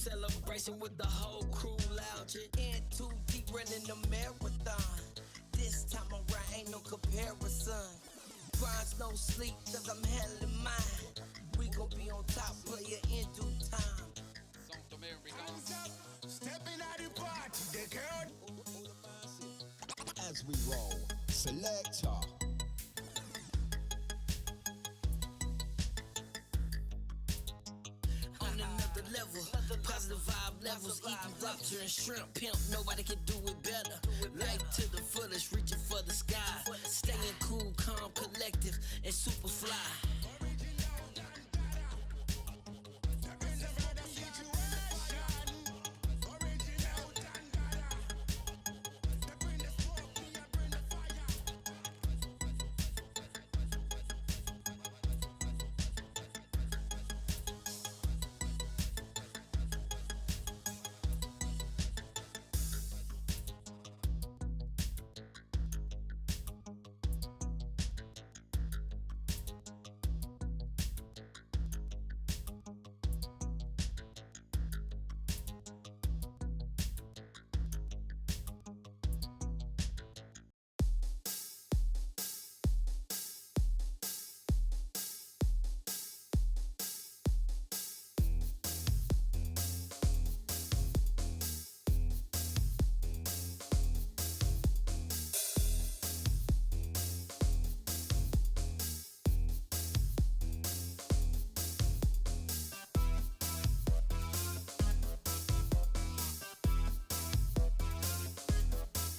celebration with the whole crew lounging. In too deep running the marathon. This time around ain't no comparison. Grinds no sleep cause I'm handling mine. We gon' be on top, player in due time. Stepping out the party, the girl. As we roll, selector. On another level, positive vibe levels, eating rupture and shrimp pimp. Nobody can do it better. Life to the fullest, reaching for the sky. Staying cool, calm, collective, and super fly.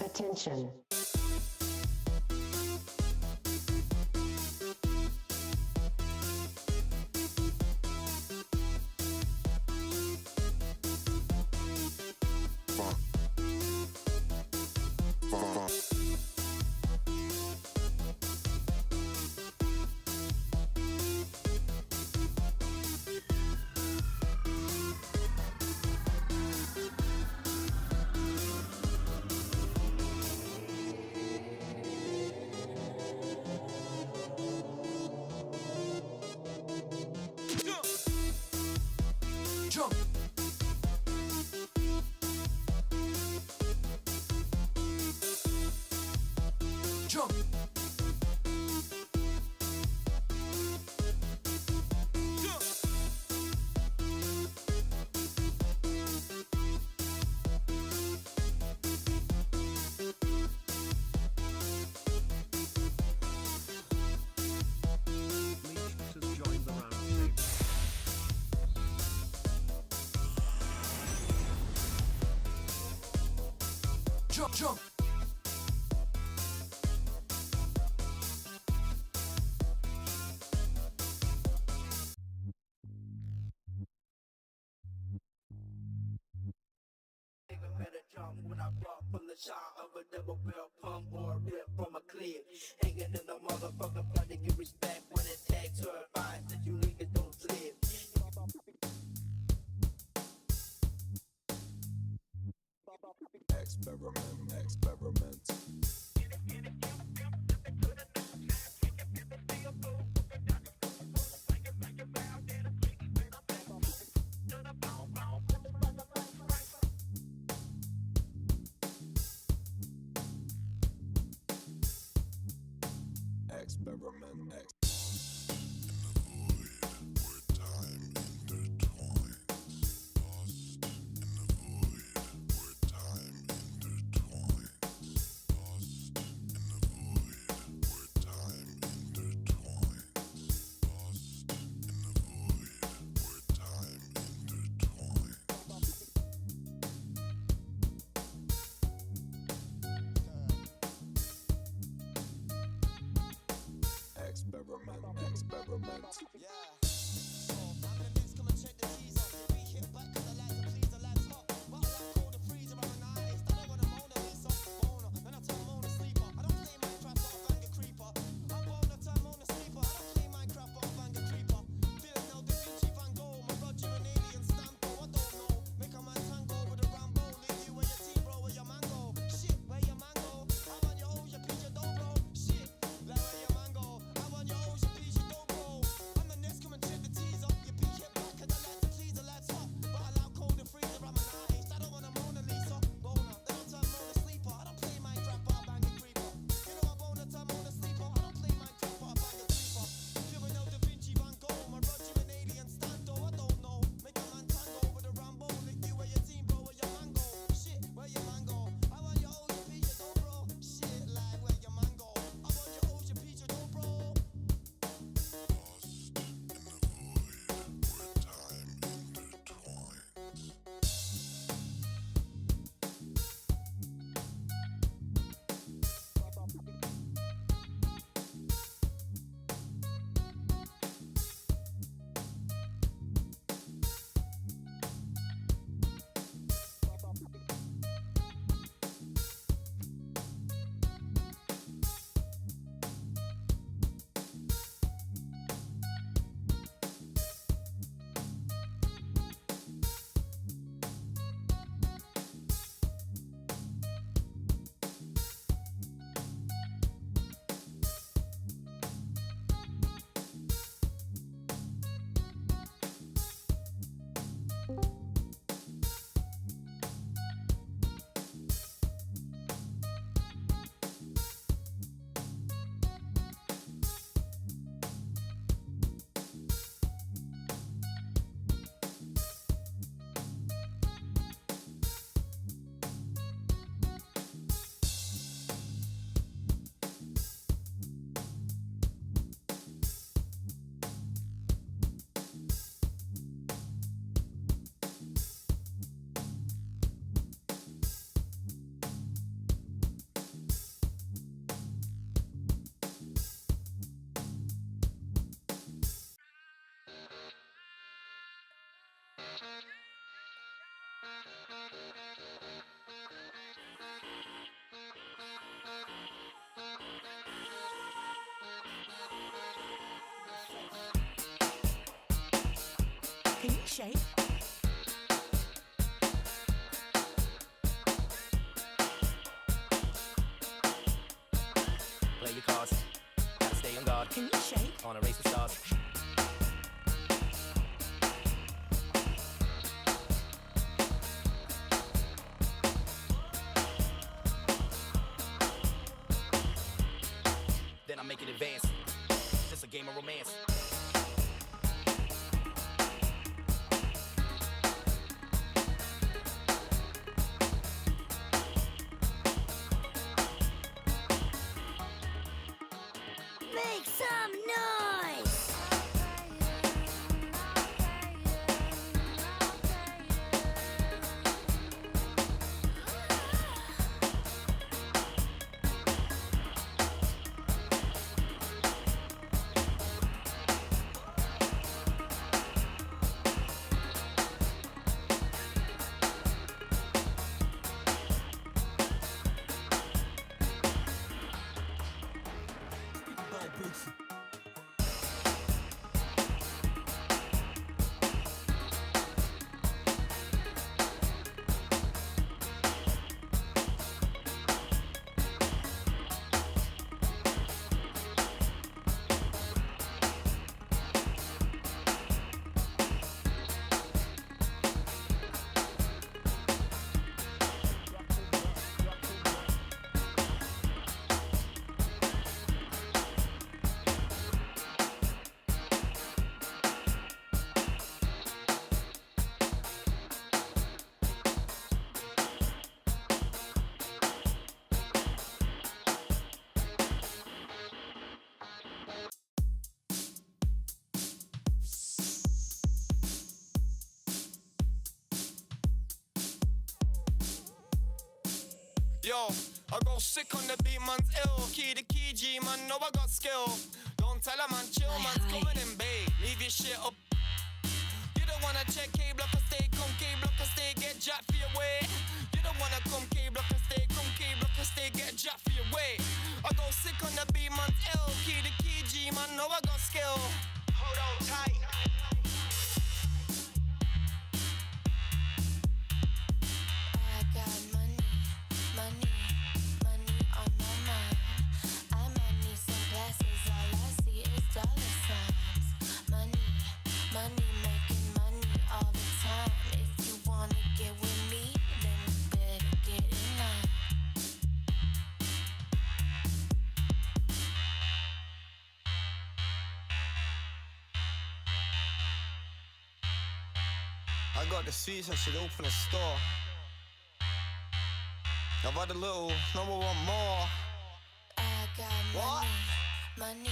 Attention. Jump. Jump. Jump, jump. Even better jump when I brought from the shot of a double barrel pump or a rip from a clip. Hanging in the motherfucking blood to get respect when it tags her advice that you niggas don't slip. Experiment. Experiment. Experiment. shake. Play your cards, gotta stay on guard. Can you shake? On a race with stars. Then I make it advance. It's a game of romance. Make some noise! Yo, I go sick on the beat, man's ill. Key to key, G, man, know I got skill. Don't tell a man, chill, man's coming in, babe. Leave your shit up. You don't wanna check K-block or stay, come K-block or stay, get jacked for your way. You don't wanna come K-block or stay, come K-block or stay, get jacked for your way. I go sick on the beat, man's ill. Key to key, G, man, know I got skill. Hold on tight. I got money, money, money on my mind. I might need some glasses, all I see is dollar signs. Money, money, making money all the time. If you wanna get with me, then you better get in line. I got the sweets, I should open a store. I've had a little, no one want more. I got What? money, money.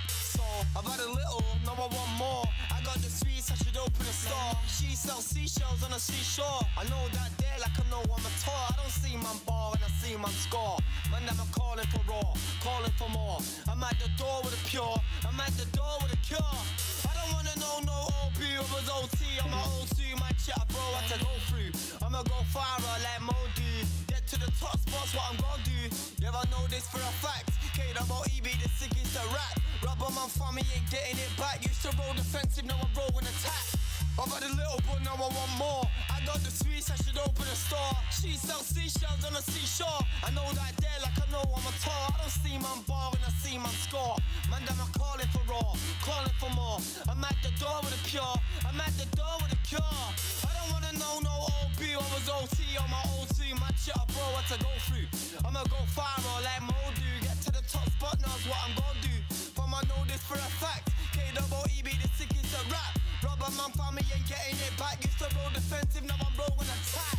So, I've had a little, no I want more. I got the sweets, I should open a store. She sells seashells on the seashore. I know that there like I know I'm a tour. I don't see man bar and I see man score. Man, I'm calling for raw, calling for more. I'm at the door with a pure, I'm at the door with a cure. I don't wanna know no OP or was OT. I'm a O2, my chat bro, I to go through. I'ma go viral like Modi. Get to the top spots, what I'm gonna do. Yeah, I know this for a fact. K-double-E-B, the sickest a rap. Rubber man for me ain't getting it back. Used to roll defensive, now I'm rolling attack. I've had a little, but now I want more. I got the sweets, I should open a store. She sells seashells on the seashore. I know that there like I know I'm a tour. I don't see man bar and I see man score. Man, I'm calling for raw, calling for more. I'm at the door with a pure, I'm at the door with a cure. I don't wanna know no OB, I was OT on my O2. My chat bro, what to go through. I'ma go viral like Modu. Get to the top spot, know's what I'm gonna do. From I know this for a fact. K-double-E-B, the sickest a rap. Rubber man family ain't getting it back. Used to roll defensive, now I'm rolling attack.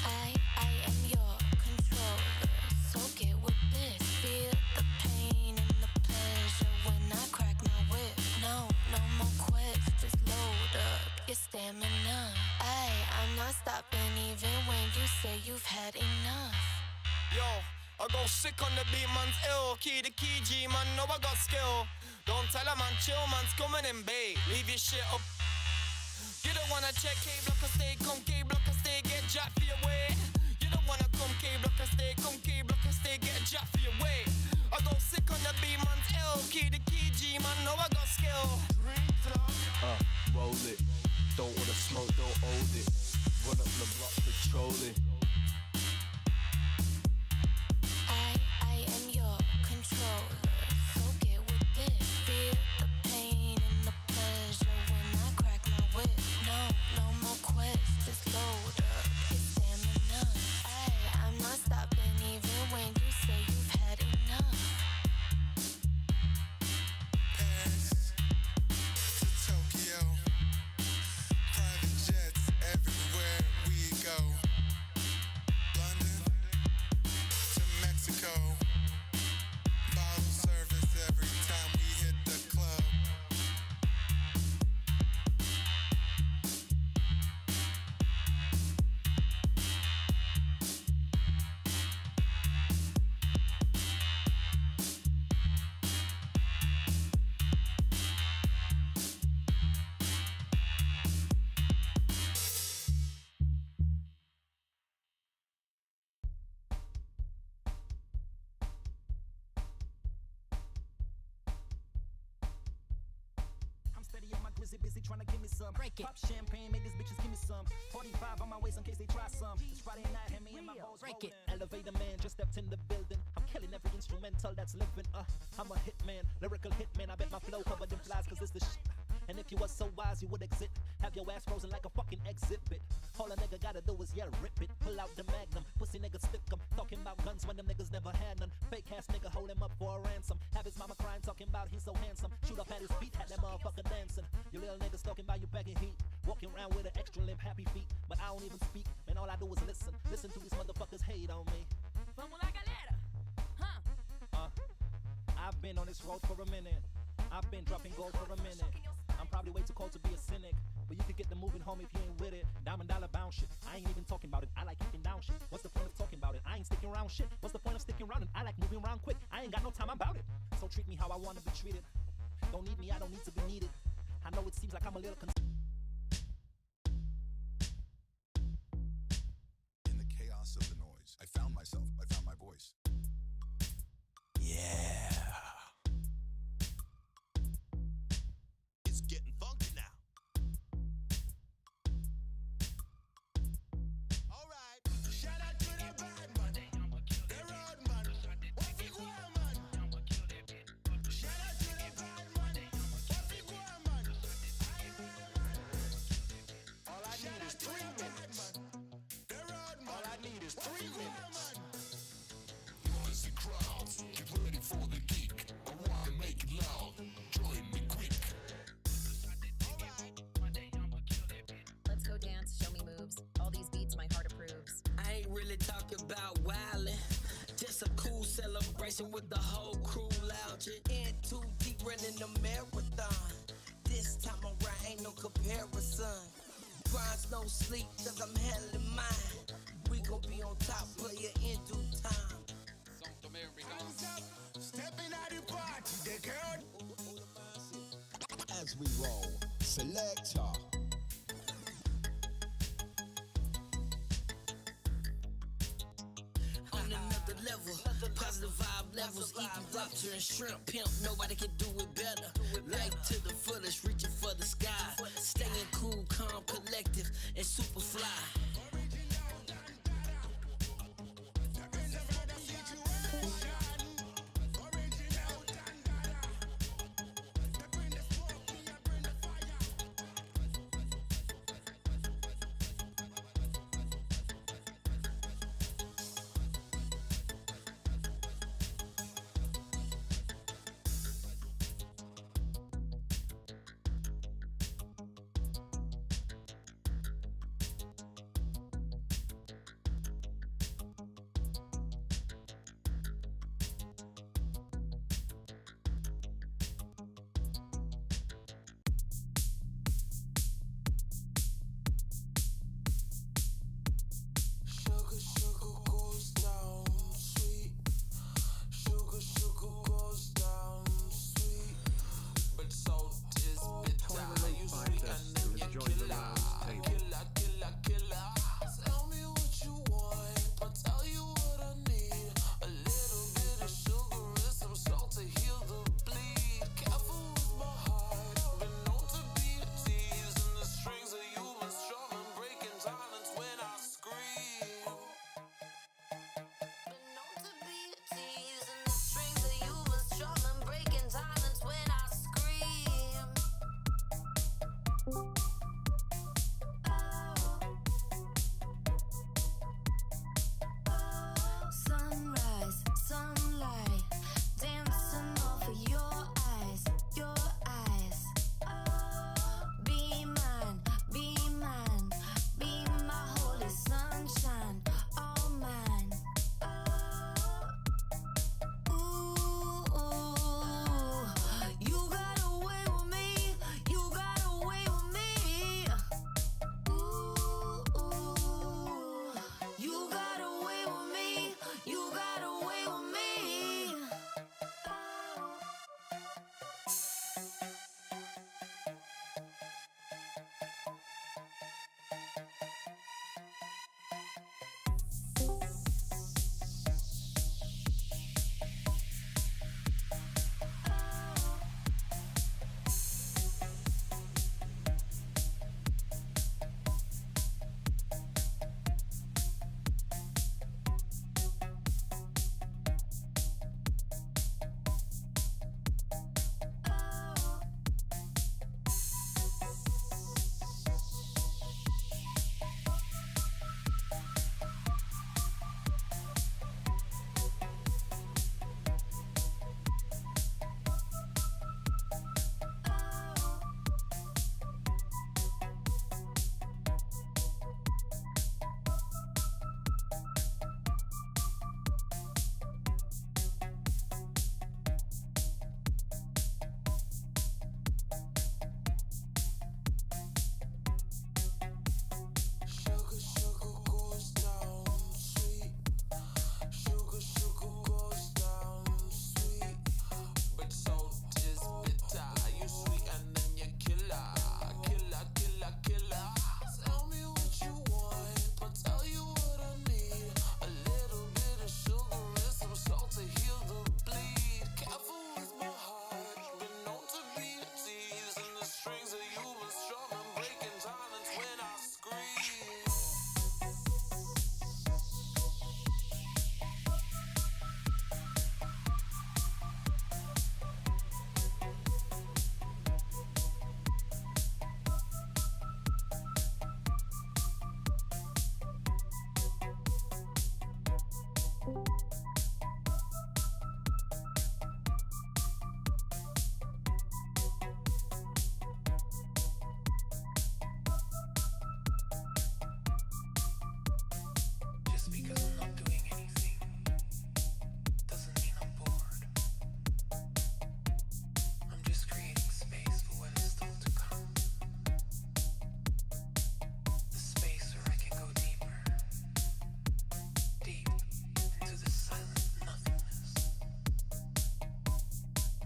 I am your controller, so get with this. Feel the pain and the pleasure when I crack my whip. No more quests, just load up your stamina. I'm not stopping even when you say you've had enough. Yo, I go sick on the beat, man's ill. Key to key, G, man, know I got skill. Don't tell a man, chill, man's coming in, babe. Leave your shit up. You don't wanna check K-block or stay, come K-block or stay, get jacked for your way. You don't wanna come K-block or stay, come K-block or stay, get jacked for your way. I go sick on the beat, man's ill. man know I got skill. Roll it. Don't wanna smoke, don't hold it. Run up the block, patrol it. I am your controller. So get with this. Feel the pain and the pleasure when I crack my whip. No more quest. Just load up. It's stamina. I'm not stopping even when you say you've had enough. Paris to Tokyo, private jets everywhere we go. London to Mexico, bottle service every time we hit the club. I'm steady on my grizzly, busy trying to give me some. Break it. Pop champagne, make these bitches give me some. 45 on my waist in case they try some. It's Friday night, hand me and my balls. Break it. Elevator man just stepped in the building. I'm killing every instrumental that's living. I'm a hitman, lyrical hitman. I bet my flow covered in flies cause it's the shit. And if you was so wise, you would exit. Have your ass frozen like a fucking exhibit. All a nigga gotta do is rip it. Pull out the magnum, pussy niggas stick 'em. Talking about guns when them niggas never had none. Fake ass nigga hold him up for a ransom. Have his mama crying, talking about he's so handsome. Shoot up at his feet, had that motherfucker dancing. You little niggas talking about you packing heat. Walking around with an extra limp, happy feet. But I don't even speak, and all I do is listen. Listen to these motherfuckers hate on me. Vamos la galera. I've been on this road for a minute. I've been dropping gold for a minute. I'm probably way too cold to be a cynic, but you can get the moving home if you ain't with it. Diamond dollar bound shit, I ain't even talking about it. I like kicking down shit. What's the point of talking about it? I ain't sticking around shit. What's the point of sticking around? And I like moving around quick. I ain't got no time about it. So treat me how I wanna be treated. Don't need me, I don't need to be needed. I know it seems like I'm a little In the chaos of the noise, I found myself. I found my voice. Yeah. It's getting funky now. Alright, shout out to the bad man, the road man, what big one man. Shout out to the bad man, what big one man. All I need is 3 minutes. The road man, all I need is 3 minutes. Noisy crowds, get ready for the geek. I wanna make it loud. Join me quick. Let's go dance, show me moves. All these beats my heart approves. I ain't really talking about wildin'. Just a cool celebration with the whole crew lounging. In too deep running the marathon. This time around ain't no comparison. Grinds no sleep cause I'm handling mine. We gon' be on top player in due time. Stepping out the party, the girl. As we roll, selector. On another level, positive vibe levels, eating lobster and shrimp, pimp, nobody can do it better. Life to the fullest, reaching for the sky, staying cool, calm, collective, and super fly. Just because I'm not doing anything doesn't mean I'm bored. I'm just creating space for what is still to come. The space where I can go deeper, deep into the silent nothingness.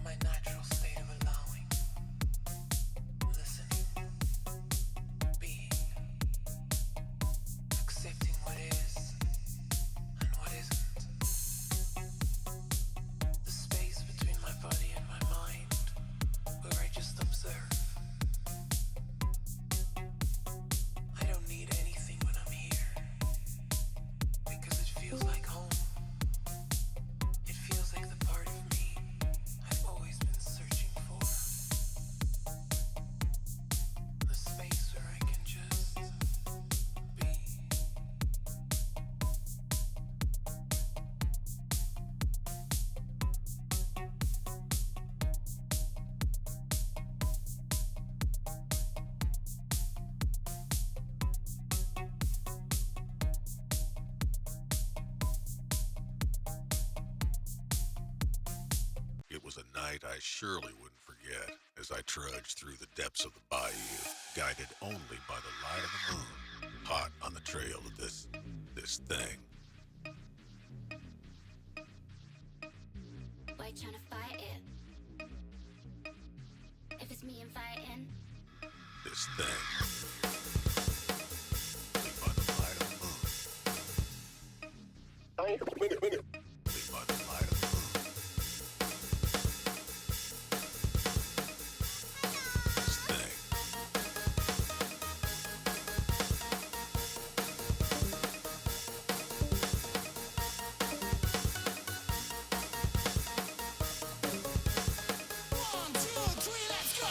My natural state of allowing, listening, being, accepting what is and what isn't. The space between my body and my mind, where I just observe. I don't need anything when I'm here, because it feels like home. It feels like the part of me I've always been searching for. A space where I can just be. It was a night I surely wouldn't forget as I trudged through the depths of the bayou, guided only by the light of the moon, hot on the trail of this thing. Why tryna fight it? If it's me inviting, This thing. Only by the light of the moon. Only by the light of the moon. This thing. One, two, three, let's go!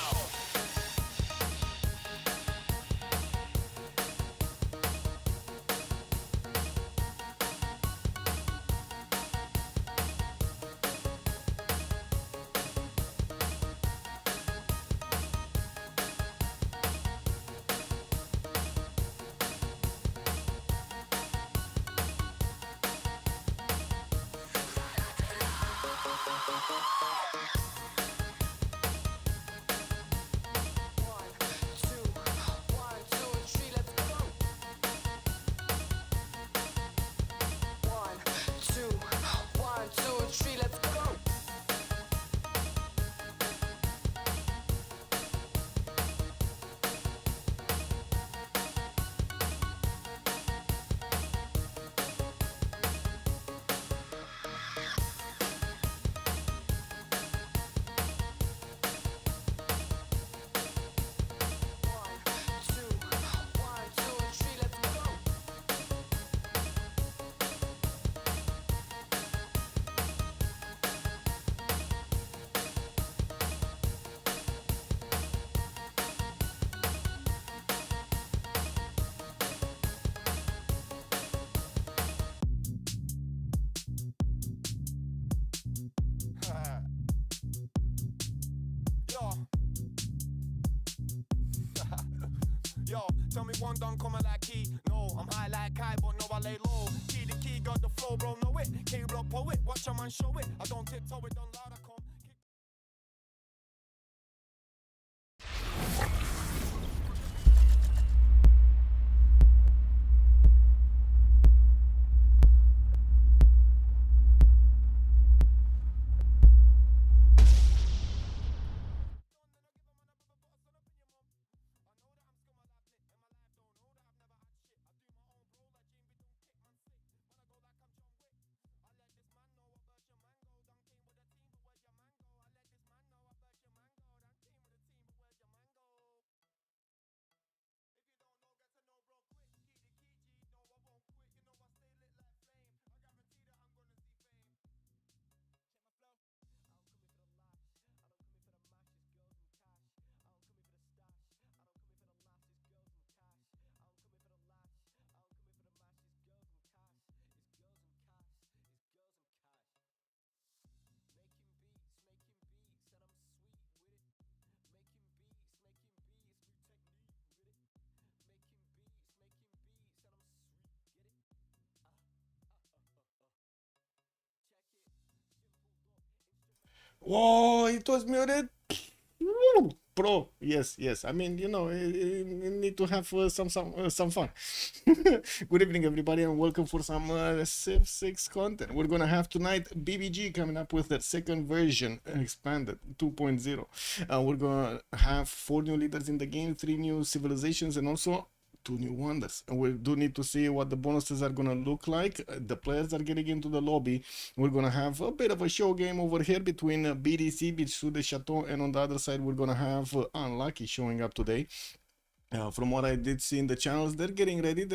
Yo, tell me one done coming like key. No, I'm high like Kai, but no, I lay low. Key the key, got the flow, bro, know it. K-Block poet, watch a man show it. I don't tiptoe it, don't loud, I come. Oh, it was muted. Pro, yes, yes. I mean, you need to have some fun. Good evening, everybody, and welcome for some Civ6 content. We're gonna have tonight BBG coming up with their second version, expanded 2.0. We're gonna have 4 new leaders in the game, 3 new civilizations, and also 2 new wonders. And we do need to see what the bonuses are gonna look like. The players are getting into the lobby. We're gonna have a bit of a show game over here between BDC, Bisous, the Chaton, and on the other side we're gonna have Unlucky showing up today. From what I did see in the channels, they're getting ready.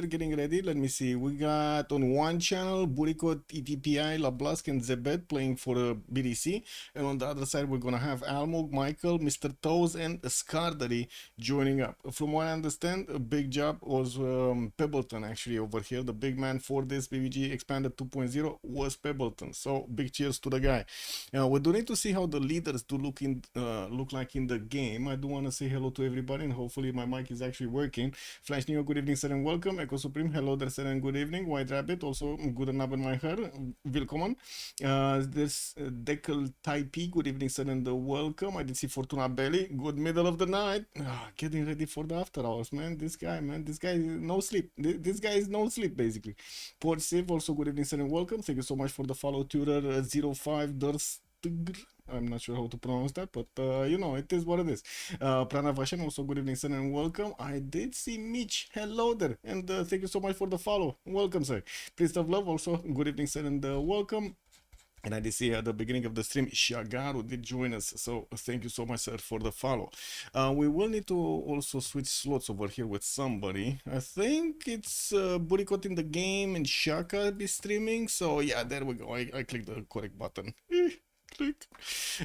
Let me see. We got on one channel Buriko, ETPI, Lablask, and Zebet playing for BDC. And on the other side, we're going to have Almog, Michael, Mr. Toes, and Skardary joining up. From what I understand, a big job was Pebbleton actually over here. The big man for this BBG expanded 2.0 was Pebbleton. So big cheers to the guy. We do need to see how the leaders do look like in the game. I do want to say hello to everybody, and hopefully my mic is actually working. Flash Neo, good evening, sir, and welcome. Echo Supreme, hello there, sir, and good evening. White Rabbit, also good Abend, my her, willkommen. There's Deckel Taipi, good evening, sir, and welcome. I did see Fortuna Belly, good middle of the night. Getting ready for the after hours, man. This guy is no sleep. This guy is no sleep, basically. Port Civ, also good evening, sir, and welcome. Thank you so much for the follow, Tutor 05 Durstgr. I'm not sure how to pronounce that, but it is what it is. Pranavashan, also good evening, sir, and welcome. I did see Mitch, hello there, and thank you so much for the follow. Welcome, sir. Priest of Love, also good evening, sir, and welcome. And I did see at the beginning of the stream, Shagaru did join us, so thank you so much, sir, for the follow. We will need to also switch slots over here with somebody. I think it's Burikot in the game and Shaka be streaming, so yeah, there we go. I clicked the correct button. Click.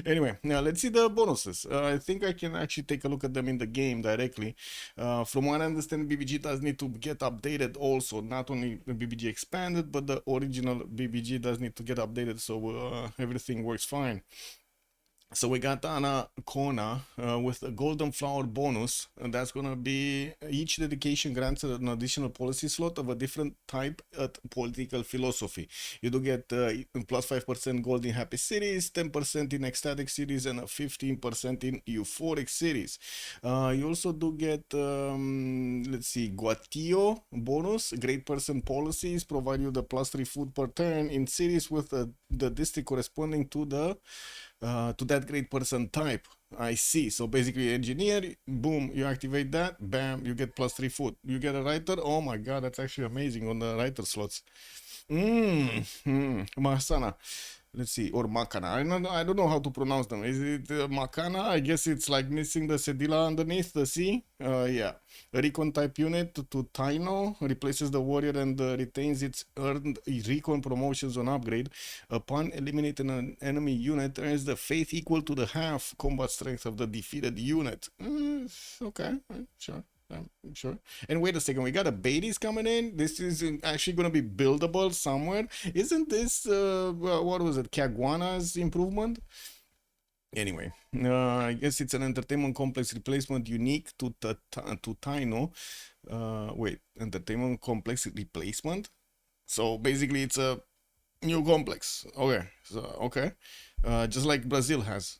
Anyway, now let's see the bonuses. I think I can actually take a look at them in the game directly. From what I understand, BBG does need to get updated also. Not only the BBG expanded, but the original BBG does need to get updated, so everything works fine. So we got Anna Kona with a golden flower bonus, and that's gonna be each dedication grants an additional policy slot of a different type at political philosophy. You do get plus 5% gold in happy cities, 10% in ecstatic cities, and a 15% in euphoric cities. You also do get let's see, Guatio bonus. Great person policies provide you the plus 3 food per turn in cities with the district corresponding to that great person type. I see. So basically, engineer, boom, you activate that, bam, you get plus 3 food. You get a writer. Oh my god, that's actually amazing on the writer slots. Masana. Let's see, or Makana. I don't know how to pronounce them. Is it Makana? I guess it's like missing the cedilla underneath the C. Yeah. A recon type unit to Taino replaces the warrior and retains its earned recon promotions on upgrade. Upon eliminating an enemy unit, earns the faith equal to the half combat strength of the defeated unit. Okay, sure. I'm sure. And wait a second, we got a Beatties coming in. This is actually going to be buildable somewhere. Isn't this, what was it, Caguana's improvement? Anyway, I guess it's an entertainment complex replacement unique to Taino. Wait, entertainment complex replacement? So basically it's a new complex. Okay, so, okay. Just like Brazil has.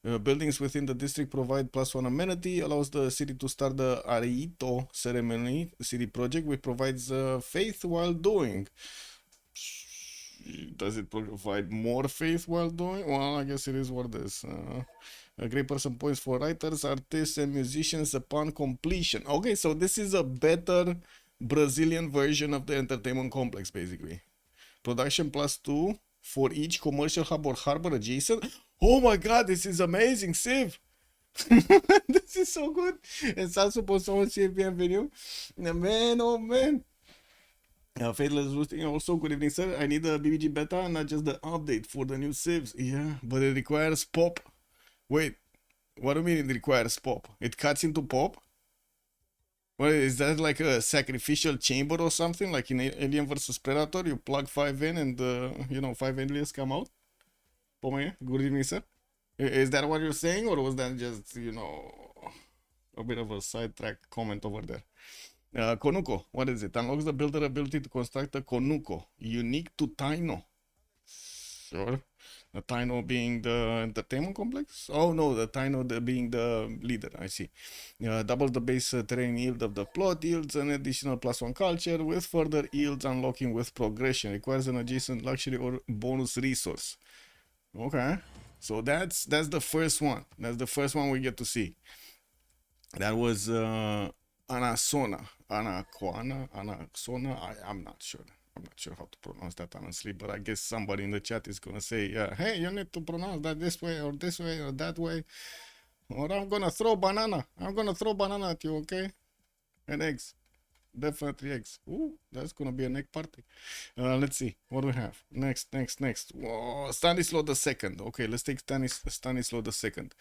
Buildings within the district provide +1 amenity, allows the city to start the Areito ceremony city project, which provides faith while doing. Does it provide more faith while doing? Well, I guess it is what it is. A great person points for writers, artists, and musicians upon completion. Okay, so this is a better Brazilian version of the entertainment complex, basically. Production +2 for each commercial hub or harbor adjacent. Oh my god, this is amazing, Civ! This is so good. Está suposto ser bienvenido. Man, oh man. Faithless Roosting, also good evening, sir. I need the BBG beta, not just the update for the new Civs. Yeah, but it requires pop. Wait, what do you mean it requires pop? It cuts into pop? What is that, like a sacrificial chamber or something? Like in Alien vs Predator, you plug 5 in and 5 aliens come out? Pomaya, good evening, sir. Is that what you're saying, or was that just, a bit of a sidetrack comment over there? Konuko, what is it? Unlocks the builder ability to construct a Konuko, unique to Taino. Sure. The Taino being the entertainment complex? Oh no, the Taino being the leader, I see. Double the base terrain yield of the plot, yields an additional +1 culture, with further yields unlocking with progression. Requires an adjacent luxury or bonus resource. Okay. So that's the first one. That's the first one we get to see. That was Anasona. Anasona. I'm not sure. I'm not sure how to pronounce that honestly, but I guess somebody in the chat is gonna say, hey, you need to pronounce that this way or that way. Or I'm gonna throw banana. I'm gonna throw banana at you, okay? And eggs. Definitely eggs. Ooh, that's gonna be an egg party. Let's see what we have. Next. Whoa, Stanislaw the second. Okay, let's take Stanislaw the second.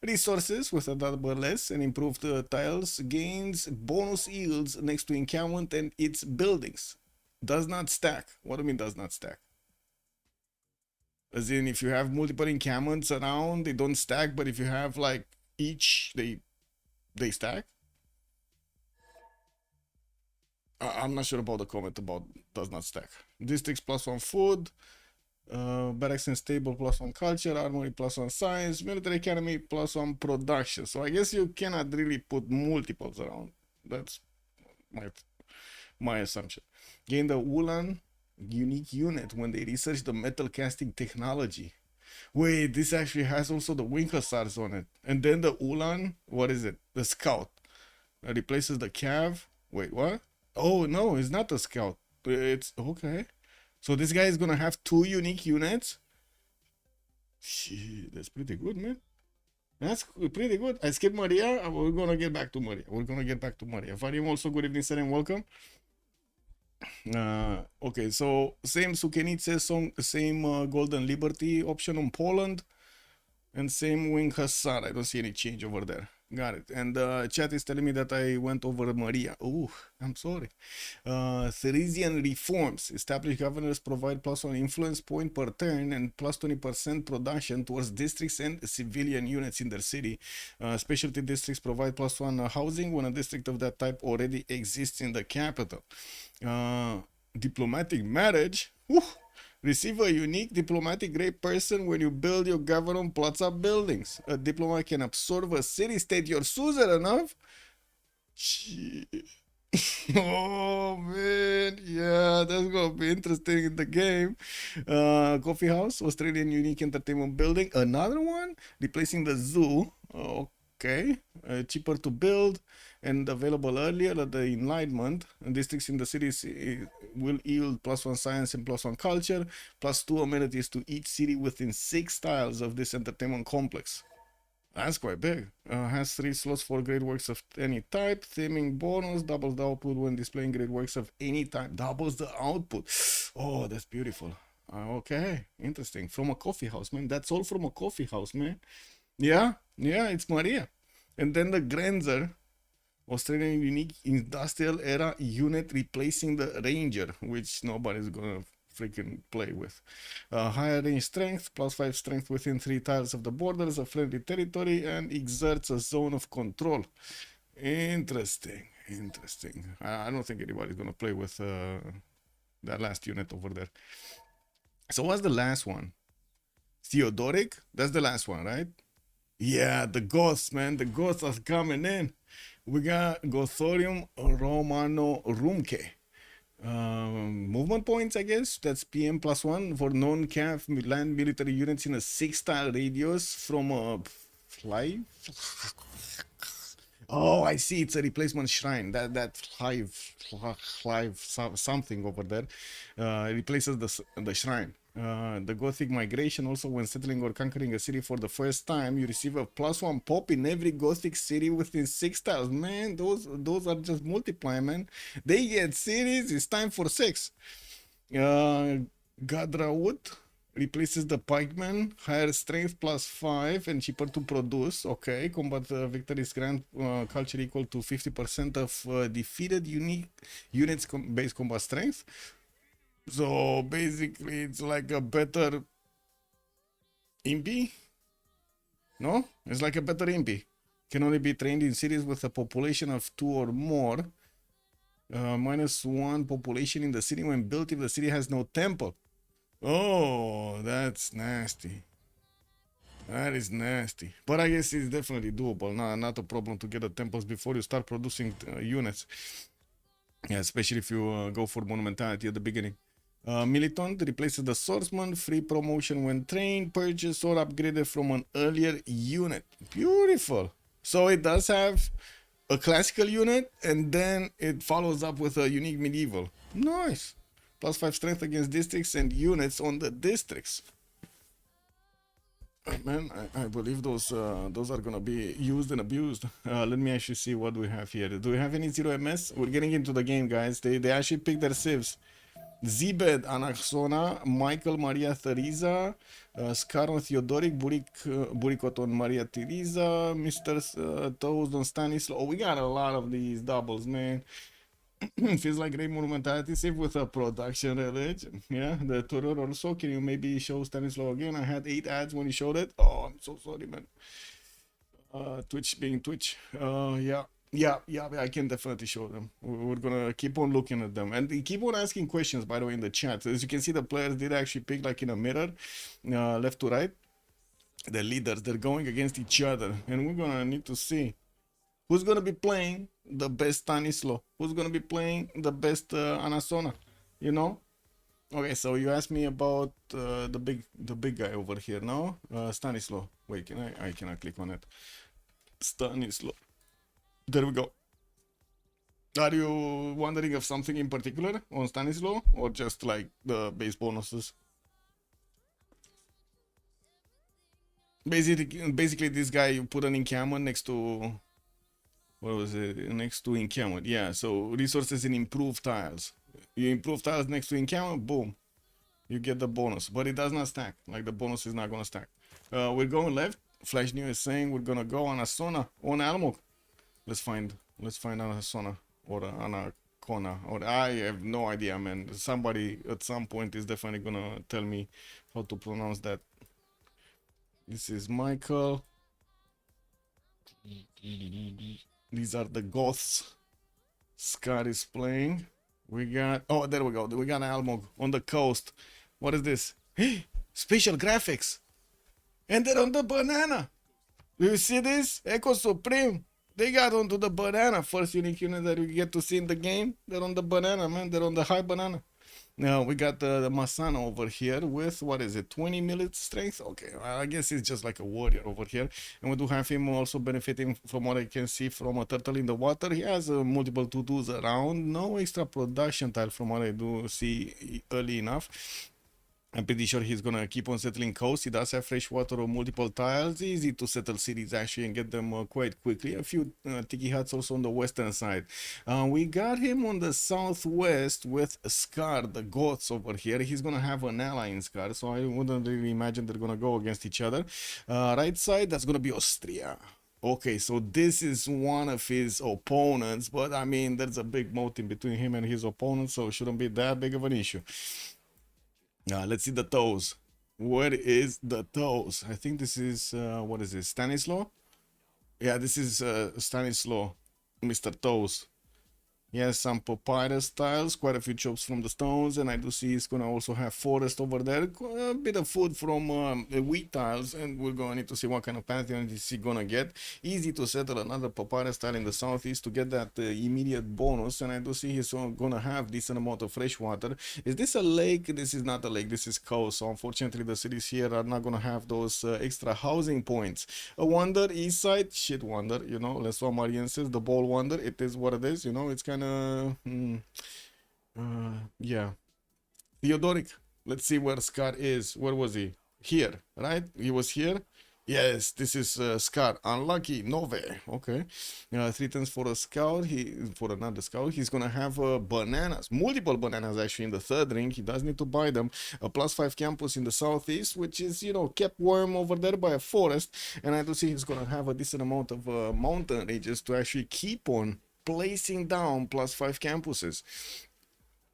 Resources with a double S and improved tiles gains bonus yields next to encampment and its buildings. Does not stack. What do you mean does not stack? As in, if you have multiple encampments around, they don't stack, but if you have like each, they stack. I'm not sure about the comment about does not stack. Districts +1 food, barracks and stable +1 culture, armory +1 science, military academy +1 production. So I guess you cannot really put multiples around. That's my assumption. Gain the Ulan unique unit when they research the metal casting technology. Wait, this actually has also the wing hussars on it. And then the Ulan, what is it? The scout. That replaces the cav. Wait, what? Oh no, it's not the scout. It's okay. So this guy is gonna have 2 unique units. Shit, that's pretty good, man. That's pretty good. I skipped Maria. We're gonna get back to Maria. Varim also, good evening, sir, and welcome. Okay, so same Sukenice song, same Golden Liberty option on Poland, and same Wing Hussar. I don't see any change over there. Got it. And chat is telling me that I went over Maria. Oh, I'm sorry. Theresian reforms. Established governors provide +1 influence point per turn and +20% production towards districts and civilian units in their city. Specialty districts provide +1 housing when a district of that type already exists in the capital. Diplomatic marriage. Receive a unique diplomatic grade person when you build your government plots up buildings. A diplomat can absorb a city-state you're suzerain of. Oh man, yeah, that's gonna be interesting in the game. Coffee house, Australian unique entertainment building. Another one, replacing the zoo. Okay, cheaper to build and available earlier at the Enlightenment. And districts in the cities will yield +1 science and +1 culture, +2 amenities to each city within 6 tiles of this entertainment complex. That's quite big. Has 3 slots for great works of any type. Theming bonus, doubles the output when displaying great works of any type. Doubles the output. Oh, that's beautiful. Okay, interesting. From a coffee house, man. That's all from a coffee house, man. Yeah, it's Maria. And then the Grenzer, Australian unique industrial era unit replacing the Ranger, which nobody's gonna freaking play with. Higher range strength, +5 strength within 3 tiles of the borders of friendly territory, and exerts a zone of control. Interesting. I don't think anybody's gonna play with that last unit over there. So what's the last one? Theodoric? That's the last one, right? Yeah, the Goths, man. The Goths are coming in. We got Gothorium Romano Rumke. Movement points, I guess. That's PM +1 for non-cav land military units in a 6-tile radius from a fly. Oh, I see. It's a replacement shrine. That hive something over there replaces the shrine. The Gothic migration. Also, when settling or conquering a city for the first time, you receive a +1 pop in every Gothic city within 6 tiles. Man, those are just multiply, man. They get cities. It's time for 6. Gadraut replaces the pikeman. Higher strength +5 and cheaper to produce. Okay, combat victories grant culture equal to 50% of defeated unique units base combat strength. So basically, it's like a better Impy? No? It's like a better Impy. Can only be trained in cities with a population of 2 or more. -1 population in the city when built if the city has no temple. Oh, that's nasty. That is nasty. But I guess it's definitely doable. Not a problem to get the temples before you start producing units. Yeah, especially if you go for monumentality at the beginning. Militant replaces the swordsman, free promotion when trained, purchased or upgraded from an earlier unit. Beautiful. So it does have a classical unit and then it follows up with a unique medieval. Nice. Plus 5 strength against districts and units on the districts. Man, I believe those are gonna be used and abused. Let me actually see what we have here. Do we have any 0 MS? We're getting into the game, guys. They actually picked their civs. Zibed Anaxona, Michael Maria Theresa, Scaron Theodoric, Buricoton Maria Theresa, Mr. Toast Stanislaw. Oh, we got a lot of these doubles, man. Feels like great monumentality save with a production religion. Yeah, the Toror also. Can you maybe show Stanislaw again? I had 8 ads when he showed it. Oh, I'm so sorry, man. Twitch being Twitch. Yeah, I can definitely show them. We're gonna keep on looking at them and keep on asking questions, by the way, in the chat. As you can see, the players did actually pick like in a mirror, left to right. The leaders, they're going against each other, and we're gonna need to see who's gonna be playing the best Stanislaw, who's gonna be playing the best Anasona, you know. Okay, so you asked me about the big guy over here, no? Stanislaw. Wait, I cannot click on it. Stanislaw. There we go. Are you wondering of something in particular on Stanislaw or just like the base bonuses? Basically this guy, you put an encampment next to, what was it? Next to encampment. Yeah, so resources and improve tiles. You improve tiles next to encampment, boom. You get the bonus, but it does not stack. Like the bonus is not gonna stack. We're going left. Flash New is saying we're gonna go on a Sona on Almog. Let's find Anasona or Anacona, or I have no idea, man. Somebody at some point is definitely gonna tell me how to pronounce that. This is Michael. These are the Goths. Scott is playing. We got, oh, there we go. We got Almog on the coast. What is this? Special graphics. And they're on the banana. Do you see this? Echo Supreme. They got onto the banana. First unique unit that we get to see in the game. They're on the banana, man. They're on the high banana. Now we got the Masana over here with, what is it, 20 millet strength? Okay, I guess it's just like a warrior over here. And we do have him also benefiting from what I can see from a turtle in the water. He has multiple to-dos around. No extra production tile from what I do see early enough. I'm pretty sure he's gonna keep on settling coast. He does have fresh water or multiple tiles. Easy to settle cities actually and get them quite quickly. A few tiki huts also on the western side. We got him on the southwest with Scar, the Goths over here. He's gonna have an ally in Scar, so I wouldn't really imagine they're gonna go against each other. Right side, that's gonna be Austria. Okay, so this is one of his opponents, but I mean, there's a big moat in between him and his opponent, so it shouldn't be that big of an issue. Let's see the toes. Where is the toes? I think this is, what is this, Stanislaw? Yeah, this is Stanislaw, Mr. Toes. He has some papyrus tiles, quite a few chops from the stones, and I do see he's gonna also have forest over there. A bit of food from wheat tiles, and we're gonna need to see what kind of pantheon is he gonna get. Easy to settle another papyrus tile in the southeast to get that immediate bonus, and I do see he's gonna have decent amount of fresh water. Is this a lake? This is not a lake, this is coast, so unfortunately the cities here are not gonna have those extra housing points. A wonder, east side, shit wonder, you know, Leswa Mariensis, the ball wonder, it is what it is, you know, it's kind yeah. Theodoric, let's see where Scar is. Where was he? Here, right? He was here. Yes, this is Scar. Unlucky, Nove. Okay. 3 turns for a scout. For another scout. He's gonna have bananas, multiple bananas actually in the third ring. He does need to buy them. A +5 campus in the southeast, which is, you know, kept warm over there by a forest. And I do see he's gonna have a decent amount of mountain ranges to actually keep on placing down +5 campuses.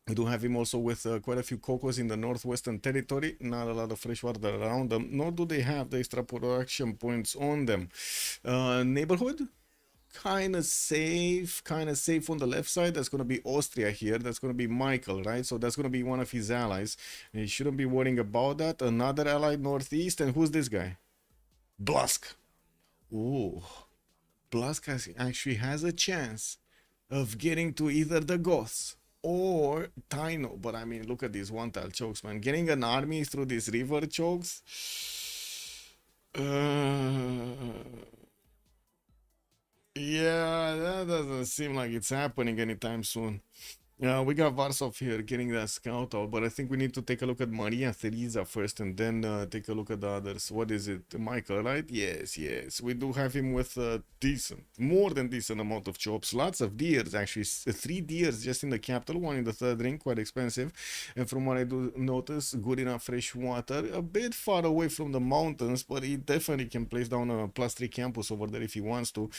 We do have him also with quite a few cocos in the northwestern territory. Not a lot of fresh water around them, nor do they have the extra production points on them. Neighborhood? kind of safe on the left side. That's going to be Austria here. That's going to be Michael, right? So that's going to be one of his allies. And he shouldn't be worrying about that. Another ally northeast. And who's this guy? Blask. Ooh. Blask actually has a chance of getting to either the Goths or Taino. But I mean, look at these one-tile chokes, man. Getting an army through these river chokes. Yeah, that doesn't seem like it's happening anytime soon. We got Varsov here getting that scout out, but I think we need to take a look at Maria Theresa first and then take a look at the others. What is it? Michael, right? Yes, yes. We do have him with a decent, more than decent amount of chops. Lots of deers, actually. 3 deers just in the capital, 1 in the 3rd ring, quite expensive. And from what I do notice, good enough fresh water. A bit far away from the mountains, but he definitely can place down a +3 campus over there if he wants to.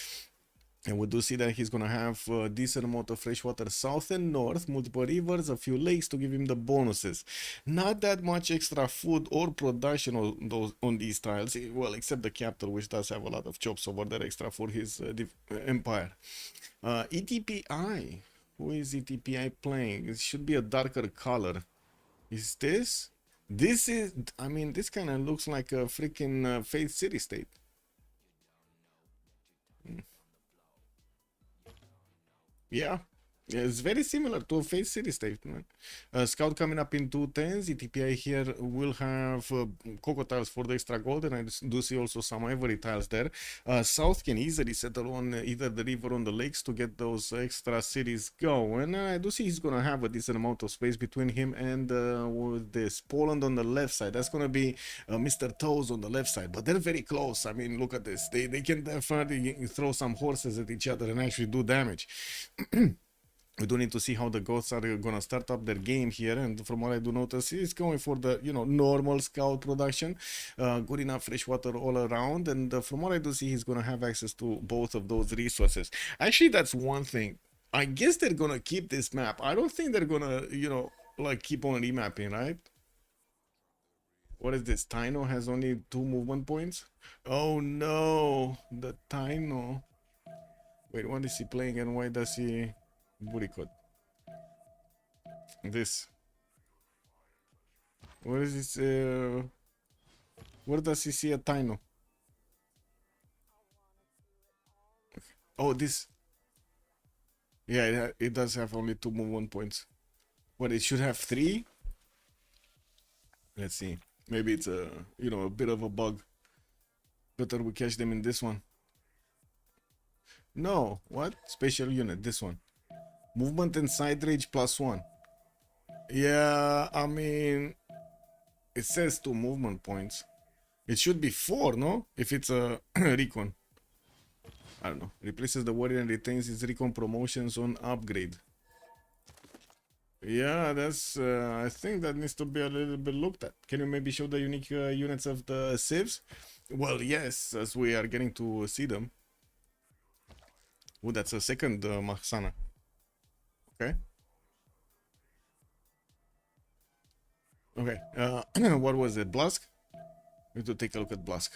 And we do see that he's going to have a decent amount of fresh water south and north, multiple rivers, a few lakes to give him the bonuses. Not that much extra food or production on these tiles, well, except the capital, which does have a lot of chops over there extra for his empire. ETPI. Who is ETPI playing? It should be a darker color. Is this? This is, I mean, this kind of looks like a freaking Faith City State. Yeah, it's very similar to a Face City State, man. Scout coming up in 210s. ETPI here will have Coco tiles for the extra gold, and I do see also some Ivory tiles there. South can easily settle on either the river or the lakes to get those extra cities going. I do see he's going to have a decent amount of space between him and with this Poland on the left side. That's going to be Mr. Toes on the left side, but they're very close. I mean, look at this. They can definitely throw some horses at each other and actually do damage. We do need to see how the Goths are gonna start up their game here, and from what I do notice, he's going for the normal scout production, good enough fresh water all around, and from what I do see, he's gonna have access to both of those resources. Actually, that's one thing. I guess they're gonna keep this map. I don't think they're gonna like keep on remapping, right? What is this? Taino has only 2 movement points. Oh no, the Taino. Wait, what is he playing and why does he booty code? This. Where is this? Where does he see a Taino? Oh, this. Yeah, it does have only 2 movement points. What, it should have 3? Let's see. Maybe it's a bit of a bug. Better we catch them in this one. No, what? Special unit, this one. Movement and side range +1. Yeah, I mean, it says 2 movement points. It should be 4, no? If it's a recon. I don't know. Replaces the warrior and retains his recon promotions on upgrade. Yeah, that's, I think that needs to be a little bit looked at. Can you maybe show the unique units of the Civs? Well, yes, as we are getting to see them. Oh, that's a second Mahsana. Okay. Okay. What was it? Blask? We have to take a look at Blask.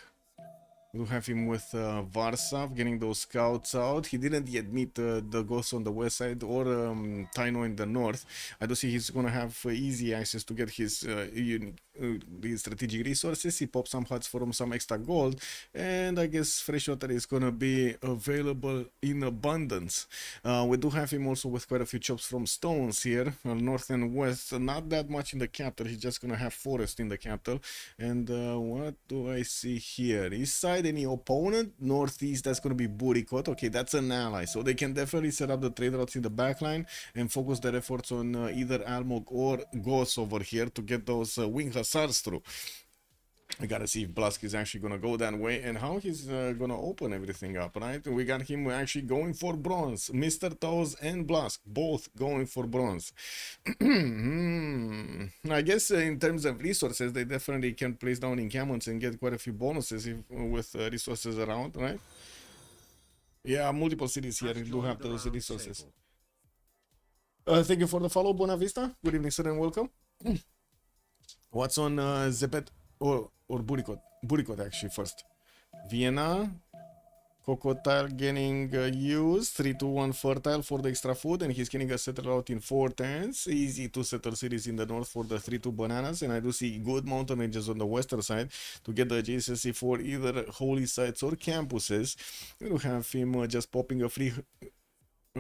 We'll have him with Varsav getting those scouts out. He didn't yet meet the ghosts on the west side or Taino in the north. I do see he's going to have easy access to get his strategic resources. He popped some huts for him, some extra gold. And I guess freshwater is going to be available in abundance. We do have him also with quite a few chops from stones here, north and west. Not that much in the capital. He's just going to have forest in the capital. And what do I see here? East side, any opponent? Northeast, that's going to be Burikot. Okay, that's an ally. So they can definitely set up the trade routes in the backline and focus their efforts on either Almog or Gos over here to get those wing hussars through. We gotta see if Blask is actually gonna go that way and how he's gonna open everything up, right? We got him actually going for bronze. Mr. Toes and Blask both going for bronze. I guess in terms of resources, they definitely can place down encampments and get quite a few bonuses with resources around, right? Yeah, multiple cities here do have those resources. Thank you for the follow, Buena Vista. Good evening, sir, and welcome. What's on Zepet or Burikot? Burikot actually first. Vienna. Crocodile getting used 3-1 fertile for the extra food, and he's getting a settle out in 4 turns. Easy to settle cities in the north for the 3-2 bananas, and I do see good mountain ranges on the western side to get the adjacency for either holy sites or campuses. We do have him just popping a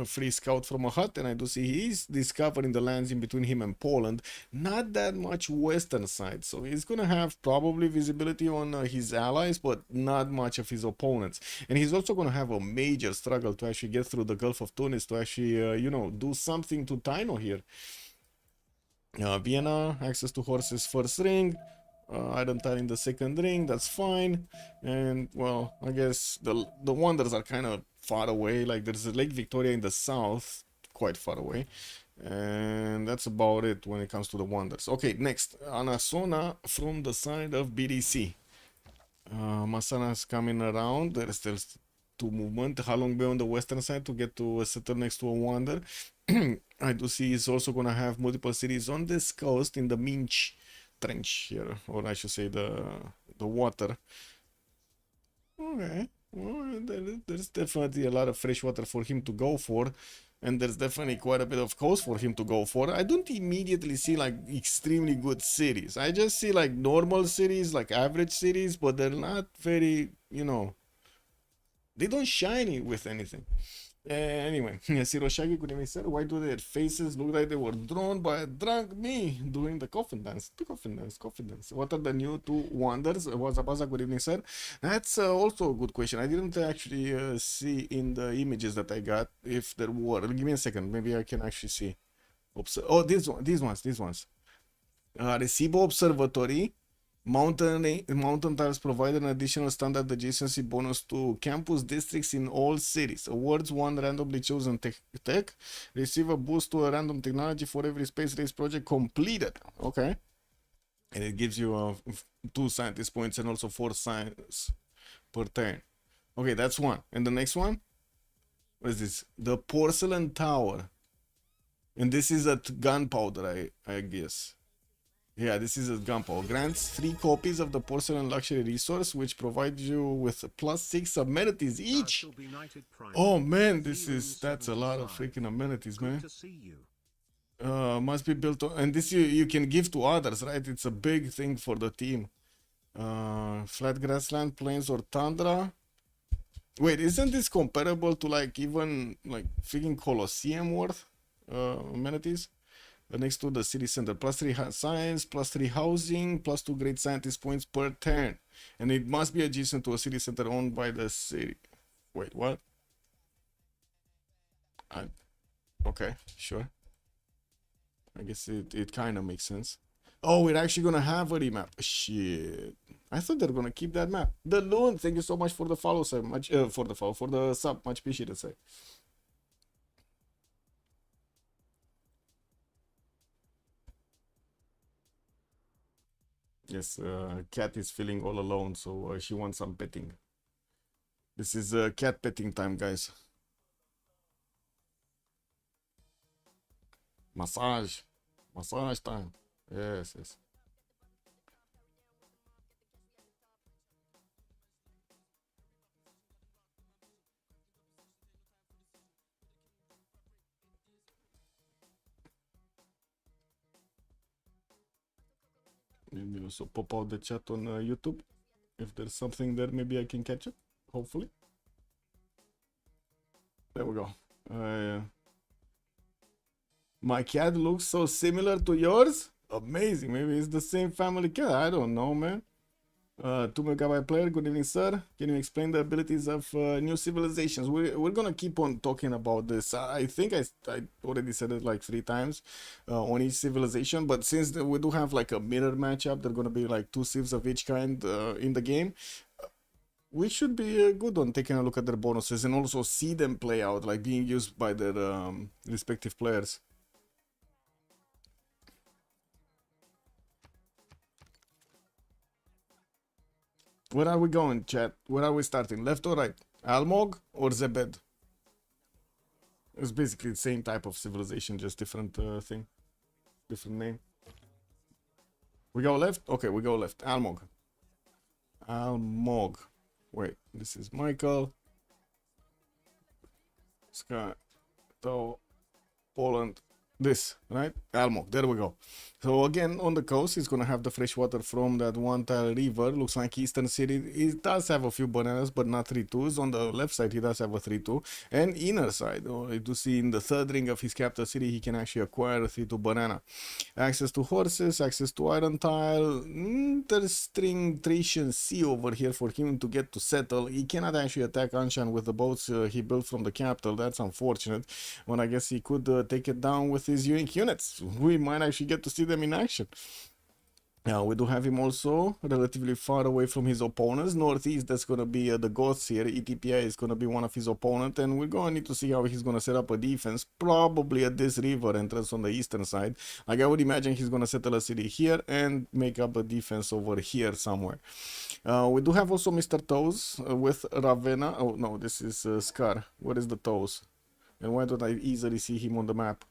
free scout from a hut, and I do see he's discovering the lands in between him and Poland. Not that much western side, so he's gonna have probably visibility on his allies, but not much of his opponents. And he's also gonna have a major struggle to actually get through the Gulf of Tunis to actually, you know, do something to Tino here. Vienna, access to horses first ring. Iron Tile in the second ring, that's fine. And well, I guess the wonders are kind of far away. Like there's a Lake Victoria in the south, quite far away. And that's about it when it comes to the wonders. Okay, next, Anasona from the side of BDC. Masana's coming around. There's still two movement. Halong Bay on the western side to get to a settle next to a wonder. I do see he's also gonna have multiple cities on this coast in the Minch trench here, or I should say the water. Okay, well, there's definitely a lot of fresh water for him to go for, and there's definitely quite a bit of coast for him to go for. I don't immediately see like extremely good cities. I just see like normal cities, like average cities, but they're not very, you know, they don't shine with anything. Anyway, Siroshagi, good evening, sir. Why do their faces look like they were drawn by a drunk me doing the coffin dance? The coffin dance, coffin dance. What are the new two wonders? Wazabaza, good evening, sir. That's also a good question. I didn't actually see in the images that I got if there were. Give me a second. Maybe I can actually see. Oh, these ones. Recibo Observatory. Mountain tiles provide an additional standard adjacency bonus to campus districts in all cities. Awards one randomly chosen tech. Receive a boost to a random technology for every space race project completed. Okay. And it gives you 2 scientist points and also 4 science per turn. Okay, that's one. And the next one? What is this? The Porcelain Tower. And this is at gunpowder, I guess. Yeah, this is a gunpowder. Grants 3 copies of the porcelain luxury resource, which provides you with +6 amenities each. Oh man, that's a lot of freaking amenities, man. Must be built on, and this you can give to others, right? It's a big thing for the team. Flat grassland, plains, or tundra. Wait, isn't this comparable to like even like freaking Colosseum worth amenities? Next to the city center, +3 science, +3 housing, +2 great scientist points per turn, and it must be adjacent to a city center owned by the city. Wait, what? Okay, sure. I guess it kind of makes sense. Oh, we're actually gonna have a remap. Shit, I thought they're gonna keep that map. The loon, thank you so much for the follow, sir. Much for the sub, much appreciated, sir. Yes, cat is feeling all alone, so she wants some petting. This is cat petting time, guys. Massage time. Yes. Maybe also pop out the chat on YouTube. If there's something there, maybe I can catch it. Hopefully. There we go. My cat looks so similar to yours. Amazing. Maybe it's the same family cat. I don't know, man. 2 megabyte player. Good evening, sir. Can you explain the abilities of new civilizations? We're gonna keep on talking about this. I think I already said it like 3 times on each civilization, but since we do have like a mirror matchup, there are gonna be like 2 civs of each kind in the game. We should be good on taking a look at their bonuses and also see them play out, like being used by their respective players. Where are we going, chat? Where are we starting? Left or right? Almog or Zebed? It's basically the same type of civilization, just different thing. Different name. We go left? Okay, we go left. Almog. Wait, this is Michael. Sky, Tau, Poland, this, right? Almog, there we go. So again, on the coast, he's gonna have the fresh water from that one tile river. Looks like Eastern City, it does have a few bananas, but not 3-2s. On the left side, he does have a 3-2. And inner side, you do see in the third ring of his capital city, he can actually acquire a 3-2 banana. Access to horses, access to iron tile, interstring Thracian Sea over here for him to get to settle. He cannot actually attack Anshan with the boats he built from the capital. That's unfortunate. When I guess he could take it down with his unique units. We might actually get to see them in action. We do have him also relatively far away from his opponents. Northeast, that's going to be the Goths here. ETPI is going to be one of his opponents, and we're going to need to see how he's going to set up a defense, probably at this river entrance on the eastern side. Like I would imagine he's going to settle a city here and make up a defense over here somewhere. We do have also Mr. Toes with Ravenna. Oh no, this is Scar. What is the Toes? And why don't I easily see him on the map?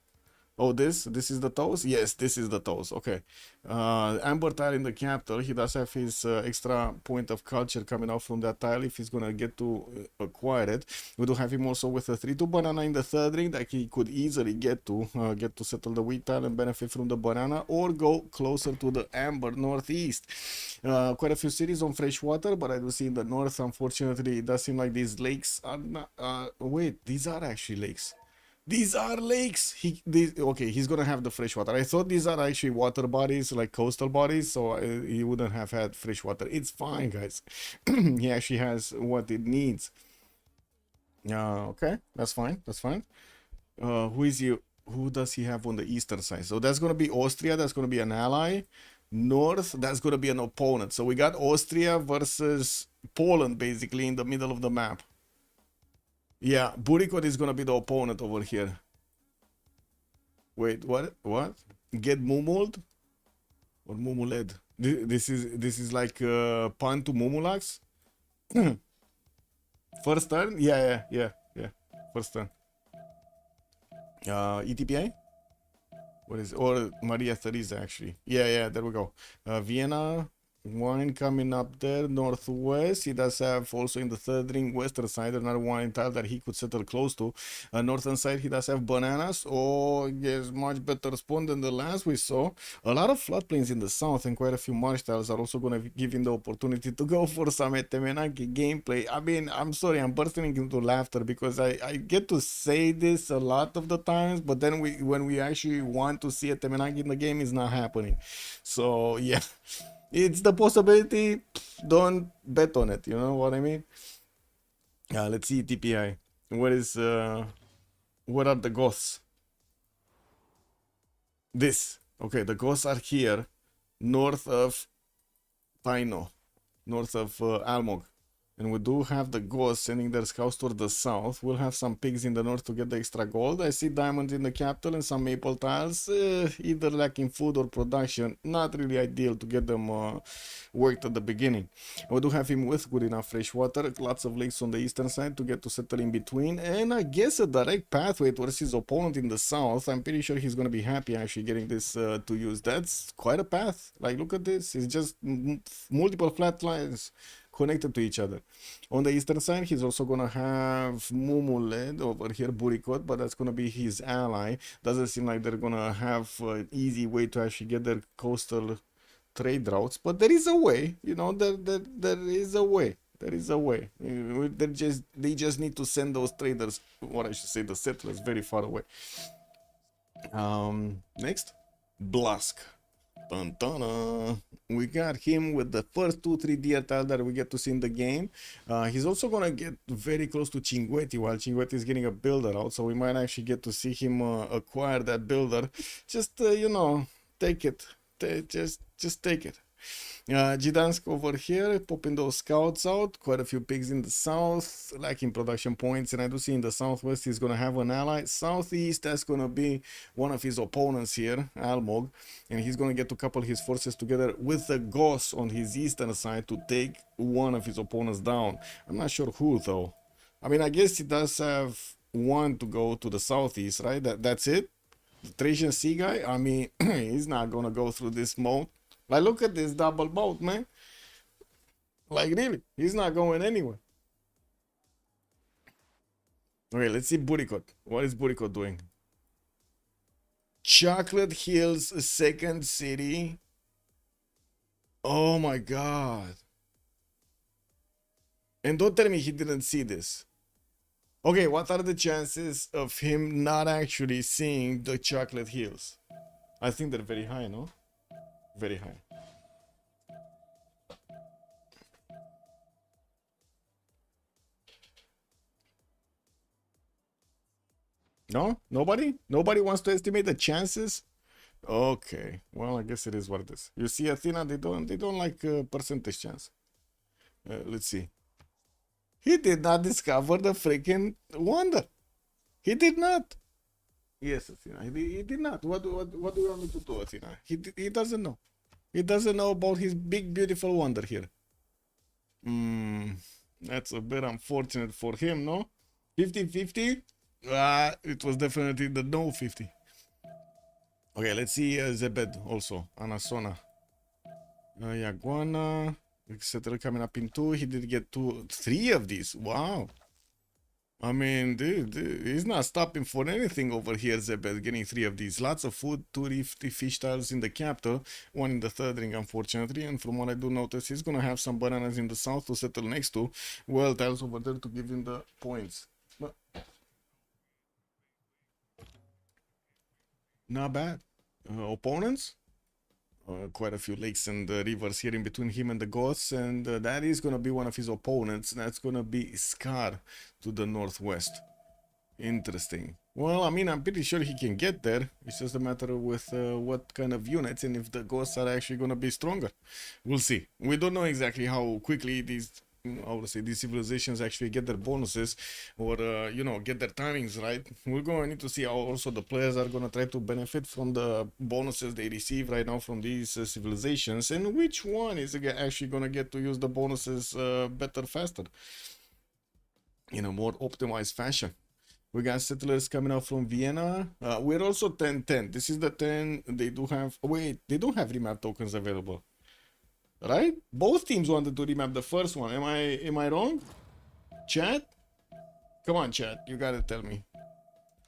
Oh, this is the Toes? Yes, this is the Toes. Okay. Amber tile in the capital. He does have his extra point of culture coming out from that tile if he's going to get to acquire it. We do have him also with a 3-2 banana in the third ring that he could easily get to settle the wheat tile and benefit from the banana, or go closer to the Amber northeast. Quite a few cities on fresh water, but I do see in the north, unfortunately, it does seem like these lakes are not... wait, these are actually lakes. These are lakes. Okay, he's gonna have the fresh water. I thought these are actually water bodies, like coastal bodies, so he wouldn't have had fresh water. It's fine, guys. He actually has what it needs. Okay, that's fine. That's fine. Who is he? Who does he have on the eastern side? So that's gonna be Austria. That's gonna be an ally. North, that's gonna be an opponent. So we got Austria versus Poland, basically in the middle of the map. Yeah, Burikot is gonna be the opponent over here. Wait, what? What? Get Mumuled? Or Mumuled? This is like pun to Mumulax? First turn? Yeah. First turn. ETPA? What is it? Or Maria Theresa, actually. Yeah, there we go. Vienna. Wine coming up there, northwest. He does have also in the third ring, western side, another wine tile that he could settle close to. Northern side, he does have bananas. Oh, yes, much better spawn than the last we saw. A lot of floodplains in the south and quite a few marsh tiles are also going to give him the opportunity to go for some Etemenaki gameplay. I mean, I'm sorry, I'm bursting into laughter because I get to say this a lot of the times, but then when we actually want to see Etemenaki in the game, it's not happening. So, yeah. It's the possibility, don't bet on it, you know what I mean? Let's see TPI. What are the Goths? This. Okay, the Goths are here, north of Paino, north of Almog. And we do have the Goths sending their scouts toward the south. We'll have some pigs in the north to get the extra gold. I see diamonds in the capital and some maple tiles, either lacking food or production. Not really ideal to get them worked at the beginning. We do have him with good enough fresh water, lots of lakes on the eastern side to get to settle in between, and I guess a direct pathway towards his opponent in the south. I'm pretty sure he's going to be happy actually getting this to use. That's quite a path. Like, look at this. It's just multiple flat lines connected to each other. On the eastern side, he's also gonna have Mumuled over here, Burikot, but that's gonna be his ally. Doesn't seem like they're gonna have an easy way to actually get their coastal trade routes, but there is a way, you know, there is a way. There is a way. They just need to send those traders, or I should say the settlers, very far away. Next, Blask. Dun, dun, dun. We got him with the first 2-3 deer tile that we get to see in the game. He's also gonna get very close to Cinguetti while Cinguetti is getting a builder out, so we might actually get to see him acquire that builder. Just you know, take it. Just take it. Gdansk over here, popping those scouts out. Quite a few pigs in the south, lacking production points, and I do see in the southwest he's gonna have an ally. Southeast, that's gonna be one of his opponents here, Almog, and he's gonna get to couple his forces together with the Goths on his eastern side to take one of his opponents down. I'm not sure who though. I mean, I guess he does have one to go to the southeast, right? That's it. The Thracian Sea guy, I mean, he's not gonna go through this mode. Like, look at this double boat, man. Like, really, he's not going anywhere. Okay, let's see Burikot. What is Burikot doing? Chocolate Hills, second city. Oh my god. And don't tell me he didn't see this. Okay, what are the chances of him not actually seeing the Chocolate Hills? I think they're very high, no? Very high. No? Nobody? Nobody wants to estimate the chances? Okay. Well, I guess it is what it is. You see, Athena, they don't like percentage chance. Let's see. He did not discover the freaking wonder. He did not. Yes, Athena. He did not. What do you want me to do, Athena? He doesn't know. He doesn't know about his big beautiful wonder here. That's a bit unfortunate for him, no? 50-50? It was definitely the no 50. Okay, let's see Zebed also. Anasona. Yaguana. Etc. coming up in 2. He did get 3 of these. Wow. I mean, dude, he's not stopping for anything over here, Zebed, getting 3 of these. Lots of food, 2 50 fish tiles in the capital, 1 in the third ring, unfortunately. And from what I do notice, he's going to have some bananas in the south to settle next to. Well, tiles over there to give him the points. But not bad. Opponents? Quite a few lakes and rivers here in between him and the Goths, and that is going to be one of his opponents. That's going to be Scar to the northwest. Interesting. Well, I mean, I'm pretty sure he can get there. It's just a matter with what kind of units and if the Ghosts are actually going to be stronger. We'll see. We don't know exactly how quickly these, I would say, these civilizations actually get their bonuses or, you know, get their timings right. We're going to need to see how also the players are going to try to benefit from the bonuses they receive right now from these civilizations, and which one is actually going to get to use the bonuses better, faster, in a more optimized fashion. We got settlers coming out from Vienna. We're also 10-10. This is the 10. They do have... Wait, they don't have remap tokens available. Right? Both teams wanted to remap the first one. Am I wrong? Chat? Come on, chat. You gotta tell me.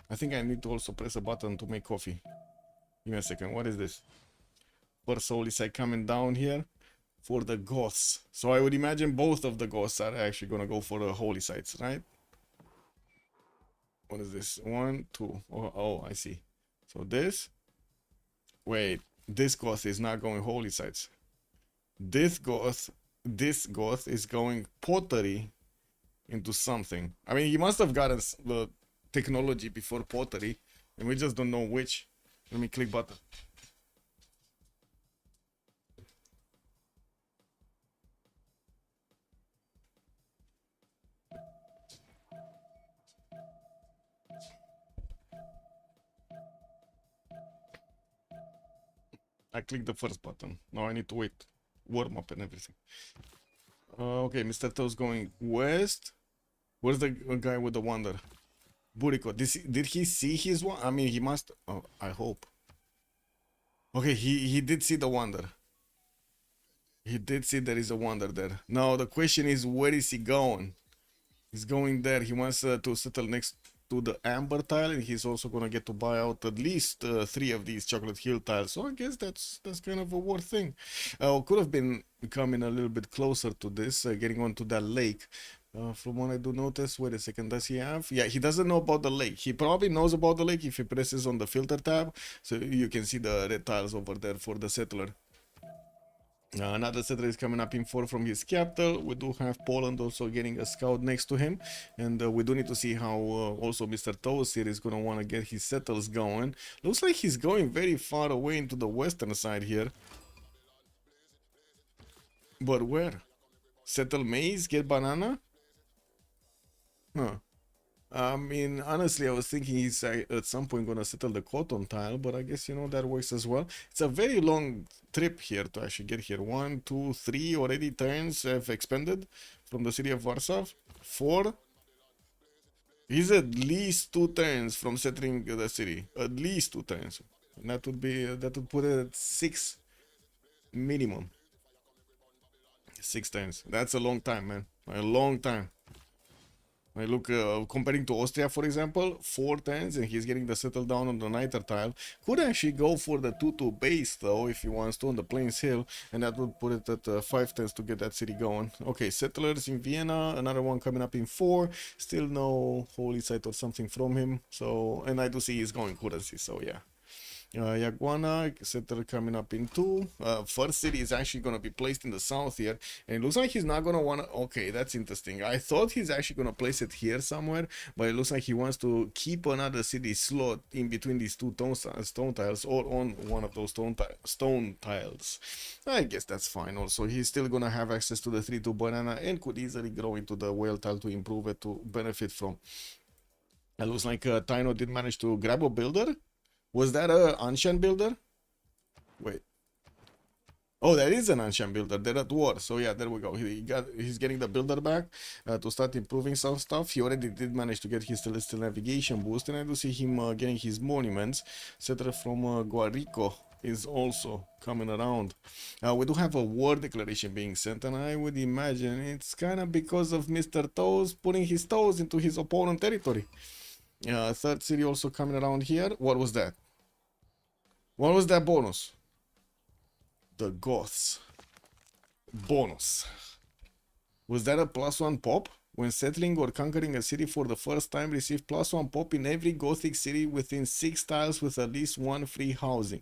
I think I need to also press a button to make coffee. Give me a second. What is this? First holy site coming down here for the Goths. So I would imagine both of the Goths are actually gonna go for the holy sites, right? What is this? 1, 2. Oh, I see. So this. Wait, this Goth is not going holy sites. This Goth is going pottery into something. I mean, he must have gotten the technology before pottery, and we just don't know which. Let me click button. I clicked the first button. Now I need to wait. Warm up and everything. Okay, Mr. Toe's going west. Where's the guy with the wonder? Buriko. Did he see his one? I mean, he must. Oh, I hope. Okay, he did see the wonder. He did see there is a wonder there. Now the question is, where is he going? He's going there. He wants to settle next to the amber tile, and he's also gonna get to buy out at least 3 of these chocolate hill tiles. So I guess that's kind of a worth thing. Could have been coming a little bit closer to this, getting onto that lake. From what I do notice, wait a second, does he have? Yeah, he doesn't know about the lake. He probably knows about the lake if he presses on the filter tab, so you can see the red tiles over there for the settler. Another settler is coming up in 4 from his capital. We do have Poland also getting a scout next to him, and we do need to see how also Mr. Toes here is going to want to get his settles going. Looks like he's going very far away into the western side here. But where? Settle maize? Get banana? Huh. I mean, honestly, I was thinking he's at some point gonna settle the cotton tile, but I guess, you know, that works as well. It's a very long trip here to actually get here. 1, 2, 3 already turns have expended from the city of Warsaw. 4. He's at least 2 turns from settling the city. At least 2 turns. And that would put it at 6 minimum. 6 turns. That's a long time, man. A long time. I look, comparing to Austria, for example, 4 10s, and he's getting the settle down on the Niter tile. Could actually go for the 2-2 base, though, if he wants to, on the Plains Hill, and that would put it at 5 10s to get that city going. Okay, settlers in Vienna, another one coming up in 4. Still no holy site or something from him, so, and I do see he's going currency, so yeah. Yaguana settler coming up in 2. First city is actually going to be placed in the south here, and it looks like he's not going to want to. Okay, that's interesting. I thought he's actually going to place it here somewhere, but it looks like he wants to keep another city slot in between these two stone tiles, or on one of those stone tiles. I guess that's fine. Also, he's still going to have access to the 3-2 banana and could easily grow into the whale tile to improve it, to benefit from. It looks like Taino did manage to grab a builder. Was that a ancient builder? Wait. Oh, that is an ancient builder. They're at war. So yeah, there we go. He's getting the builder back to start improving some stuff. He already did manage to get his celestial navigation boost, and I do see him getting his monuments. Settler from Guarico is also coming around. We do have a war declaration being sent, and I would imagine it's kind of because of Mr. Toes putting his toes into his opponent territory. Third city also coming around here. What was that? What was that bonus? The Goths. Bonus. Was that a +1 pop? When settling or conquering a city for the first time, receive +1 pop in every Gothic city within 6 tiles with at least 1 free housing.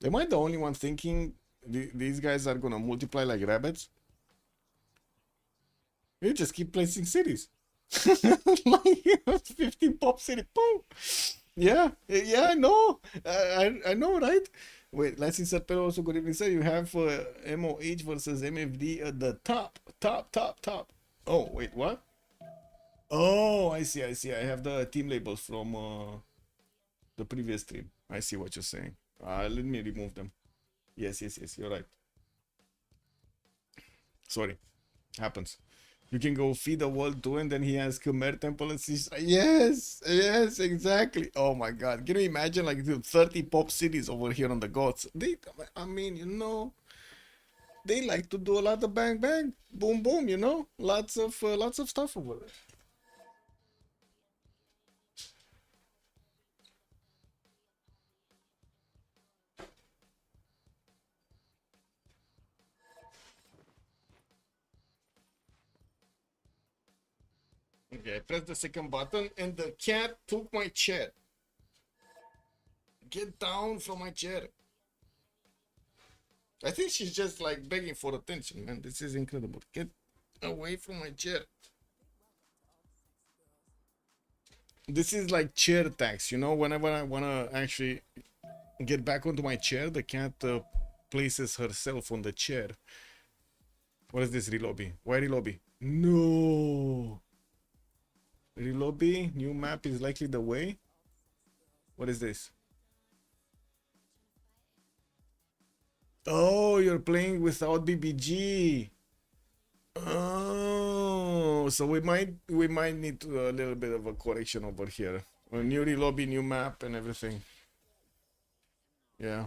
Am I the only one thinking these guys are gonna multiply like rabbits? You just keep placing cities. Like 15 pop city, boom. Yeah, I know. I know, right? Wait, let's insert Pero also. Good evening, sir. You have MOH versus MFD at the top. Oh, wait, what? Oh, I see. I have the team labels from the previous stream. I see what you're saying. Let me remove them. Yes, you're right. Sorry, happens. You can go feed the world too, and then he has Khmer temple and yes, exactly. Oh my god, can you imagine like the 30 pop cities over here on the gods? I mean, you know, they like to do a lot of bang bang, boom boom, you know, lots of stuff over there. Okay, I pressed the second button and the cat took my chair. Get down from my chair. I think she's just like begging for attention, man. This is incredible. Get away from my chair. This is like chair tax, you know? Whenever I want to actually get back onto my chair, the cat places herself on the chair. What is this, relobby? Why relobby? No! Relobby, new map is likely the way. What is this? Oh, you're playing without BBG. Oh, so we might need a little bit of a correction over here. A new relobby, new map, and everything. Yeah.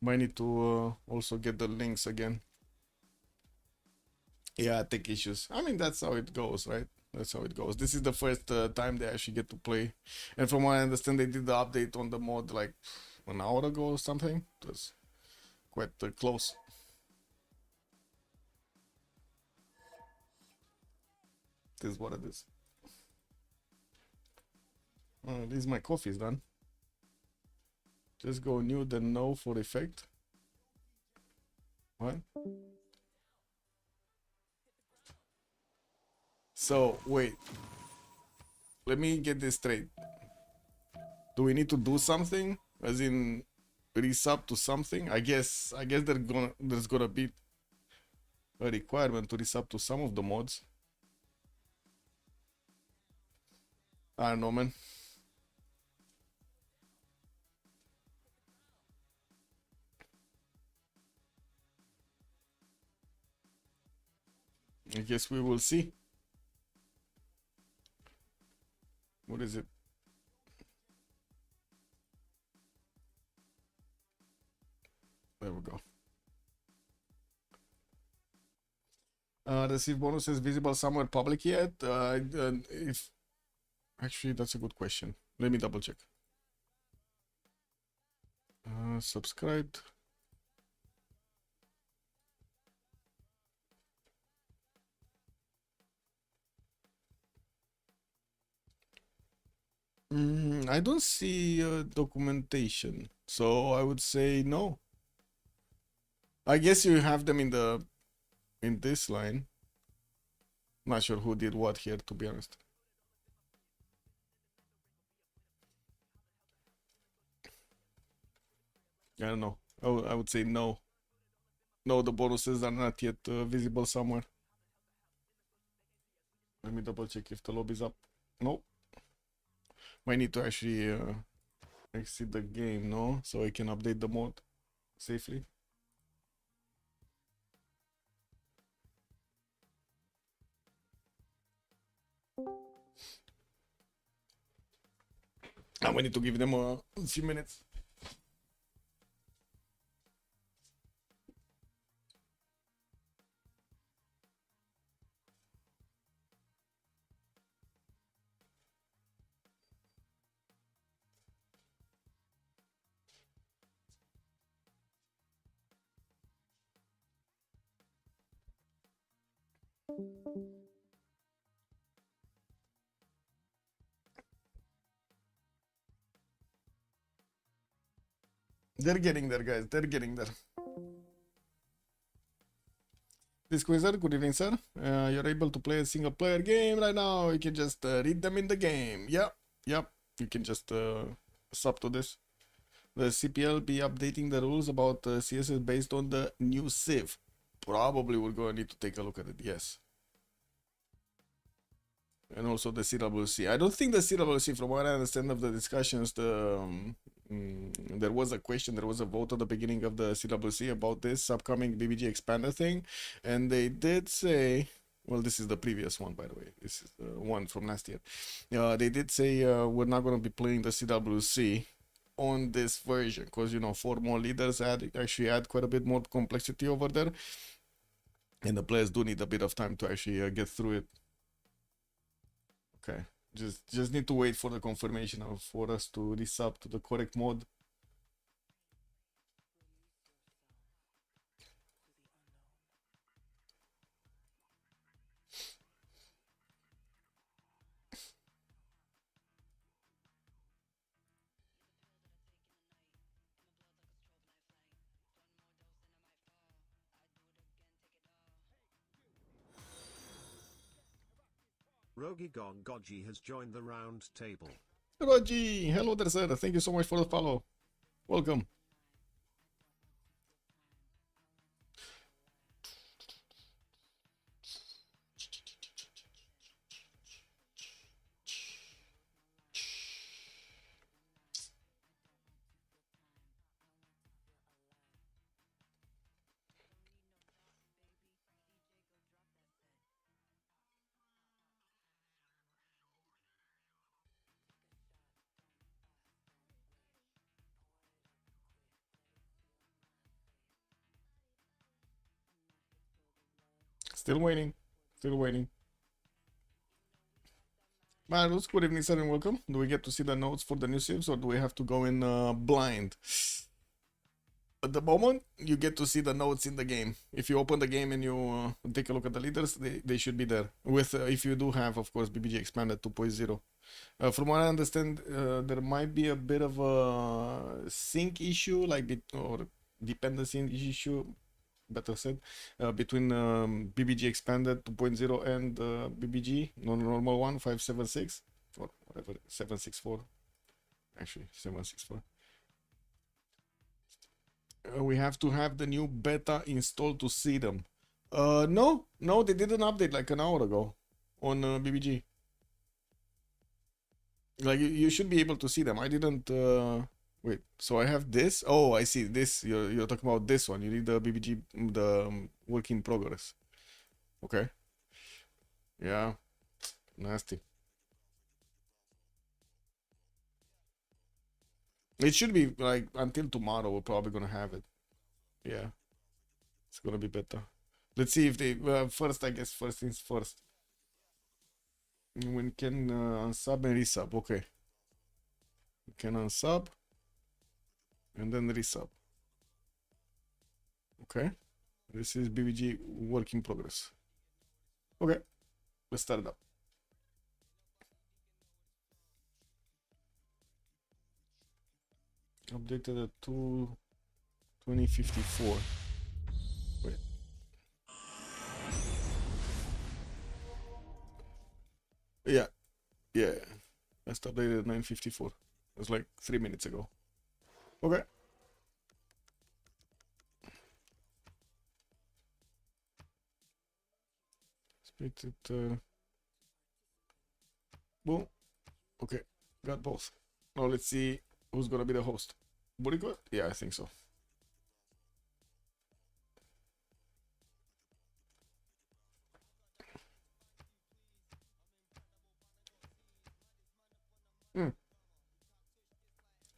Might need to also get the links again. Yeah, tech issues. I mean, that's how it goes, right? That's how it goes. This is the first time they actually get to play. And from what I understand, they did the update on the mod like an hour ago or something. It was quite close. This is what it is. At least my coffee is done. Just go new, then no for effect. What? So, wait. Let me get this straight. Do we need to do something? As in, resub to something? I guess there's gonna be a requirement to resub to some of the mods. I don't know, man. I guess we will see. What is it? There we go. Receive bonus is visible somewhere public yet? If actually, that's a good question. Let me double check. Subscribed. I don't see documentation, so I would say no. I guess you have them in this line. Not sure who did what here, to be honest. I don't know. I would say no. No, the bonuses are not yet visible somewhere. Let me double check if the lobby's up. Nope. Might need to actually exit the game, no? So I can update the mode safely. And we need to give them a few minutes. They're getting there, guys. They're getting there. This quizzer, good evening, sir. You're able to play a single player game right now. You can just read them in the game. Yep. You can just sub to this. The CPL be updating the rules about CSS based on the new Civ. Probably we're going to need to take a look at it, yes. And also the CWC. I don't think the CWC, from what I understand of the discussions, there was a question, there was a vote at the beginning of the CWC about this upcoming BBG expander thing. And they did say, well, this is the previous one, by the way. This is the one from last year. They did say we're not going to be playing the CWC on this version because, you know, 4 more leaders actually add quite a bit more complexity over there. And the players do need a bit of time to actually get through it. Okay, just need to wait for the confirmation for us to resub to the correct mode. Rogi Gong Goji has joined the round table. Rogi, hello there, sir. Thank you so much for the follow. Welcome. Still waiting. Still waiting. Marus, good evening, sir, and welcome. Do we get to see the notes for the new Civs or do we have to go in blind? At the moment, you get to see the notes in the game. If you open the game and you take a look at the leaders, they should be there. With if you do have, of course, BBG Expanded 2.0. From what I understand, there might be a bit of a sync issue, or dependency issue, better said, between BBG Expanded 2.0 and BBG, normal one, 576, or whatever, 764. Actually, 764. We have to have the new beta installed to see them. No, they did an update like an hour ago on BBG. Like you should be able to see them. I didn't. Wait. So I have this. Oh, I see this. You're talking about this one. You need the BBG, the work in progress. Okay. Yeah. Nasty. It should be like until tomorrow. We're probably gonna have it. Yeah, it's gonna be better. Let's see if they first. I guess first things first. We can unsub and resub. Okay, we can unsub and then resub. Okay, this is BBG work in progress. Okay, let's start it up. Updated at 2054. Wait. Yeah, yeah. Last updated at 9:54. It was like 3 minutes ago. Okay. Split it. Boom. Okay. Got both. Now let's see who's gonna be the host. Buriko? Yeah, I think so.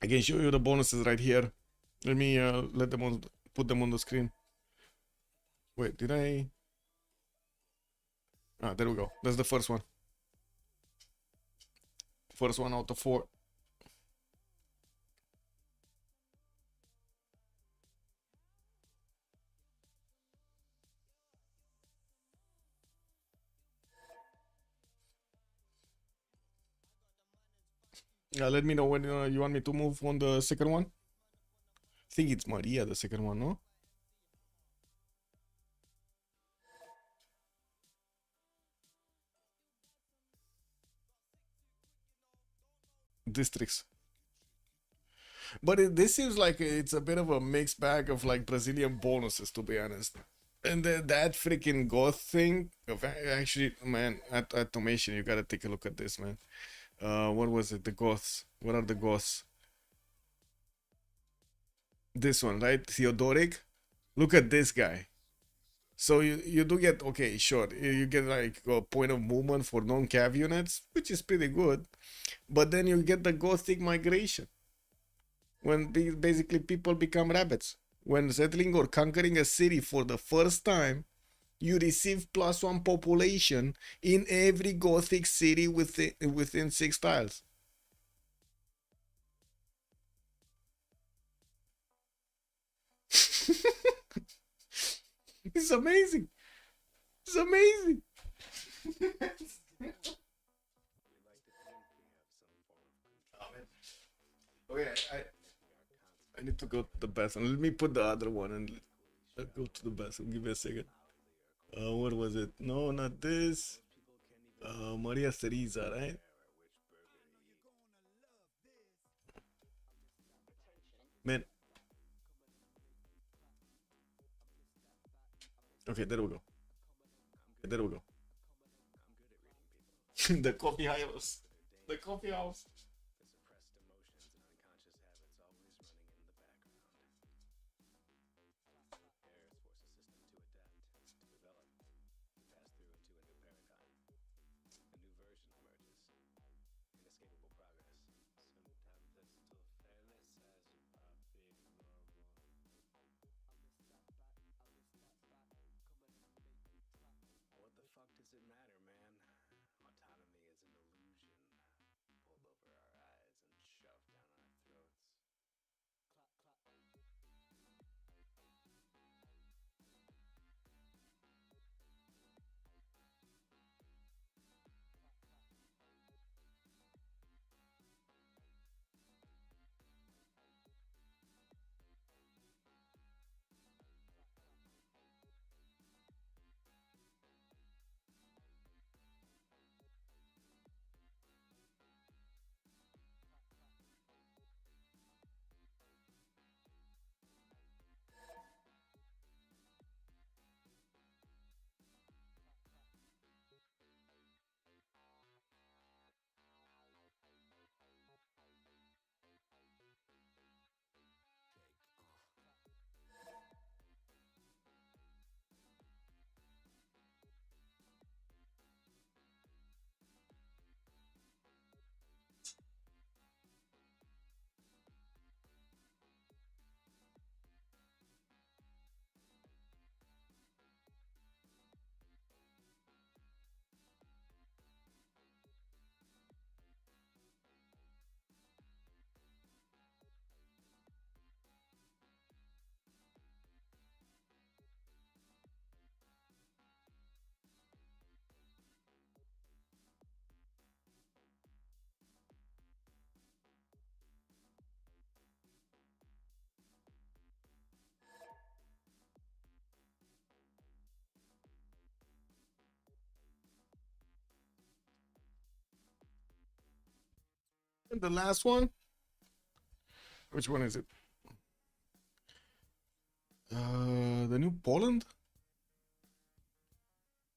I can show you the bonuses right here. Let me let them on, put them on the screen. Wait, did I? Ah, there we go. That's the first one. First one out of 4. Yeah, let me know when you want me to move on the second one. I think it's Maria, the second one, no? Districts. But this seems like it's a bit of a mixed bag of like Brazilian bonuses, to be honest. And that freaking goth thing, actually, man, at automation, you gotta take a look at this, man. What was it? The goths. What are the goths? This one, right? Theodoric. Look at this guy. So you do get, okay, sure, you get like a point of movement for non-cav units, which is pretty good. But then you get the gothic migration. When basically people become rabbits. When settling or conquering a city for the first time, you receive +1 population in every gothic city within 6 tiles. It's amazing. It's amazing. Okay, I need to go to the bathroom. Let me put the other one and go to the bathroom. Give me a second. What was it? No, not this. Maria Teresa, right? Man. Okay, there we go. There we go. The coffee house. The coffee house. What the fuck does it matter, man? Autonomy is an illusion pulled over our And the last one. Which one is it? The New Poland?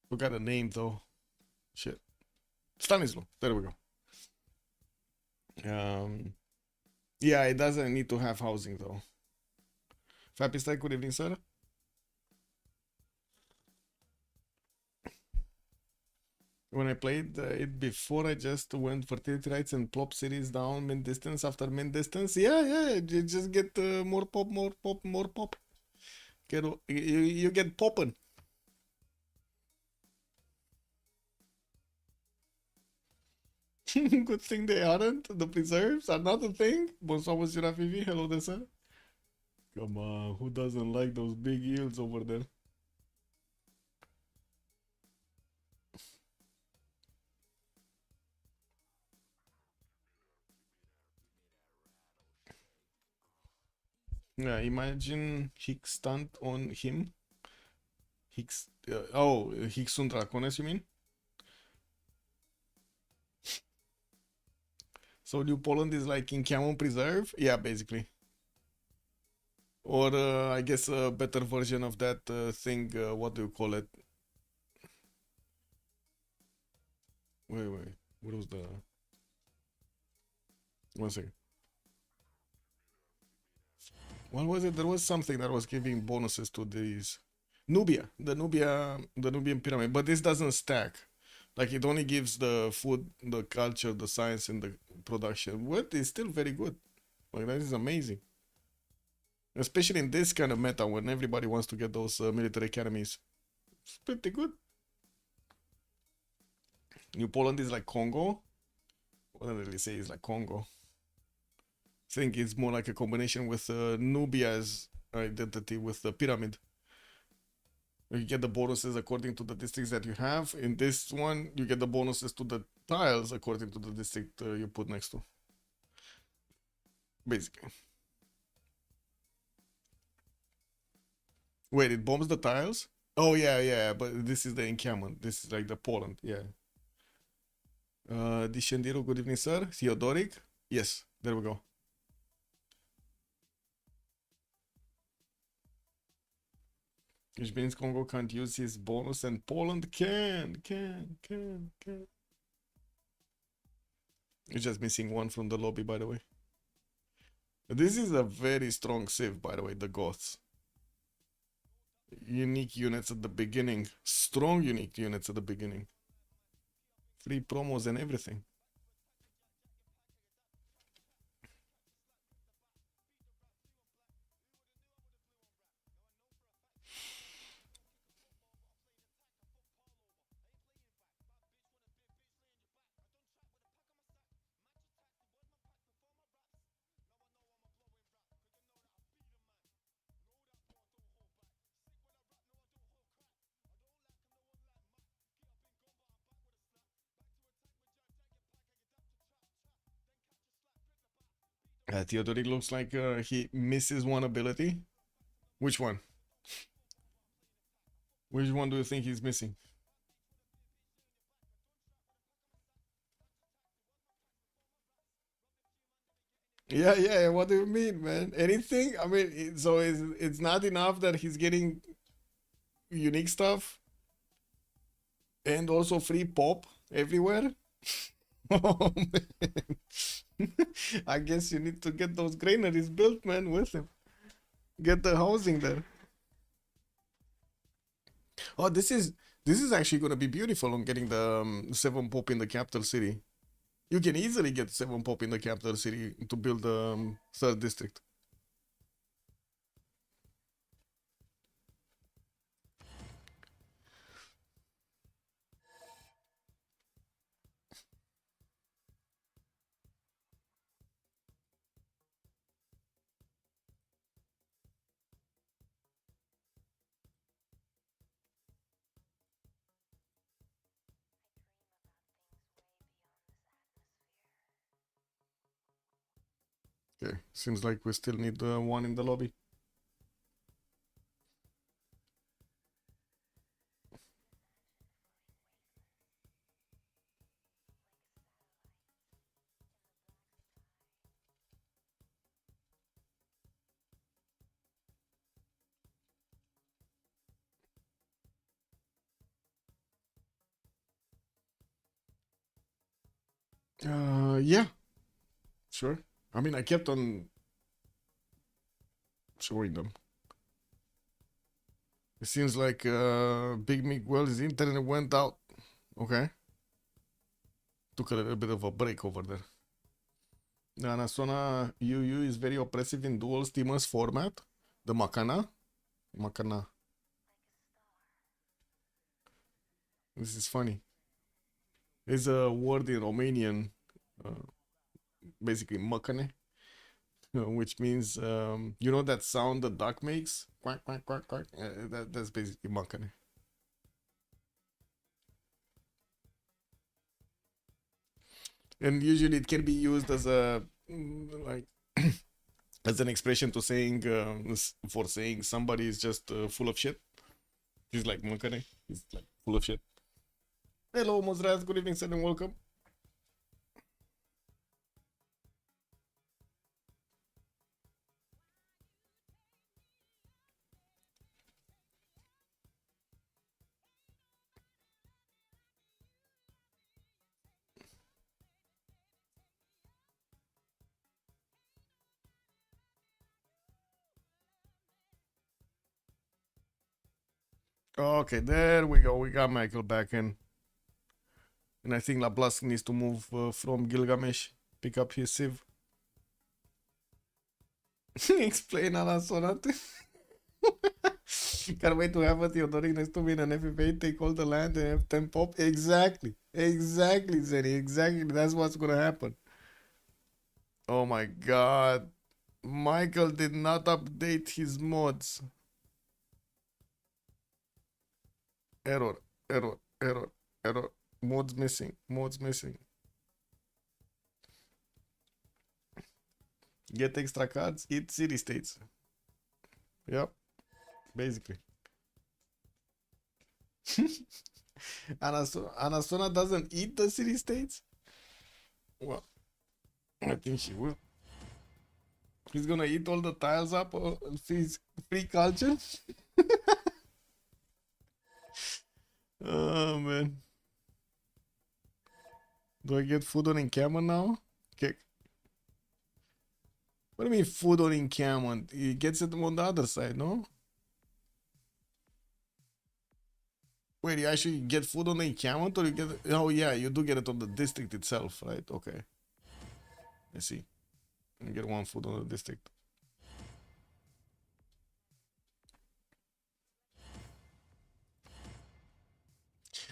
Forgot a name though. Shit. Stanislaw. There we go. Yeah, it doesn't need to have housing though. Fapistai, good evening, sir. When I played it before, I just went fertility rights and plop cities down min distance after min distance. Yeah, you just get more pop, more pop, more pop. You get poppin'. Good thing they aren't. The preserves are not a thing. Bonsoir, Monsieur Rafivi. Hello there, sir. Come on, who doesn't like those big yields over there? Yeah, imagine Higgs stunt on him. Higgs, Higgs und Dracones, you mean? So New Poland is like in Camon Preserve? Yeah, basically. Or I guess a better version of that thing, what do you call it? Wait, what was the... One second. What was it? There was something that was giving bonuses to these. Nubia, the Nubian pyramid, but this doesn't stack. Like it only gives the food, the culture, the science, and the production. What is still very good. Like that is amazing. Especially in this kind of meta when everybody wants to get those military academies. It's pretty good. New Poland is like Congo. What did they say is like Congo? I think it's more like a combination with Nubia's identity with the pyramid. You get the bonuses according to the districts that you have. In this one, you get the bonuses to the tiles according to the district you put next to. Basically. Wait, it bombs the tiles? Oh, yeah, but this is the encampment. This is like the Poland, yeah. Discendiro, good evening, sir. Theodoric? Yes, there we go. Which means Congo can't use his bonus and Poland can. It's just missing one from the lobby, by the way. This is a very strong Civ, by the way, the Goths. Unique units at the beginning. Strong unique units at the beginning. Free promos and everything. Theodoric looks like he misses one ability. Which one? Which one do you think he's missing? Yeah. What do you mean, man? Anything? I mean, so it's not enough that he's getting unique stuff and also free pop everywhere. Oh man, I guess you need to get those granaries built, man, with him. Get the housing there. Oh, this is actually gonna be beautiful on getting the 7 pop in the capital city. You can easily get 7 pop in the capital city to build the 3rd district. Okay, seems like we still need one in the lobby. Yeah, sure. I mean, I kept on showing them. It seems like Big Miguel's internet went out. Okay. Took a little bit of a break over there. The Anasona UU is very oppressive in dual steamers format. The Macana. Macana. This is funny. It's a word in Romanian, basically Macane, which means, you know that sound the duck makes? Quack, quack, quack, quack. That's basically Macane. And usually it can be used as a, like, as an expression to saying, for saying somebody is just full of shit. He's like Macane. He's like full of shit. Hello, Mozraz. Good evening, sir, and welcome. Okay, there we go. We got Michael back in. And I think Lablask needs to move from Gilgamesh, pick up his Civ. Explain Alasonate. Can't wait to have a Theodoric next to me in an FFA, take all the land and have 10 pop. Exactly. Exactly, Zeni. Exactly. That's what's gonna happen. Oh my god. Michael did not update his mods. Error. Error. Error. Error. Mods missing. Mods missing. Get extra cards, eat city states. Yep. Basically. Anasona doesn't eat the city states? Well, I think she will. He's gonna eat all the tiles up of his free culture? Oh man. Do I get food on encampment now? Okay. What do you mean food on encampment? He gets it on the other side, no? Wait, you actually get food on the encampment or you get it? Oh yeah, you do get it on the district itself, right? Okay. I see. You get one food on the district.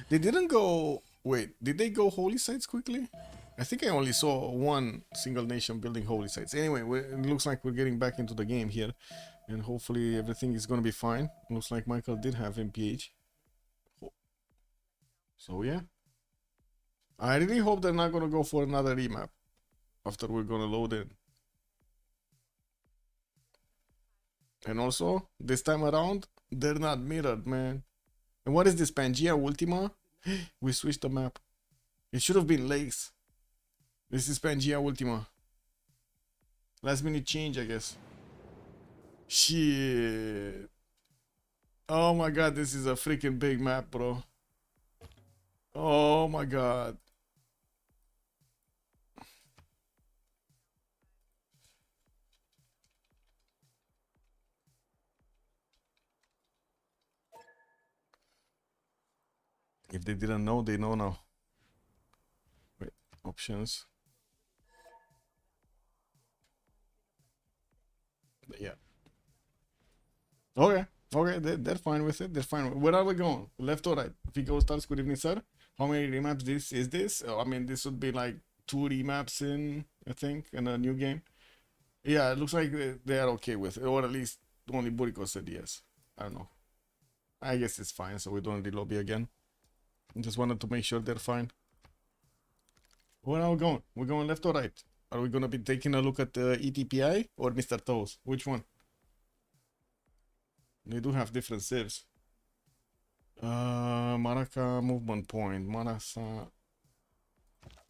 They didn't go... Wait, did they go holy sites quickly? I think I only saw one single nation building holy sites. Anyway, it looks like we're getting back into the game here. And hopefully everything is going to be fine. Looks like Michael did have MPH. So yeah. I really hope they're not going to go for another remap after we're going to load in. And also, this time around, they're not mirrored, man. And what is this, Pangea Ultima? We switched the map. It should have been Lakes. This is Pangea Ultima. Last minute change, I guess. Shit. Oh my god, this is a freaking big map, bro. Oh my god. If they didn't know, they know now. Wait, options. Yeah. Okay. Okay, they're fine with it. They're fine. Where are we going? Left or right? Vigo starts. Good evening, sir. How many remaps this is this? I mean, this would be like 2 remaps in, I think, in a new game. Yeah, it looks like they are okay with it, or at least only Buriko said yes. I don't know. I guess it's fine, so we don't re-lobby again. Just wanted to make sure they're fine. Where are we going? We're going left or right? Are we gonna be taking a look at the ETPI or Mr. Toes? Which one? They do have different saves. Maraka movement point. Marasa.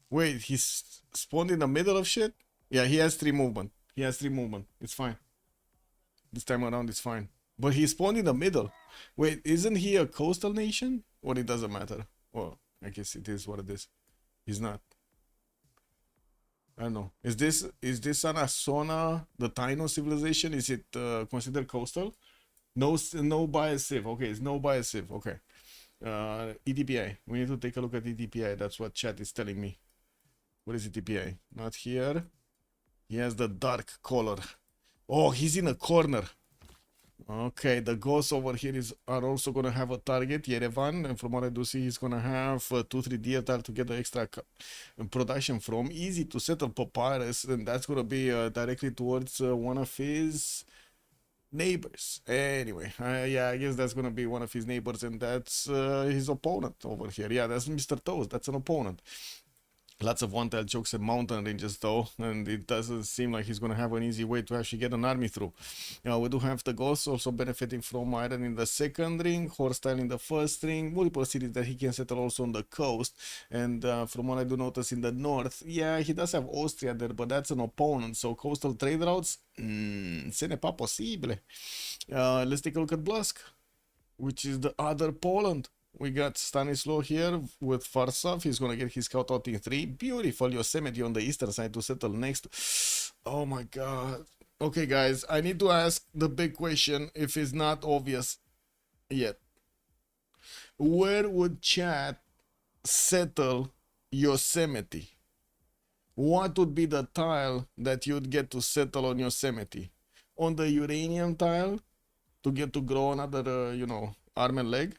Wait, he's spawned in the middle of shit? Yeah, he has 3 movement. He has 3 movement. It's fine. This time around, it's fine. But he spawned in the middle. Wait, isn't he a coastal nation? Or it doesn't matter? Well, I guess it is what it is. He's not. I don't know. Is this Anasona, the Taino civilization? Is it considered coastal? No bias civ. Okay, it's no bias civ. Okay. EDPI. We need to take a look at EDPI. That's what chat is telling me. What is EDPI? Not here. He has the dark color. Oh, he's in a corner. Okay, the ghosts over here are also gonna have a target, Yerevan, and from what I do see, he's gonna have 2-3 DLTR to get the extra production from. Easy to settle Papyrus, and that's gonna be directly towards one of his neighbors. Anyway, yeah, I guess that's gonna be one of his neighbors, and that's his opponent over here. Yeah, that's Mr. Toast. That's an opponent. Lots of one-tail chokes and mountain ranges though, and it doesn't seem like he's gonna have an easy way to actually get an army through. We do have the ghosts also benefiting from iron in the second ring, horse style in the first ring, multiple cities that he can settle also on the coast, and from what I do notice in the north, yeah, he does have Austria there, but that's an opponent, so coastal trade routes, ce n'est pas possible. Let's take a look at Blusk, which is the other Poland. We got Stanislaw here with Farsov. He's going to get his scout out in 3. Beautiful Yosemite on the eastern side to settle next. Oh my god. Okay, guys, I need to ask the big question if it's not obvious yet. Where would chat settle Yosemite? What would be the tile that you'd get to settle on Yosemite? On the uranium tile to get to grow another, arm and leg?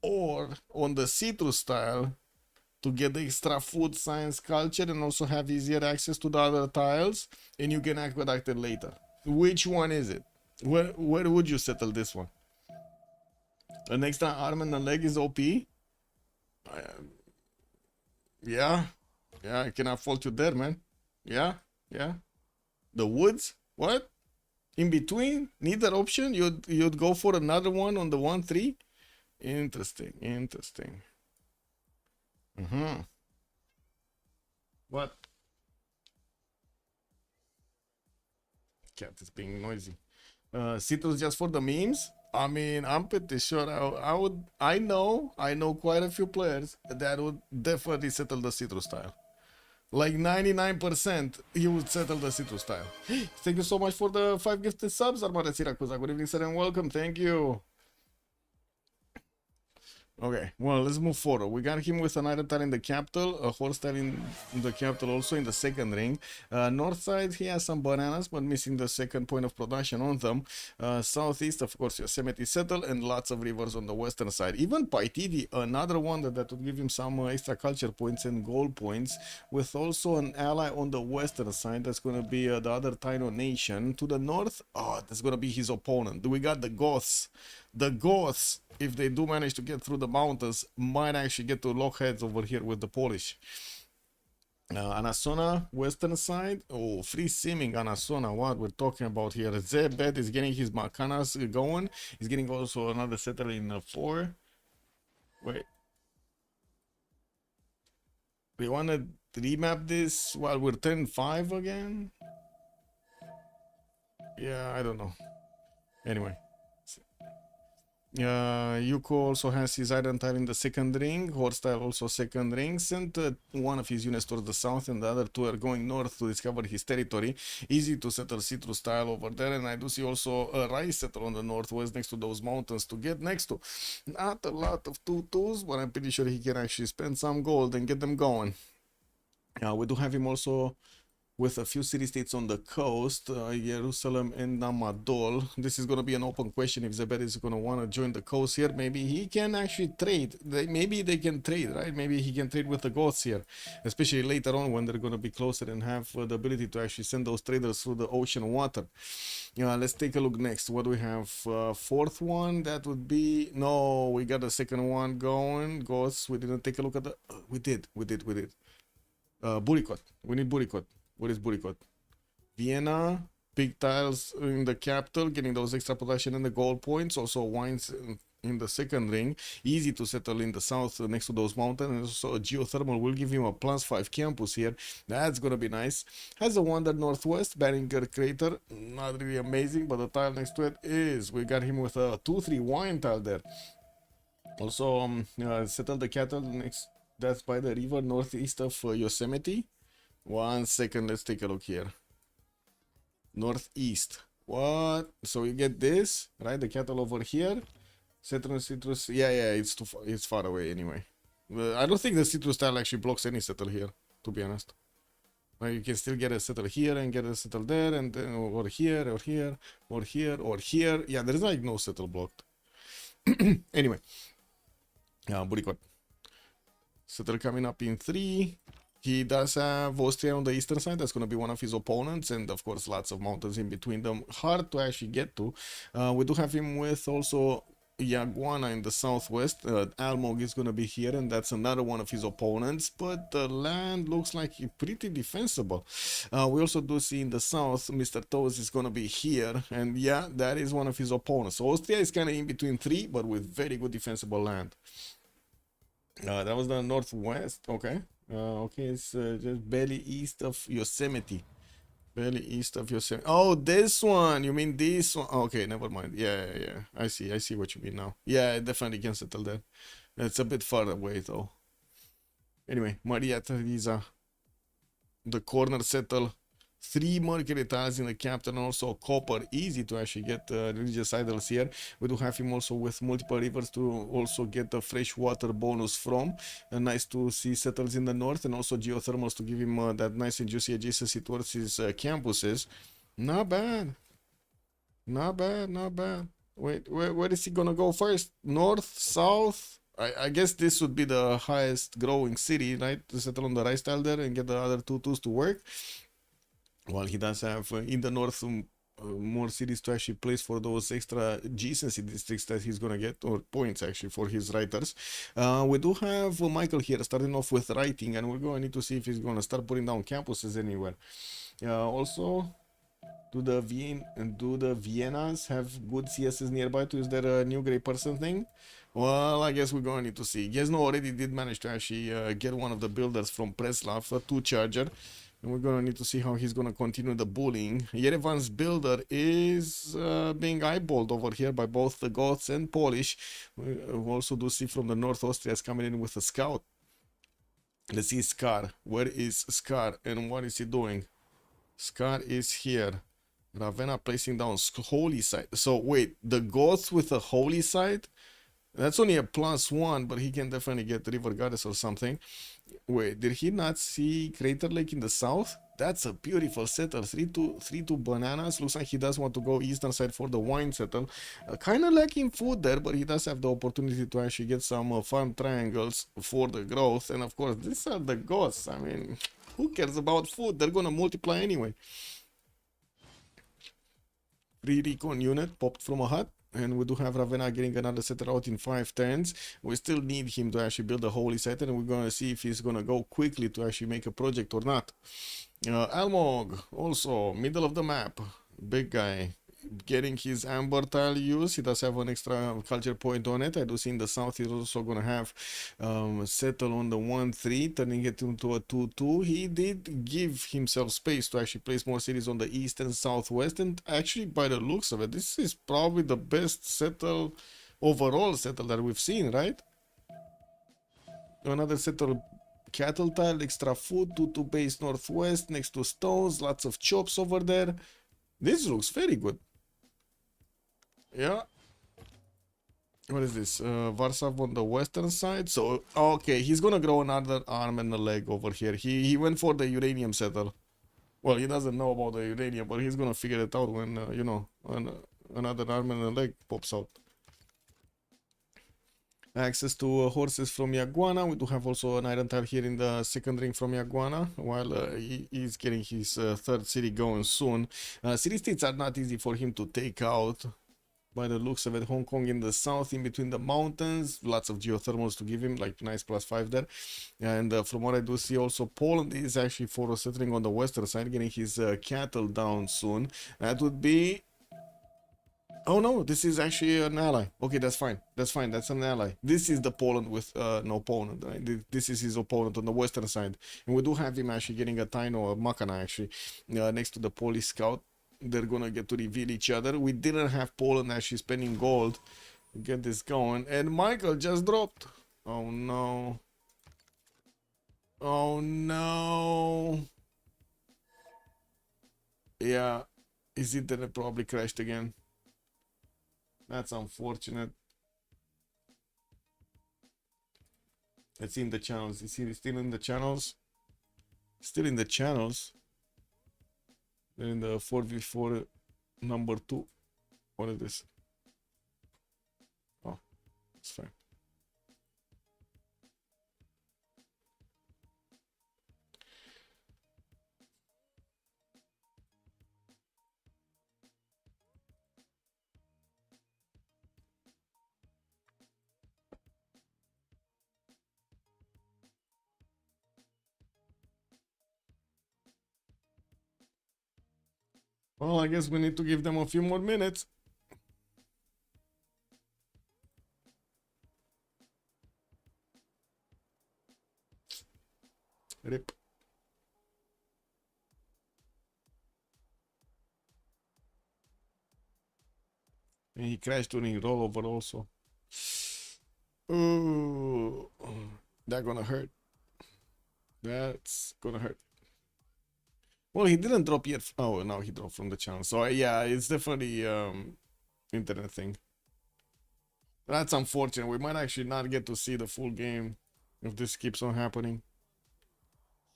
Or on the citrus tile to get the extra food science culture and also have easier access to the other tiles, and you can aqueduct it later. Which one is it? Where would you settle this one? An extra arm and a leg is OP? Yeah, I cannot fault you there, man. Yeah. The woods? What? In between? Neither option? You'd go for another one on the 1-3? Interesting. What? Cat is being noisy. Citrus just for the memes? I mean, I'm pretty sure I know quite a few players that would definitely settle the citrus style. Like 99% you would settle the citrus style. Thank you so much for the 5 gifted subs, Armada Siracusa. Good evening, sir, and welcome. Thank you. Okay, well, let's move forward. We got him with an iron tile in the capital, a horse tile in the capital also in the second ring. North side, he has some bananas, but missing the second point of production on them. Southeast, of course, Yosemite settle, and lots of rivers on the western side. Even Paitidi, another one that would give him some extra culture points and gold points, with also an ally on the western side. That's going to be the other Taino nation. To the north, that's going to be his opponent. We got the Goths. The Goths, if they do manage to get through the mountains, might actually get to lock heads over here with the Polish. Anasona, western side. Oh, free simming Anasona. What we're talking about here. Zebed is getting his Macanas going. He's getting also another settler in 4. Wait. We want to remap this while we're 10-5 again? Yeah, I don't know. Anyway. Yuko also has his iron tile in the second ring, horse tile also second ring, sent one of his units towards the south and the other 2 are going north to discover his territory. Easy to settle citrus tile over there, and I do see also a rice settle on the northwest next to those mountains to get next to. Not a lot of 2-2s, but I'm pretty sure he can actually spend some gold and get them going. We do have him also with a few city-states on the coast, Jerusalem and Namadol. This is going to be an open question if Zebed is going to want to join the coast here. Maybe he can actually trade. Maybe they can trade, right? Maybe he can trade with the Goths here, especially later on when they're going to be closer and have the ability to actually send those traders through the ocean water. Let's take a look next. What do we have? Fourth one, that would be... No, we got the second one going. Goths, we didn't take a look at the... We did. Burikot. We need Burikot. What is Burikot? Vienna, big tiles in the capital, getting those extra production and the gold points. Also wines in the second ring. Easy to settle in the south next to those mountains. And also a geothermal will give him a +5 campus here. That's going to be nice. Has a wonder northwest, Beringer crater. Not really amazing, but the tile next to it is. We got him with a 2-3 wine tile there. Also, settle the cattle next. That's by the river northeast of Yosemite. 1 second, let's take a look here. Northeast. What? So you get this, right? The cattle over here. Citrus. Yeah, it's too far, it's far away anyway. I don't think the citrus tile actually blocks any settle here, to be honest. Like you can still get a settle here and get a settle there, and then or here, or here, or here, or here. Yeah, there's like no settle blocked. Anyway, Buricot. Settle coming up in 3. He does have Austria on the eastern side. That's going to be one of his opponents. And of course, lots of mountains in between them. Hard to actually get to. We do have him with also Yaguana in the southwest. Almog is going to be here. And that's another one of his opponents. But the land looks like pretty defensible. We also do see in the south, Mr. Toes is going to be here. And yeah, that is one of his opponents. So Austria is kind of in between 3, but with very good defensible land. That was the northwest. Okay. Okay, it's just barely east of Yosemite. Barely east of Yosemite. Oh, this one. You mean this one? Okay, never mind. Yeah. I see what you mean now. Yeah, I definitely can settle there. It's a bit far away though. Anyway, Maria Teresa. The corner settle. 3 mercury tiles in the capital and also copper. Easy to actually get religious idols here. We do have him also with multiple rivers to also get the fresh water bonus from. Nice to see settles in the north and also geothermals to give him that nice and juicy adjacency towards his campuses. Not bad. Not bad. Wait, where is he gonna go first? North, south? I guess this would be the highest growing city, right? To settle on the rice tile there and get the other 2 to work. While he does have in the north more cities to actually place for those extra adjacency districts that he's gonna get, or points actually for his writers. We do have Michael here starting off with writing, and we're going to need to see if he's gonna start putting down campuses anywhere. Also, do the Viennas have good CSs nearby to use their new gray person thing? Well, I guess we're going to need to see. Gesno already did manage to actually get one of the builders from Preslav, a 2-charger. And we're going to need to see how he's going to continue the bullying. Yerevan's builder is being eyeballed over here by both the Goths and Polish. We also do see from the north Austria is coming in with a scout. Let's see Scar. Where is Scar and what is he doing? Scar is here. Ravenna placing down holy site. So wait, the Goths with a holy site? That's only a +1, but he can definitely get River Goddess or something. Wait, did he not see Crater Lake in the south? That's a beautiful settle. 3-2 bananas. Looks like he does want to go eastern side for the wine settle. Kind of lacking food there, but he does have the opportunity to actually get some farm triangles for the growth. And of course, these are the gods. I mean, who cares about food? They're gonna multiply anyway. Free recon unit popped from a hut. And we do have Ravenna getting another setter out in 5 turns. We still need him to actually build a holy site, and we're going to see if he's going to go quickly to actually make a project or not. Almog, also middle of the map. Big guy. Getting his amber tile use. He does have an extra culture point on it. I do see in the south he's also going to have settle on the 1-3, turning it into a 2-2. He did give himself space to actually place more cities on the east and southwest, and actually by the looks of it, this is probably the best settle, overall settle that we've seen, right? Another settle cattle tile, extra food, 2-2 base northwest, next to stones, lots of chops over there. This looks very good. Yeah. What is this? Varsav on the western side. So, okay, he's gonna grow another arm and a leg over here. He went for the uranium settle. Well, he doesn't know about the uranium, but he's gonna figure it out when, you know, another arm and a leg pops out. Access to horses from Yaguana. We do have also an iron tile here in the second ring from Yaguana, while he's getting his third city going soon. City states are not easy for him to take out. By the looks of it, Hong Kong in the south, in between the mountains, lots of geothermals to give him, like nice +5 there. And from what I do see, also Poland is actually for settling on the western side, getting his cattle down soon. That would be... Oh no, this is actually an ally. Okay, that's fine. That's fine. That's an ally. This is the Poland with no opponent. Right? This is his opponent on the western side. And we do have him actually getting a Taino, a Makana actually, next to the Polish scout. They're gonna get to reveal each other. We didn't have Poland actually spending gold to get this going. And Michael just dropped. Oh no. Oh no. Yeah, his internet probably crashed again. That's unfortunate. Let's see in the channels. Is he still in the channels? Still in the channels. They're in the 4v4 number 2. What is this? Oh, it's fine. Well, I guess we need to give them a few more minutes. Rip. And he crashed during rollover also. Ooh, that's gonna hurt. That's gonna hurt. Well, he didn't drop yet. Oh, now he dropped from the channel. So yeah, it's definitely internet thing. That's unfortunate. We might actually not get to see the full game if this keeps on happening.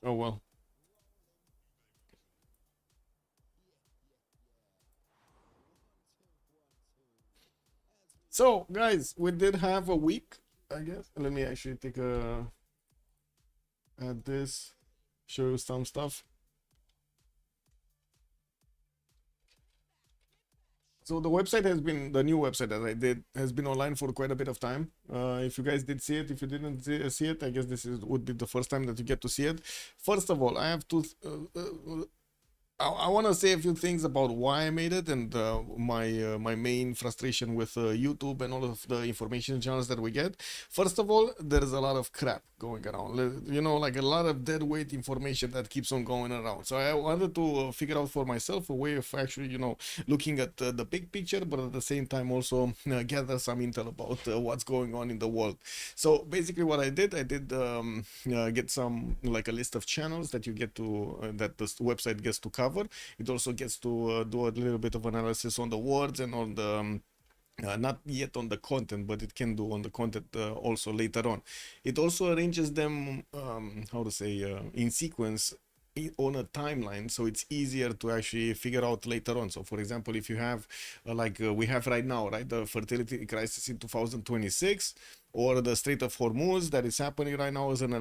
Oh well. So guys, we did have a week, I guess. Let me actually take a at this, show you some stuff. So the website has been, the new website that I did has been online for quite a bit of time. If you guys did see it, if you didn't see it, I guess this would be the first time that you get to see it. First of all, I have to I want to say a few things about why I made it and my main frustration with YouTube and all of the information channels that we get. First of all, there is a lot of crap going around. You know, like a lot of dead weight information that keeps on going around. So I wanted to figure out for myself a way of actually, you know, looking at the big picture, but at the same time also gather some intel about what's going on in the world. So basically, what I did get some like a list of channels that you get to that the website gets to cover. It also gets to do a little bit of analysis on the words and on the not yet on the content, but it can do on the content also later on. It also arranges them how to say in sequence on a timeline, so it's easier to actually figure out later on. So for example, if you have we have right now, right, the fertility crisis in 2026, or the Strait of Hormuz that is happening right now as an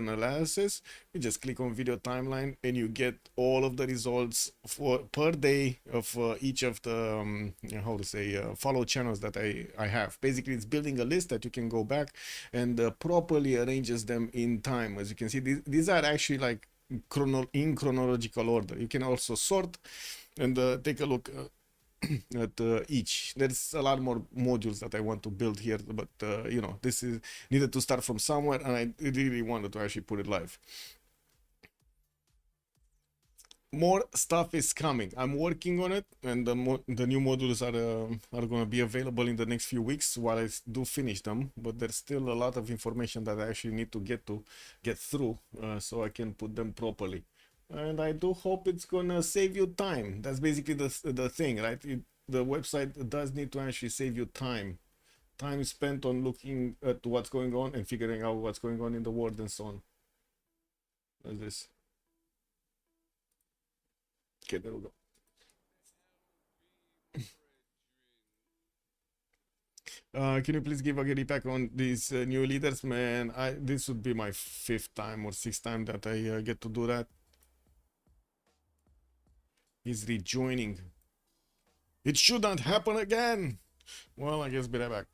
analysis, you just click on video timeline and you get all of the results for per day of each of the how to say follow channels that I have. Basically, it's building a list that you can go back and properly arranges them in time. As you can see, these are actually like in chronological order. You can also sort and take a look at each. There's a lot more modules that I want to build here, but you know, this is needed to start from somewhere, and I really wanted to actually put it live. More stuff is coming. I'm working on it, and the new modules are going to be available in the next few weeks while I do finish them. But there's still a lot of information that I actually need to get through, so I can put them properly. And I do hope it's gonna save you time. That's basically the thing, right? The website does need to actually save you time spent on looking at what's going on and figuring out what's going on in the world and so on. What's this? Okay, there we go. Can you please give a getty pack on these new leaders, man? This would be my 5th time or 6th time that I get to do that. He's rejoining. It shouldn't happen again. Well, I guess be right back.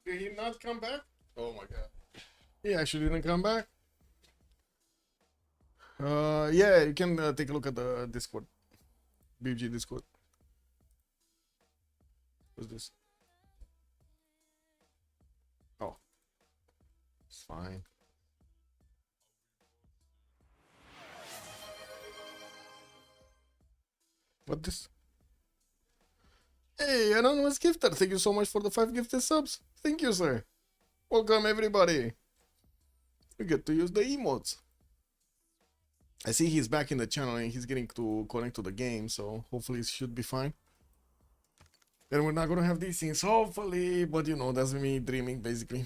Did he not come back? Oh my god. He actually didn't come back. Yeah, you can take a look at the Discord. BBG Discord. What's this? Oh, it's fine. What this? Hey, anonymous gifter, thank you so much for the 5 gifted subs. Thank you, sir. Welcome, everybody. We get to use the emotes. I see he's back in the channel and he's getting to connect to the game, so hopefully it should be fine. Then we're not gonna have these things, hopefully, but you know, that's me dreaming, basically.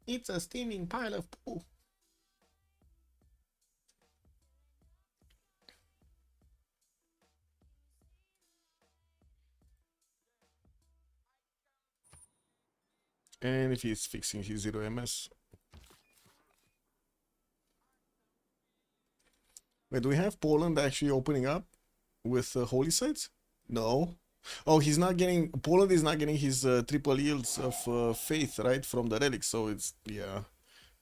It's a steaming pile of poo. And if he's fixing his 0 MS. Wait, do we have Poland actually opening up with holy sites? No. Oh, he's not getting, Poland is not getting his triple yields of faith, right, from the relics, so it's, yeah,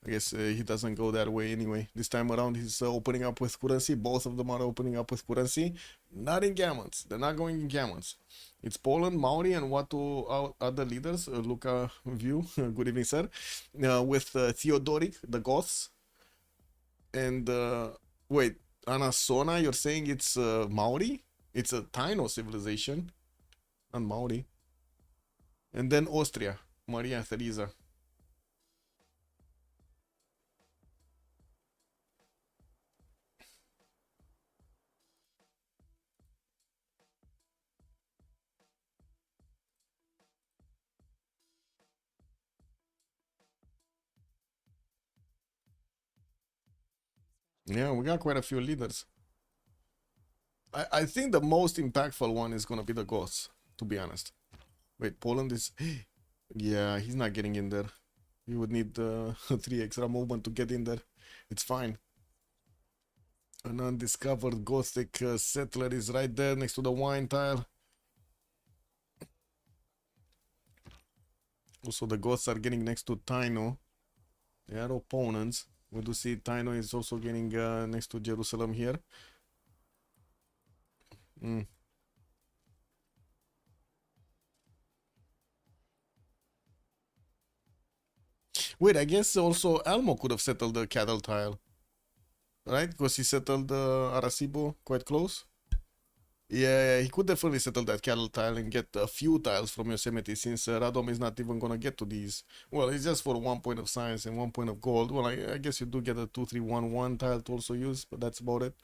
I guess he doesn't go that way anyway. This time around he's opening up with currency. Both of them are opening up with currency, not in gammons. They're not going in gammons. It's Poland, Maori, and what to our other leaders, Luca View, good evening, sir, with Theodoric, the Goths, and wait, Anasona, you're saying it's Maori? It's a Taino civilization, and Maori. And then Austria, Maria Theresa. Yeah, we got quite a few leaders. I think the most impactful one is gonna be the Goths, to be honest. Wait, Poland is... Yeah, he's not getting in there. You would need 3 extra movement to get in there. It's fine. An undiscovered Gothic settler is right there next to the wine tile. Also, the Goths are getting next to Taino. They are opponents. We do see Taino is also getting next to Jerusalem here. Wait, I guess also Elmo could have settled the cattle tile. Right? Because he settled Arecibo quite close. Yeah, he could definitely settle that cattle tile and get a few tiles from Yosemite, since Radom is not even gonna get to these. Well, it's just for 1 point of science and 1 point of gold. Well, I guess you do get a 2-3-1-1 tile to also use, but that's about it.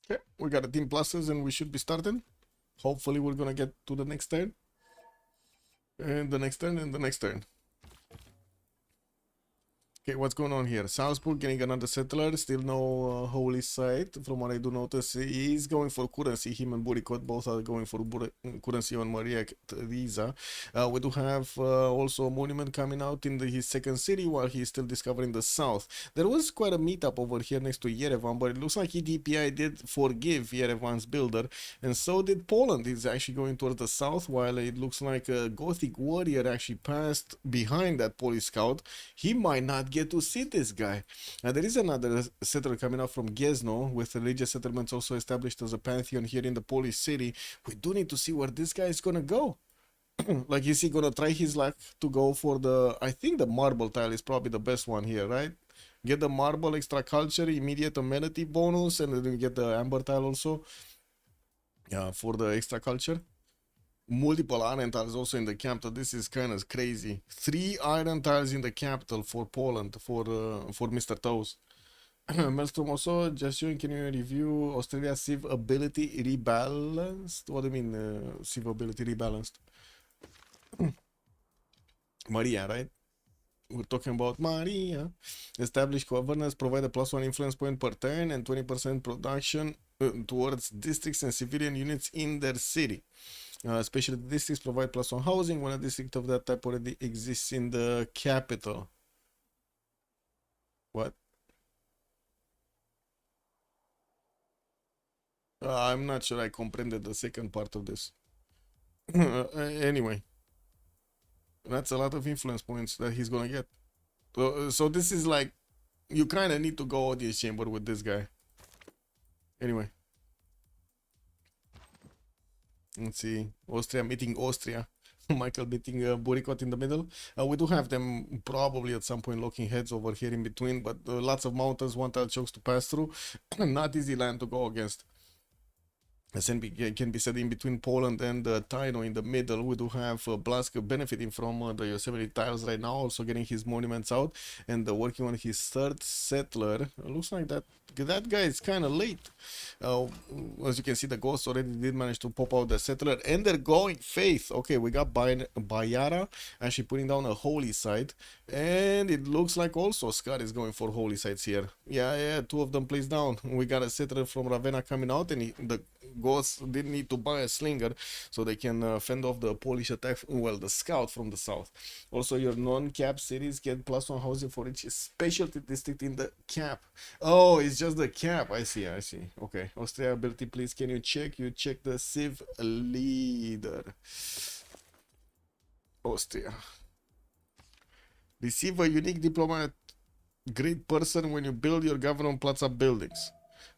Okay, we got a team pluses and we should be starting. Hopefully we're gonna get to the next turn. And the next turn and the next turn. Okay, what's going on here? Salzburg getting another settler, still no holy site. From what I do notice, he's going for currency. Him and Burikot both are going for currency on Maria Theresa. We do have also a monument coming out in his second city while he's still discovering the south. There was quite a meetup over here next to Yerevan, but it looks like EDPI did forgive Yerevan's builder, and so did Poland. He's actually going towards the south, while it looks like a Gothic warrior actually passed behind that Polish scout. He might not get to see this guy. There is another settler coming up from Gniezno, with religious settlements also established as a pantheon here in the Polish city. We do need to see where this guy is gonna go. Like, is he gonna try his luck to go for the... I think the marble tile is probably the best one here, right? Get the marble extra culture, immediate amenity bonus, and then you get the amber tile also for the extra culture. Multiple iron tiles also in the capital. This is kind of crazy. 3 iron tiles in the capital for Poland, for Mr. Toes. Maelstrom also, just showing, can you review Australia's Civ ability rebalanced? What do you mean Civ ability rebalanced? Maria, right? We're talking about Maria. Establish governance, provide a +1 influence point per turn and 20% production towards districts and civilian units in their city. Especially the districts provide +1 housing when a district of that type already exists in the capital. What? I'm not sure I comprehended the second part of this. Anyway, that's a lot of influence points that he's gonna get. So this is like, you kind of need to go audience chamber with this guy. Anyway. Let's see. Austria meeting Austria. Michael meeting Buricot in the middle. We do have them probably at some point locking heads over here in between, but lots of mountains, one tile chokes to pass through. Not easy land to go against. As can be said, in between Poland and Tino in the middle, we do have Blask benefiting from the Yosemite tiles right now, also getting his monuments out and working on his third settler. Looks like that guy is kind of late. As you can see, the ghost already did manage to pop out the settler, and they're going faith. Okay, we got Bayara actually putting down a holy site, and it looks like also Scott is going for holy sites here. Yeah, two of them placed down. We got a settler from Ravenna coming out, and the ghosts didn't need to buy a slinger, so they can fend off the Polish attack, well, the scout from the south. Also, your non-cap cities get +1 housing for each specialty district in the cap. Oh, it's just the cap. I see. Okay, Austria ability, please, can you check? You check the Civ leader. Austria. Receive a unique diplomat great person when you build your government plaza buildings.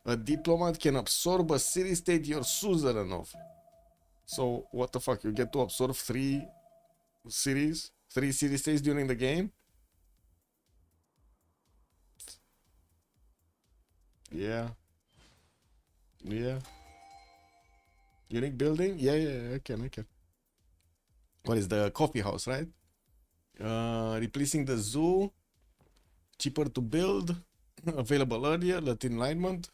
A diplomat can absorb a city-state you're suzerain of. So, what the fuck? You get to absorb 3 cities? 3 city-states during the game? Yeah. Unique building? Yeah, I can. What is the coffee house, right? Replacing the zoo. Cheaper to build. Available earlier. Latin alignment.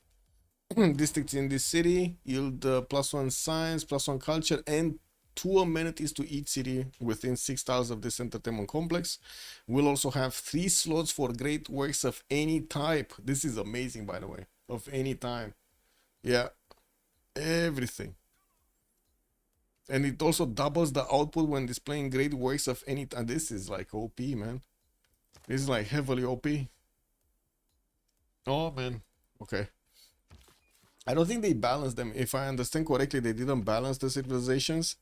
Districts in this city yield +1 science, +1 culture, and 2 amenities to each city within 6 tiles of this entertainment complex. We'll also have 3 slots for great works of any type. This is amazing, by the way. Of any time. Yeah. Everything. And it also doubles the output when displaying great works of any time. This is like OP, man. This is like heavily OP. Oh, man. Okay. I don't think they balanced them. If I understand correctly, they didn't balance the civilizations.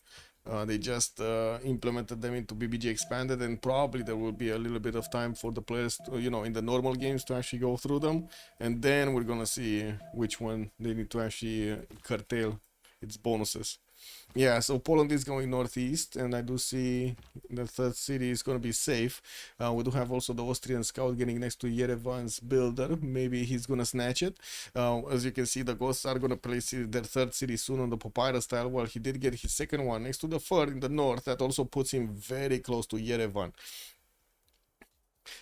They just implemented them into BBG expanded, and probably there will be a little bit of time for the players to, in the normal games to actually go through them. And then we're gonna see which one they need to actually curtail its bonuses. Yeah, so Poland is going northeast, and I do see the third city is going to be safe. We do have also the Austrian scout getting next to Yerevan's builder. Maybe he's going to snatch it. As you can see, the ghosts are going to place their third city soon on the papyrus tile, while he did get his second one next to the third in the north. That also puts him very close to Yerevan.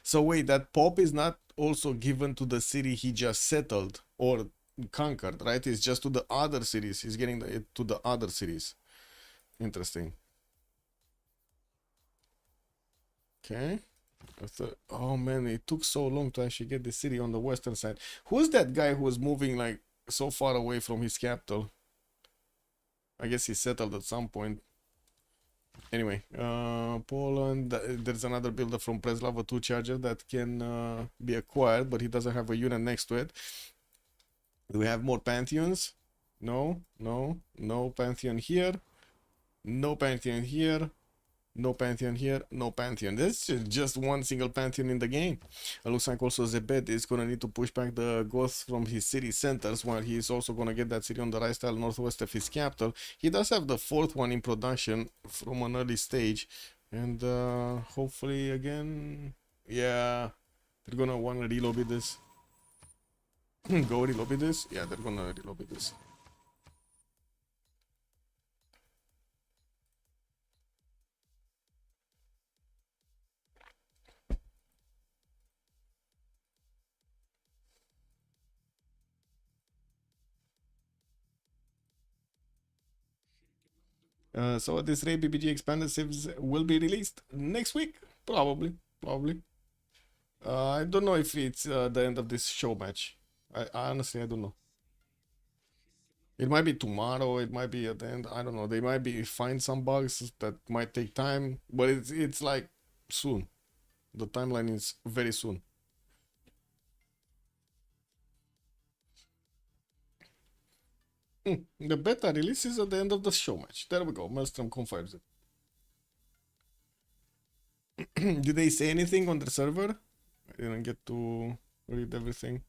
So wait, that pop is not also given to the city he just settled or conquered, right? It's just to the other cities. He's getting it to the other cities. Interesting. Okay. Oh man, it took so long to actually get the city on the western side. Who's that guy who was moving like so far away from his capital? I guess he settled at some point. Anyway, Poland, there's another builder from Preslava 2 Charger that can be acquired, but he doesn't have a unit next to it. Do we have more Pantheons? No Pantheon here. No Pantheon here. No Pantheon here. No Pantheon. This is just one single Pantheon in the game. It looks like also Zebed is going to need to push back the Goths from his city centers, while he is also going to get that city on the right style northwest of his capital. He does have the 4th one in production from an early stage. And hopefully again, yeah, they're going to want to relobby this. Go relobby this? Yeah, they're going to relobby this. So at this rate, BBG expanded Civs will be released next week, probably. I don't know if it's the end of this show match. I honestly I don't know. It might be tomorrow. It might be at the end. I don't know. They might be find some bugs that might take time, but it's like soon. The timeline is very soon. The beta release is at the end of the show match. There we go. Maelstrom confirms it. Did they say anything on the server? I didn't get to read everything.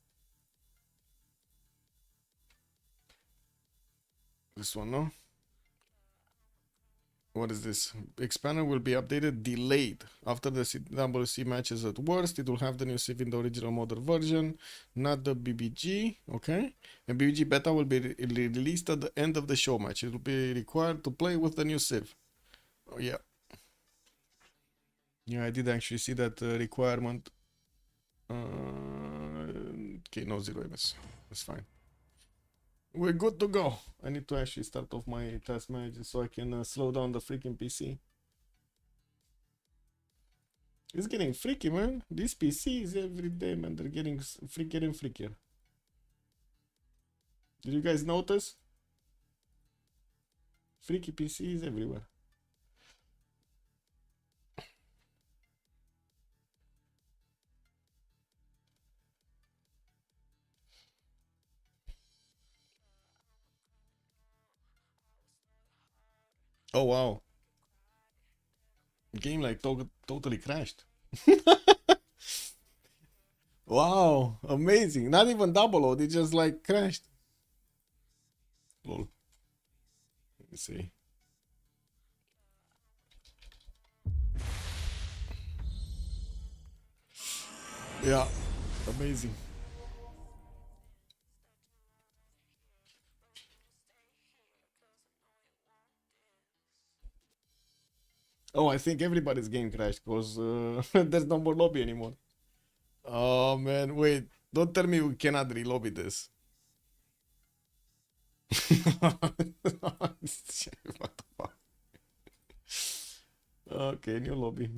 This one, no? What is this? Expander will be updated delayed. After the CWC matches at worst, it will have the new Civ in the original modern version, not the BBG. Okay. And BBG beta will be released at the end of the show match. It will be required to play with the new Civ. Oh, yeah. Yeah, I did actually see that requirement. Okay, no 0 MS. That's fine. We're good to go. I need to actually start off my task manager so I can slow down the freaking PC. It's getting freaky, man. These PCs every day, man, they're getting freakier and freakier. Did you guys notice? Freaky PCs everywhere. Oh wow. Game like totally crashed. Wow, amazing. Not even double O, they just like crashed. Lol. Let me see. Yeah, amazing. Oh, I think everybody's game crashed because there's no more lobby anymore. Oh man, wait. Don't tell me we cannot re-lobby this. What the fuck? Okay, new lobby.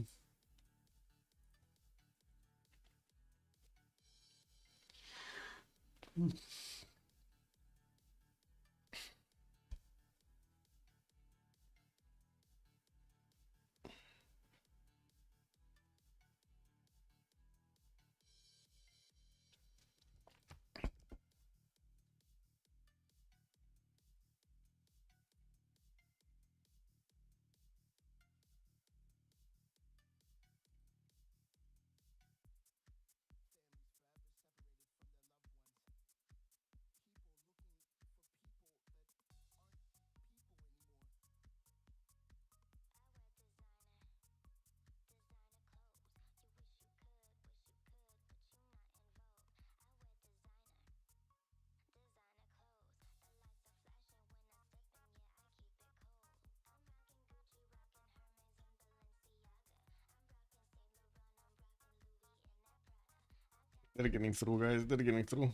They're getting through, guys. They're getting through.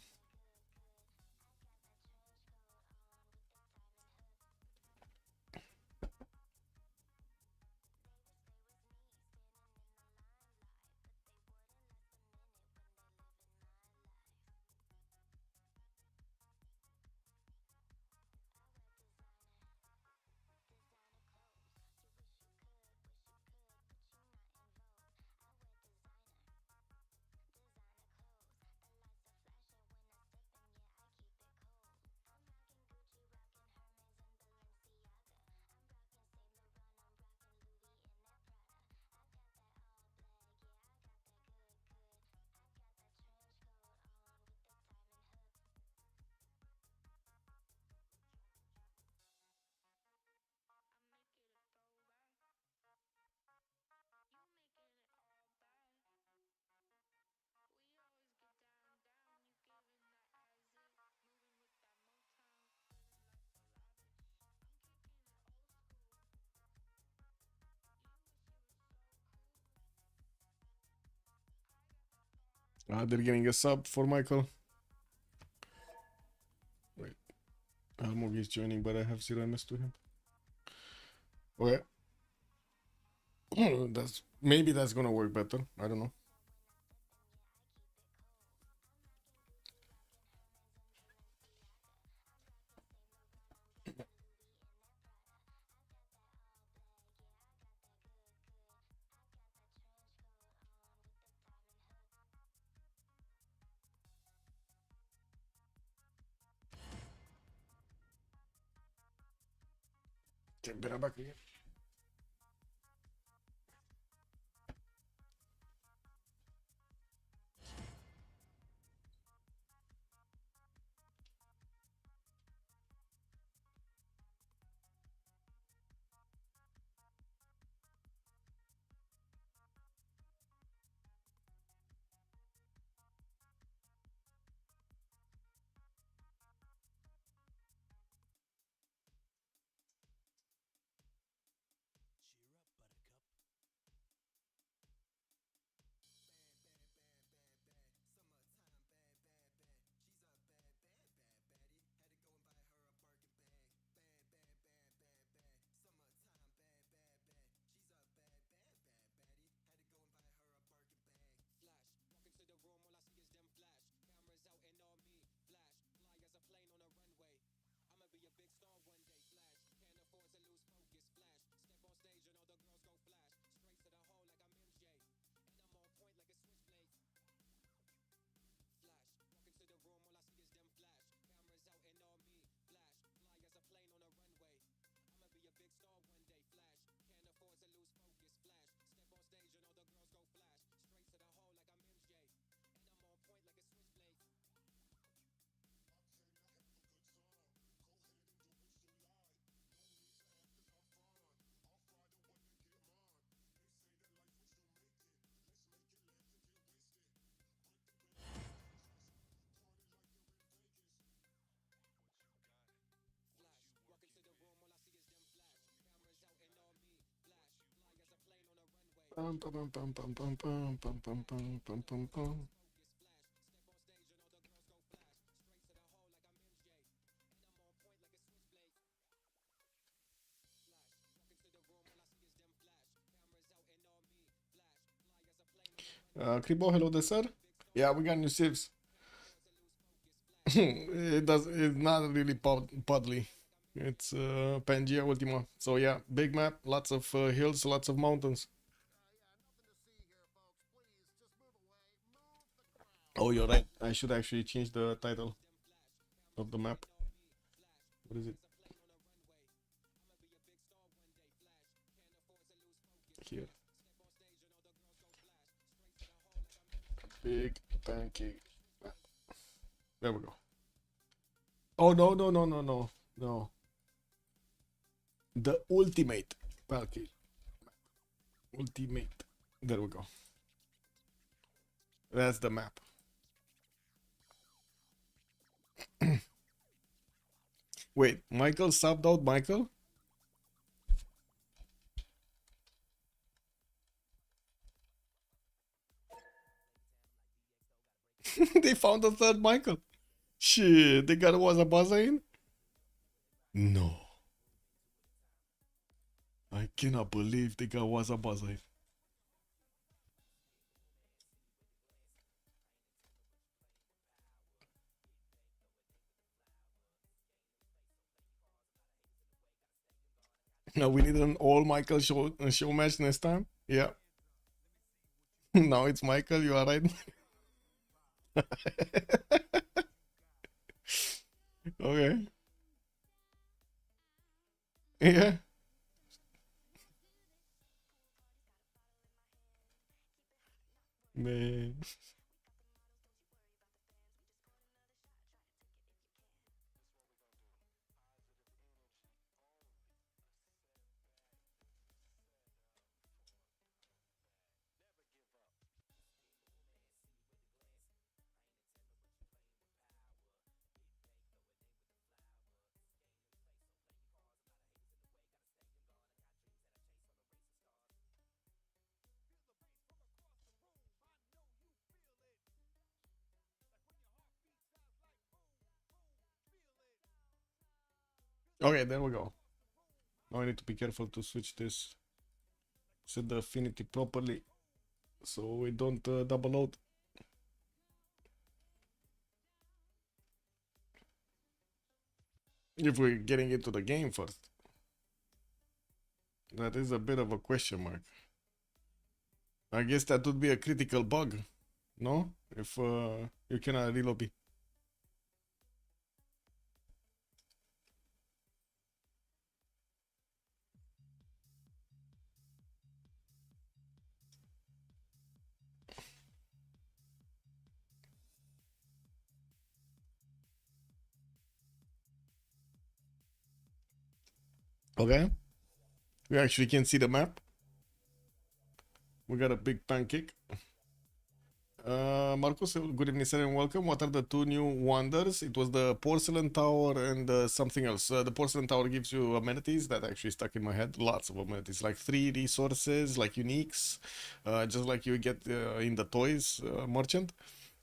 They're getting a sub for Michael. Wait. Almog is joining, but I have 0 MS to him. Okay. Maybe that's gonna work better. I don't know. Okay, better back again. Cheer up, buttercup. Bad, bad, bad, bad, bad. Summertime, bad, bad, bad. She's a bad, bad, bad baddie. Had to go and buy her a Birkin bag. Bad, bad, bad, bad, bad. Summertime, bad, bad, bad. She's a bad, bad, bad baddie. Had to go and buy her a Birkin bag. Flash, walk into the room, all I see is them flash. Cameras out and on me, flash. Fly as a plane on a runway. I'ma be a big star one day, flash. Can't afford to lose focus, flash. Step on stage and all the girls go flash. Straight to the hole like I'm MJ. And I'm on point like a switchblade. Flash, walk into the room, all I see is them flash. Cameras out and on me, flash. Fly as a plane on a runway. I'ma be a big star one day, flash. Can't afford to lose focus, flash. Step on stage and all the girls go flash. Straight to the hole like I'm MJ. And I'm on point like a switchblade. Flash, walk into the room, all I see is them flash. Cameras out and on me, flash. Fly as a plane on a runway. Pam pam pam pam pam pam pam pam pam pam pam pam. Focus, flash. Step on stage and all the girls go flash. Straight to the hole like I'm MJ. And I'm on point like a switchblade. Flash, walk into the room, all I see is them flash. Cameras out and on me, flash. Fly as a plane on a runway. Kribo, hello there, sir. Yeah, we got new Civs. It's not really puddly. It's Pangea Ultima. So yeah, big map, lots of hills, lots of mountains. Oh, you're right. I should actually change the title of the map. What is it? Here. Big pancake map. There we go. Oh, no, no, no, no, no, no. The ultimate pancake. Ultimate. There we go. That's the map. Wait, Michael subbed out Michael? They found a third Michael. Shit, they got was a buzzer in? No. I cannot believe they got was a buzzer in. Now we need an all Michael show match next time. Yeah. Now it's Michael, you are right. Okay. Yeah. Man. Okay, there we go. Now I need to be careful to switch this. Set the affinity properly so we don't double load. If we're getting into the game first. That is a bit of a question mark. I guess that would be a critical bug, no? If you cannot relobby. Okay. We actually can see the map. We got a big pancake. Marcus, good evening, sir, and welcome. What are the two new wonders? It was the porcelain tower and something else. The porcelain tower gives you amenities that actually stuck in my head. Lots of amenities, like 3 resources, like uniques, just like you get in the toys merchant.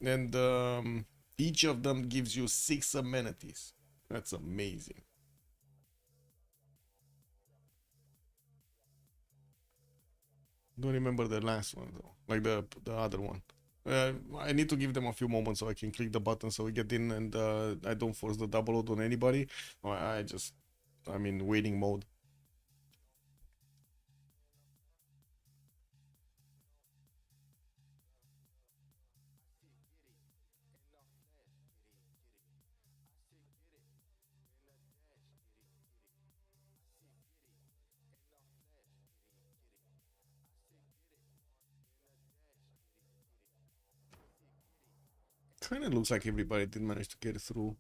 And each of them gives you 6 amenities. That's amazing. Don't remember the last one though, like the other one. I need to give them a few moments so I can click the button so we get in and I don't force the double load on anybody. I'm in waiting mode. Kind of looks like everybody did manage to get through.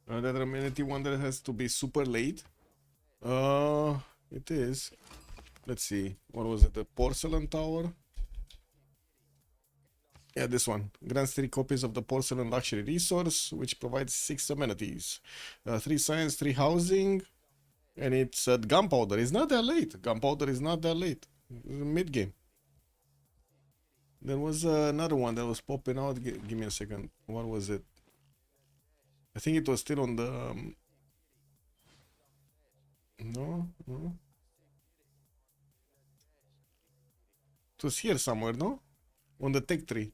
That amenity wonder has to be super late. It is. Let's see. What was it? The porcelain tower? Yeah, this one. Grants 3 copies of the porcelain luxury resource, which provides 6 amenities. 3 science, 3 housing, and it's at gunpowder. It's not that late. Gunpowder is not that late. Mid game. There was another one that was popping out. Give me a second. What was it? I think it was still on the. No. It was here somewhere, no? On the tech tree.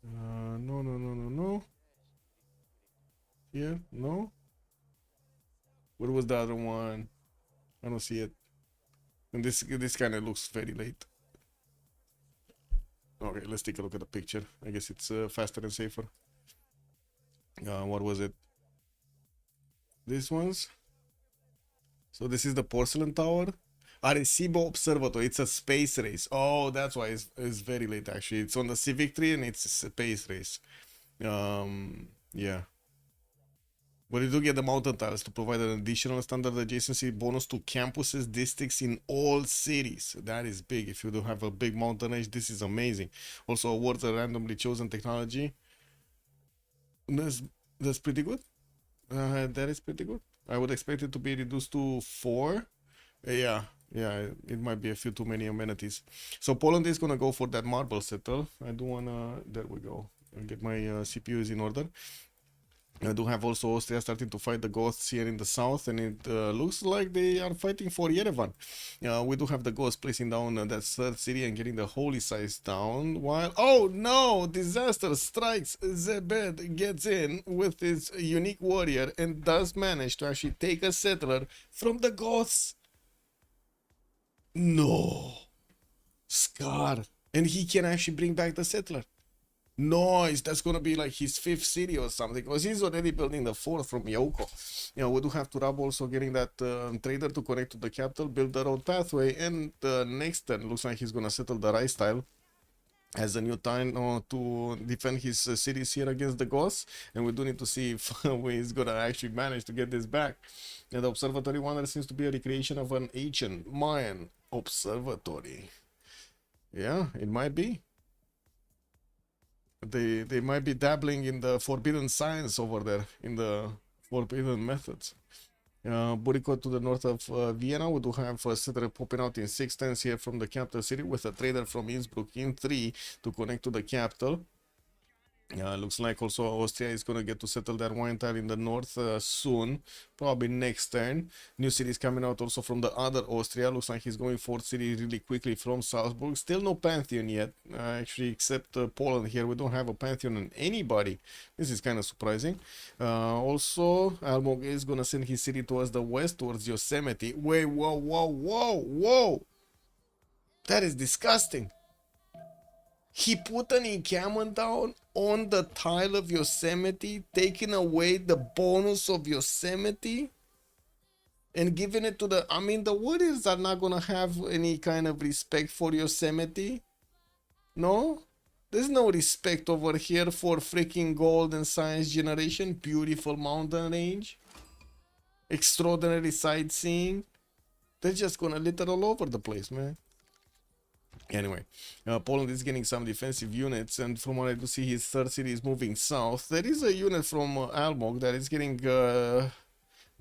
No. Here? No? Where was the other one? I don't see it. And this kind of looks very late. Okay, let's take a look at the picture. I guess it's faster and safer. What was it? These ones? So this is the porcelain tower. Arecibo Observatory. It's a space race. Oh, that's why it's very late actually. It's on the Civ6 and it's a space race. Yeah. But you do get the mountain tiles to provide an additional standard adjacency bonus to campuses, districts in all cities. That is big. If you do have a big mountain range, this is amazing. Also awards a randomly chosen technology. That's pretty good. That is pretty good. I would expect it to be reduced to 4. Yeah, it might be a few too many amenities. So Poland is gonna go for that marble settle. I do wanna. There we go. I'll get my CPUs in order. I do have also Austria starting to fight the Goths here in the south, and it looks like they are fighting for Yerevan. We do have the Goths placing down that third city and getting the holy sites down, while, oh no, disaster strikes. Zebed gets in with his unique warrior and does manage to actually take a settler from the Goths. No. Scar. And he can actually bring back the settler. Nice, that's gonna be like his 5th city or something, because he's already building the 4th from Yoko. We do have Turab also getting that trader to connect to the capital, build the road pathway, and the next turn looks like he's gonna settle the rice tile as a new time to defend his cities here against the Goths, and we do need to see if he's gonna actually manage to get this back. And the observatory wonder seems to be a recreation of an ancient Mayan observatory. Yeah, it might be. They might be dabbling in the forbidden science over there, in the forbidden methods. Burico to the north of Vienna. We do have a settler popping out in 6 turns here from the capital city with a trader from Innsbruck in 3 to connect to the capital. Looks like also Austria is going to get to settle their wine tile in the north soon, probably next turn. New cities coming out also from the other Austria. Looks like he's going 4th city really quickly from Salzburg. Still no Pantheon yet, actually, except Poland here. We don't have a Pantheon on anybody. This is kind of surprising. Also, Almog is going to send his city towards the west, towards Yosemite. Wait, whoa. That is disgusting. He put an encampment down on the tile of Yosemite, taking away the bonus of Yosemite and giving it to the... I mean, the warriors are not gonna have any kind of respect for Yosemite. No? There's no respect over here for freaking gold and science generation. Beautiful mountain range. extraordinary sightseeing. They're just gonna litter all over the place, man. Anyway, Poland is getting some defensive units, and from what I do see, his third city is moving south. There is a unit from Almog that is getting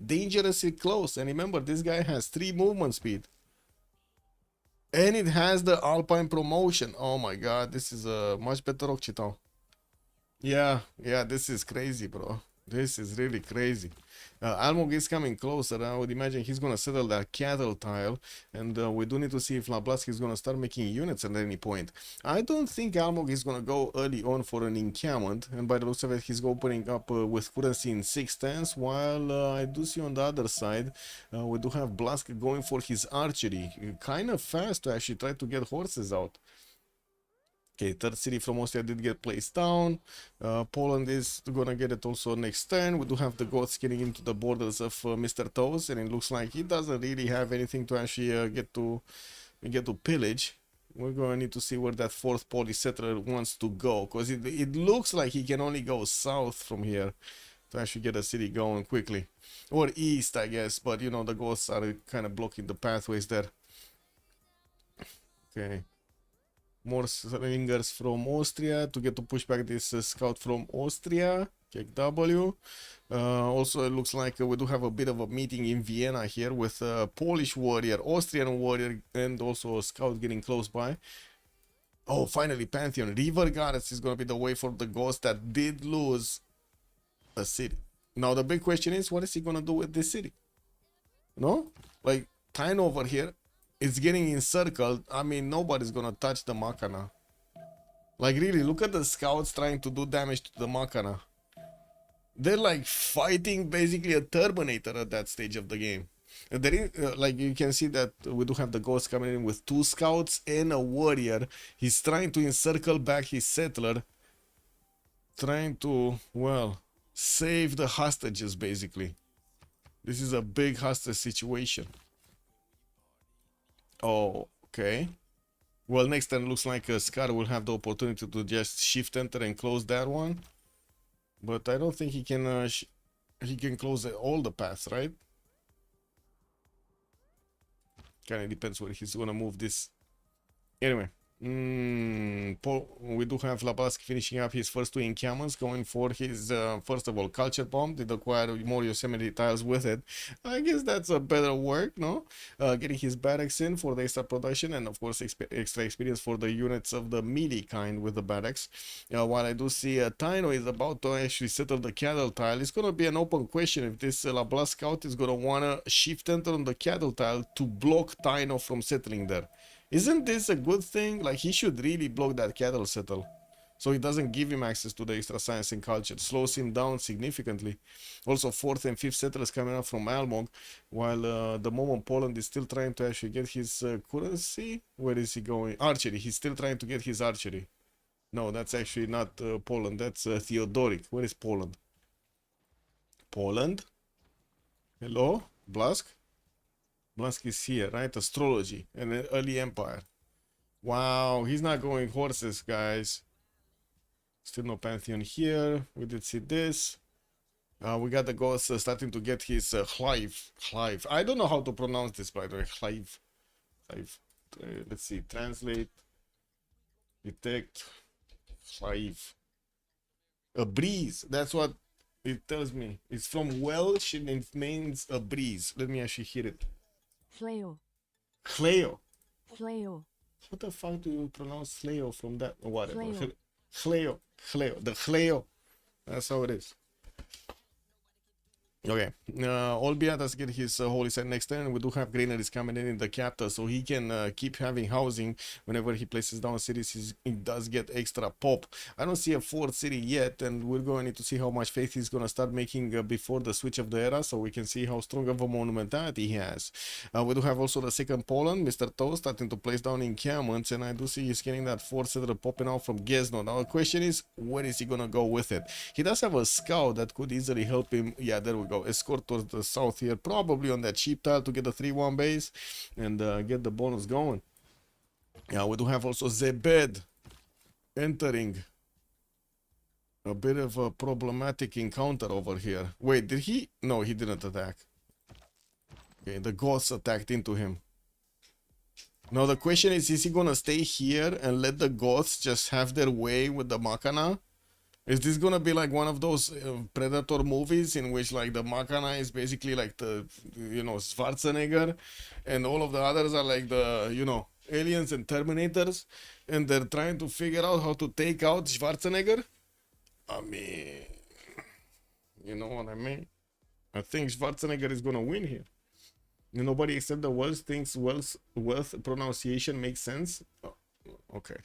dangerously close. And remember, this guy has 3 movement speed. And it has the Alpine promotion. Oh my god, this is a much better Occitan. Yeah, this is crazy, bro. This is really crazy. Almog is coming closer. I would imagine he's gonna settle that cattle tile, and we do need to see if Lablaski is gonna start making units at any point. I don't think Almog is gonna go early on for an encampment, and by the looks of it, he's opening up with currency in 6 turns, while I do see on the other side, we do have Blask going for his archery. Kind of fast to actually try to get horses out. Okay, third city from Austria did get placed down. Poland is gonna get it also next turn. We do have the Goths getting into the borders of Mr. Toes, and it looks like he doesn't really have anything to actually get to pillage. We're gonna need to see where that fourth Polish settler wants to go, because it looks like he can only go south from here to actually get a city going quickly, or east, I guess. But you know, the Goths are kind of blocking the pathways there. Okay. More slingers from Austria to get to push back this scout from Austria. Check W. Also, it looks like we do have a bit of a meeting in Vienna here with a Polish warrior, Austrian warrior, and also a scout getting close by. Oh, finally, Pantheon. River Goddess is going to be the way for the Ghost that did lose a city. Now, the big question is, what is he going to do with this city? No? Like, Tyne over here. It's getting encircled. I mean, nobody's gonna touch the Makana. Like, really, look at the scouts trying to do damage to the Makana. They're like fighting basically a Terminator at that stage of the game. And there is, like, you can see that we do have the Ghost coming in with 2 scouts and a warrior. He's trying to encircle back his settler. Trying to, well, save the hostages, basically. This is a big hostage situation. Oh, okay. Well, next turn looks like Scar will have the opportunity to just shift enter and close that one. But I don't think he can close all the paths, right? Kind of depends where he's gonna move this. Anyway, we do have Labask finishing up his first 2 encampments, going for his, first of all, culture bomb. Did acquire more Yosemite tiles with it. I guess that's a better work, no? Getting his barracks in for the extra production, and of course extra experience for the units of the melee kind with the barracks. While I do see Tyno is about to actually settle the cattle tile, it's gonna be an open question if this Lablask scout is gonna wanna shift enter on the cattle tile to block Tyno from settling there. Isn't this a good thing? Like, he should really block that cattle settle, so it doesn't give him access to the extra science and culture. Slows him down significantly. Also, 4th and 5th settlers coming up from Almog, while the moment Poland is still trying to actually get his currency. Where is he going? Archery. He's still trying to get his archery. No, that's actually not Poland. That's Theodoric. Where is Poland? Poland? Hello? Blask? Blask is here, right? Astrology and early empire. Wow, he's not going horses, guys. Still no Pantheon here. We did see this. We got the Ghost starting to get his Clive. I don't know how to pronounce this, by the way. Clive. Let's see. Translate. Detect. Clive. A breeze. That's what it tells me. It's from Welsh and it means a breeze. Let me actually hear it. Cleo. What the fuck do you pronounce Cleo from that? Whatever. Cleo. The Cleo. That's how it is. Okay, Olbiatas get his holy site next turn. We do have granaries coming in the capital, so he can keep having housing whenever he places down cities. He does get extra pop. I don't see a 4th city yet, and we're going to need to see how much faith he's going to start making before the switch of the era, so we can see how strong of a monumentality he has. We do have also the 2nd Poland, Mr. Toast, starting to place down encampments, and I do see he's getting that 4th settler popping out from Gesno. Now the question is, where is he going to go with it? He does have a scout that could easily help him. Yeah, there we go. Escort towards the south here, probably on that cheap tile to get the 3-1 base and get the bonus going. Yeah, we do have also Zebed entering a bit of a problematic encounter over here. Wait, did he? No, he didn't attack. Okay, the ghosts attacked into him. Now the question is he gonna stay here and let the ghosts just have their way with the Machina? Is this gonna be like one of those Predator movies in which like the Machina is basically like the, you know, Schwarzenegger, and all of the others are like the, you know, aliens and Terminators, and they're trying to figure out how to take out Schwarzenegger? I mean, you know what I mean? I think Schwarzenegger is gonna win here. Nobody except the world thinks wealth pronunciation makes sense. Oh, okay.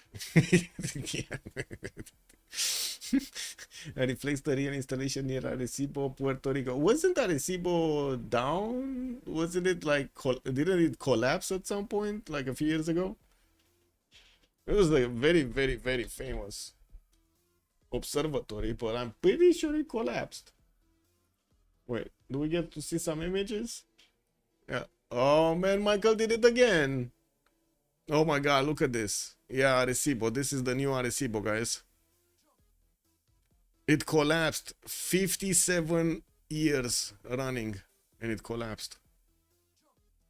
I replaced the real installation near Arecibo, Puerto Rico. Wasn't Arecibo down? Wasn't it like, didn't it collapse at some point, like a few years ago? It was like a very, very, very famous observatory, but I'm pretty sure it collapsed. Wait, do we get to see some images? Yeah. Oh man, Michael did it again. Oh my god, look at this. Yeah, Arecibo. This is the new Arecibo, guys. It collapsed 57 years running, and it collapsed.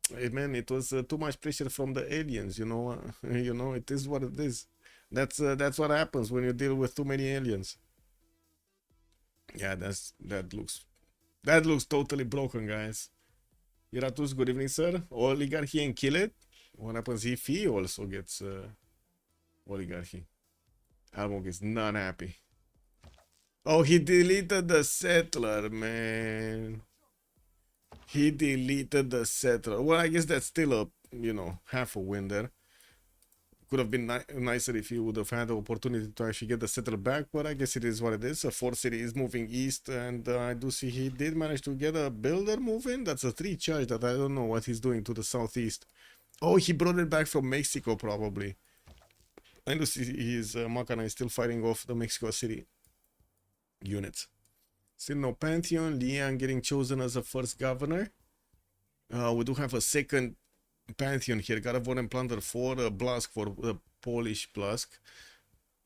Hey, man, it was too much pressure from the aliens, you know. You know, it is what it is. That's what happens when you deal with too many aliens. Yeah, that looks totally broken, guys. Iratus, good evening, sir. Oligarchy and kill it. What happens if he also gets oligarchy? Almog is not happy. Oh, he deleted the settler, man. He deleted the settler. Well, I guess that's still a, you know, half a win there. Could have been nicer if he would have had the opportunity to actually get the settler back, but I guess it is what it is. A 4 city is moving east, and I do see he did manage to get a builder moving. That's a 3 charge that I don't know what he's doing to the southeast. Oh, he brought it back from Mexico, probably. I do see his Machina is still fighting off the Mexico City units. Still no Pantheon. Lian getting chosen as a first governor. We do have a second Pantheon here. Got a vote and plunder for Blask, for the Polish Blask.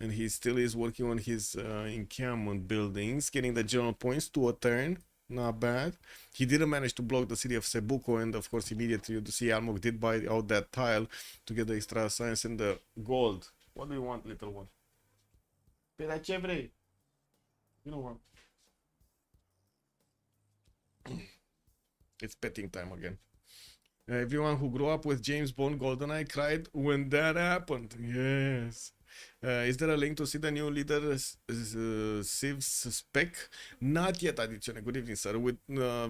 And he still is working on his encampment buildings, getting the general points to a turn. Not bad. He didn't manage to block the city of Cebuco, and of course immediately you see Almog did buy out that tile to get the extra science and the gold. What do you want, little one? Pera ce vrei? You know what? It's petting time again. Everyone who grew up with James Bond GoldenEye cried when that happened. Yes. Is there a link to see the new leader Civ6 spec? Not yet, Adicione. Good evening, sir. With,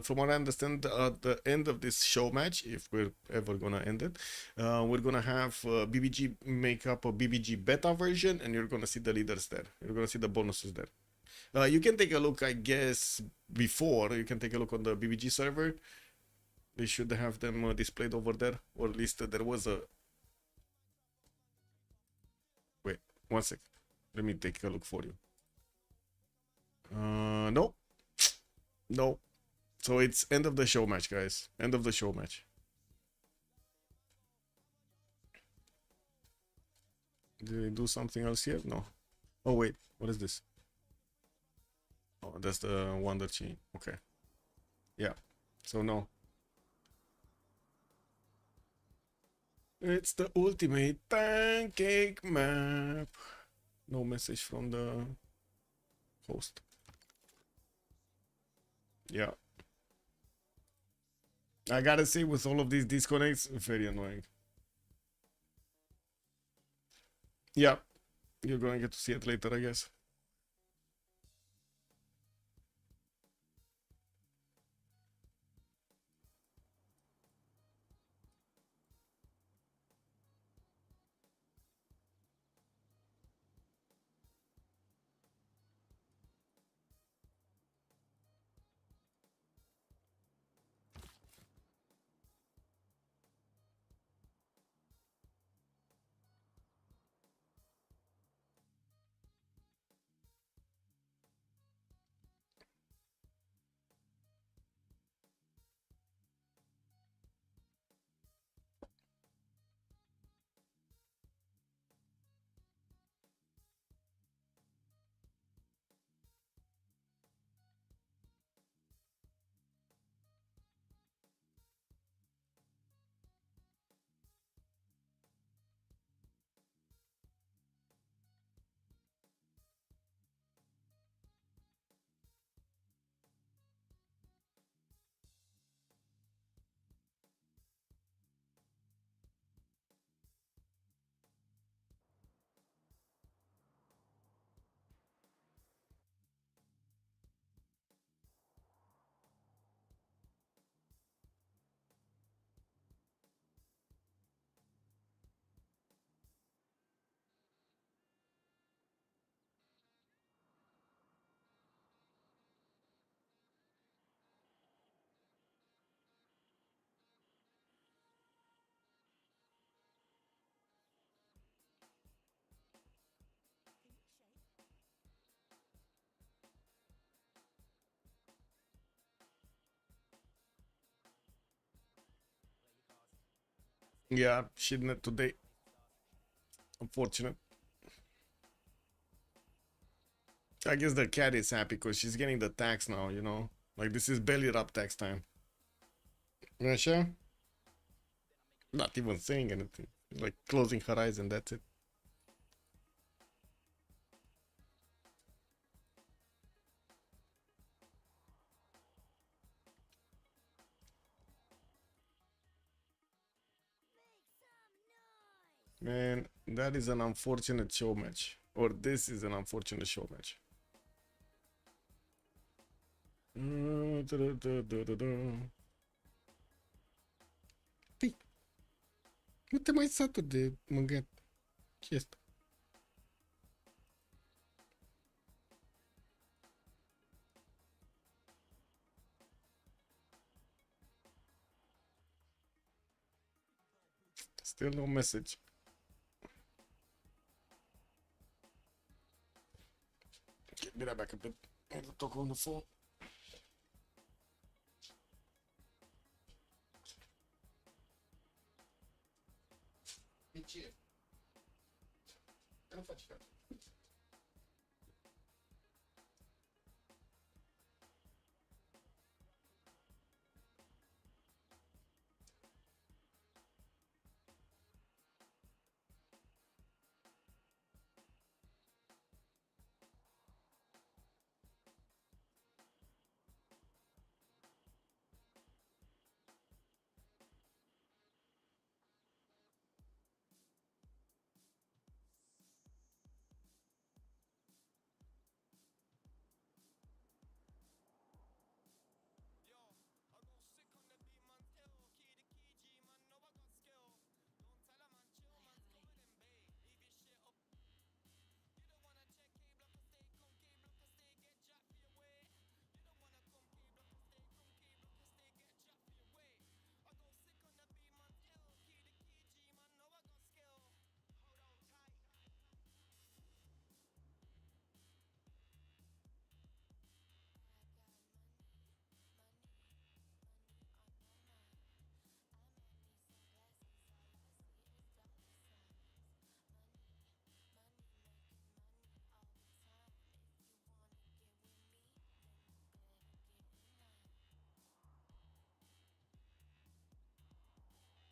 from what I understand, at the end of this show match, if we're ever gonna end it, we're gonna have BBG make up a BBG beta version, and you're gonna see the leaders there. You're gonna see the bonuses there. You can take a look, I guess, before. You can take a look on the BBG server. They should have them displayed over there, or at least there was a... Wait, one sec. Let me take a look for you. No. No. So it's end of the show match, guys. End of the show match. Did they do something else here? No. Oh, wait. What is this? Oh, that's the Wonder Chain. Okay. Yeah. So, no. It's the ultimate pancake map. No message from the host. Yeah. I gotta say, with all of these disconnects, very annoying. Yeah. You're gonna get to see it later, I guess. Yeah, she didn't today. Unfortunate. I guess the cat is happy because she's getting the tax now, you know? Like, this is belly rub tax time. Russia? Not even saying anything. Like, closing her eyes and that's it. Man, that is an unfortunate show match. Or this is an unfortunate show match. Păi, nu te mai saturi de mâncat. Ce este? Still no message. Okay, be right back a bit. I have to talk on the phone. Ce? Nu faci față.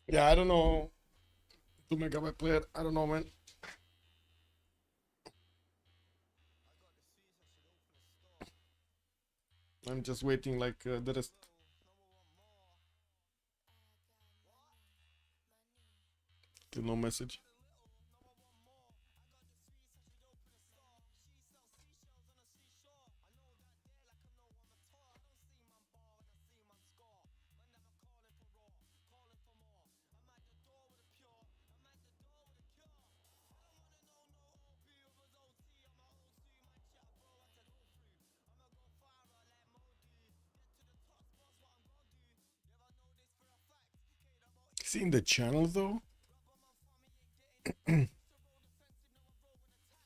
Yeah, I don't know. 2 MB player. I don't know, man. I'm just waiting like the rest. Still no message. Seeing the channel though?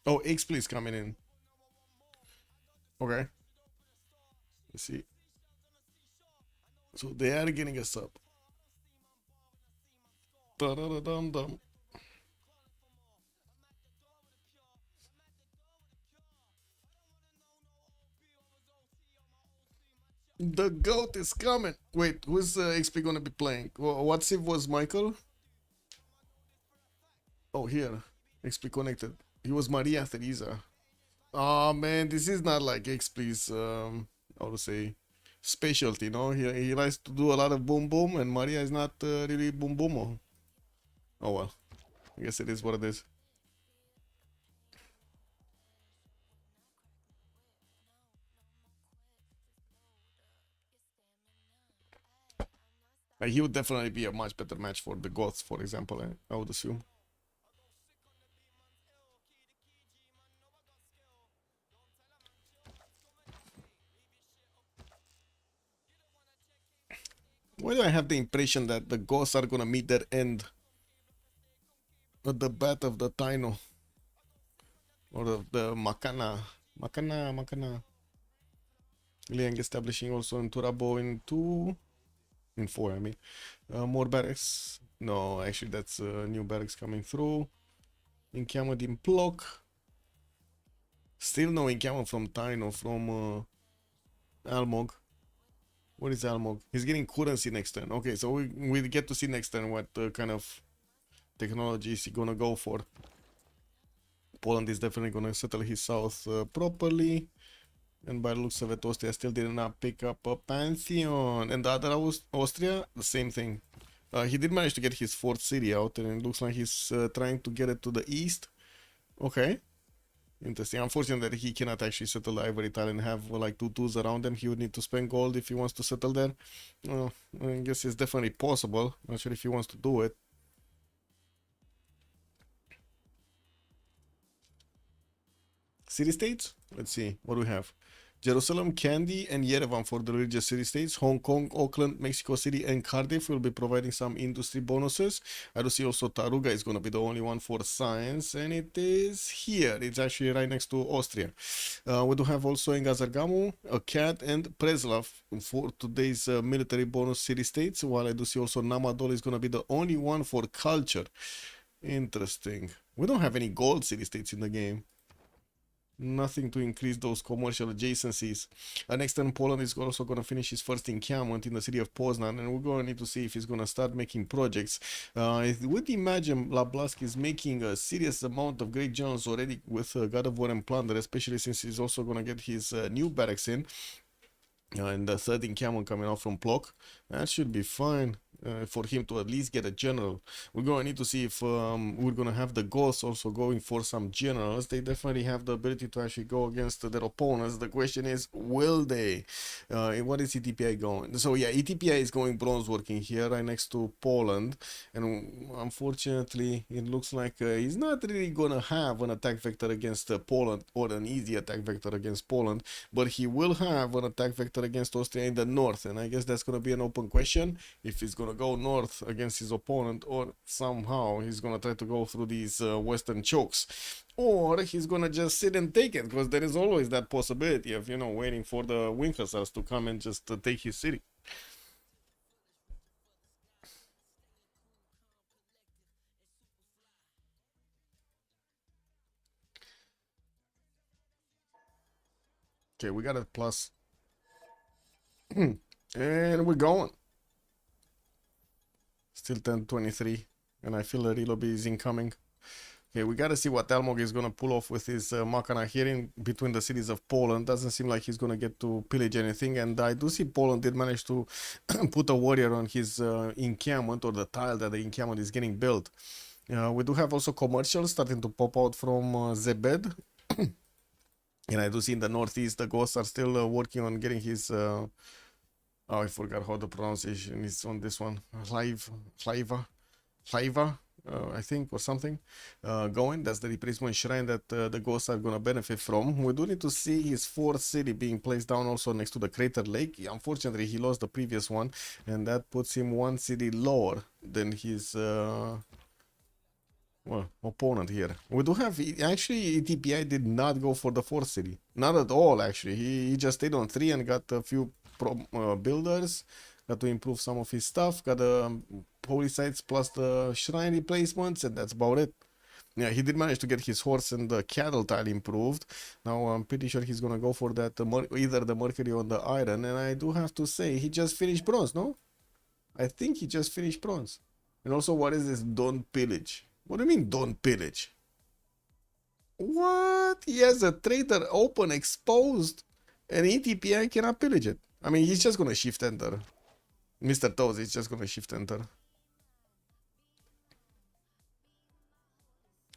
Oh, X please coming in. Okay. Let's see. So they are getting a sub. Da-da-da-dum-dum. The goat is coming. Wait, who's XP gonna be playing? What Civ was Michael? Oh, here. XP connected. He was Maria Teresa. Oh man, this is not like XP's how to say specialty, no? He likes to do a lot of boom boom, and Maria is not really boom boom. Oh well, I guess it is what it is. Like, he would definitely be a much better match for the Goths, for example. I would assume. Why do I have the impression that the Goths are gonna meet their end at the bat of the Taino or of the Makana. Liang establishing also in Turabo in 2. In 4, I mean. More barracks. No, actually, that's new barracks coming through. Encampment in Plock. Still no encampment from Tyne or from Almog. What is Almog? He's getting currency next turn. Okay, so we get to see next turn what kind of technology is he gonna go for. Poland is definitely gonna settle his south properly. And by the looks of it, Austria still did not pick up a Pantheon. And the other Austria, the same thing. He did manage to get his fourth city out, and it looks like he's trying to get it to the east. Okay. Interesting. Unfortunate that he cannot actually settle the Ivory Tile and have like 2 2s around him. He would need to spend gold if he wants to settle there. I guess it's definitely possible. Not sure if he wants to do it. City states? Let's see. What do we have? Jerusalem, Kandy, and Yerevan for the religious city-states. Hong Kong, Auckland, Mexico City, and Cardiff will be providing some industry bonuses. I do see also Taruga is going to be the only one for science, and it is here. It's actually right next to Austria. We do have also Engazargamu, Akkad, and Preslav for today's military bonus city-states, while I do see also Namadol is going to be the only one for culture. Interesting. We don't have any gold city-states in the game. Nothing to increase those commercial adjacencies. Next turn, Poland is also going to finish his first encampment in the city of Poznan, and we're going to need to see if he's going to start making projects. I would imagine Lablaski is making a serious amount of great generals already with God of War and Plunder, especially since he's also going to get his new barracks in. And the third encampment coming out from Plock. That should be fine. For him to at least get a general. We're going to need to see if we're going to have the Goths also going for some generals. They definitely have the ability to actually go against their opponents. The question is, will they? What is ETPI going? So yeah, ETPI is going bronze working here right next to Poland. And unfortunately, it looks like he's not really going to have an attack vector against Poland or an easy attack vector against Poland. But he will have an attack vector against Austria in the north. And I guess that's going to be an open question. If he's going to go north against his opponent, or somehow he's gonna try to go through these western chokes, or he's gonna just sit and take it, because there is always that possibility of, you know, waiting for the Winkersars to come and just take his city. Okay, we got a plus. And we're going. Still 10-23, and I feel a reload is incoming. Okay, we gotta see what Elmog is gonna pull off with his Makana here in between the cities of Poland. Doesn't seem like he's gonna get to pillage anything, and I do see Poland did manage to put a warrior on his encampment, or the tile that the encampment is getting built. We do have also commercials starting to pop out from Zebed. And I do see in the northeast the ghosts are still working on getting his oh, I forgot how the pronunciation is on this one. Hlaiva, I think, or something. Going. That's the replacement shrine that the ghosts are gonna benefit from. We do need to see his fourth city being placed down also next to the Crater Lake. Unfortunately, he lost the previous one, and that puts him one city lower than his opponent here. We do have, actually, ETPI did not go for the fourth city. Not at all, actually. He just stayed on 3 and got a few builders, got to improve some of his stuff, got the holy sites plus the shrine replacements, and that's about it. Yeah, he did manage to get his horse and the cattle tile improved. Now I'm pretty sure he's gonna go for that, either the mercury or the iron, and I do have to say, he just finished bronze, no? I think he just finished bronze. And also, what is this don't pillage? What do you mean don't pillage? What? He has a trader open, exposed, and ETPI cannot pillage it. I mean, he's just gonna shift enter. Mr. Toes is just gonna shift enter.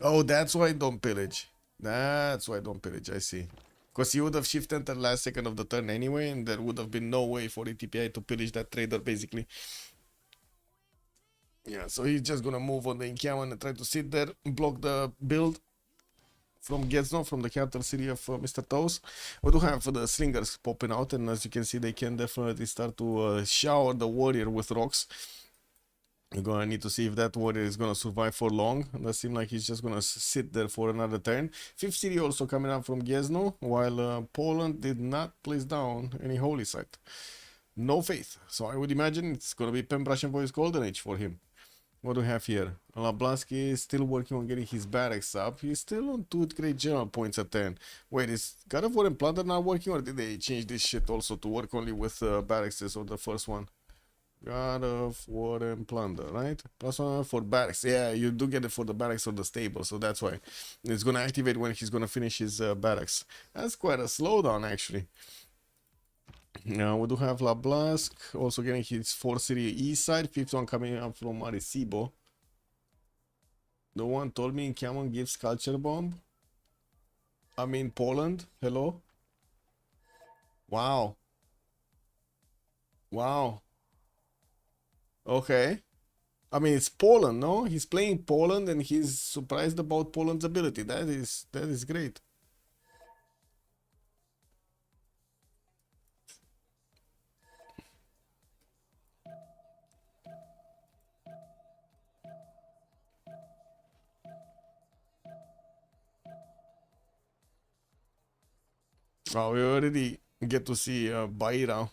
Oh, that's why I don't pillage. That's why I don't pillage, I see. Because he would have shift entered last second of the turn anyway, and there would have been no way for ETPI to pillage that trader, basically. Yeah, so he's just gonna move on the encampment and try to sit there, block the build from Getsno, from the capital city of Mr. Toes. We do have the slingers popping out, and as you can see, they can definitely start to shower the warrior with rocks. You're gonna need to see if that warrior is gonna survive for long. And that seems like he's just gonna sit there for another turn. Fifth city also coming up from Getsno, while Poland did not place down any holy site. No faith. So I would imagine it's gonna be Pen Brush and Voice Golden Age for him. What do we have here? Lablaski is still working on getting his barracks up. He's still on 2 great general points at 10. Wait, is God of War and Plunder not working, or did they change this shit also to work only with barracks or the first one? God of War and Plunder, right? +1 for barracks. Yeah, you do get it for the barracks or the stable, so that's why. It's gonna activate when he's gonna finish his barracks. That's quite a slowdown, actually. Now we do have Lablask also getting his 4th city east side, 5th one coming up from Arecibo. The one told me Camon gives culture bomb. I mean Poland. Hello. Wow. Wow. Okay. I mean it's Poland, no? He's playing Poland and he's surprised about Poland's ability. That is great. Oh, we already get to see Baira,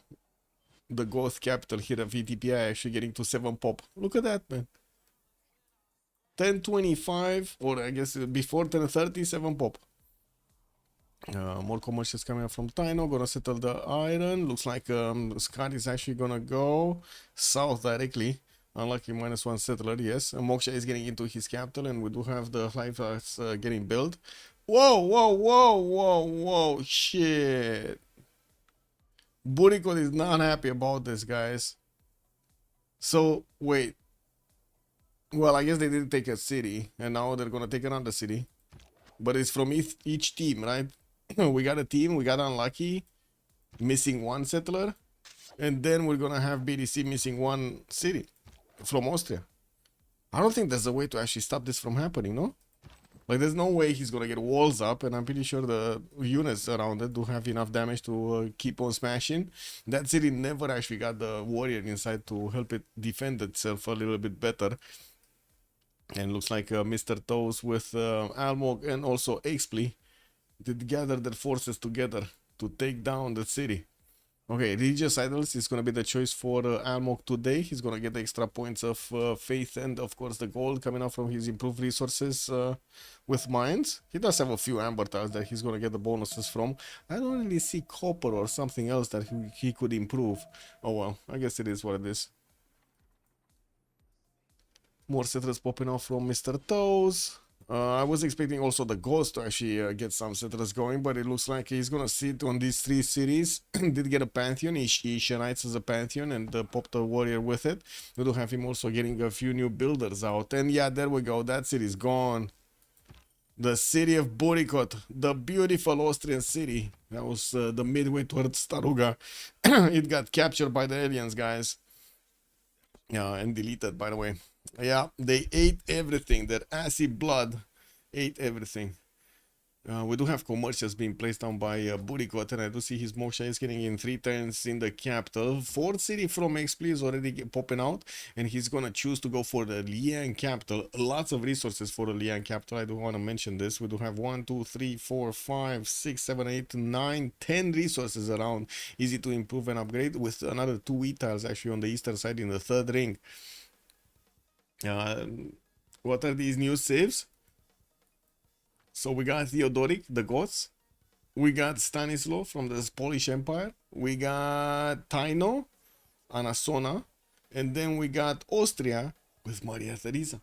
the Goth capital here at VTPI, actually getting to 7 pop. Look at that, man. 1025, or I guess before 1030, 7 pop. More commercials coming up from Taino. Gonna settle the iron. Looks like Scott is actually gonna go south directly. Unlucky -1 settler, yes. Moksha is getting into his capital, and we do have the life that's getting built. Whoa, whoa, whoa, whoa, whoa, shit. Burikot is not happy about this, guys. So, wait. Well, I guess they didn't take a city, and now they're gonna take another city. But it's from each team, right? We got a team, we got Unlucky, missing 1 settler, and then we're gonna have BDC missing 1 city from Austria. I don't think there's a way to actually stop this from happening, no? Like, there's no way he's gonna get walls up, and I'm pretty sure the units around it do have enough damage to keep on smashing. That city never actually got the warrior inside to help it defend itself a little bit better. And looks like Mr. Toes with Almog and also Expley did gather their forces together to take down the city. Okay, Religious Idols is going to be the choice for Almog today. He's going to get the extra points of faith and, of course, the gold coming out from his improved resources with mines. He does have a few amber tiles that he's going to get the bonuses from. I don't really see copper or something else that he could improve. Oh, well, I guess it is what it is. More settlers popping off from Mr. Toes. I was expecting also the Ghost to actually get some settlers going, but it looks like he's gonna sit on these 3 cities. Did get a Pantheon, he Shanites as a Pantheon and popped a Warrior with it. We do have him also getting a few new builders out. And yeah, there we go, that city's gone. The city of Burikot, the beautiful Austrian city. That was the midway towards Staruga. It got captured by the aliens, guys. Yeah, and deleted, by the way. Yeah, they ate everything. Their assy blood ate everything. We do have commercials being placed down by Burikot, and I do see his Moksha is getting in 3 turns in the capital. 4th city from XP is already popping out, and he's gonna choose to go for the Lian capital. Lots of resources for the Lian capital. I do want to mention this. We do have 1, 2, 3, 4, 5, 6, 7, 8, 9, 10 resources around. Easy to improve and upgrade with another 2 wheat tiles actually on the eastern side in the 3rd ring. What are these new saves? So we got Theodoric, the Goths. We got Stanislaw from the Polish Empire. We got Taino, Anasona. And then we got Austria with Maria Theresa.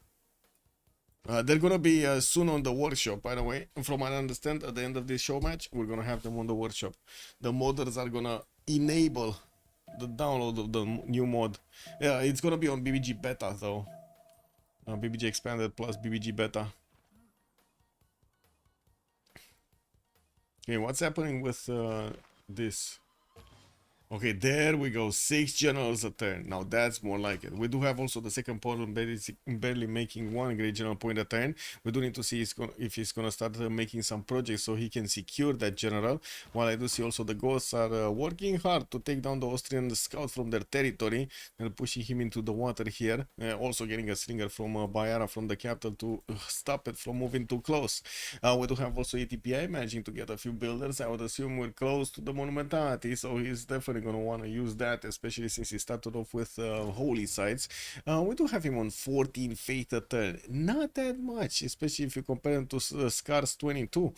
They're gonna be soon on the workshop, by the way. And from what I understand, at the end of this show match, we're gonna have them on the workshop. The modders are gonna enable the download of the new mod. Yeah, it's gonna be on BBG beta though. BBG expanded plus BBG beta. Okay, what's happening with this? Okay, there we go. 6 generals a turn. Now that's more like it. We do have also the second portal barely making 1 great general point a turn. We do need to see if he's gonna start making some projects so he can secure that general. While I do see also the ghosts are working hard to take down the Austrian scouts from their territory. They're pushing him into the water here. Also getting a slinger from Bayara from the capital to stop it from moving too close. We do have also ETPI managing to get a few builders. I would assume we're close to the monumentality, so he's definitely definitely going to want to use that, especially since he started off with holy sites. We do have him on 14 faith a turn. Not that much, especially if you compare him to Scar's 22.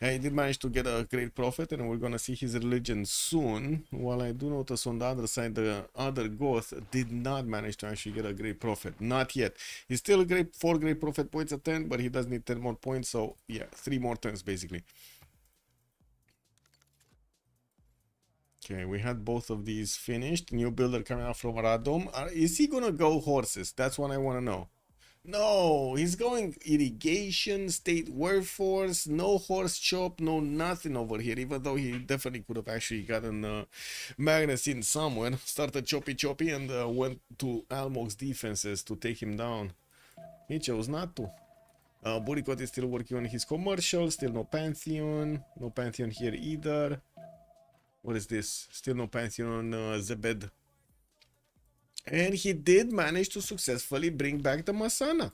He did manage to get a great prophet, and we're going to see his religion soon. While I do notice on the other side, the other Goth did not manage to actually get a great prophet. Not yet. He's still a great 4 great prophet points a turn, but he does need 10 more points. So yeah, 3 more turns basically. Okay, we had both of these finished. New builder coming out from Radom. Is he gonna go horses? That's what I want to know. No, he's going irrigation, state workforce, no horse chop, no nothing over here, even though he definitely could have actually gotten Magnus in somewhere, started choppy and went to Almog's defenses to take him down. He chose not to. Burikot is still working on his commercial, still no Pantheon here either. What is this? Still no Pantheon on Zebed. And he did manage to successfully bring back the Masana.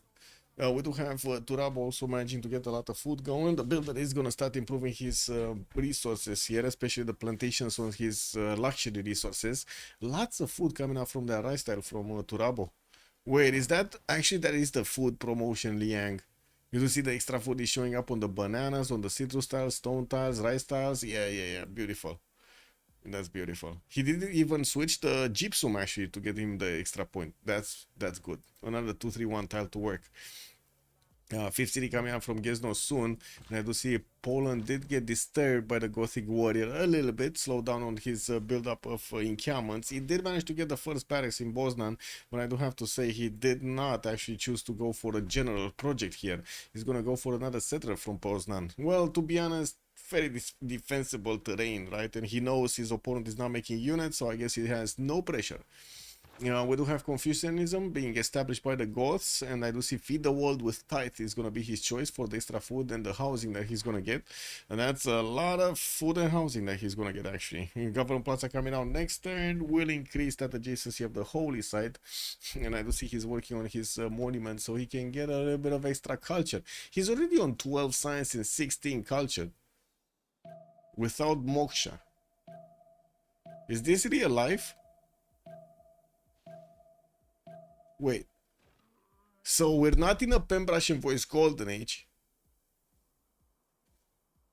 We do have Turabo also managing to get a lot of food going. The builder is going to start improving his resources here, especially the plantations on his luxury resources. Lots of food coming out from the rice tile from Turabo. Wait, is that actually that is the food promotion, Liang? You do see the extra food is showing up on the bananas, on the citrus tiles, stone tiles, rice tiles. Yeah, beautiful. That's beautiful. He didn't even switch the gypsum actually to get him the extra point. That's good. Another 2-3-1 tile to work. Fifth city coming out from Gizno soon. And I do see Poland did get disturbed by the Gothic warrior a little bit, slowed down on his build-up of encampments. He did manage to get the first barracks in Bosnan, but I do have to say he did not actually choose to go for a general project here. He's gonna go for another settler from Bosnan. Well, to be honest, very defensible terrain, right? And he knows his opponent is not making units, so I guess he has no pressure. We do have Confucianism being established by the Goths, and I do see feed the world with tithe is going to be his choice for the extra food and the housing that he's going to get. And that's a lot of food and housing that he's going to get actually. Government Plaza coming out next turn will increase that adjacency of the holy site. And I do see he's working on his monument so he can get a little bit of extra culture. He's already on 12 science and 16 culture without moksha. Is this real life? Wait, so we're not in a Pembrashen voice golden age,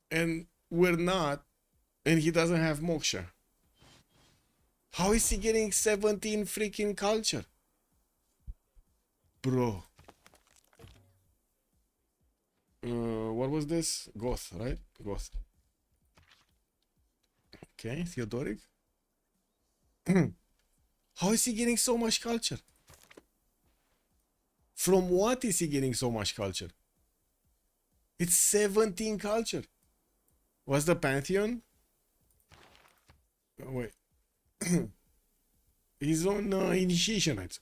and we're not, and he doesn't have moksha. How is he getting 17 freaking culture? Bro. What was this? Goth, right? Goth. Okay, Theodoric. How is he getting so much culture? From what is he getting so much culture? It's 17 culture. What's the Pantheon? Oh, wait. He's on initiation rites.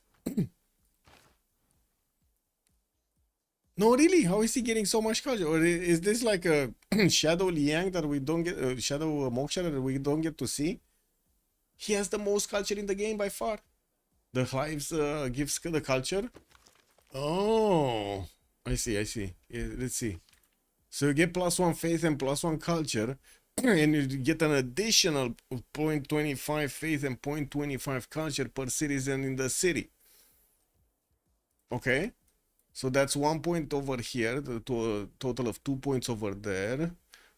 No, really? How is he getting so much culture? Or is this like a Shadow Liang that we don't get, Shadow Moksha that we don't get to see? He has the most culture in the game by far. The Hives gives the culture. Oh, I see. Yeah, let's see. So you get +1 faith and +1 culture, and you get an additional 0.25 faith and 0.25 culture per citizen in the city. Okay, so that's 1 point over here, the total of 2 points over there.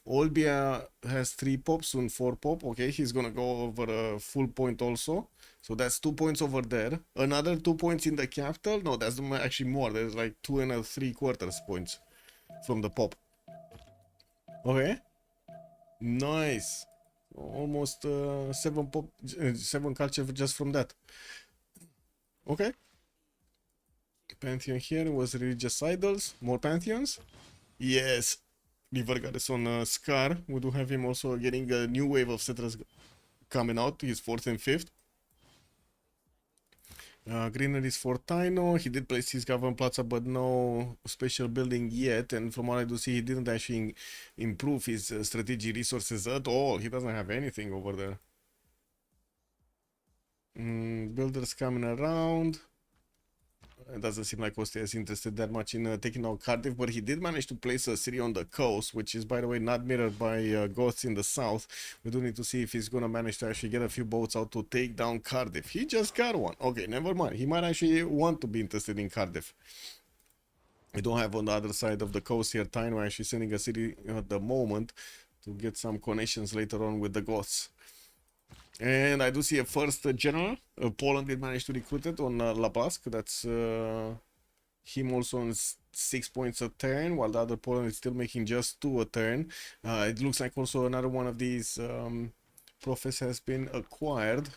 Olbia has 3 pops, soon 4 pop. Okay, he's gonna go over a full point also. So that's 2 points over there. Another 2 points in the capital. No, that's actually more. There's like 2 3/4 points from the pop. Okay. Nice. Almost 7 pop, 7 culture just from that. Okay. Pantheon here was religious idols. More pantheons. Yes. Liver Goddess on Scar. We do have him also getting a new wave of settlers coming out. He's 4th and 5th. Greeneries for Taino. He did place his government plaza, but no special building yet. And from what I do see, he didn't actually improve his strategy resources at all. He doesn't have anything over there. Builders coming around. it doesn't seem like Austria is interested that much in taking out Cardiff, but he did manage to place a city on the coast, which is, by the way, not mirrored by Goths in the south. We do need to see if he's going to manage to actually get a few boats out to take down Cardiff. He just got one. Okay, never mind. He might actually want to be interested in Cardiff. We don't have on the other side of the coast here Tyne. We're actually sending a city at the moment to get some connections later on with the Goths. And I do see a first general. Poland did manage to recruit it on Labask. That's him also on 6 points a turn, while the other Poland is still making just 2 a turn. It looks like also another one of these prophets has been acquired.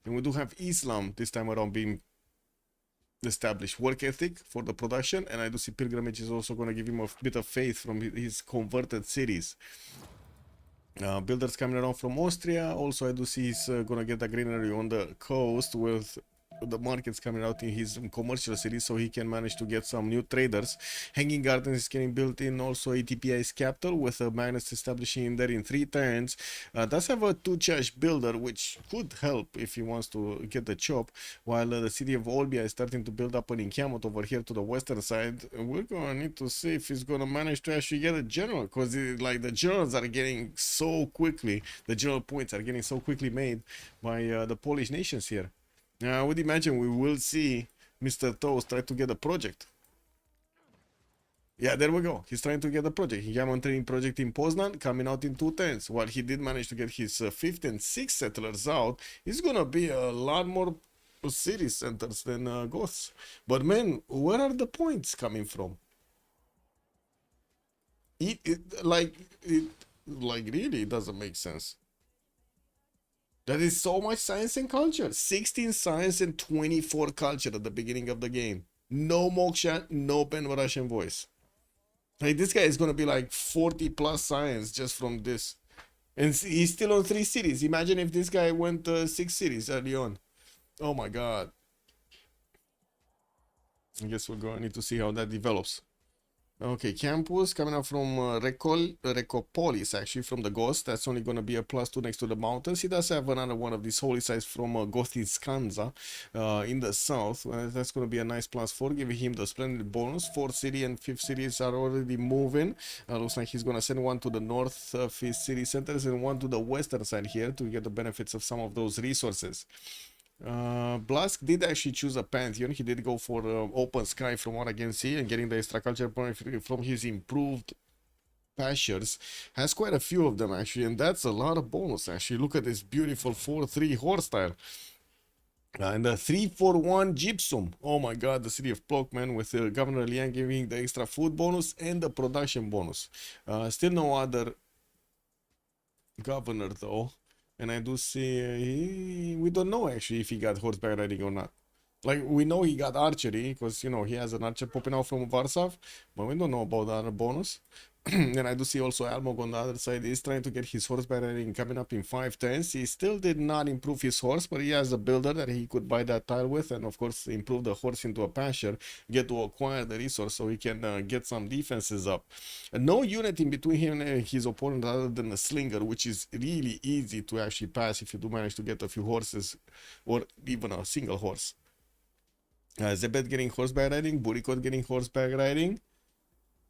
And we do have Islam this time around being established. Work ethic for the production, and I do see pilgrimage is also going to give him a bit of faith from his converted cities. Builders coming around from Austria. Also, I do see he's gonna get a greenery on the coast with the markets coming out in his commercial cities, so he can manage to get some new traders. Hanging Gardens is getting built in also ATPI's capital with a Magnus establishing in there in 3 turns. Does have a 2-charge builder, which could help if he wants to get the chop, while the city of Olbia is starting to build up an encampment over here to the western side. We're gonna need to see if he's gonna manage to actually get a general, because like the generals are getting so quickly, the general points are getting so quickly made by the Polish nations here. I would imagine we will see Mr. Toast try to get a project. Yeah, there we go. He's trying to get a project. He came on training project in Poznan, coming out in 2 turns. While he did manage to get his 5th and 6th settlers out, he's gonna be a lot more city centers than Goths. But man, where are the points coming from? Like really, it doesn't make sense. That is so much science and culture. 16 science and 24 culture at the beginning of the game. No Moksha, no Pen Russian voice. Like, this guy is going to be like 40 plus science just from this. And he's still on 3 cities. Imagine if this guy went 6 cities early on. Oh my god. I guess we're going to need to see how that develops. Okay, campus coming up from Recopolis, actually, from the Ghost. That's only going to be a +2 next to the mountains. He does have another one of these holy sites from Gothiskanza in the south. That's going to be a nice +4, giving him the splendid bonus. 4th city and 5th cities are already moving. Looks like he's going to send one to the north of his city centers and one to the western side here to get the benefits of some of those resources. Blask did actually choose a Pantheon. He did go for open sky from what I can see, and getting the extra culture point from his improved pastures. Has quite a few of them actually, and that's a lot of bonus actually. Look at this beautiful 4-3 horse style. And the 3-4-1 gypsum. Oh my god, the city of Plokman with Governor Liang giving the extra food bonus and the production bonus. Still no other governor though. And I do see we don't know actually if he got horseback riding or not. Like, we know he got archery because, you know, he has an archer popping out from Warsaw, but we don't know about the other bonus. And I do see also Almog on the other side is trying to get his horseback riding coming up in 5 turns. He still did not improve his horse, but he has a builder that he could buy that tile with, and of course improve the horse into a pasture, get to acquire the resource so he can get some defenses up. And no unit in between him and his opponent other than a slinger, which is really easy to actually pass if you do manage to get a few horses or even a single horse. Zebed getting horseback riding, Burikot getting horseback riding.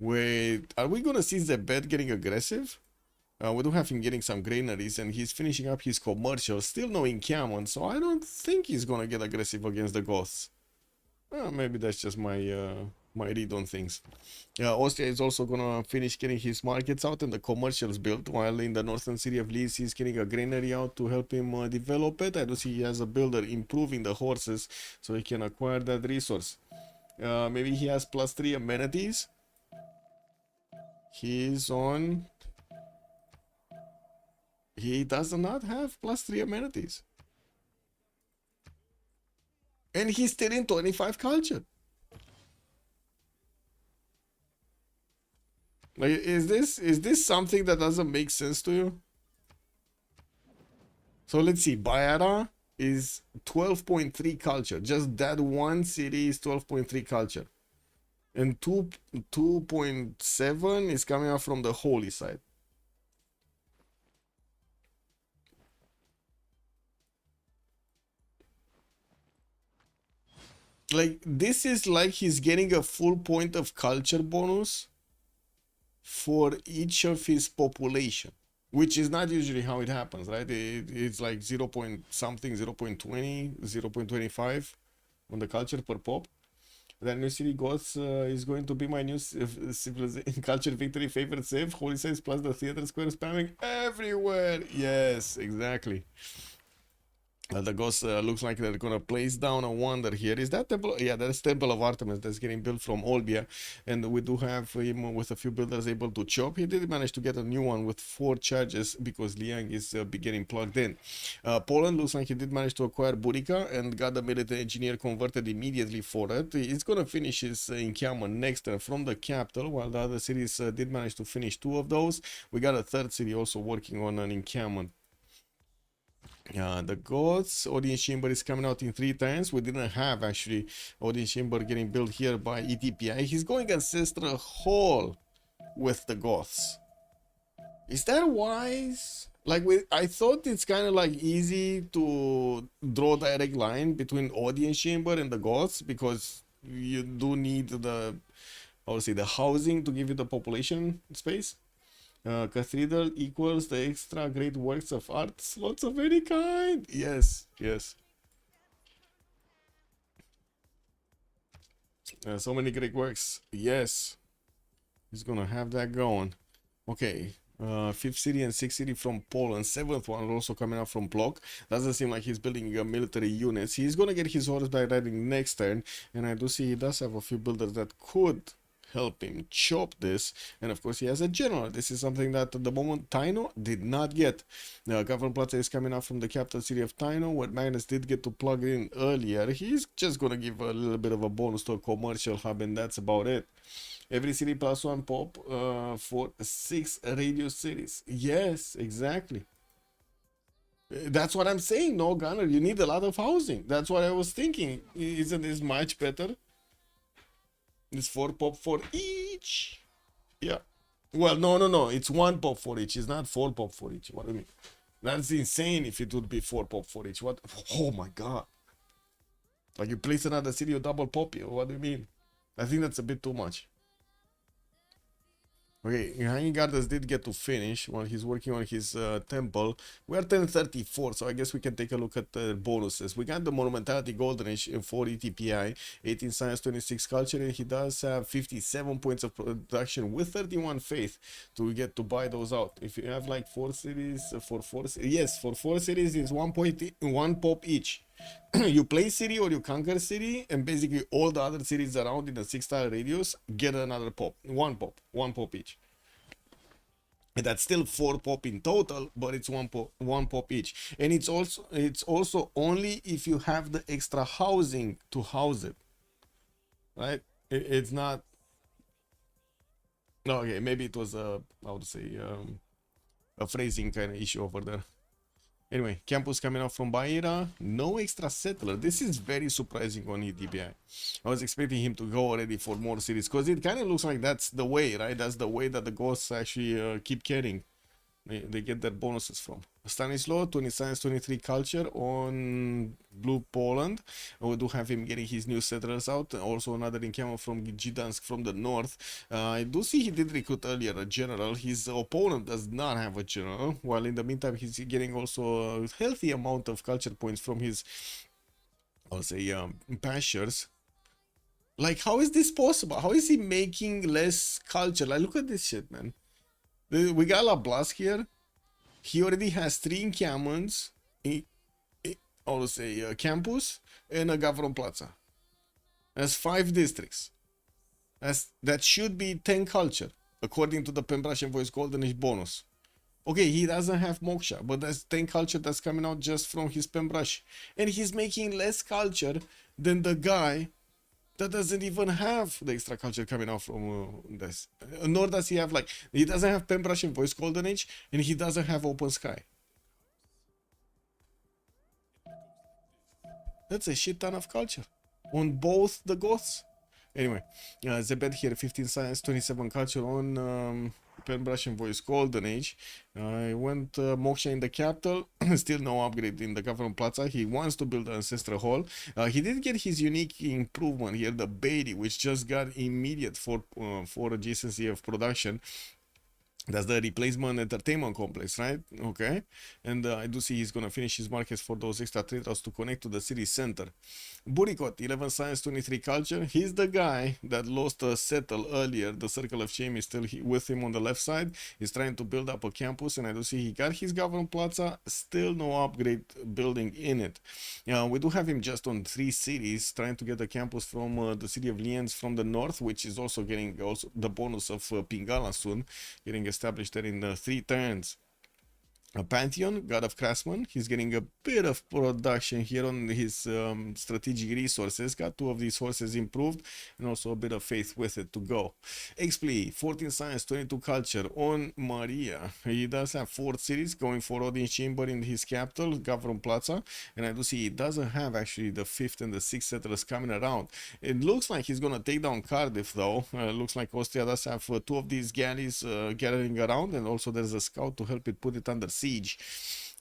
Wait, are we gonna see Zebed getting aggressive? We do have him getting some granaries, and he's finishing up his commercial. Still no encampment, so I don't think he's gonna get aggressive against the Goths. Maybe that's just my my read on things. Austria is also gonna finish getting his markets out and the commercials built, while in the northern city of Leeds he's getting a granary out to help him develop it. I do see he has a builder improving the horses so he can acquire that resource. Maybe he has +3 amenities. He does not have +3 amenities. And he's still in 25 culture. Like, is this something that doesn't make sense to you? So let's see. Bayara is 12.3 culture. Just that one city is 12.3 culture. And 2.7 is coming out from the holy side. Like, this is like he's getting a full point of culture bonus for each of his population, which is not usually how it happens, right? It's like 0 point something, 0 0.20, 0 0.25 on the culture per pop. Then New City Gods is going to be my new civilization culture victory favorite save. Holy Saints plus the theater square spamming everywhere. Yes, exactly. The ghost looks like they're gonna place down a wonder here. Is that temple? Yeah, that's Temple of Artemis that's getting built from Olbia, and we do have him with a few builders able to chop. He did manage to get a new one with 4 charges because Liang is getting plugged in. Poland looks like he did manage to acquire Burica and got the military engineer converted immediately for it. He's gonna finish his encampment next from the capital, while the other cities did manage to finish 2 of those. We got a third city also working on an encampment. The gods, audience chamber is coming out in 3 times. We didn't have actually audience chamber getting built here by ETPI. He's going ancestral hall with the goths. Is that wise? Like, I thought it's kind of like easy to draw direct line between audience chamber and the goths because you do need the, I would say, the housing to give you the population space. Cathedral equals the extra great works of art slots of any kind. Yes, yes. So many great works. Yes. He's gonna have that going. Okay. 5th city and 6th city from Poland. 7th one also coming out from Block. Doesn't seem like he's building military units. He's gonna get his orders by riding next turn. And I do see he does have a few builders that could help him chop this, and of course he has a general. This is something that at the moment Taino did not get. Government Plaza is coming out from the capital city of Taino, where Magnus did get to plug in earlier. He's just gonna give a little bit of a bonus to a commercial hub, and that's about it. Every city plus 1 pop for 6 radio cities. Yes, exactly. That's what I'm saying. No, Gunner, you need a lot of housing. That's what I was thinking. Isn't this much better? It's 4 pop for each. Yeah. Well, no. It's 1 pop for each. It's not 4 pop for each. What do you mean? That's insane if it would be 4 pop for each. What? Oh my god. Like you place another city, you double pop it. What do you mean? I think that's a bit too much. Okay, Hanging Gardens did get to finish while he's working on his temple. We are 1034, so I guess we can take a look at the bonuses. We got the Monumentality Golden Age for ETPI, 18 Science, 26 Culture, and he does have 57 points of production with 31 Faith to get to buy those out. If you have like 4 cities, for 4 cities, it's 1 pop each. You play city or you conquer city, and basically all the other cities around in the 6-star radius get another pop. 1 pop each. And that's still 4 pop in total, but it's 1 pop each. And it's also only if you have the extra housing to house it, right? It's not. Okay, maybe it was I would say a phrasing kind of issue over there. Anyway, campus coming out from Baira, no extra settler. This is very surprising on ETBI. I was expecting him to go already for more cities, because it kind of looks like that's the way, right? That's the way that the ghosts actually keep carrying. They get their bonuses from. Stanislaw, 20 Science, 23 Culture on Blue Poland. We do have him getting his new settlers out. Also another encampment from Gdansk from the north. I do see he did recruit earlier a general. His opponent does not have a general, while in the meantime he's getting also a healthy amount of culture points from his, I'll say, pastures. Like, how is this possible? How is he making less culture? Like, look at this shit, man. We got La Blas here. He already has 3 encampments, I would say campus, and a government plaza. That's 5 districts. That should be 10 culture, according to the Pembrasian Voice Golden Age bonus. Okay, he doesn't have Moksha, but that's 10 culture that's coming out just from his Pembrash. And he's making less culture than the guy that doesn't even have the extra culture coming out from this. Nor does he have, like, he doesn't have Pembrasian Voice Golden Age, and he doesn't have Open Sky. That's a shit ton of culture on both the goths. Anyway, Zebed here, 15 Science, 27 Culture on Penbrush and Voice Golden Age. I went Moksha in the capital. Still no upgrade in the Government Plaza. He wants to build an Ancestral Hall. He did get his unique improvement here, the Beatty, which just got immediate for adjacency of production. That's the replacement entertainment complex, right? Okay. And I do see he's going to finish his markets for those extra trade routes to connect to the city center. Burikot, 11 science, 23 culture. He's the guy that lost a settle earlier. The circle of shame is still with him on the left side. He's trying to build up a campus, and I do see he got his government plaza. Still no upgrade building in it. We do have him just on 3 cities, trying to get a campus from the city of Lienz from the north, which is also getting the bonus of Pingala soon, getting established there in 3 turns. A Pantheon, God of Craftsman, he's getting a bit of production here on his strategic resources. Got 2 of these horses improved, and also a bit of faith with it to go. XP, 14 science, 22 culture on Maria. He does have 4 cities going for audience chamber in his capital, Government Plaza, and I do see he doesn't have actually the 5th and the 6th settlers coming around. It looks like he's gonna take down Cardiff though. Looks like Austria does have 2 of these galleys gathering around, and also there's a scout to help it put it under siege.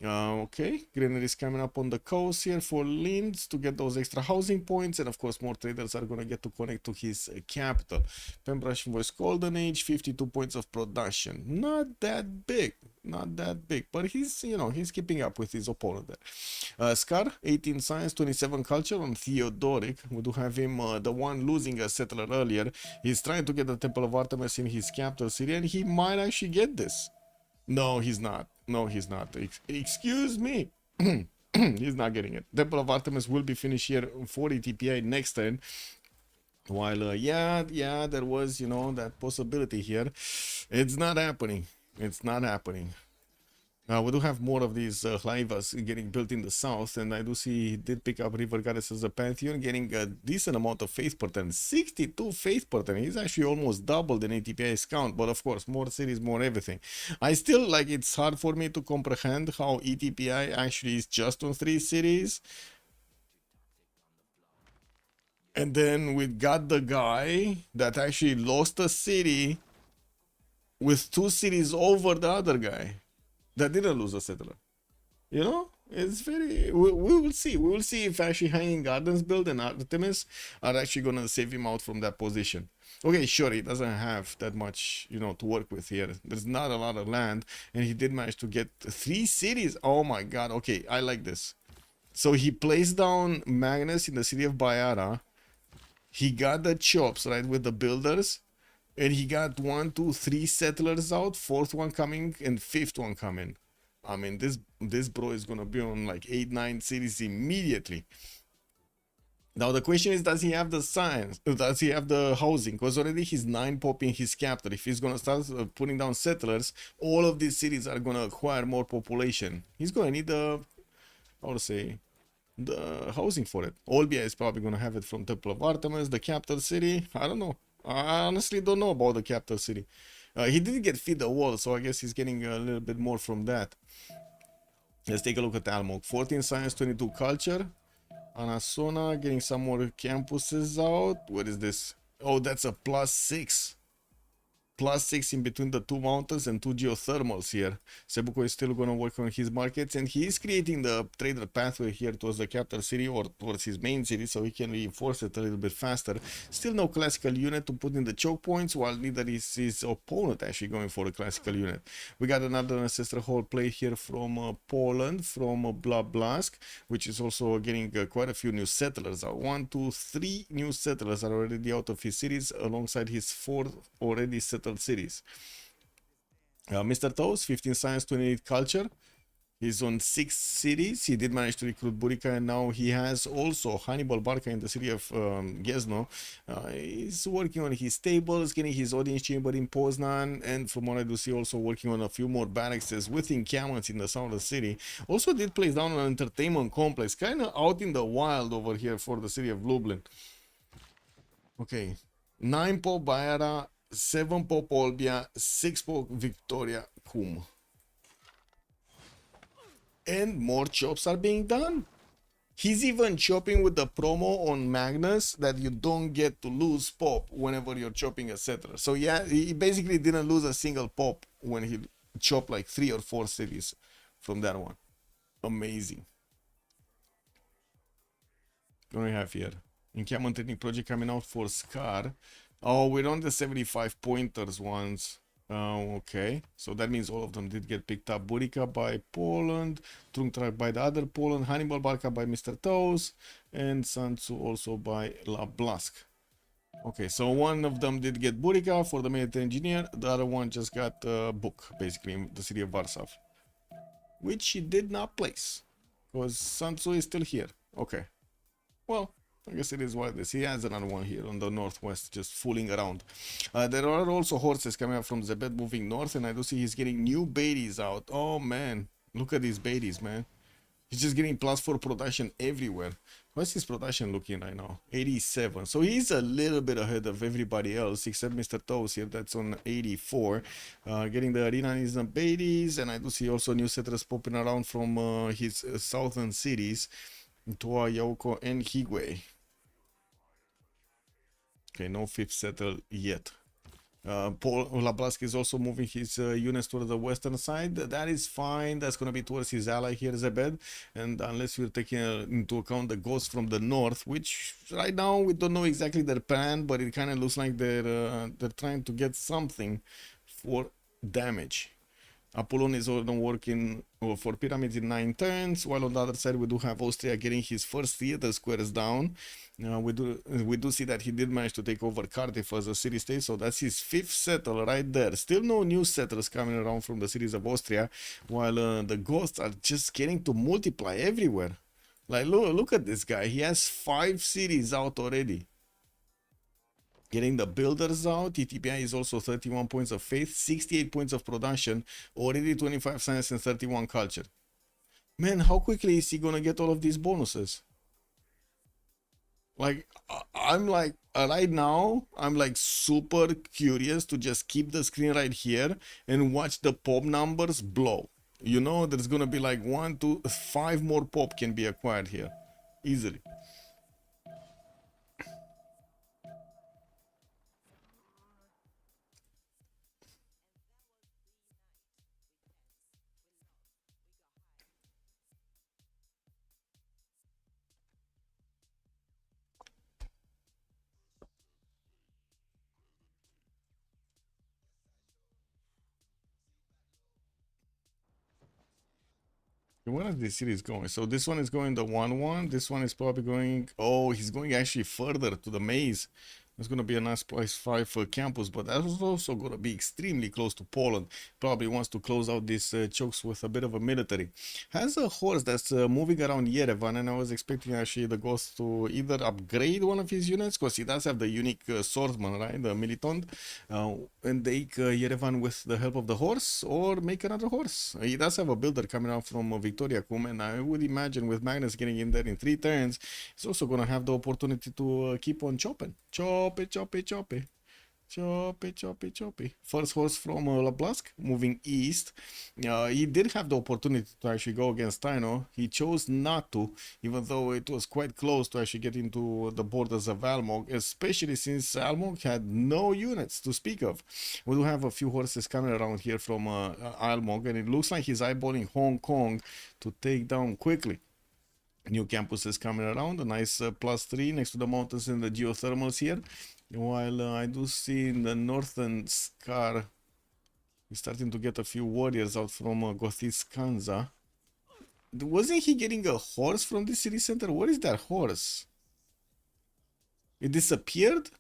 Okay, Greenery is coming up on the coast here for Linz to get those extra housing points, and of course more traders are going to get to connect to his capital. Pembrush Voice Golden Age, 52 points of production. Not that big, not that big, but he's, you know, he's keeping up with his opponent there. Scar, 18 science, 27 culture on Theodoric. We do have him, the one losing a settler earlier. He's trying to get the Temple of Artemis in his capital city, and he might actually get this. No, he's not. No, he's not. Excuse me. He's not getting it. Temple of Artemis will be finished here for TPI next turn. While, yeah, there was, you know, that possibility here. It's not happening. It's not happening. We do have more of these Hlaivas getting built in the south, and I do see he did pick up River Goddess as a Pantheon, getting a decent amount of faith per turn. 62 faith per turn. He's actually almost doubled in ATPI's count, but of course, more cities, more everything. I still, like, it's hard for me to comprehend how ETPI actually is just on 3 cities. And then we got the guy that actually lost a city with 2 cities over the other guy that didn't lose a settler. You know, it's very, we will see. We will see if actually Hanging Gardens build and Artemis are actually gonna save him out from that position. Okay, sure, he doesn't have that much, you know, to work with here. There's not a lot of land, and he did manage to get 3 cities. Oh my god. Okay, I like this. So he placed down Magnus in the city of Bayara. He got the chops, right, with the builders, and he got 1, 2, 3 settlers out, 4th one coming, and 5th one coming. I mean, this bro is gonna be on like 8, 9 cities immediately. Now the question is, does he have the science? Does he have the housing? Because already he's 9 pop in his capital. If he's gonna start putting down settlers, all of these cities are gonna acquire more population. He's gonna need the, I would say, the housing for it. Olbia is probably gonna have it from Temple of Artemis, the capital city. I don't know. I honestly don't know about the capital city. He did get feed the wall, so I guess he's getting a little bit more from that. Let's take a look at Almog. 14 science, 22 culture. Anasona getting some more campuses out. What is this? Oh, that's a +6. +6 in between the 2 mountains and 2 geothermals here. Sebuko is still going to work on his markets, and he is creating the trader pathway here towards the capital city or towards his main city, so he can reinforce it a little bit faster. Still no classical unit to put in the choke points, while neither is his opponent actually going for a classical unit. We got another Ancestral Hall play here from Poland, from Blablask, which is also getting quite a few new settlers out. 1, 2, 3 new settlers are already out of his cities, alongside his 4 already settled cities. Mr. Toes, 15 science, 28 culture. He's on 6 cities. He did manage to recruit Burica, and now he has also Hannibal Barca in the city of Gzno. He's working on his stables, getting his audience chamber in Poznan, and from what I do see, also working on a few more barracks with encampments in the south of the city. Also did place down an entertainment complex, kind of out in the wild over here for the city of Lublin. Okay, 9 pop Bayara, 7 pop Olbia, 6 pop Victoria Cum. And more chops are being done. He's even chopping with the promo on Magnus that you don't get to lose pop whenever you're chopping a settler. So yeah, he basically didn't lose a single pop when he chopped like 3 or 4 cities from that one. Amazing. What do we have here? Encampment Training Project coming out for Scar. Oh, we're on the 75 pointers ones. Okay, so that means all of them did get picked up. Burica by Poland, Trungtrak by the other Poland, Hannibal Barca by Mr. Toes, and Sansu also by La Blask. Okay, so one of them did get Burica for the military engineer, the other one just got Book, basically in the city of Warsaw, which he did not place, because Sansu is still here. Okay, well, I guess it is what it is. He has another one here on the northwest, just fooling around. There are also horses coming up from Zebed moving north, and I do see he's getting new Beatties out. Oh man, look at these Beatties, man. He's just getting +4 production everywhere. What's his production looking right now? 87. So he's a little bit ahead of everybody else, except Mr. Toes here, that's on 84. Getting the arena is the Beatties, and I do see also new settlers popping around from his southern cities. Toa, Yauko, and Higwe. Okay, no 5th settle yet. Paul Lablask is also moving his units towards the western side. That is fine. That's going to be towards his ally here, Zebed. And unless we're taking into account the ghosts from the north, which right now we don't know exactly their plan, but it kind of looks like they're trying to get something for damage. Apollon is also working for pyramids in 9 turns, while on the other side we do have Austria getting his first theater squares down. We do see that he did manage to take over Cardiff as a city-state, so that's his 5th settle right there. Still no new settlers coming around from the cities of Austria, while the ghosts are just getting to multiply everywhere. Like, look at this guy. He has 5 cities out already. Getting the builders out. TTPI is also 31 points of faith, 68 points of production, already 25 science and 31 culture. Man, how quickly is he gonna get all of these bonuses? Like, I'm like, right now, I'm like super curious to just keep the screen right here and watch the pop numbers blow. You know, there's gonna be like 1, 2, 5 more pop can be acquired here, easily. Where are these cities going? So this one is going the 1-1. This one is probably going... Oh, he's going actually further to the maze. It's going to be a nice +5 campus, but that was also going to be extremely close to Poland. Probably wants to close out these chokes with a bit of a military. Has a horse that's moving around Yerevan, and I was expecting actually the ghost to either upgrade one of his units, because he does have the unique swordsman, right, the militant, and take Yerevan with the help of the horse, or make another horse. He does have a builder coming out from Victoria Kum, and I would imagine with Magnus getting in there in 3 turns, he's also going to have the opportunity to keep on chopping. Choppy. First horse from Lablask moving east. He did have the opportunity to actually go against Taino. He chose not to, even though it was quite close to actually get into the borders of Almog, especially since Almog had no units to speak of. We do have a few horses coming around here from Almog, and it looks like he's eyeballing Hong Kong to take down quickly. New campuses coming around, a nice +3 next to the mountains and the geothermals here. While I do see in the northern Scar, he's starting to get a few warriors out from Gothiskanza. Wasn't he getting a horse from the city center? What is that horse? It disappeared?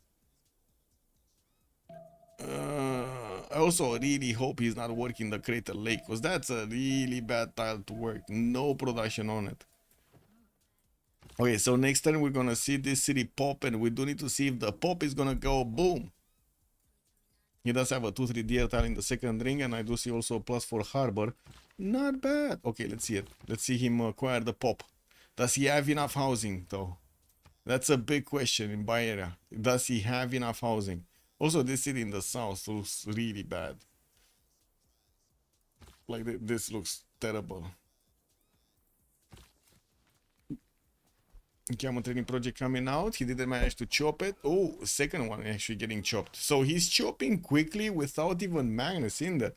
I also really hope he's not working the Crater Lake, because that's a really bad tile to work. No production on it. Okay, so next time we're gonna see this city pop, and we do need to see if the pop is gonna go boom. He does have a 2-3 deer tile in the second ring, and I do see also a +4 harbor. Not bad. Okay, let's see it. Let's see him acquire the pop. Does he have enough housing, though? That's a big question in Bay Area. Does he have enough housing? Also, this city in the south looks really bad. Like, this looks terrible. Camel Training Project coming out. He didn't manage to chop it. Oh, second one actually getting chopped. So he's chopping quickly without even Magnus in there.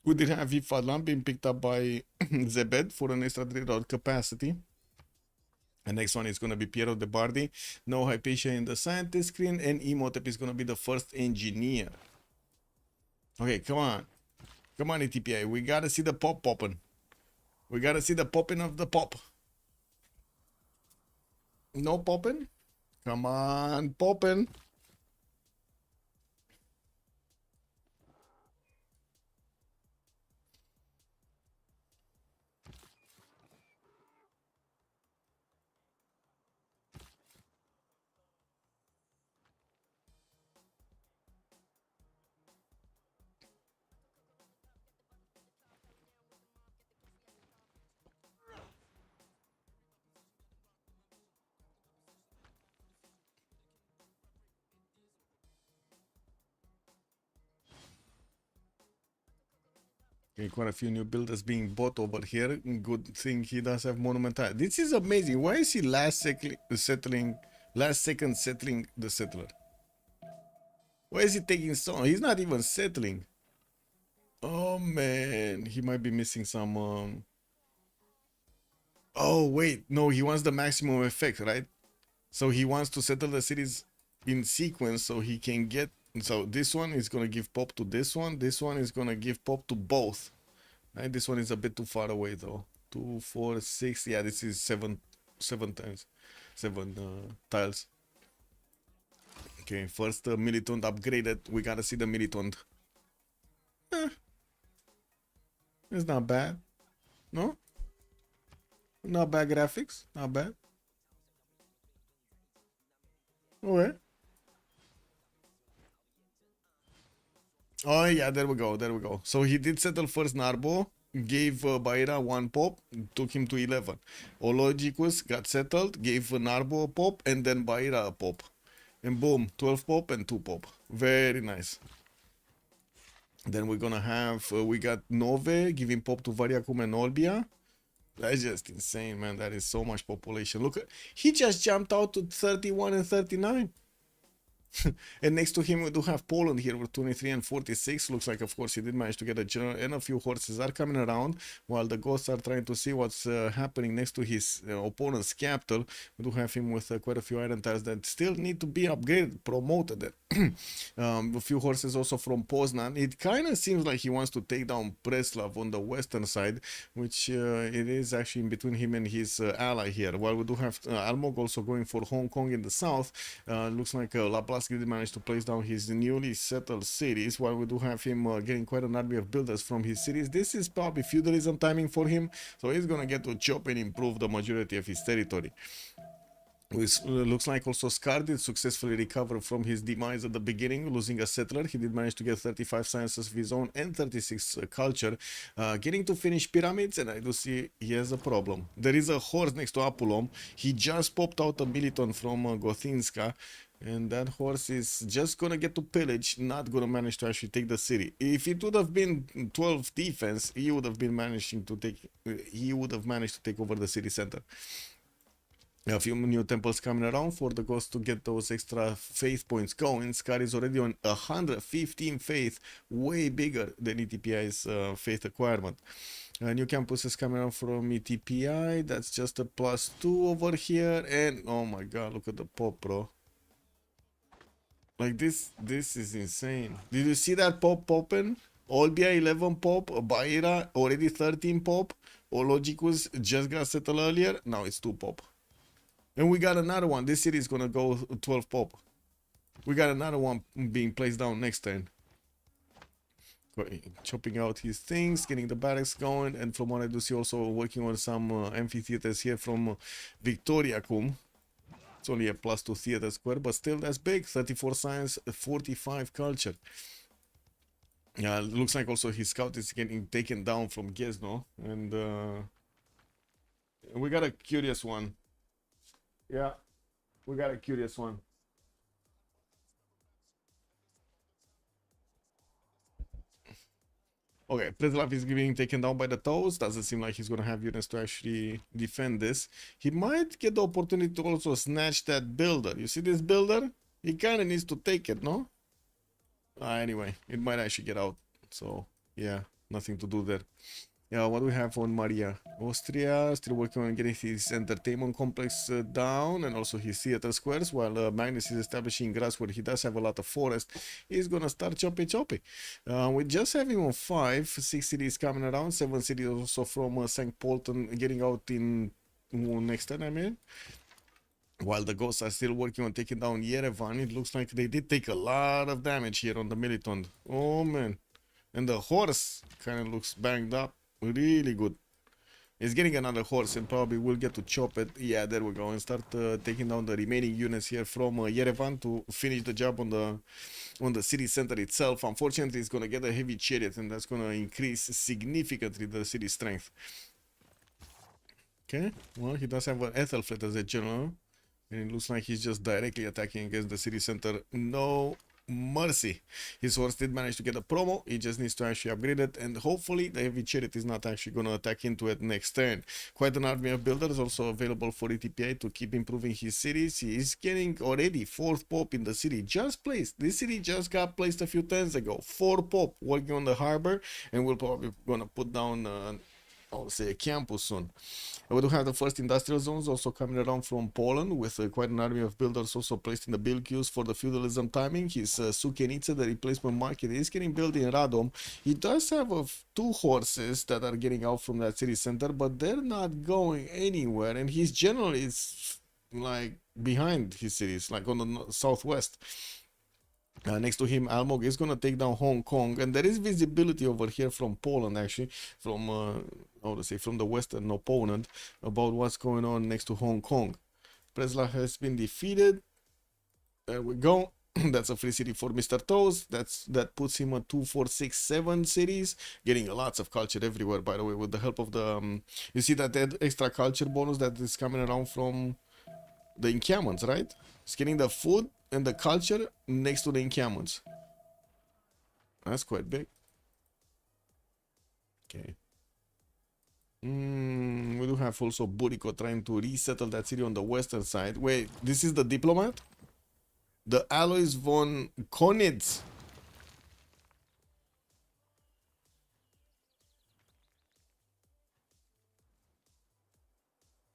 We did have Ifadlan being picked up by Zebed for an extra 3 capacity. The next one is going to be Piero De Bardi. No Hypatia in the scientist screen. And Imhotep is going to be the first engineer. Okay, come on. Come on, ETPI. We got to see the pop popping. We got to see the popping of the pop. No popping? Come on, popping. Okay, quite a few new builders being bought over here. Good thing he does have monumental. This is amazing. Why is he last second settling the settler? Why is he taking so long? He's not even settling. Oh man, he might be missing some. Oh wait, no, he wants the maximum effect, right? So he wants to settle the cities in sequence so he can get. So this one is gonna give pop to this one. This one is gonna give pop to both. Right? This one is a bit too far away though. 2, 4, 6. Yeah, this is seven times, 7 tiles. Okay, first militant upgraded. We gotta see the militant. It's not bad. No? Not bad graphics. Not bad. Okay. Oh yeah, there we go. There we go. So he did settle first Narbo. Gave Baira 1 pop, took him to 11. Ologicus got settled, gave Narbo a pop, and then Baira a pop. And boom, 12 pop and 2 pop. Very nice. Then we're gonna have, we got Nove giving pop to Variacum and Olbia. That's just insane, man. That is so much population. Look, he just jumped out to 31 and 39. And next to him we do have Poland here with 23 and 46. Looks like, of course, he did manage to get a general, and a few horses are coming around while the ghosts are trying to see what's happening next to his opponent's capital. We do have him with quite a few iron tiles that still need to be upgraded, promoted. A few horses also from Poznan. It kind of seems like he wants to take down Preslav on the western side, which it is actually in between him and his ally here. While we do have Almog also going for Hong Kong in the south. Looks like Laplace did manage to place down his newly settled cities, while we do have him getting quite an army of builders from his cities. This is probably feudalism timing for him, so he's gonna get to chop and improve the majority of his territory. Which looks like also Scar did successfully recover from his demise at the beginning, losing a settler. He did manage to get 35 sciences of his own and 36 culture, getting to finish pyramids, and I do see he has a problem. There is a horse next to Apulom. He just popped out a militon from Gothinska, and that horse is just gonna get to pillage, not gonna manage to actually take the city. If it would have been 12 defense, he would have been managing to take. He would have managed to take over the city center. A few new temples coming around for the ghost to get those extra faith points going. Scar is already on 115 faith, way bigger than ETPI's faith acquirement. New campus is coming out from ETPI. That's just a +2 over here. And oh my god, look at the pop, bro. Like this is insane. Did you see that pop popping? Olbia 11 pop, Baira already 13 pop. Ologicus just got settled earlier. Now it's 2 pop. And we got another one. This city is gonna go 12 pop. We got another one being placed down next turn. Chopping out his things, getting the barracks going, and from what I do see, also working on some amphitheaters here from Victoria Cum. It's only a +2 theater square, but still that's big. 34 science, 45 culture. Looks like also his scout is getting taken down from Gesno, and we got a curious one. Yeah, we got a curious one. Okay, Preslav is being taken down by the toes. Doesn't seem like he's gonna have units to actually defend this. He might get the opportunity to also snatch that builder. You see this builder? He kind of needs to take it, no? Anyway, it might actually get out. So, yeah, nothing to do there. Yeah, what do we have on Maria? Austria, still working on getting his entertainment complex down and also his theater squares, while Magnus is establishing grass where he does have a lot of forest. He's gonna start choppy. We just have him on 5, 6 cities coming around, 7 cities also from St. Polton getting out in next turn, I mean. While the ghosts are still working on taking down Yerevan, it looks like they did take a lot of damage here on the militant. Oh man. And the horse kind of looks banged up. Really good. He's getting another horse and probably will get to chop it. Yeah, there we go. And start taking down the remaining units here from Yerevan to finish the job on the city center itself. Unfortunately, it's going to get a heavy chariot and that's going to increase significantly the city strength. Okay, well, he does have an Ethelflaed as a general. And it looks like he's just directly attacking against the city center. No mercy. His horse did manage to get a promo. He just needs to actually upgrade it. And hopefully the heavy chariot is not actually going to attack into it next turn. Quite an army of builders also available for ETPA to keep improving his cities. He is getting already 4th pop in the city. Just placed. This city just got placed a few turns ago. 4 pop working on the harbor. And we're probably going to put down... I'll say a campus soon. We do have the first industrial zones also coming around from Poland with quite an army of builders also placed in the build queues for the feudalism timing. His Sukenica, the replacement market, is getting built in Radom. He does have 2 horses that are getting out from that city center, but they're not going anywhere. And his general is like behind his cities, like on the southwest. Next to him, Almog is going to take down Hong Kong, and there is visibility over here from Poland, actually, from how to say, from the western opponent, about what's going on next to Hong Kong. Preslav has been defeated. There we go. That's a free city for Mr. Toes. That puts him at 2, 4, 6, 7 cities, getting lots of culture everywhere. By the way, with the help of the you see that extra culture bonus that is coming around from the encampments, right? It's getting the food and the culture next to the encampments. That's quite big. Okay. We do have also Buriko trying to resettle that city on the western side. Wait, this is the diplomat? The Alois von Konitz.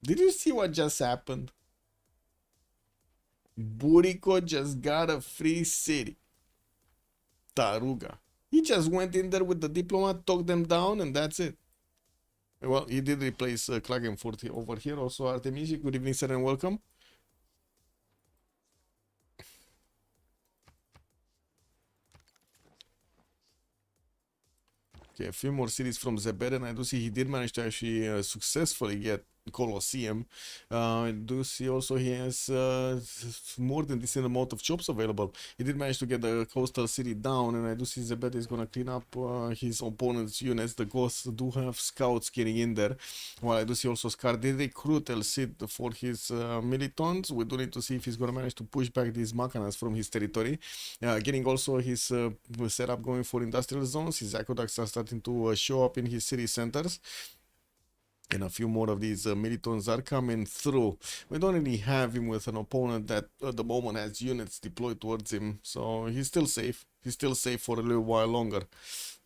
Did you see what just happened? Buriko just got a free city. Taruga. He just went in there with the diplomat, took them down, and that's it. Well, he did replace Klagenfurt over here. Also, Artemisi, good evening, sir, and welcome. Okay, a few more cities from Zeber, and I do see he did manage to actually successfully get Colosseum. I do see also he has more than decent amount of jobs available. He did manage to get the coastal city down, and I do see Zebed is going to clean up his opponent's units. The ghosts do have scouts getting in there, while I do see also Scar did recruit El Cid for his militants. We do need to see if he's going to manage to push back these Macanas from his territory. Getting also his setup going for industrial zones. His aqueducts are starting to show up in his city centers. And a few more of these militons are coming through. We don't really have him with an opponent that at the moment has units deployed towards him. So he's still safe. He's still safe for a little while longer.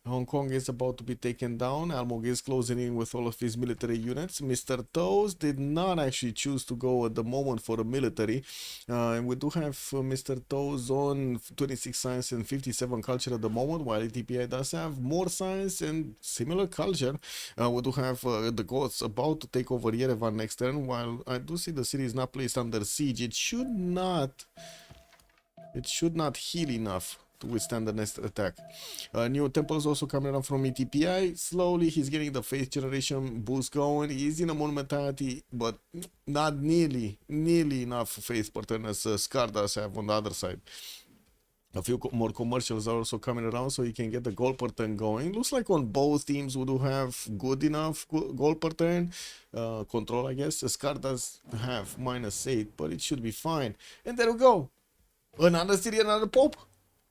Hong Kong is about to be taken down. Almog is closing in with all of his military units. Mr. Toes did not actually choose to go at the moment for the military. And we do have Mr. Toes on 26 science and 57 culture at the moment, while ETPI does have more science and similar culture. We do have the gods about to take over Yerevan next turn, while I do see the city is not placed under siege. It should not heal enough to withstand the next attack. New temples also coming around from ETPI. Slowly he's getting the faith generation boost going. He's in a monumentality, but not nearly enough faith pattern as Scar does have on the other side. A few more commercials are also coming around, so you can get the goal per turn going. Looks like on both teams we do have good enough goal per turn. Control, I guess. Scar does have -8, but it should be fine. And there we go. Another city, another pop.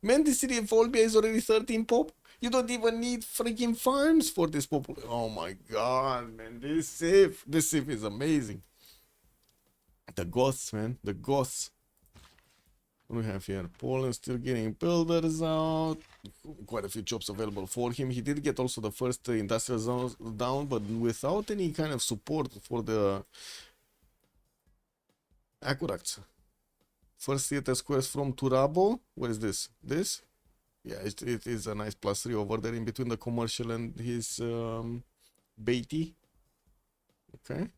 Man, this city of Volbia is already 13 pop. You don't even need freaking farms for this population. Oh my god, man. This Civ is amazing. The Goths, man. The Goths. What do we have here? Poland still getting builders out. Quite a few jobs available for him. He did get also the first industrial zones down, but without any kind of support for the aqueducts. First theater squares from Turabo. What is this? This? Yeah, it is a nice +3 over there in between the commercial and his Beatty. Okay.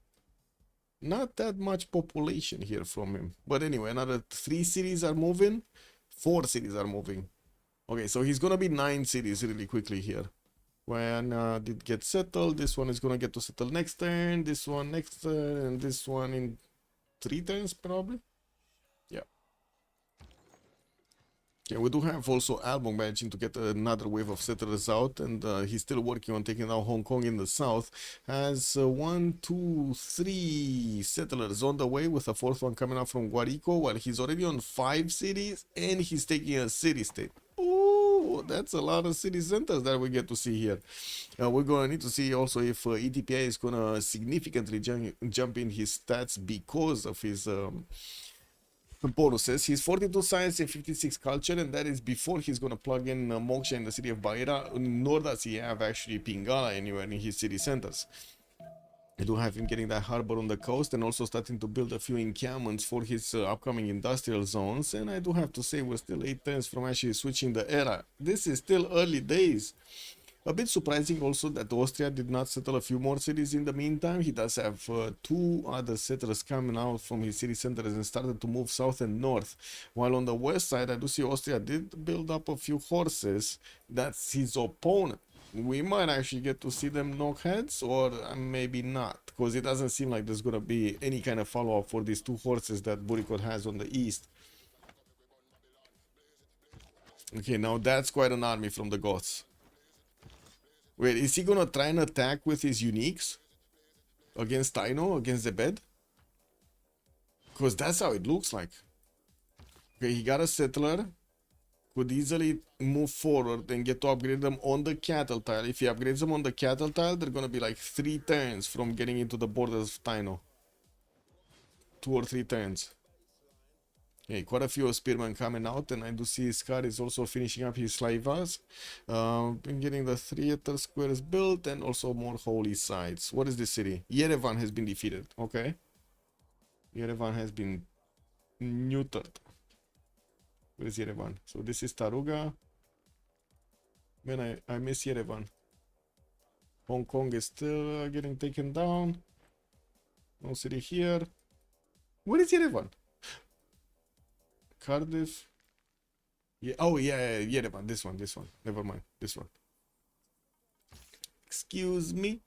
Not that much population here from him. But anyway, another 3 cities are moving. 4 cities are moving. Okay, so he's gonna be 9 cities really quickly here. When did get settled, this one is gonna get to settle next turn, this one next turn, and this one in 3 turns probably. Yeah. Yeah, we do have also Albon managing to get another wave of settlers out, and he's still working on taking out Hong Kong in the south. Has 1, 2, 3 settlers on the way, with a 4th one coming out from Guarico, while he's already on 5 cities, and he's taking a city-state. Ooh, that's a lot of city centers that we get to see here. We're going to need to see also if ETPA is going to significantly jump in his stats because of his bonuses. He's 42 science and 56 culture, and that is before he's going to plug in Moksha in the city of Baira, nor does he have actually Pingala anywhere in his city centers. I do have him getting that harbor on the coast and also starting to build a few encampments for his upcoming industrial zones. And I do have to say we're still 8 turns from actually switching the era. This is still early days. A bit surprising also that Austria did not settle a few more cities in the meantime. He does have 2 other settlers coming out from his city centers and started to move south and north. While on the west side, I do see Austria did build up a few horses. That's his opponent. We might actually get to see them knock heads, or maybe not, because it doesn't seem like there's going to be any kind of follow-up for these 2 horses that Burikot has on the east. Okay, now that's quite an army from the Goths. Wait, is he gonna try and attack with his uniques against Taino, against the bed? Because that's how it looks like. Okay, he got a settler. Could easily move forward and get to upgrade them on the cattle tile. If he upgrades them on the cattle tile, they're gonna be like 3 turns from getting into the borders of Taino. 2 or 3 turns. Okay, quite a few spearmen coming out, and I do see Scar is also finishing up his Slaivas. Been getting the theater squares built and also more holy sites. What is this city? Yerevan has been defeated. Okay. Yerevan has been neutered. Where is Yerevan? So this is Taruga. Man, I miss Yerevan. Hong Kong is still getting taken down. No city here. Where is Yerevan? Cardiff. Yeah. Oh yeah, Yerevan. This one. Never mind. This one. Excuse me.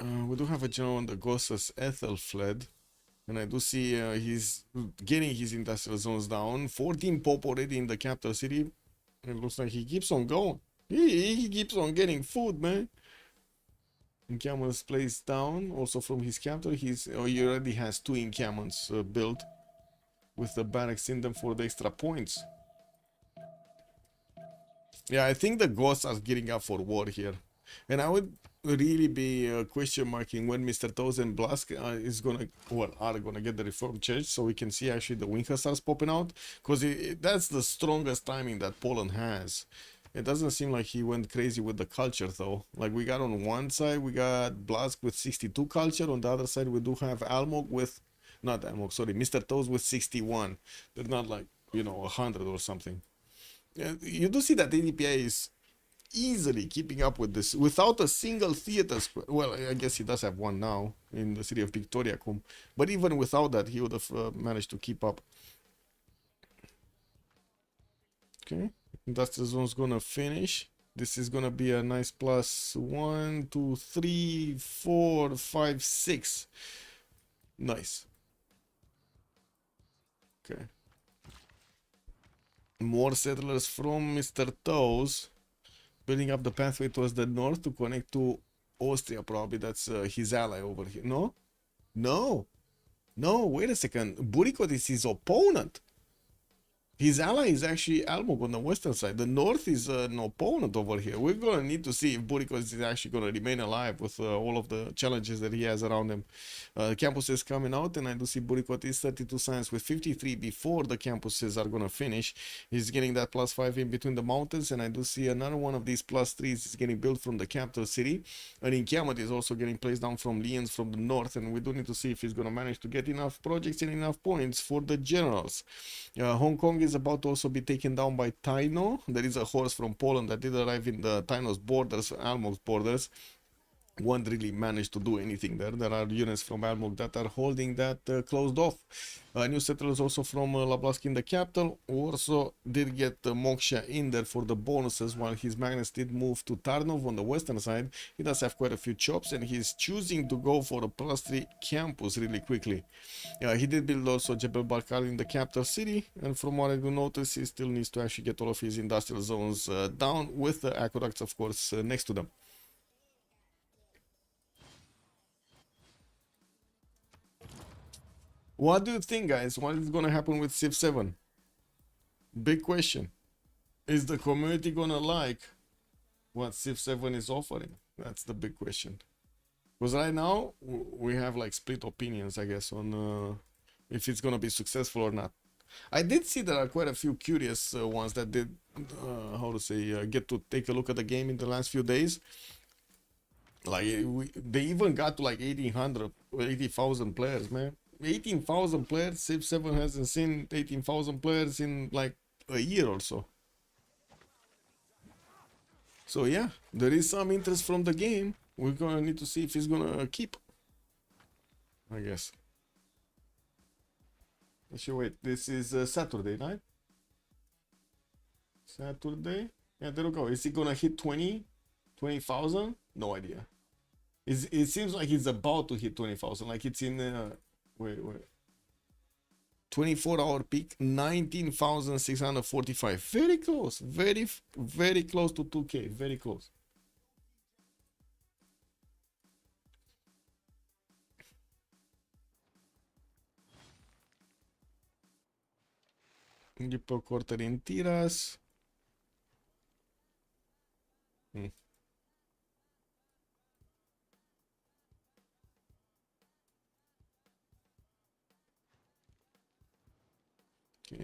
We do have a general on the Gossas. Ethel fled, and I do see he's getting his industrial zones down. 14 pop already in the capital city. It looks like he keeps on going. He keeps on getting food, man. Encampments placed down also from his capital. He already has 2 encampments built with the barracks in them for the extra points. Yeah, I think the Goths are getting up for war here, and I would really be question marking when Mr. Toes and Blask are gonna get the Reformed Church, so we can see actually the Winter Stars popping out, because that's the strongest timing that Poland has. It doesn't seem like he went crazy with the culture though. Like, we got on one side, we got Blask with 62 culture. On the other side, we do have Almog with, not Almog, sorry, Mr. Toes with 61. They're not like, 100 or something. Yeah, you do see that ADPA is easily keeping up with this without a single theater square. Well, I guess he does have one now in the city of Victoria. But even without that, he would have managed to keep up. Okay. Industrial zone's gonna finish. This is gonna be a nice plus 1, 2, 3, 4, 5, 6. Nice. Okay. More settlers from Mr. Toes, building up the pathway towards the north to connect to Austria. Probably that's his ally over here. No, no, no. Wait a second. Burikot is his opponent. His ally is actually Almog on the western side. The north is an opponent over here. We're gonna need to see if Burikos is actually gonna remain alive with all of the challenges that he has around him. Campus is coming out, and I do see Burikot is 32 science with 53 before the campuses are gonna finish. He's getting that +5 in between the mountains, and I do see another one of these +3s is getting built from the capital city. And Inkiamat is also getting placed down from Lians from the north, and we do need to see if he's gonna manage to get enough projects and enough points for the generals. Hong Kong is about to also be taken down by Taino. There is a horse from Poland that did arrive in the Taino's borders, Almog's borders. Won't really manage to do anything there. There are units from Almog that are holding that closed off. New settlers also from Lablaski in the capital. Also did get Moksha in there for the bonuses, while his Magnus did move to Tarnov on the western side. He does have quite a few chops, and he's choosing to go for a +3 campus really quickly. He did build also Jebel Barkal in the capital city, and from what I do notice, he still needs to actually get all of his industrial zones down, with the aqueducts, of course, next to them. What do you think, guys? What is going to happen with Civ7? Big question. Is the community going to like what Civ7 is offering? That's the big question. Because right now, we have like split opinions, I guess, on if it's going to be successful or not. I did see there are quite a few curious ones that did, how to say, get to take a look at the game in the last few days. Like, they even got to like 1,800, 80,000 players, man. 18,000 players. Civ7 hasn't seen 18,000 players in like a year or so. So yeah, there is some interest from the game. We're gonna need to see if he's gonna keep, I guess. Let's wait. This is Saturday night. Saturday. Yeah, there we go. Is he gonna hit 20,000? No idea. It seems like he's about to hit 20,000. Like it's in. Wait. 24-hour peak, 19,645. Very close. Very close to 2K. Very close. După cortări în tiras.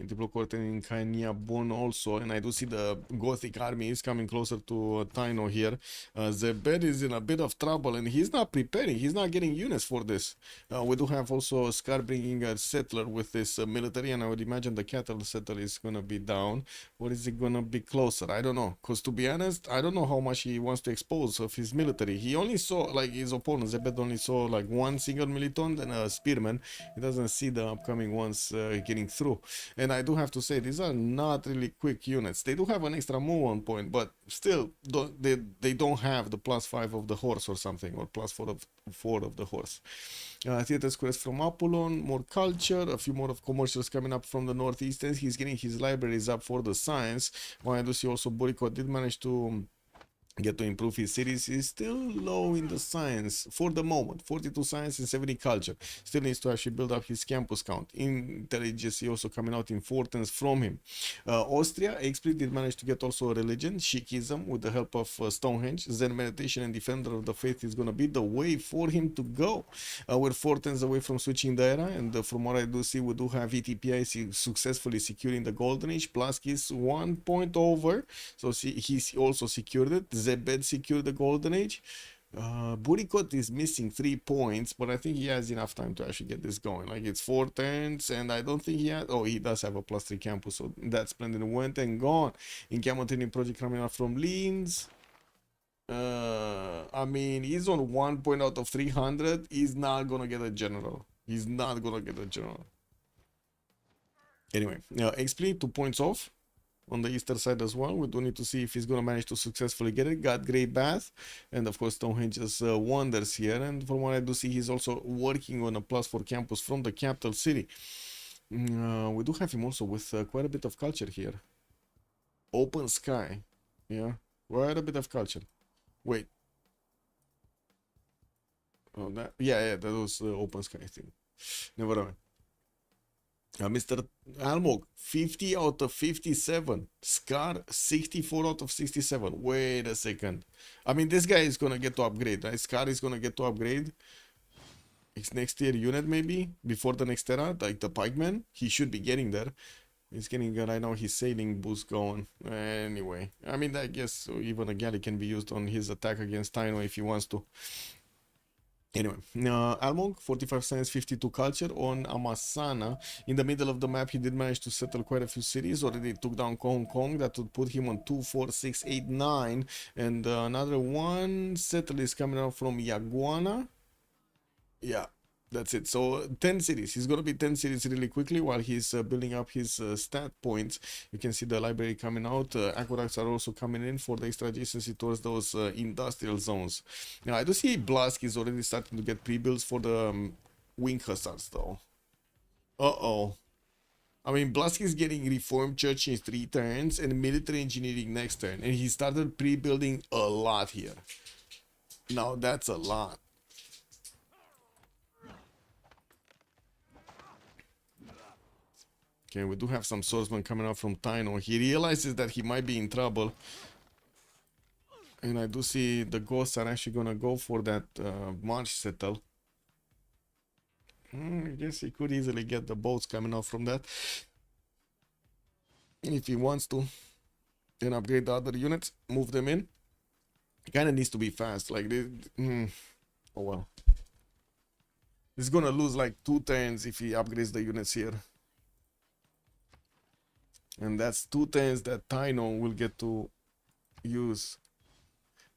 Diplocorte in Kainiabon also, and I do see the Gothic army is coming closer to Taino here. Zebed is in a bit of trouble, and he's not preparing. He's not getting units for this. We do have also Scar bringing a settler with this military, and I would imagine the cattle settler is gonna be down. Or is it gonna be closer? I don't know. Because to be honest, I don't know how much he wants to expose of his military. He only saw, like, his opponent, Zebed only saw like one single militon and a spearman. He doesn't see the upcoming ones getting through. And I do have to say, these are not really quick units. They do have an extra move on point, but still, they don't have the +5 of the horse or something, or +4 of the horse. Theater's quest from Apollon, more culture, a few more of commercials coming up from the northeast. He's getting his libraries up for the science. While I do see also Boricot did manage to get to improve his cities. Is still low in the science for the moment. 42 science and 70 culture. Still needs to actually build up his campus count. Intelligence also coming out importance from him. Austria, Explit did manage to get also a religion, Sikhism, with the help of Stonehenge. Zen meditation and defender of the faith is going to be the way for him to go. We're 4 turns away from switching the era, and from what I do see, we do have ETPI successfully securing the Golden Age. Plask is 1 point over, so he's also secured it. Zebed secured the Golden Age. Burikot is missing 3 points, but I think he has enough time to actually get this going. Like, it's 4 turns, and I don't think he has. Oh, he does have a +3 campus, so that's splendid. Went and gone. In Camel Training Project coming out from Leans. I mean, he's on 1 point out of 300. He's not gonna get a general. He's not gonna get a general. Anyway, Expli 2 points off on the eastern side as well. We do need to see if he's going to manage to successfully get it. Got Grey Bath, and of course Stonehenge's wonders here. And from what I do see, he's also working on a +4 campus from the capital city. We do have him also with quite a bit of culture here. Open sky. Yeah, quite a bit of culture. Wait. Oh, that, yeah, that was open sky thing. Never mind. Mr. Almog, 50 out of 57. Scar, 64 out of 67. Wait a second. I mean, this guy is gonna get to upgrade, right? Scar is gonna get to upgrade. His next tier unit, maybe? Before the next era, like the pikeman. He should be getting there. He's getting, right now, his sailing boost going. Anyway, I mean, I guess even a galley can be used on his attack against Taino if he wants to. Anyway, Almog, 45 science, 52 culture on Amasana. In the middle of the map, he did manage to settle quite a few cities. Already took down Hong Kong. That would put him on 2, 4, 6, 8, 9. And another one settle is coming out from Yaguana. Yeah, that's it. So 10 cities. He's going to be 10 cities really quickly while he's building up his stat points. You can see the library coming out. Aqueducts are also coming in for the extra adjacency towards those industrial zones. Now, I do see Blask is already starting to get pre-builds for the wing hussars, though. Uh-oh. I mean, Blask is getting Reformed Church in 3 turns and Military Engineering next turn. And he started pre-building a lot here. Now, that's a lot. Okay, we do have some swordsmen coming out from Taino. He realizes that he might be in trouble. And I do see the ghosts are actually gonna go for that march settle. I guess he could easily get the boats coming out from that. If he wants to. Then upgrade the other units, move them in. Kinda needs to be fast, like this. Oh well. He's gonna lose like 2 turns if he upgrades the units here. And that's 2 turns that Taino will get to use.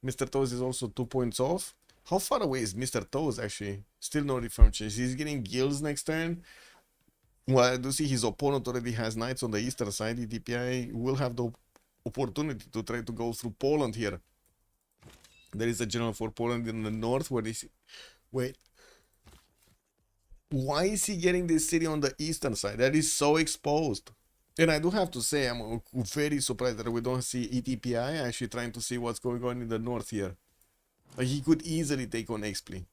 Mr. Toes is also 2 points off. How far away is Mr. Toes actually? Still no reform change. He's getting guilds next turn. Well, I do see his opponent already has knights on the eastern side. EDPI will have the opportunity to try to go through Poland here. There is a general for Poland in the north where this... Wait. Why is he getting this city on the eastern side? That is so exposed. And I do have to say, I'm very surprised that we don't see ETPI actually trying to see what's going on in the north here. Like, he could easily take on XP.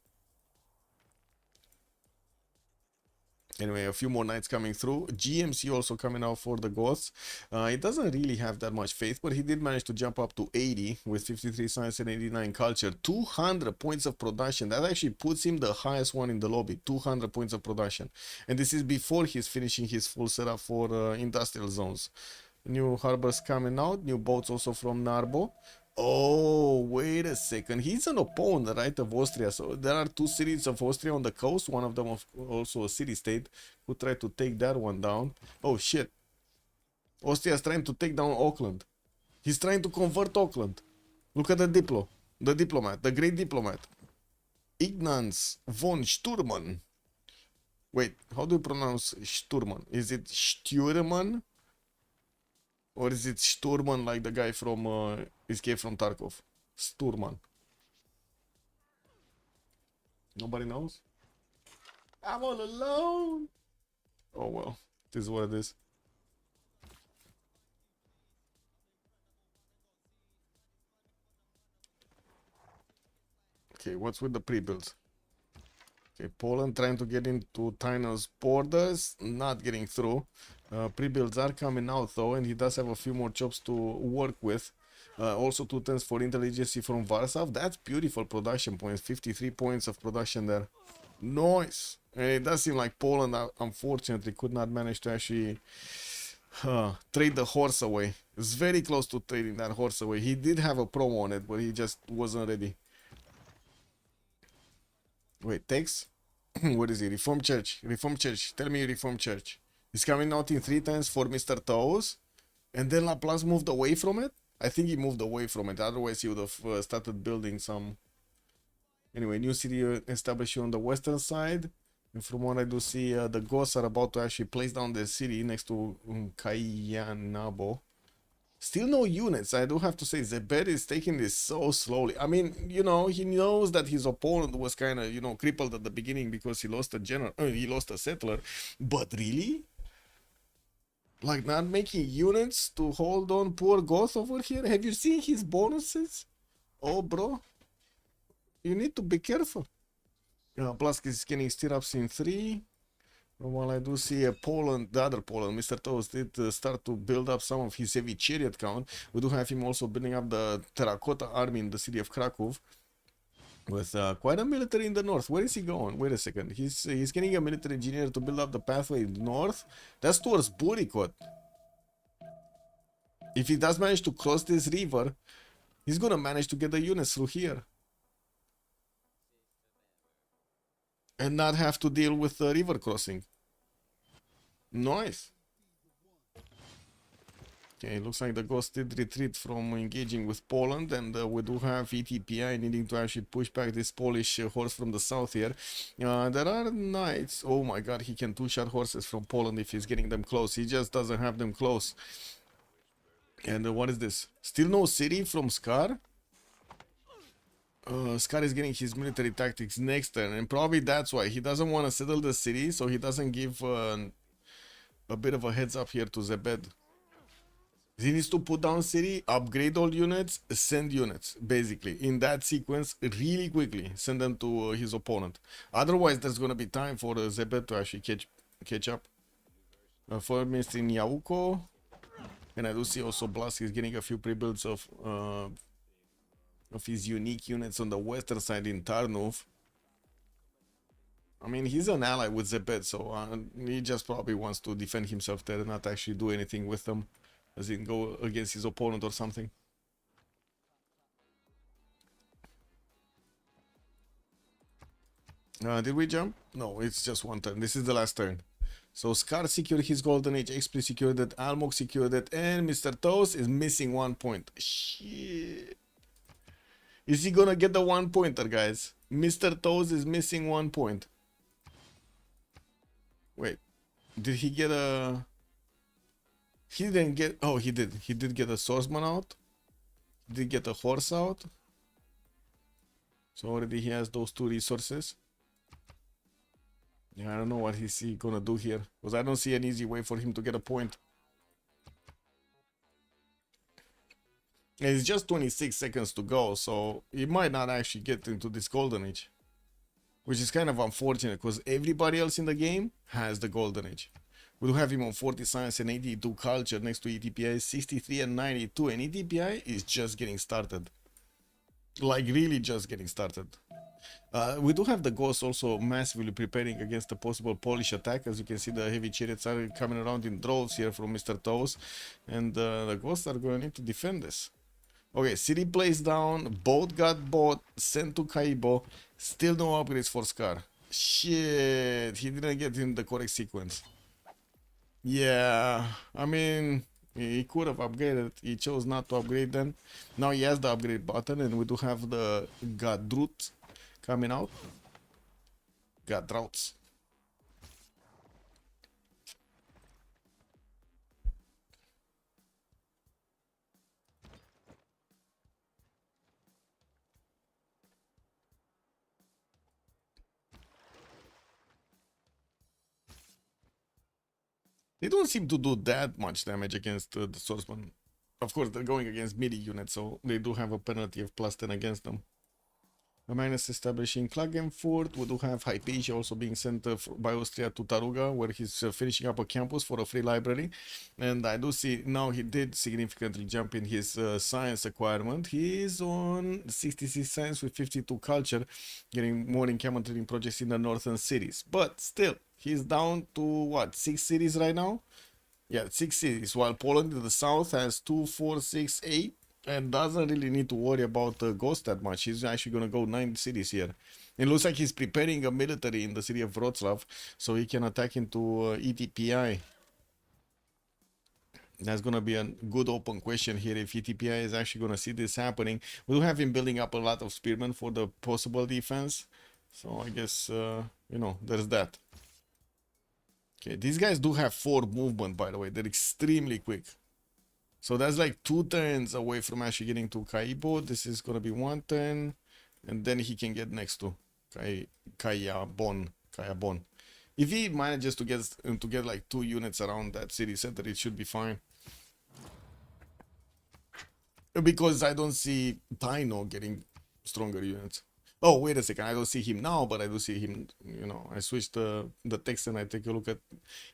Anyway, a few more knights coming through. GMC also coming out for the Goths. He doesn't really have that much faith, but he did manage to jump up to 80 with 53 science and 89 culture. 200 points of production. That actually puts him the highest one in the lobby. 200 points of production. And this is before he's finishing his full setup for industrial zones. New harbors coming out. New boats also from Narbo. Oh, wait a second. He's an opponent, right, of Austria. So there are 2 cities of Austria on the coast. One of them also a city-state. Who tried to take that one down. Oh, shit. Austria is trying to take down Auckland. He's trying to convert Auckland. Look at the diplomat. The great diplomat. Ignaz von Sturman. Wait, how do you pronounce Sturman? Is it Sturman? Or is it Sturman like the guy from Escape from Tarkov? Sturman. Nobody knows? I'm all alone! Oh well, this is what it is. Okay, what's with the pre-builds? Okay, Poland trying to get into Taino's borders, not getting through. Pre-builds are coming out though, and he does have a few more jobs to work with. Also 2 turns for intelligence from Warsaw. That's beautiful production points. 53 points of production there. Nice. And it does seem like Poland, unfortunately, could not manage to actually trade the horse away. It's very close to trading that horse away. He did have a promo on it, but he just wasn't ready. Wait, text? What is it? Reform Church. Reform Church. Tell me Reform Church. It's coming out in 3 times for Mr. Toes. And then Laplace moved away from it? I think he moved away from it. Otherwise, he would have started building some... Anyway, new city established on the western side. And from what I do see, the Ghosts are about to actually place down the city next to Kayanabo. Still no units. I do have to say, Zebed is taking this so slowly. I mean, you know, he knows that his opponent was kind of, you know, crippled at the beginning because he lost a general, he lost a settler. But really? Like, not making units to hold on poor Goth over here? Have you seen his bonuses? Oh, bro. You need to be careful. Blask is getting stirrups in 3. While I do see Poland, the other Poland, Mr. Toast did start to build up some of his heavy chariot count. We do have him also building up the terracotta army in the city of Krakow. With quite a military in the north. Where is he going? Wait a second. He's getting a military engineer to build up the pathway north. That's towards Burikot. If he does manage to cross this river, he's gonna manage to get the units through here. And not have to deal with the river crossing. Nice. Okay, looks like the Ghost did retreat from engaging with Poland, and we do have ETPI needing to actually push back this Polish horse from the south here. There are knights. Oh my god, he can two-shot horses from Poland if he's getting them close. He just doesn't have them close. And what is this? Still no city from Scar? Scar is getting his military tactics next turn, and probably that's why he doesn't want to settle the city, so he doesn't give a bit of a heads up here to Zebed. He needs to put down city, upgrade all units, send units, basically, in that sequence, really quickly, send them to his opponent. Otherwise, there's going to be time for Zebed to actually catch up. For Mr. Nyauko, and I do see also Blast is getting a few pre-builds of his unique units on the western side in Tarnów. I mean, he's an ally with Zebed, so he just probably wants to defend himself there and not actually do anything with them. As in go against his opponent or something. Did we jump? No, it's just one turn. This is the last turn. So Scar secured his Golden Age, Expli secured it, Almog secured it, and Mr. Toast is missing 1 point. Shit. Is he gonna get the 1 pointer, guys? Mr. Toast is missing 1 point. Wait, did he get a... He didn't get... Oh, he did. He did get a swordsman out. He did get a horse out. So already he has those 2 resources. Yeah, I don't know what he's gonna do here. Because I don't see an easy way for him to get a point. And it's just 26 seconds to go, so he might not actually get into this Golden Age. Which is kind of unfortunate, because everybody else in the game has the Golden Age. We do have him on 40 science and 82 culture next to ETPI 63 and 92, and ETPI is just getting started. Like really just getting started. We do have the Ghosts also massively preparing against a possible Polish attack. As you can see, the heavy chariots are coming around in droves here from Mr. Toes, and the Ghosts are going to need to defend this. Okay, city plays down, both got bought, sent to Kaibo, still no upgrades for Scar. Shit, he didn't get in the correct sequence. Yeah, I mean, he could have upgraded. He chose not to upgrade then. Now he has the upgrade button, and we do have the Gadrut coming out. Gadrouts. They don't seem to do that much damage against the swordsman. Of course, they're going against melee units, so they do have a penalty of +10 against them. Magnus establishing Klagenfurt. We do have Hypatia also being sent by Austria to Taruga, where he's finishing up a campus for a free library. And I do see now he did significantly jump in his science acquirement. He is on 66 science with 52 culture, getting more encampment training projects in the northern cities. But still, he's down to what, 6 cities right now? Yeah, 6 cities, while Poland in the south has 2, 4, 6, 8. And doesn't really need to worry about Ghost that much. He's actually going to go 9 cities here. It looks like he's preparing a military in the city of Wrocław, so he can attack into ETPI. That's going to be a good open question here if ETPI is actually going to see this happening. We do have him building up a lot of spearmen for the possible defense. So I guess, you know, there's that. Okay, these guys do have 4 movement, by the way. They're extremely quick. So that's like 2 turns away from actually getting to Kaibo. This is going to be 1 turn. And then he can get next to Kayabon. If he manages to get like 2 units around that city center, it should be fine. Because I don't see Taino getting stronger units. Oh, wait a second. I don't see him now, but I do see him. You know, I switched the text and I take a look at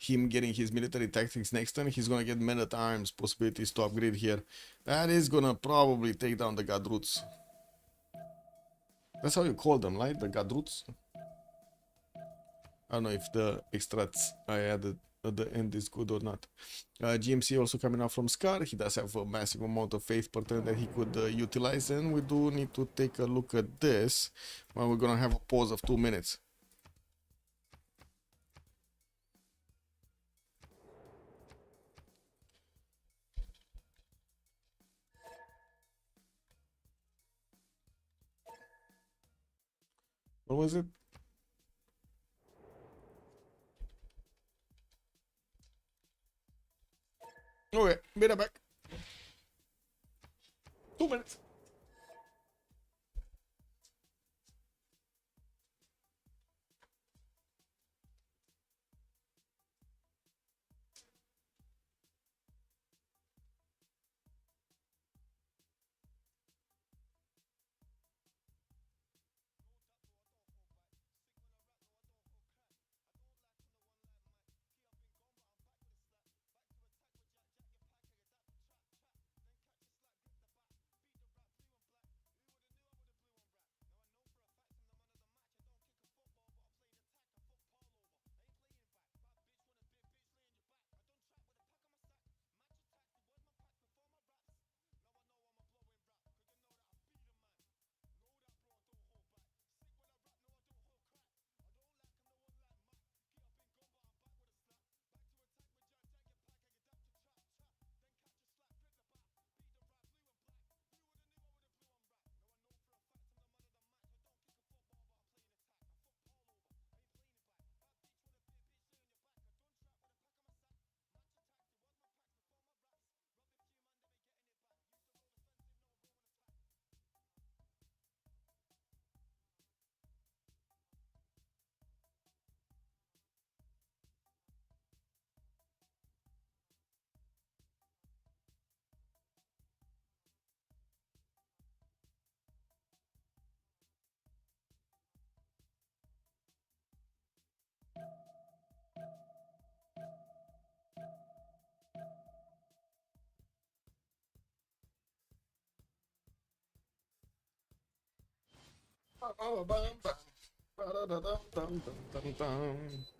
him getting his military tactics next turn. He's gonna get men at arms possibilities to upgrade here. That is gonna probably take down the Gadruts. That's how you call them, right? The Gadruts. I don't know if the extracts I added at the end is good or not. GMC also coming out from Scar. He does have a massive amount of faith per turn that he could utilize, and we do need to take a look at this. Well, we're gonna have a pause of 2 minutes. What was it? Okay, be right back. 2 minutes.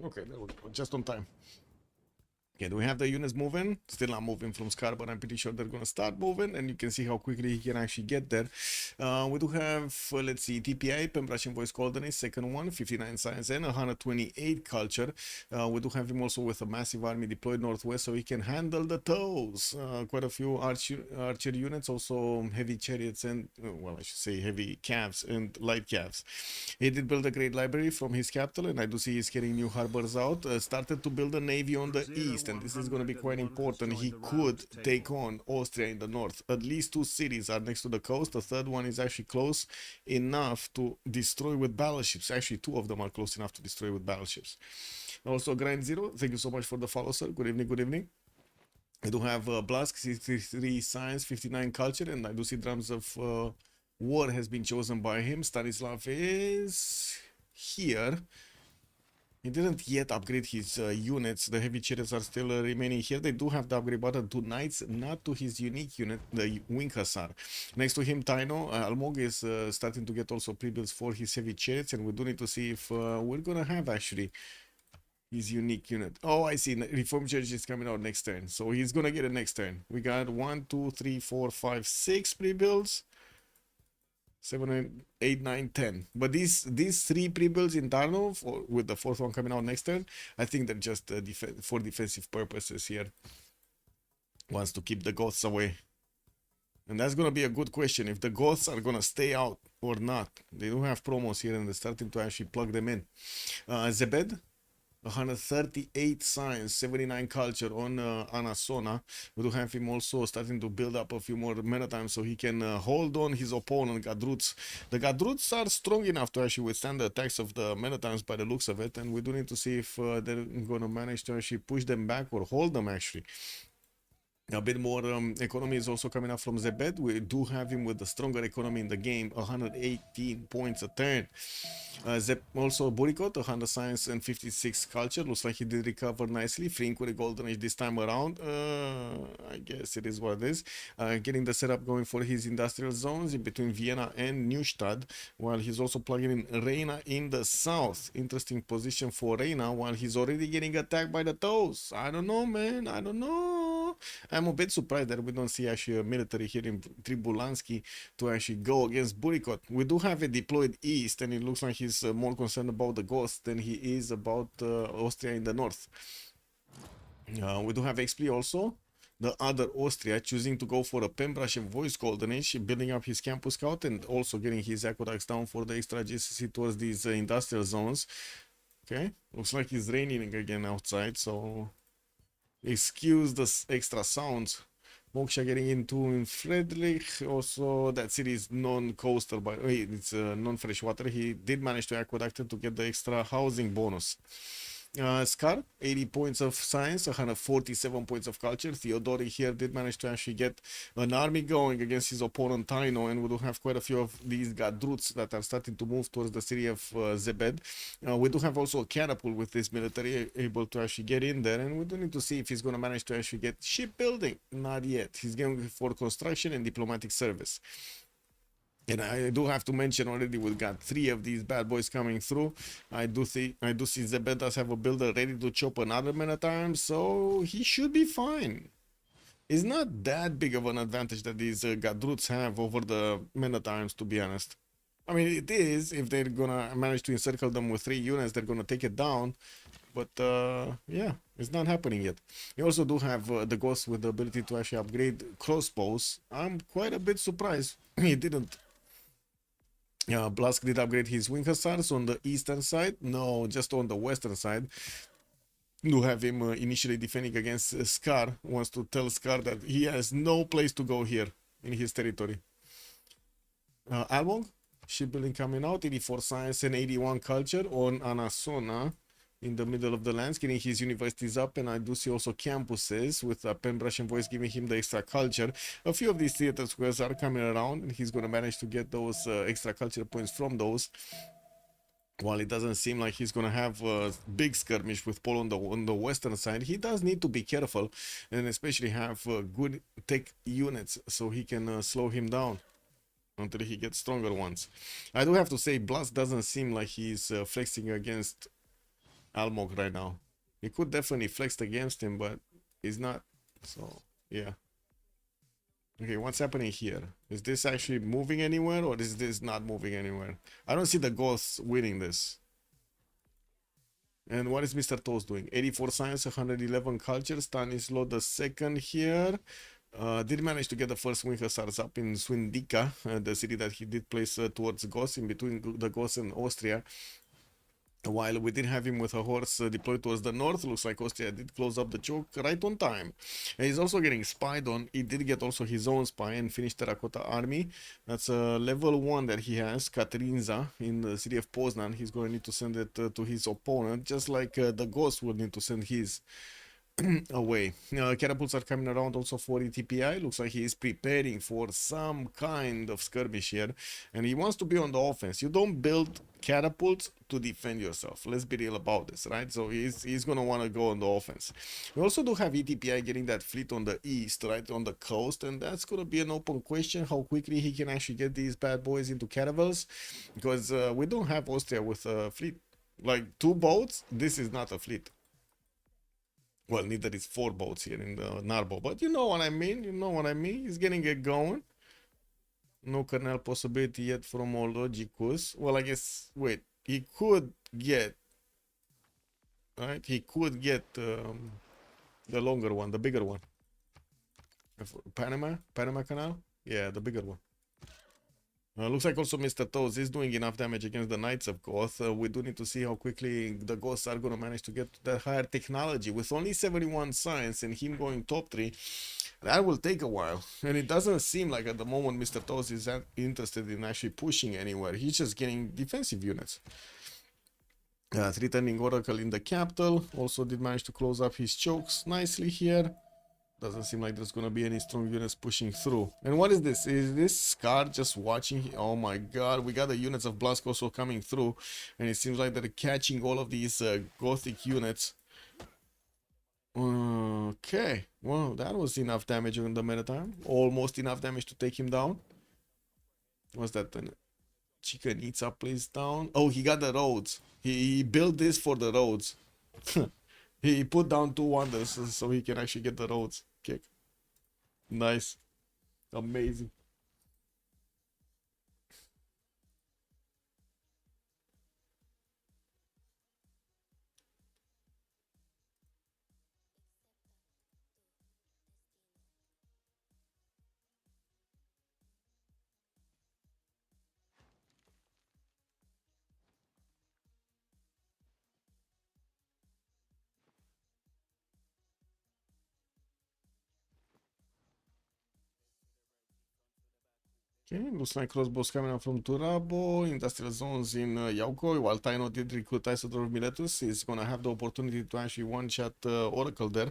Okay, there we go. Just on time. Okay, do we have the units moving? Still not moving from Scar, but I'm pretty sure they're gonna start moving, and you can see how quickly he can actually get there. We do have, let's see, TPI, Pembrasian Voice Coordinates, second one, 59 science and 128 culture. We do have him also with a massive army deployed northwest, so he can handle the toes. Quite a few archer units, also heavy chariots and, well, I should say heavy calves and light calves. He did build a great library from his capital, and I do see he's getting new harbors out. Started to build a navy on the east, and this is going to be quite important. He could take on Austria in the north. At least 2 cities are next to the coast. The third one is actually close enough to destroy with battleships. Actually, 2 of them are close enough to destroy with battleships. Also, Grind Zero, thank you so much for the follow, sir. Good evening, good evening. I do have Blask, 63 science, 59 culture, and I do see drums of war has been chosen by him. Stanislav is here. He didn't yet upgrade his units. The heavy chariots are still remaining here. They do have the upgrade button to knights, not to his unique unit, the wing hussar. Next to him, Taino Almog is starting to get also pre-builds for his heavy chariots, and we do need to see if we're gonna have actually his unique unit. Oh, I see. Reform Church is coming out next turn, so he's gonna get it next turn. We got 1, 2, 3, 4, 5, 6 pre-builds. 7, 8, 9, 10. But these 3 pre-builds in Tarnov, with the 4th one coming out next turn, I think they're just for defensive purposes here. Wants to keep the Goths away. And that's going to be a good question, if the Goths are going to stay out or not. They do have promos here, and they're starting to actually plug them in. Zebed, 138 science, 79 culture on Anasona. We do have him also starting to build up a few more mana times so he can hold on his opponent, Gadruts. The Gadruts are strong enough to actually withstand the attacks of the mana times by the looks of it, and we do need to see if they're going to manage to actually push them back or hold them actually. A bit more economy is also coming up from Zebed. We do have him with the stronger economy in the game, 118 points a turn. Zeb also Burikot, 100 science and 56 culture. Looks like he did recover nicely, freeing with a golden age this time around. I guess it is what it is. Getting the setup going for his industrial zones in between Vienna and Neustadt, while he's also plugging in Reina in the south. Interesting position for Reina, while he's already getting attacked by the toes. I don't know, man. I don't know. I'm a bit surprised that we don't see actually a military here in Tribulansky to actually go against Burikot. We do have it deployed east, and it looks like he's more concerned about the ghosts than he is about Austria in the north. We do have XP also. The other Austria choosing to go for a Pembrashe voice golden age, building up his campus scout and also getting his aqueducts down for the extra GCC towards these industrial zones. Okay, looks like it's raining again outside, so excuse the extra sounds. Moksha getting into in Friedrich. Also, that city is non-coastal, but it's non-freshwater. He did manage to aqueduct it to get the extra housing bonus. Scar, 80 points of science, 147 points of culture. Theodori here did manage to actually get an army going against his opponent Taino, and we do have quite a few of these Gadruts that are starting to move towards the city of Zebed. We do have also a catapult with this military able to actually get in there, and we do need to see if he's going to manage to actually get shipbuilding. Not yet. He's going for construction and diplomatic service. And I do have to mention already, we've got 3 of these bad boys coming through. I do see Zebed does have a builder ready to chop another man at times, so he should be fine. It's not that big of an advantage that these Gadruts have over the men at arms, to be honest. I mean, it is, if they're gonna manage to encircle them with 3 units, they're gonna take it down. But yeah, it's not happening yet. You also do have the Ghost with the ability to actually upgrade crossbows. I'm quite a bit surprised he didn't. Blask did upgrade his wing hussars on the eastern side. No, just on the western side. Do have him initially defending against Scar. Wants to tell Scar that he has no place to go here in his territory. Albong, shipbuilding coming out, 84 science and 81 culture on Anasona. In the middle of the lands, getting his universities up, and I do see also campuses with Pembrashe and voice giving him the extra culture. A few of these theater squares are coming around, and he's going to manage to get those extra culture points from those. While it doesn't seem like he's going to have a big skirmish with Paul on the western side, he does need to be careful, and especially have good tech units so he can slow him down until he gets stronger ones. I do have to say, Blast doesn't seem like he's flexing against Almog right now. He could definitely flex against him, but he's not. So yeah. Okay, what's happening here? Is this actually moving anywhere, or is this not moving anywhere? I don't see the ghosts winning this. And what is Mr. Toast doing? 84 science, 111 culture. Stanislaw the second here. Did manage to get the first wing hussars up in Swindika, the city that he did place towards Gos, in between the Gos and Austria. While we did have him with a horse deployed towards the north, looks like Austria did close up the choke right on time. And he's also getting spied on. He did get also his own spy and finished Terracotta Army. That's a level 1 that he has, Katrinza, in the city of Poznan. He's going to need to send it to his opponent, just like the Ghost would need to send his away. Catapults are coming around also for ETPI. Looks like he is preparing for some kind of skirmish here, and he wants to be on the offense. You don't build catapults to defend yourself. Let's be real about this, right? So he's gonna want to go on the offense. We also do have ETPI getting that fleet on the east, right, on the coast, and that's gonna be an open question how quickly he can actually get these bad boys into caravels, because we don't have Austria with a fleet. Like 2 boats, this is not a fleet. Well, neither is 4 boats here in the Narbo, but you know what I mean. You know what I mean. He's getting it going. No kernel possibility yet from Ologicus. Well, I guess, wait, he could get, right? He could get the longer one, the bigger one. Panama Canal? Yeah, the bigger one. Looks like also Mr. Toes is doing enough damage against the Knights of Goth. We do need to see how quickly the Ghosts are going to manage to get to that higher technology. With only 71 science and him going top 3, that will take a while. And it doesn't seem like at the moment Mr. Toes is interested in actually pushing anywhere. He's just getting defensive units. Threatening Oracle in the capital. Also did manage to close up his chokes nicely here. Doesn't seem like there's gonna be any strong units pushing through. And what is this? Is this Scar just watching? Oh my god, we got the units of Blask also coming through. And it seems like they're catching all of these Gothic units. Okay, well, that was enough damage in the meantime. Almost enough damage to take him down. What's that then? Chicanitza placed down. Oh, he got the roads. He built this for the roads. He put down 2 wonders so he can actually get the roads. Kick. Nice. Amazing. Okay, looks like crossbows coming out from Turabo, industrial zones in Yaukoi, while Taino did recruit Isidore of Miletus. He's gonna have the opportunity to actually one-shot Oracle there.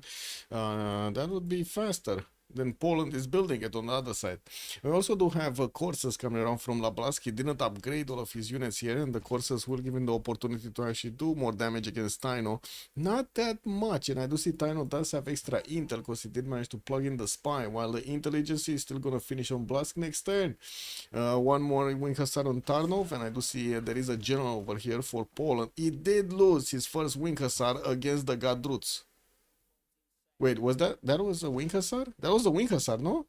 That would be faster than Poland is building it on the other side. We also do have courses coming around from Lablask. He didn't upgrade all of his units here, and the courses will give him the opportunity to actually do more damage against Taino. Not that much, and I do see Taino does have extra intel because he did manage to plug in the spy, while the intelligence is still gonna finish on Blask next turn. One more Wing Hussar on Tarnov, and I do see there is a general over here for Poland. He did lose his first Wing Hussar against the Gadruts. Wait, was that was a Wing Hussar? That was a Wing Hussar, no?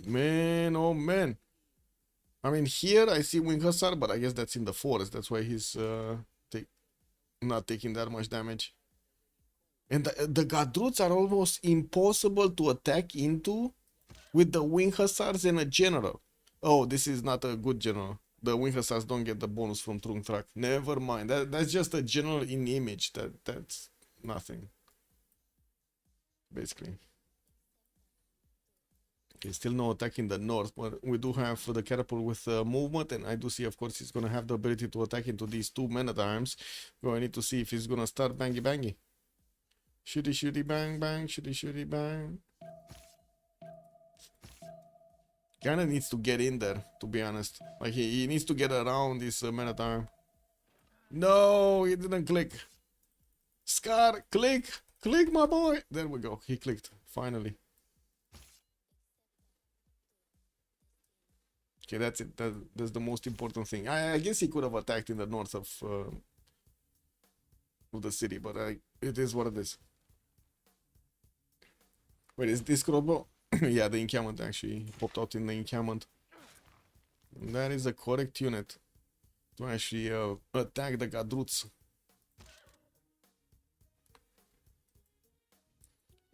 Man, oh man. I mean, here I see Wing Hussar, but I guess that's in the forest. That's why he's not taking that much damage. And the Gadruts are almost impossible to attack into with the Wing Hussars and a general. Oh, this is not a good general. The Wing Hussars don't get the bonus from Trung Track. Never mind. That's just a general in image. That's nothing. Basically. Okay, still no attack in the north, but we do have the catapult with movement, and I do see, of course, he's gonna have the ability to attack into these 2 men at arms. So I need to see if he's gonna start bangy bangy. Shooty shooty bang bang, shooty shooty bang. Kinda needs to get in there, to be honest. Like, he needs to get around this man at arm. No, he didn't click. Scar, click! Click, my boy! There we go, he clicked, finally. Okay, that's it. That's the most important thing. I guess he could have attacked in the north of the city, but it is what it is. Wait, is this crossbow? Yeah, the encampment actually popped out in the encampment. That is the correct unit to actually attack the Gadruts.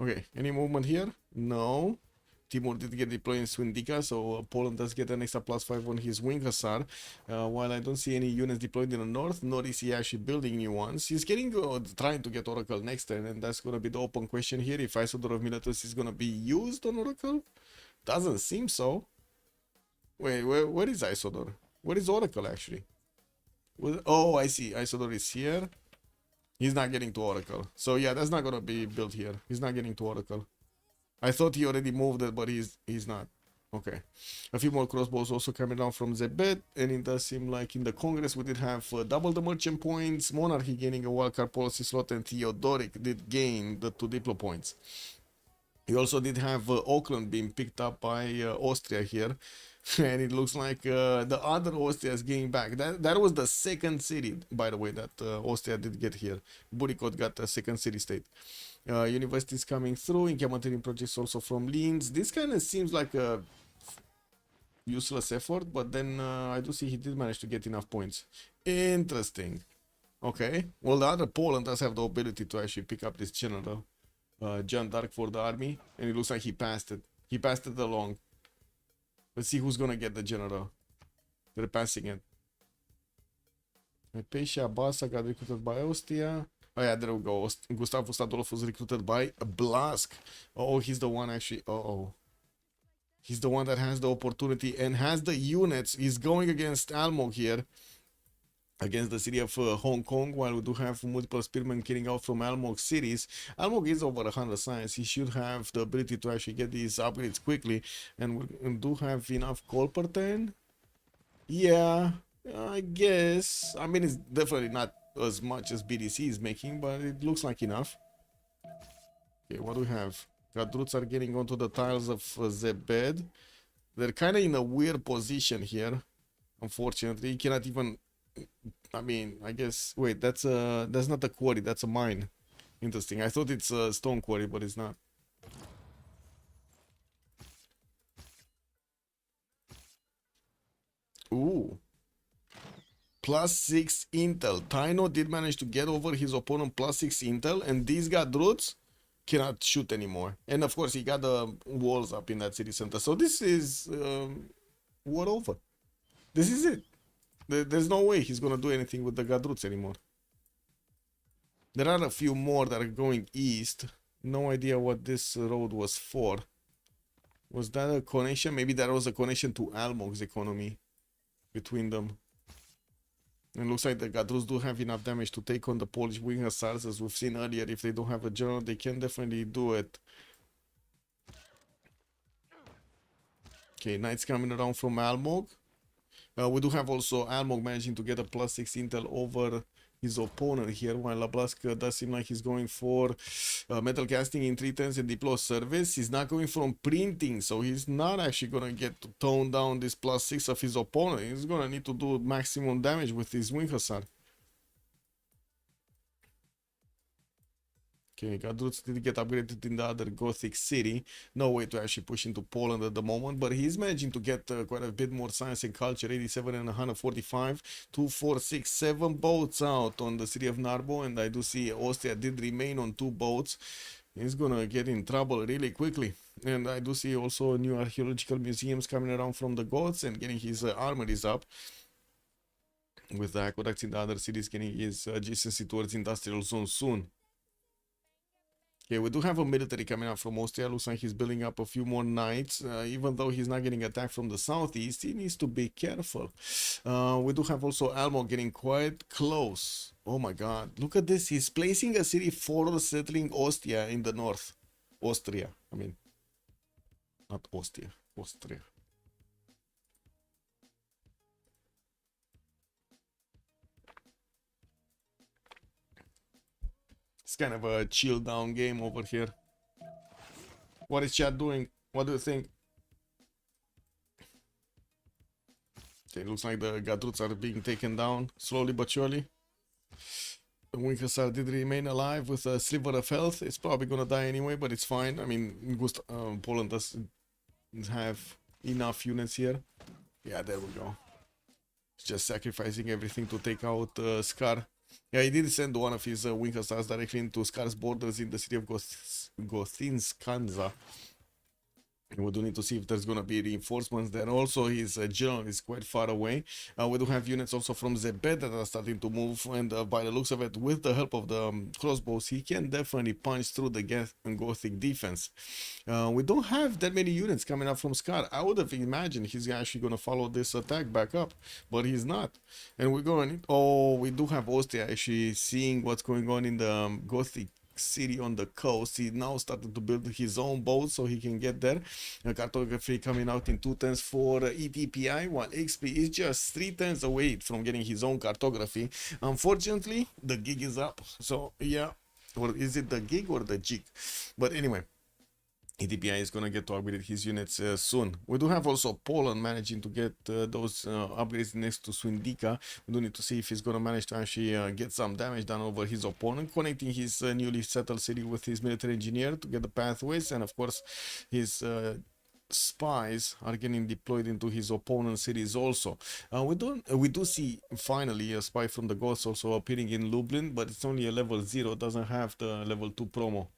Okay, any movement here? No. Timur did get deployed in Swindika, so Poland does get an extra +5 on his Wing Hussar. While I don't see any units deployed in the north, nor is he actually building new ones. He's trying to get Oracle next turn, and that's gonna be the open question here. If Isidore of Miletus is gonna be used on Oracle? Doesn't seem so. Wait, where is Isidore? Where is Oracle actually? Oh, I see. Isidore is here. He's not getting to Oracle. So yeah, that's not gonna be built here. He's not getting to Oracle. I thought he already moved it, but he's not. Okay. A few more crossbows also coming down from Zebet, and it does seem like in the Congress we did have double the merchant points, Monarchy gaining a wildcard policy slot, and Theodoric did gain the 2 diplo points. We also did have Auckland being picked up by Austria here, and it looks like the other Austria is getting back. That was the second city, by the way, that Austria did get here. Buricot got a second city state. Universities coming through, encampment projects also from Linz. This kind of seems like a useless effort, but then I do see he did manage to get enough points. Interesting. Okay, well, the other Poland does have the ability to actually pick up this general, John Dark, for the army, and it looks like he passed it. He passed it along. Let's see who's gonna get the general. They're passing it. Pesha Basa got recruited by Austria. Oh yeah, there we go. Gustavus Adolf was recruited by Blask. Oh, he's the one actually. Oh. He's the one that has the opportunity and has the units. He's going against Almog here. against the city of Hong Kong, while we do have multiple spearmen killing out from Almog cities. Almog is over 100 science. He should have the ability to actually get these upgrades quickly, and we do have enough coal per turn. Yeah, I guess. I mean, it's definitely not as much as BDC is making, but it looks like enough. Okay, what do we have? Gadroots are getting onto the tiles of the bed. They're kind of in a weird position here. Unfortunately, you cannot even. I mean, I guess. Wait, that's not a quarry. That's a mine. Interesting. I thought it's a stone quarry, but it's not. Ooh. +6 intel. Taino did manage to get over his opponent +6 intel, and these Gadroots cannot shoot anymore. And of course, he got the walls up in that city center. So this is war over. This is it. There's no way he's gonna do anything with the Gadroots anymore. There are a few more that are going east. No idea what this road was for. Was that a connection? Maybe that was a connection to Almog's economy between them. It looks like the Gadroots do have enough damage to take on the Polish wing hussars, as we've seen earlier. If they don't have a general, they can definitely do it. Okay, knights coming around from Almog. We do have also Almog managing to get a +6 intel over his opponent here, while LeBlanc does seem like he's going for metal casting in 3 turns and deploy service. He's not going from printing, so he's not actually going to get to tone down this +6 of his opponent. He's going to need to do maximum damage with his wing hussar. Okay, Gadroots did get upgraded in the other Gothic city. No way to actually push into Poland at the moment, but he's managing to get quite a bit more science and culture. 87 and 145. 2, 4, 6, 7 boats out on the city of Narbo, and I do see Austria did remain on 2 boats. He's gonna get in trouble really quickly. And I do see also new archaeological museums coming around from the Goths and getting his armories up. With the aqueducts in the other cities getting his adjacency towards industrial zone soon. Okay, we do have a military coming up from Austria. Looks like he's building up a few more knights. Even though he's not getting attacked from the southeast, he needs to be careful. We do have also Almo getting quite close. Oh my god, look at this. He's placing a city for settling Austria in the north. Austria, I mean. Not Austria, Austria. It's kind of a chill down game over here. What is chat doing? What do you think? Okay, looks like the Gadroots are being taken down slowly but surely. The wing hussar did remain alive with a sliver of health. It's probably gonna die anyway, but it's fine. I mean, Poland doesn't have enough units here. Yeah, there we go. It's just sacrificing everything to take out Scar. Yeah, he did send one of his wing hussars directly into Scar's borders in the city of Gothinskanza. We do need to see if there's going to be reinforcements there. Also, his general is quite far away. We do have units also from Zebed that are starting to move. And by the looks of it, with the help of the crossbows, he can definitely punch through the Gothic defense. We don't have that many units coming up from Scar. I would have imagined he's actually going to follow this attack back up. But he's not. And we're going... Oh, we do have Austria actually seeing what's going on in the Gothic city on the coast. He now started to build his own boat so he can get there. Cartography coming out in 2 turns for ETPI, while XP is just 3 turns away from getting his own cartography. Unfortunately, the gig is up. So yeah, or is it the gig or the jig? But anyway, ETPI is going to get to upgrade his units soon. We do have also Poland managing to get those upgrades next to Swindika. We do need to see if he's going to manage to actually get some damage done over his opponent, connecting his newly settled city with his military engineer to get the pathways, and of course his spies are getting deployed into his opponent's cities also. We do see finally a spy from the Goths also appearing in Lublin, but it's only a level 0, doesn't have the level 2 promo.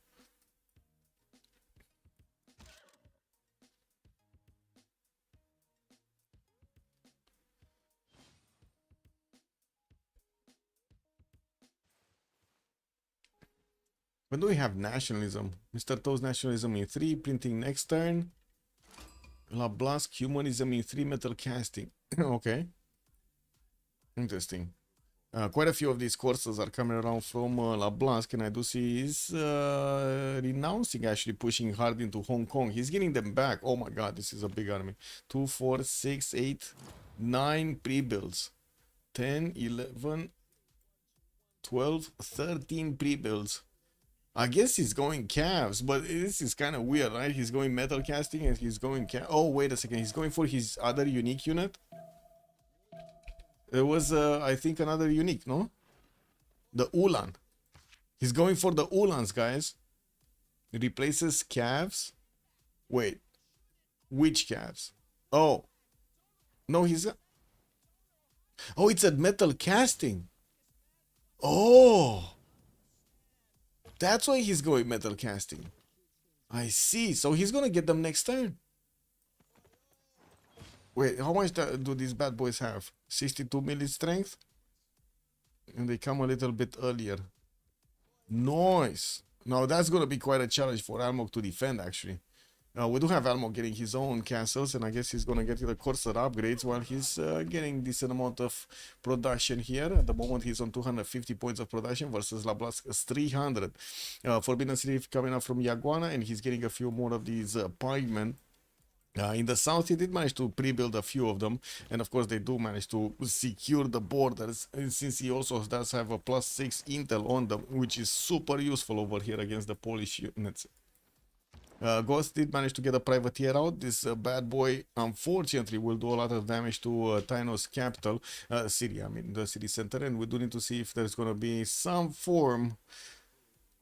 When do we have nationalism? Mr. Toe's nationalism in 3, printing next turn. LeBlanc humanism in 3, metal casting. Okay. Interesting. Quite a few of these courses are coming around from La Blanc, and I do see he's renouncing, actually pushing hard into Hong Kong. He's getting them back. Oh my god, this is a big army. 2, 4, 6, 8, 9 pre-builds. 10, 11, 12, 13 pre-builds. I guess he's going calves, but this is kind of weird, right? He's going metal casting and he's going oh, wait a second. He's going for his other unique unit. There was, I think, another unique, no? The Ulan. He's going for the Ulans, guys. It replaces calves. Wait. Which calves? Oh. No, he's... Oh, it's a metal casting. Oh. That's why he's going metal casting. I see. So he's going to get them next turn. Wait, how much do these bad boys have? 62 milli strength? And they come a little bit earlier. Nice. Now that's going to be quite a challenge for Almog to defend, actually. We do have Almog getting his own castles, and I guess he's going to get the Corsair upgrades while he's getting decent amount of production here. At the moment, he's on 250 points of production versus Lablas's 300. Forbidden City coming up from Yaguana, and he's getting a few more of these pikemen. In the south, he did manage to pre-build a few of them, and of course they do manage to secure the borders, and since he also does have a +6 intel on them, which is super useful over here against the Polish units. Ghost did manage to get a privateer out. This bad boy, unfortunately, will do a lot of damage to Taino's capital, city, I mean the city center, and we do need to see if there's going to be some form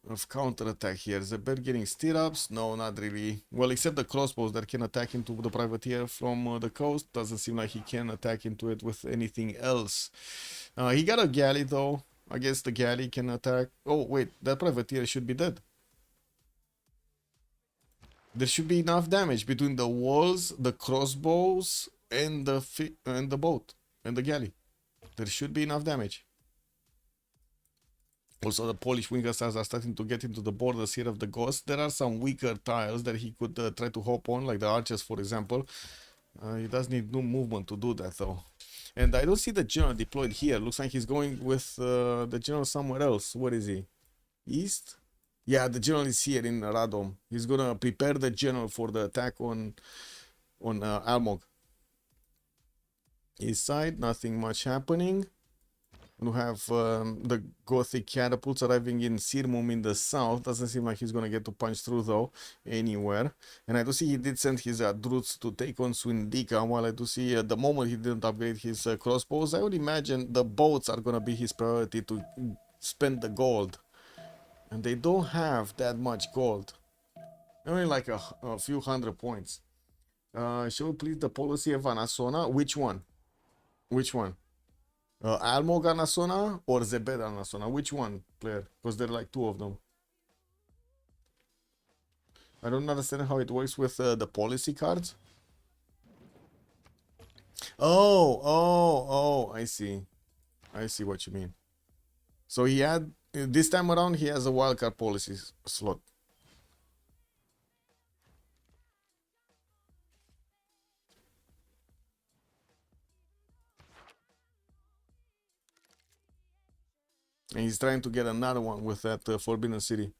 of counter-attack here. Is the bird getting stirrups? No, not really. Well, except the crossbows that can attack into the privateer from the coast. Doesn't seem like he can attack into it with anything else. He got a galley though. I guess the galley can attack. Oh wait, that privateer should be dead. There should be enough damage between the walls, the crossbows, and the boat and the galley. There should be enough damage. Also, the Polish wing hussars are starting to get into the borders here of the Ghost. There are some weaker tiles that he could try to hop on, like the archers, for example. He does need new movement to do that, though. And I don't see the general deployed here. Looks like he's going with the general somewhere else. Where is he? East? Yeah, the general is here in Radom. He's gonna prepare the general for the attack on Almog. East side, nothing much happening. We have the Gothic catapults arriving in Sirmum in the south. Doesn't seem like he's going to get to punch through, though, anywhere. And I do see he did send his Druids to take on Swindika, while I do see at the moment he didn't upgrade his crossbows. I would imagine the boats are going to be his priority to spend the gold. And they don't have that much gold. Only like a few hundred points. Shall we please the policy of Anasona? Which one? Which one? Almog Anasona or Zebed Anasona? Which one, player? Because there are like two of them. I don't understand how it works with the policy cards. Oh, I see. I see what you mean. So he had, this time around, he has a wildcard policy slot. And he's trying to get another one with that Forbidden City.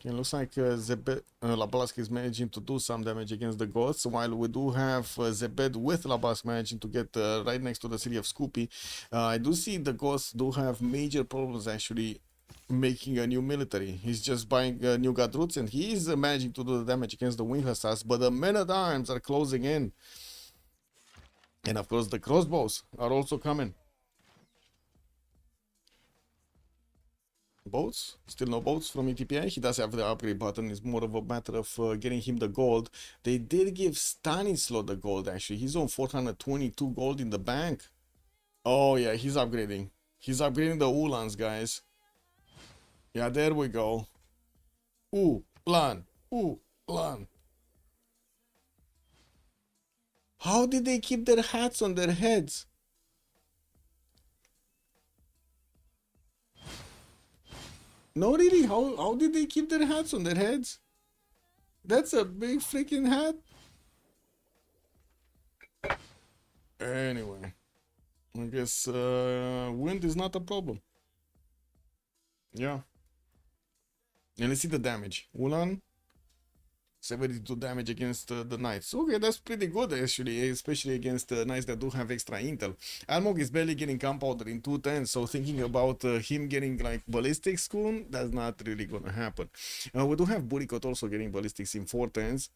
It looks like Labask is managing to do some damage against the Goths, while we do have Zebed with Labask managing to get right next to the city of Scoopy. I do see the Goths do have major problems actually making a new military. He's just buying new Gadruts, and he is managing to do the damage against the Wing Hussars, but the men-at-arms are closing in. And of course the crossbows are also coming. Boats, still no boats from ETPI. He does have the upgrade button. It's more of a matter of getting him the gold. They did give Stanislaw the gold, actually. He's on 422 gold in the bank. Oh yeah, he's upgrading. He's upgrading the Ulans, guys. Yeah, there we go. Ulan. How did they keep their hats on their heads? No, really, how did they keep their hats on their heads? That's a big freaking hat. Anyway. I guess wind is not a problem. Yeah. And let's see the damage. Ulan, 72 damage against the knights. Okay, that's pretty good actually, especially against the knights that do have extra intel. Almog is barely getting gunpowder in 210, so thinking about him getting like ballistics soon, that's not really gonna happen. We do have Burikot also getting ballistics in 410s.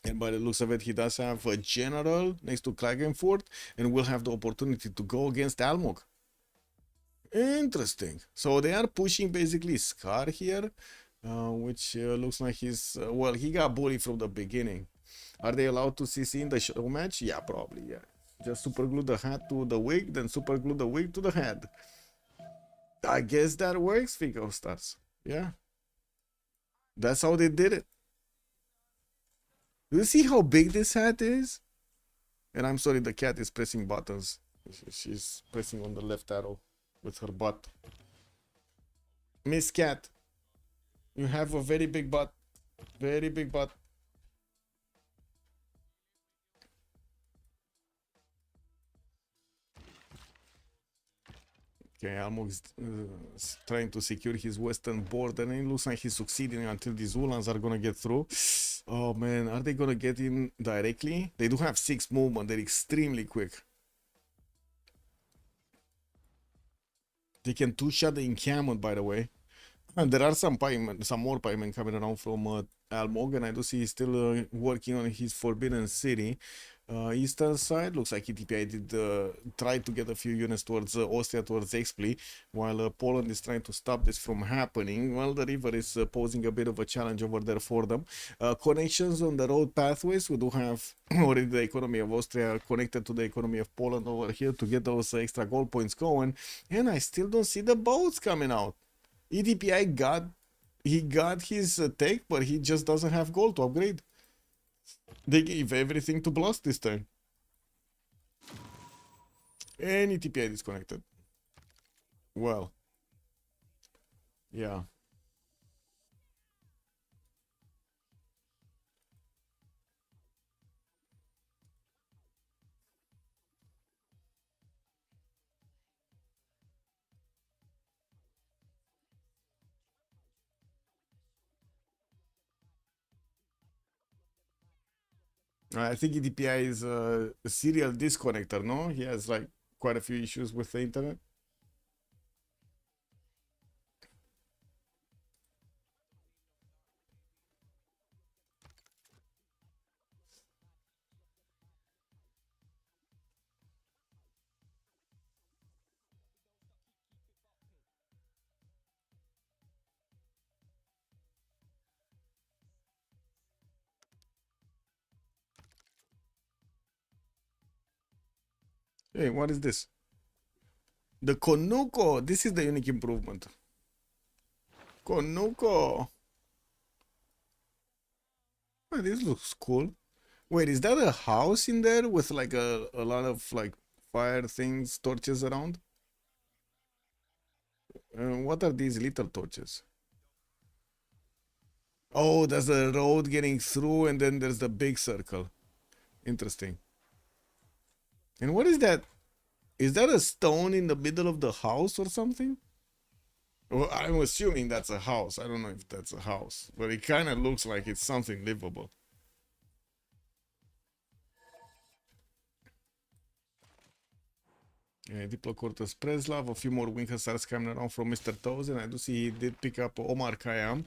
And by the looks of it, he does have a general next to Klagenfurt, and will have the opportunity to go against Almog. Interesting. So they are pushing basically Scar here, which looks like he's well, he got bullied from the beginning. Are they allowed to CC in the show match? Yeah, probably. Yeah, just super glue the hat to the wig, then super glue the wig to the head. I guess that works, Figo Stars. Yeah, that's how they did it. Do you see how big this hat is? And I'm sorry, the cat is pressing buttons. She's pressing on the left arrow with her butt. Miss Cat, you have a very big butt. Very big butt. Okay, Almog is trying to secure his western border, and it looks like he's succeeding until these Ulans are gonna get through. Oh man, are they gonna get in directly? They do have 6 movement, they're extremely quick. They can 2-shot the encampment, by the way. And there are some more piemen coming around from Almog, and I do see he's still working on his Forbidden City. Eastern side looks like ETPI did try to get a few units towards Austria, towards Expli, while Poland is trying to stop this from happening. Well, the river is posing a bit of a challenge over there for them. Connections on the road pathways, we do have already the economy of Austria connected to the economy of Poland over here to get those extra gold points going, and I still don't see the boats coming out. EDPI got his take, but he just doesn't have gold to upgrade. They gave everything to Blast this time. And ETPI disconnected. Well. Yeah. I think EDPI is a serial disconnector, no? He has like quite a few issues with the internet. Hey, what is this? The Konuko. This is the unique improvement. Konuko. Oh, this looks cool. Wait, is that a house in there with like a lot of like fire things, torches around? What are these little torches? Oh, there's a road getting through, and then there's the big circle. Interesting. And what is that? Is that a stone in the middle of the house or something? Well, I'm assuming that's a house. I don't know if that's a house, but it kind of looks like it's something livable. Diplocurtus Preslav, a few more Winkelstars coming around from Mr. Toes, and I do see he did pick up Omar Khayyam.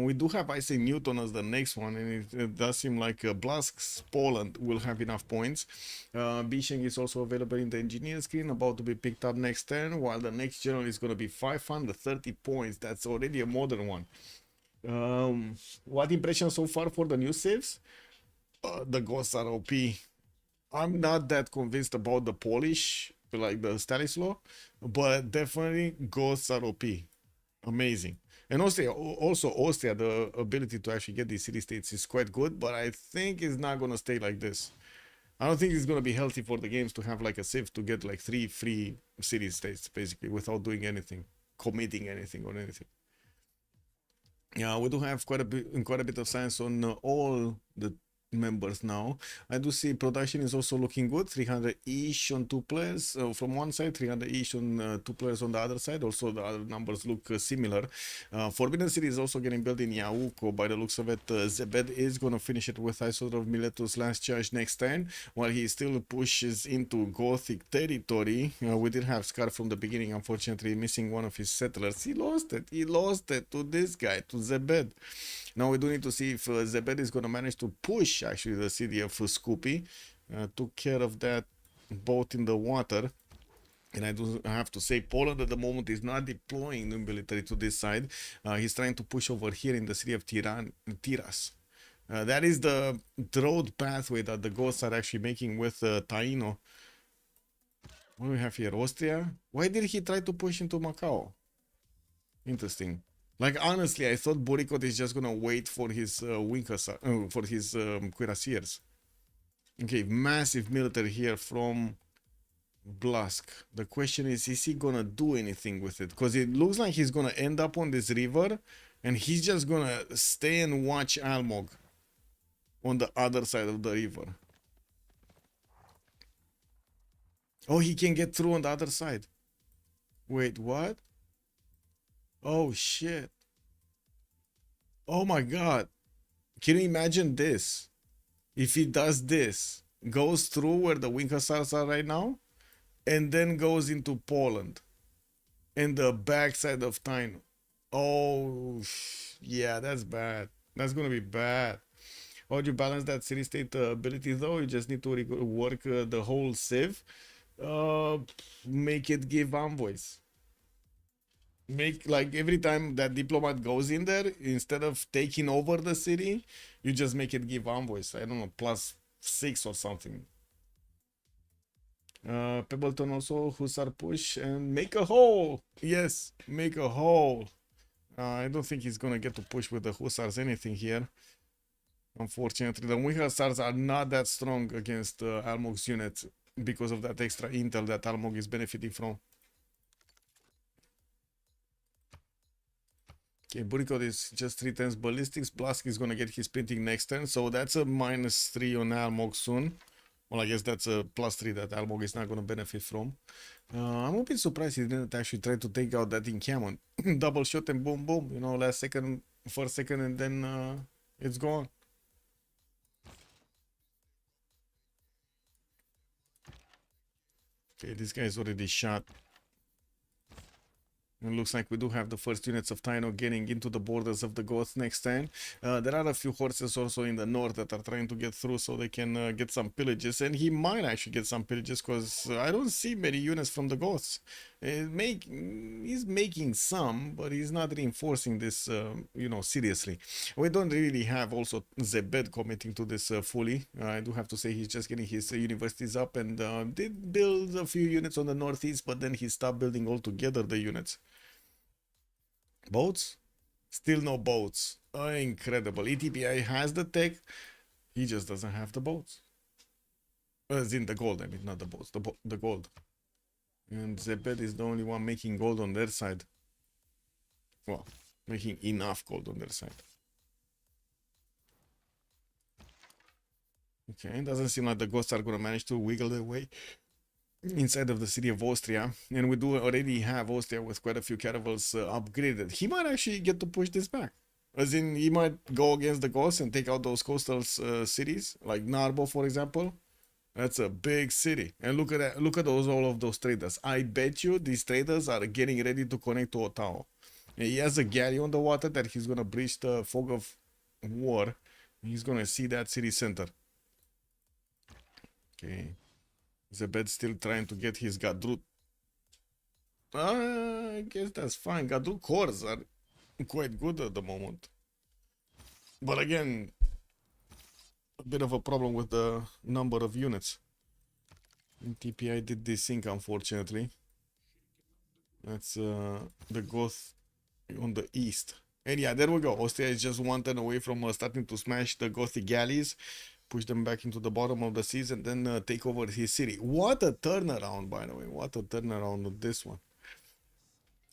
We do have Isaac Newton as the next one, and it does seem like Blask's Poland will have enough points. Bisheng is also available in the engineer screen, about to be picked up next turn, while the next general is going to be 530 points. That's already a modern one. What impression so far for the new saves? The ghosts are OP. I'm not that convinced about the Polish, like the Stanisław, but definitely ghosts are OP. Amazing. And also Austria, the ability to actually get these city states is quite good, but I think it's not gonna stay like this. I don't think it's gonna be healthy for the games to have like a Civ to get like 3 free city states basically without doing anything, committing anything or anything. Yeah, we do have quite a bit of science on all the members now. I do see production is also looking good, 300-ish on 2 players from one side, 300-ish on 2 players on the other side. Also the other numbers look similar. Forbidden City is also getting built in Yauko by the looks of it. Zebed is going to finish it with Isodor of Miletus last charge next turn, while he still pushes into Gothic territory. We did have Scar from the beginning, unfortunately missing one of his settlers. He lost it to this guy, to Zebed. Now we do need to see if Zebed is going to manage to push actually the city of Scoopy. Took care of that boat in the water. And I do have to say, Poland at the moment is not deploying new military to this side. He's trying to push over here in the city of Tiras. That is the road pathway that the ghosts are actually making with Taino. What do we have here? Austria? Why did he try to push into Macau? Interesting. Like, honestly, I thought Burikot is just gonna wait for his for his cuirassiers. Okay, massive military here from Blask. The question is he gonna do anything with it? Because it looks like he's gonna end up on this river and he's just gonna stay and watch Almog on the other side of the river. Oh, he can get through on the other side. Wait, what? Oh shit. Oh my god. Can you imagine this? If he does this, goes through where the wing hussars are right now, and then goes into Poland and the backside of Taino. Oh yeah, that's bad. That's gonna be bad. How do you balance that city state ability though? You just need to work the whole Civ. Make it give envoys. Make, like, every time that diplomat goes in there, instead of taking over the city, you just make it give envoys. I don't know, +6 or something. Pebbleton also, Hussar push and make a hole. Yes, make a hole. I don't think he's gonna get to push with the Hussars anything here. Unfortunately, the Wing Hussars are not that strong against Almog's units because of that extra intel that Almog is benefiting from. Okay, Burikot is just 3 times ballistics. Blask is gonna get his printing next turn, so that's a -3 on Almog soon. Well, I guess that's a +3 that Almog is not gonna benefit from. I'm a bit surprised he didn't actually try to take out that encampment. Double shot and boom, boom. You know, last second, first second, and then it's gone. Okay, this guy is already shot. It looks like we do have the first units of Taino getting into the borders of the Goths next time. There are a few horses also in the north that are trying to get through so they can get some pillages. And he might actually get some pillages because I don't see many units from the Goths. He's making some, but he's not reinforcing this, you know, seriously. We don't really have also Zebed committing to this fully. I do have to say he's just getting his universities up and did build a few units on the northeast, but then he stopped building altogether the units. Boats? Still no boats. Incredible. ETPI has the tech, he just doesn't have the boats. As in the gold, I mean, not the boats, the gold. And Zebed is the only one making gold on their side. Well, making enough gold on their side. Okay, it doesn't seem like the ghosts are gonna manage to wiggle their way inside of the city of Austria, and we do already have Austria with quite a few caravels upgraded. He might actually get to push this back, as in he might go against the ghosts and take out those coastal cities like Narbo, for example. That's a big city, and look at that. Look at all of those traders. I bet you these traders are getting ready to connect to Otao. He has a galley on the water that he's gonna breach the fog of war. He's gonna see that city center. Okay. Zebed still trying to get his Gadrut. I guess that's fine. Gadrut cores are quite good at the moment. But again, a bit of a problem with the number of units. TPI did desync, unfortunately. That's the Goth on the east. And yeah, there we go. Austria is just 1 turn away from starting to smash the Gothic galleys, push them back into the bottom of the seas, and then take over his city. What a turnaround, by the way. What a turnaround with this one.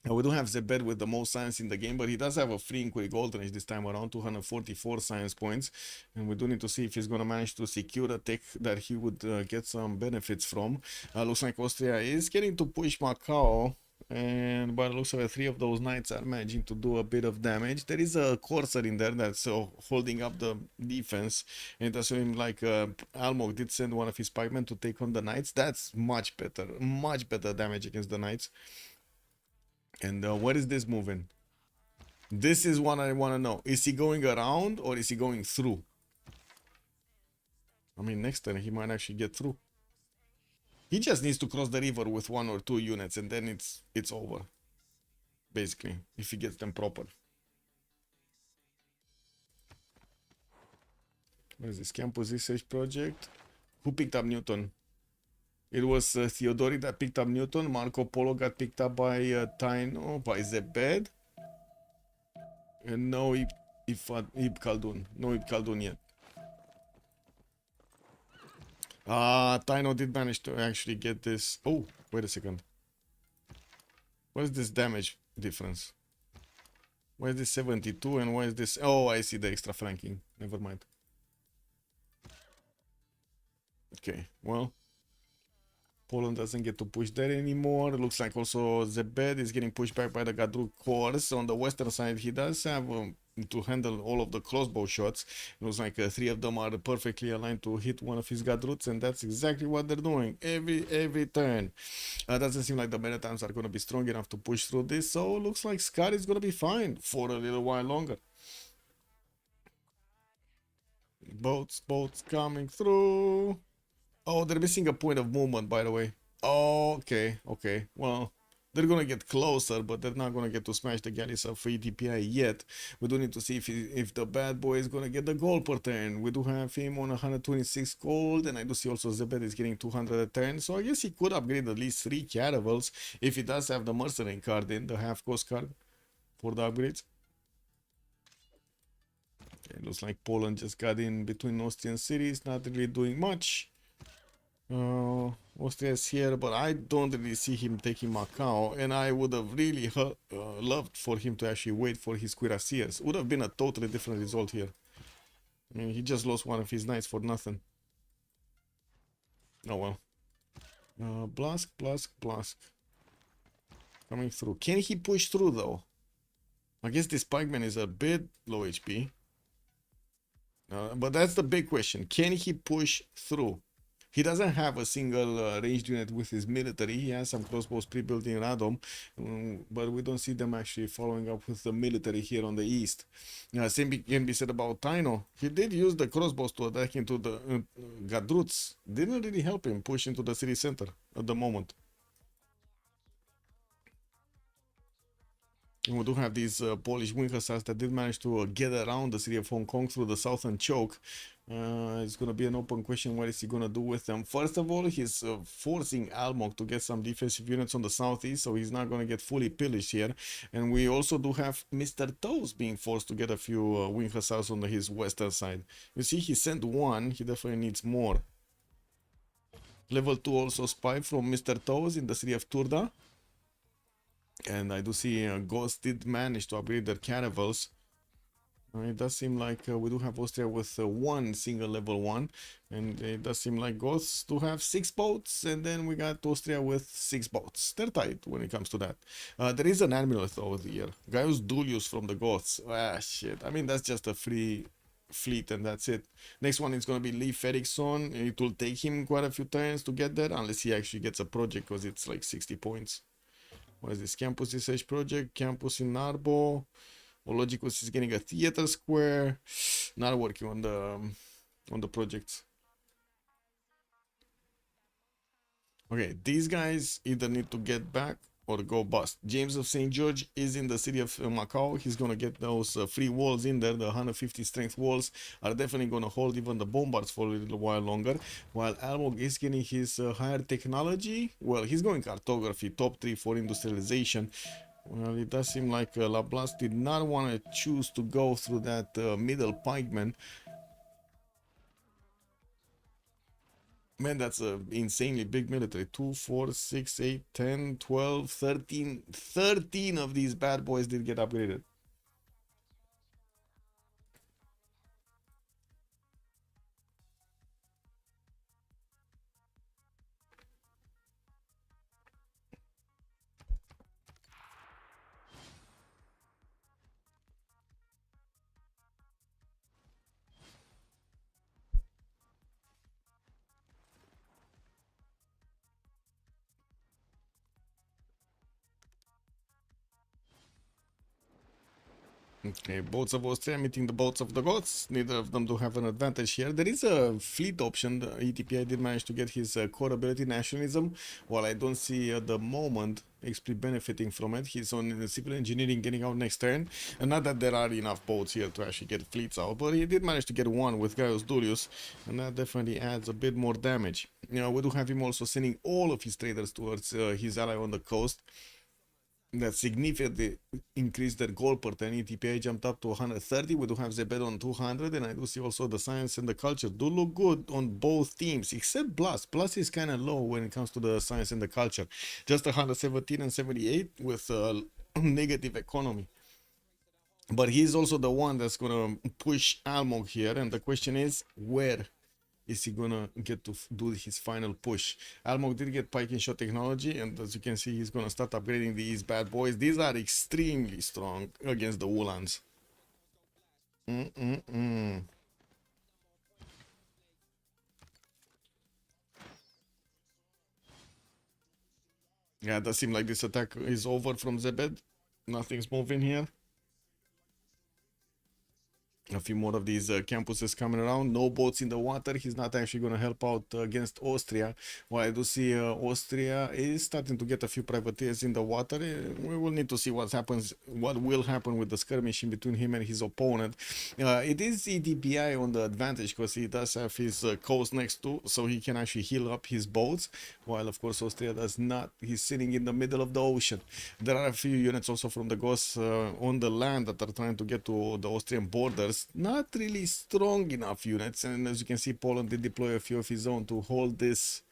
We don't have Zebed with the most science in the game, but he does have a free inquiry golden age this time around, 244 science points. And we do need to see if he's going to manage to secure a tech that he would get some benefits from. Looks like Austria is getting to push Macau. And by the looks of it, 3 of those knights are managing to do a bit of damage. There is a courser in there that's holding up the defense. And it does seem like Almog did send one of his pikemen to take on the knights. That's much better damage against the knights. And where is this moving? This is what I want to know. Is he going around or is he going through? I mean, next turn he might actually get through. He just needs to cross the river with 1 or 2 units and then it's over. Basically, if he gets them proper. What is this? Campus Research Project? Who picked up Newton? It was Theodori that picked up Newton. Marco Polo got picked up by Taino, by Zebed. And no Ibn Khaldun. No Ibn Khaldun yet. Taino did manage to actually get this. Oh, wait a second. What is this damage difference? Why is this 72 and why is this? Oh, I see the extra flanking. Never mind. Okay, well. Poland doesn't get to push there anymore. Looks like also Zebed is getting pushed back by the Gadruk Corps. On the western side, he does have to handle all of the crossbow shots. It looks like 3 of them are perfectly aligned to hit one of his Gadruts, and that's exactly what they're doing every turn. Doesn't seem like the Marittimes are going to be strong enough to push through this, so looks like Scar is going to be fine for a little while longer. Boats coming through. Oh, they're missing a point of movement, by the way. Oh, okay. Well, they're gonna get closer, but they're not gonna get to smash the galleys of EDPI yet. We do need to see if the bad boy is gonna get the gold per turn. We do have him on 126 gold, and I do see also Zebed is getting 200 a turn. So I guess he could upgrade at least 3 caravels if he does have the mercenary card in, the half cost card for the upgrades. Okay, looks like Poland just got in between Austrian cities, not really doing much. Austria is here, but I don't really see him taking Macau, and I would have really loved for him to actually wait for his cuirassiers. Would have been a totally different result here. I mean, he just lost one of his knights for nothing. Oh well. Blask. Coming through. Can he push through though? I guess this pikeman is a bit low HP. But that's the big question. Can he push through? He doesn't have a single ranged unit with his military. He has some crossbows pre-built in Radom, but we don't see them actually following up with the military here on the east. Same can be said about Taino. He did use the crossbows to attack into the Gadruts. Didn't really help him push into the city center at the moment. And we do have these Polish wing hussars that did manage to get around the city of Hong Kong through the southern choke. It's going to be an open question. What is he going to do with them? First of all, he's forcing Almog to get some defensive units on the southeast, so he's not going to get fully pillaged here. And we also do have Mr. Toes being forced to get a few wing hussars on his western side. You see, he sent 1. He definitely needs more. Level 2 also spy from Mr. Toes in the city of Turda. And I do see Ghost did manage to upgrade their caravels. It does seem like we do have Austria with 1 single level 1. And it does seem like Goths do have 6 boats. And then we got Austria with 6 boats. They're tight when it comes to that. There is an admiral over here. Gaius Dulius from the Goths. Shit. I mean, that's just a free fleet and that's it. Next one is going to be Leif Erikson. It will take him quite a few turns to get there. Unless he actually gets a project because it's like 60 points. What is this? Campus Research Project, Campus in Narbo. Ologicus is getting a theater square. Not working on the projects. Okay, these guys either need to get back or go bust. James of St. George is in the city of Macau. He's gonna get those free walls in there. The 150 strength walls are definitely gonna hold even the bombards for a little while longer. While Almog is getting his higher technology. Well, he's going cartography, top 3 for industrialization. Well, it does seem like Lablas did not want to choose to go through that middle pikeman. Man, that's a insanely big military. 2, 4, 6, 8, 10, 12, 13. 13 of these bad boys did get upgraded. Okay, boats of Austria meeting the boats of the Goths. Neither of them do have an advantage here. There is a fleet option. The ETPI did manage to get his core ability nationalism. While I don't see at the moment XP benefiting from it, he's on the civil engineering getting out next turn. And not that there are enough boats here to actually get fleets out, but he did manage to get one with Gaius Dulius, and that definitely adds a bit more damage. You know, we do have him also sending all of his traders towards his ally on the coast. That significantly increased their goal per turn. ETPA jumped up to 130. We do have Zebed on 200, and I do see also the science and the culture do look good on both teams, except Blast. Blast is kind of low when it comes to the science and the culture. Just 117 and 78 with negative economy. But he's also the one that's gonna push Almog here, and the question is where is he gonna get to do his final push? Almog did get pike and shot technology, and as you can see, he's gonna start upgrading these bad boys. These are extremely strong against the Ulans. Yeah, it does seem like this attack is over from Zebed. Nothing's moving here. A few more of these campuses coming around. No boats in the water. He's not actually going to help out against Austria. While I do see Austria is starting to get a few privateers in the water. We will need to see what will happen with the skirmish in between him and his opponent. It is EDPI on the advantage because he does have his coast next to, so he can actually heal up his boats. While of course Austria does not. He's sitting in the middle of the ocean. There are a few units also from the Goths on the land that are trying to get to the Austrian borders. Not really strong enough units, and as you can see, Poland did deploy a few of his own to hold this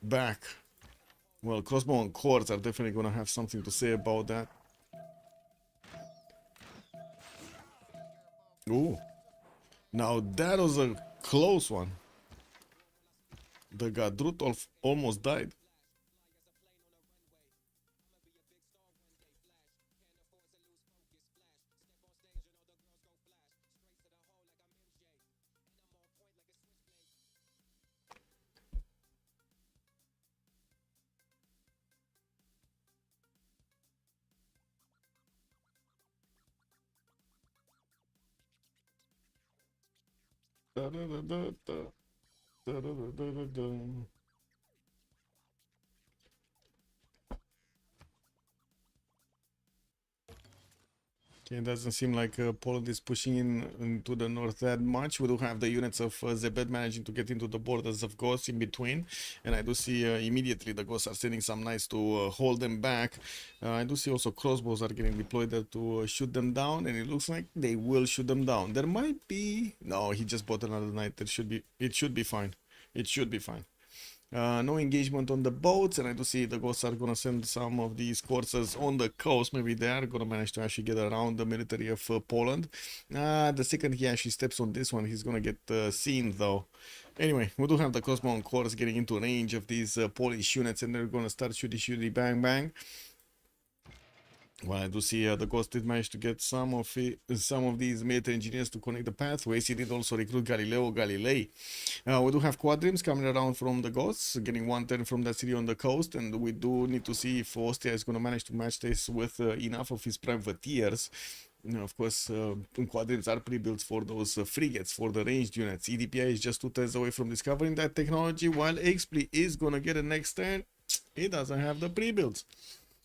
back. Well, crossbow and cords are definitely going to have something to say about that. Ooh, now that was a close one. The Gadrut almost died. Da, da, da, da, da. Da, da, da, da, da. Okay, it doesn't seem like Poland is pushing into the north that much. We do have the units of Zebed managing to get into the borders of Goths in between, and I do see immediately the Goths are sending some knights to hold them back. I do see also crossbows are getting deployed there to shoot them down, and it looks like they will shoot them down. There might be... No, he just bought another knight. It should be fine. It should be fine. No engagement on the boats, and I do see the Goths are gonna send some of these courses on the coast. Maybe they are gonna manage to actually get around the military of Poland. The second he actually steps on this one, he's gonna get seen though. Anyway, we do have the crossbow course getting into range of these Polish units, and they're gonna start shooty bang bang. Well, I do see the Ghost did manage to get some of these military engineers to connect the pathways. He did also recruit Galileo Galilei. We do have quadrims coming around from the Ghosts, getting one turn from that city on the coast, and we do need to see if Austria is going to manage to match this with enough of his privateers. You know, of course, quadrims are pre-built for those frigates, for the ranged units. EDPI is just 2 turns away from discovering that technology, while XP is going to get a next turn. He doesn't have the pre-builds.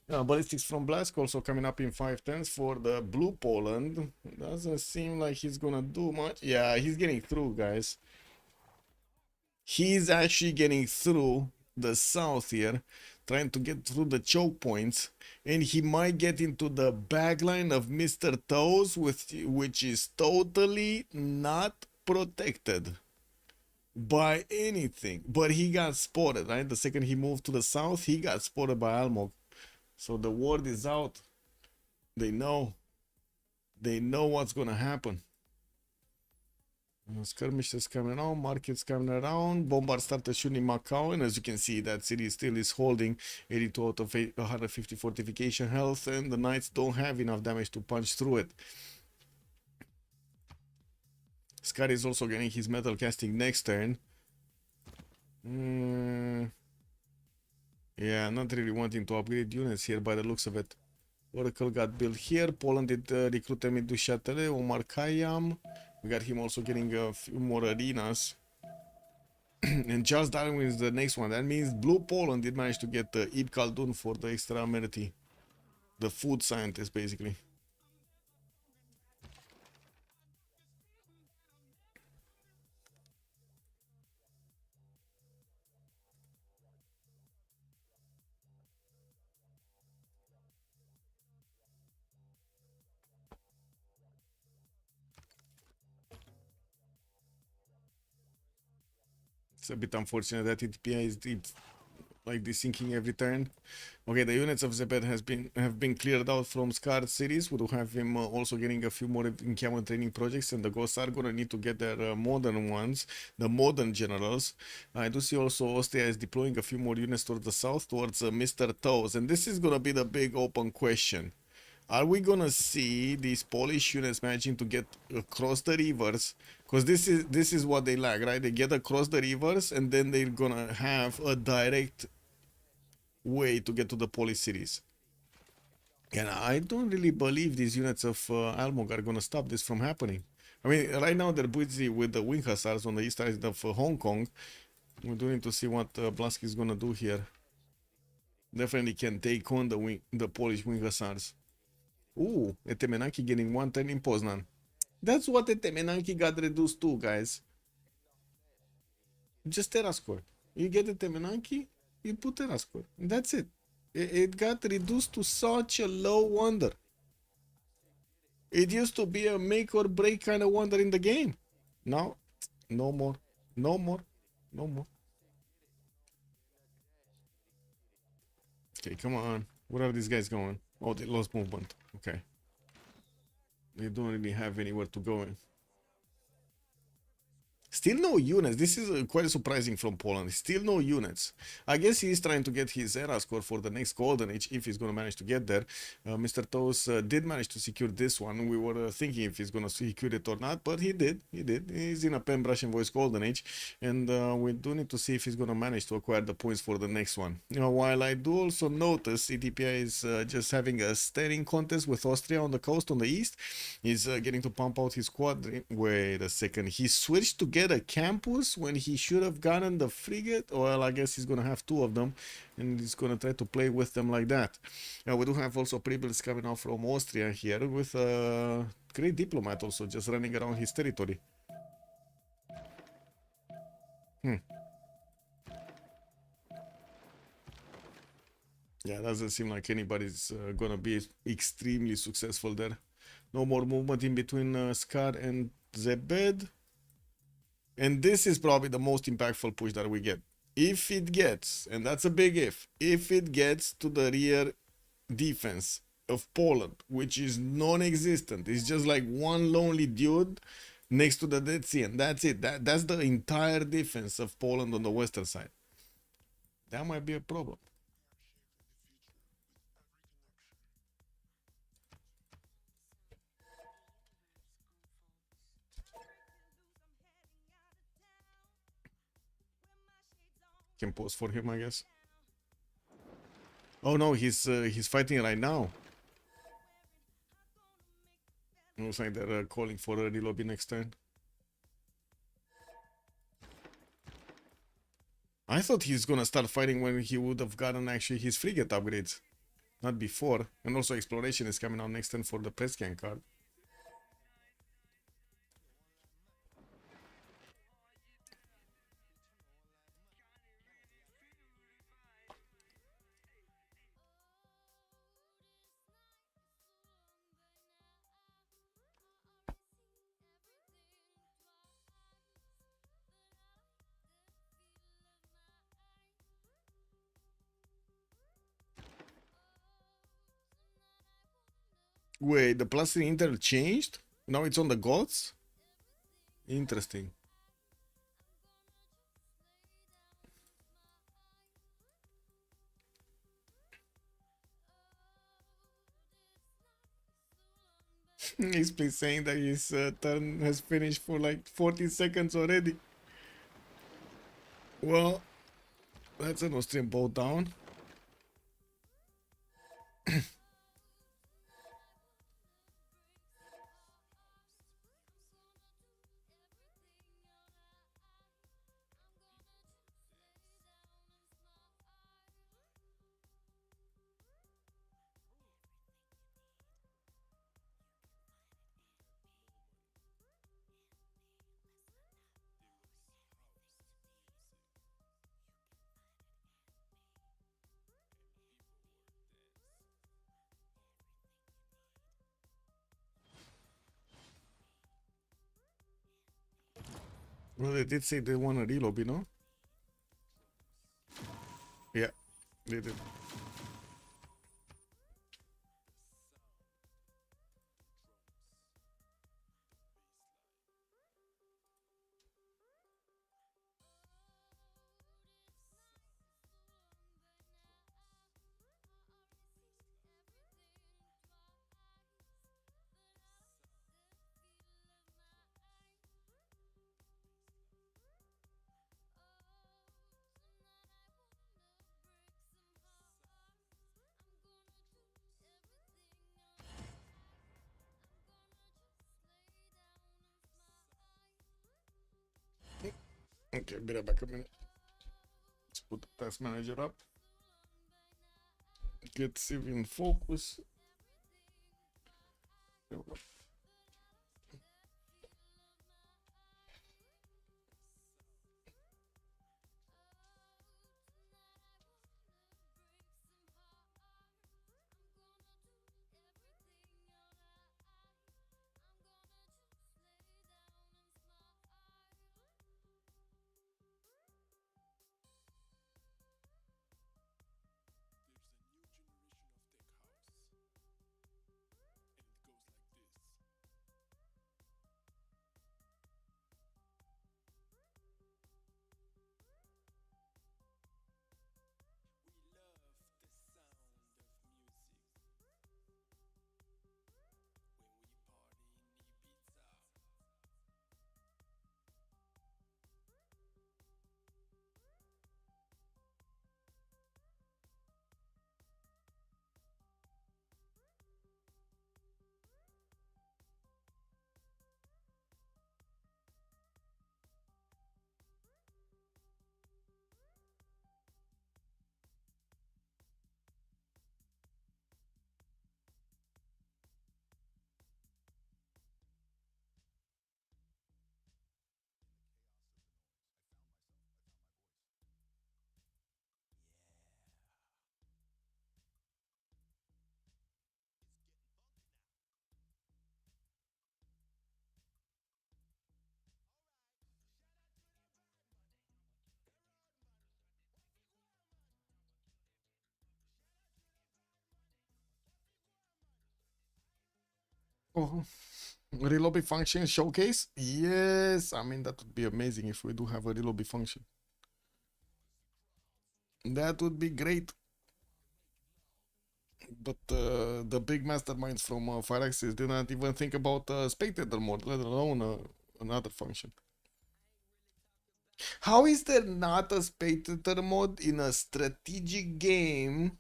Ballistics from Blask also coming up in 5 turns for the Blue Poland. Doesn't seem like he's gonna do much. Yeah, he's getting through, guys. He's actually getting through the south here, trying to get through the choke points, and he might get into the backline of Mr. Toes, which is totally not protected. by anything. But he got spotted, right? The second he moved to the south, he got spotted by Almog. So the word is out. They know. They know what's gonna happen. Skirmishes coming around, markets coming around. Bombard started shooting Macau, and as you can see, that city still is holding 82 out of 150 fortification health, and the knights don't have enough damage to punch through it. Scar is also getting his metal casting next turn. Yeah, not really wanting to upgrade units here by the looks of it. Oracle got built here. Poland did recruit him into Châtelet. Omar Khayyam. We got him also getting a few more arenas. And Charles Darwin is the next one. That means Blue Poland did manage to get Ibn Khaldun for the extra amenity. The food scientist, basically. It's a bit unfortunate that ETPI is like desyncing every turn. Okay, the units of Zebed have been cleared out from Scar cities. We do have him also getting a few more encampment training projects, and the ghosts are gonna need to get their modern ones, the modern generals. I do see also Austria is deploying a few more units towards the south, towards Mr. Toes, and this is gonna be the big open question. Are we gonna see these Polish units managing to get across the rivers? Because this is what they lack, right? They get across the rivers, and then they're gonna have a direct way to get to the Polish cities. And I don't really believe these units of Almog are gonna stop this from happening. I mean, right now they're busy with the wing hussars on the east side of Hong Kong. We do need to see what Blaski is gonna do here. Definitely can take on the Polish wing hussars. Ooh, Etemenanki getting 110 in Poznan. That's what Etemenanki got reduced to, guys. Just Terra score. You get Etemenanki, you put Terra score. That's it. It got reduced to such a low wonder. It used to be a make or break kind of wonder in the game. Now, no more. No more. No more. Okay, come on. Where are these guys going? Oh, they lost movement. Okay. They don't really have anywhere to go in. Still no units. This is quite surprising from Poland. Still no units. I guess he's trying to get his era score for the next Golden Age if he's going to manage to get there. Mr. Toes did manage to secure this one. We were thinking if he's going to secure it or not, but he did. He did. He's in a Pen Brush and Voice Golden Age, and we do need to see if he's going to manage to acquire the points for the next one. While I do also notice ETPI is just having a staring contest with Austria on the coast on the east. He's getting to pump out his squad. Wait a second. He switched to get a campus when he should have gotten the frigate. Well, I guess he's gonna have two of them, and he's gonna try to play with them like that. We do have also pre-builds coming out from Austria here with a great diplomat also just running around his territory. Yeah, doesn't seem like anybody's gonna be extremely successful there. No more movement in between Scar and Zebed. And this is probably the most impactful push that we get. If it gets, and that's a big if it gets to the rear defense of Poland, which is non-existent, it's just like one lonely dude next to the Dead Sea, and that's it. That's the entire defense of Poland on the western side. That might be a problem. Can pause for him, I guess. Oh no, he's fighting right now. Looks like they're calling for a relobby next turn. I thought he's gonna start fighting when he would have gotten actually his frigate upgrades, not before. And also exploration is coming out next turn for the press scan card. Wait, the plus in Inter changed? Now it's on the gods? Interesting. He's been saying that his turn has finished for like 40 seconds already. Well, that's an Austrian bow down. Well, they did say they want a reload, you know? Yeah, they did. Okay, be right back a minute. Let's put the task manager up. Get Civ in focus. There we go. Oh, relobby function showcase? Yes, I mean that would be amazing if we do have a relobby function. That would be great. But the big masterminds from Firaxis did not even think about spectator mode, let alone another function. How is there not a spectator mode in a strategic game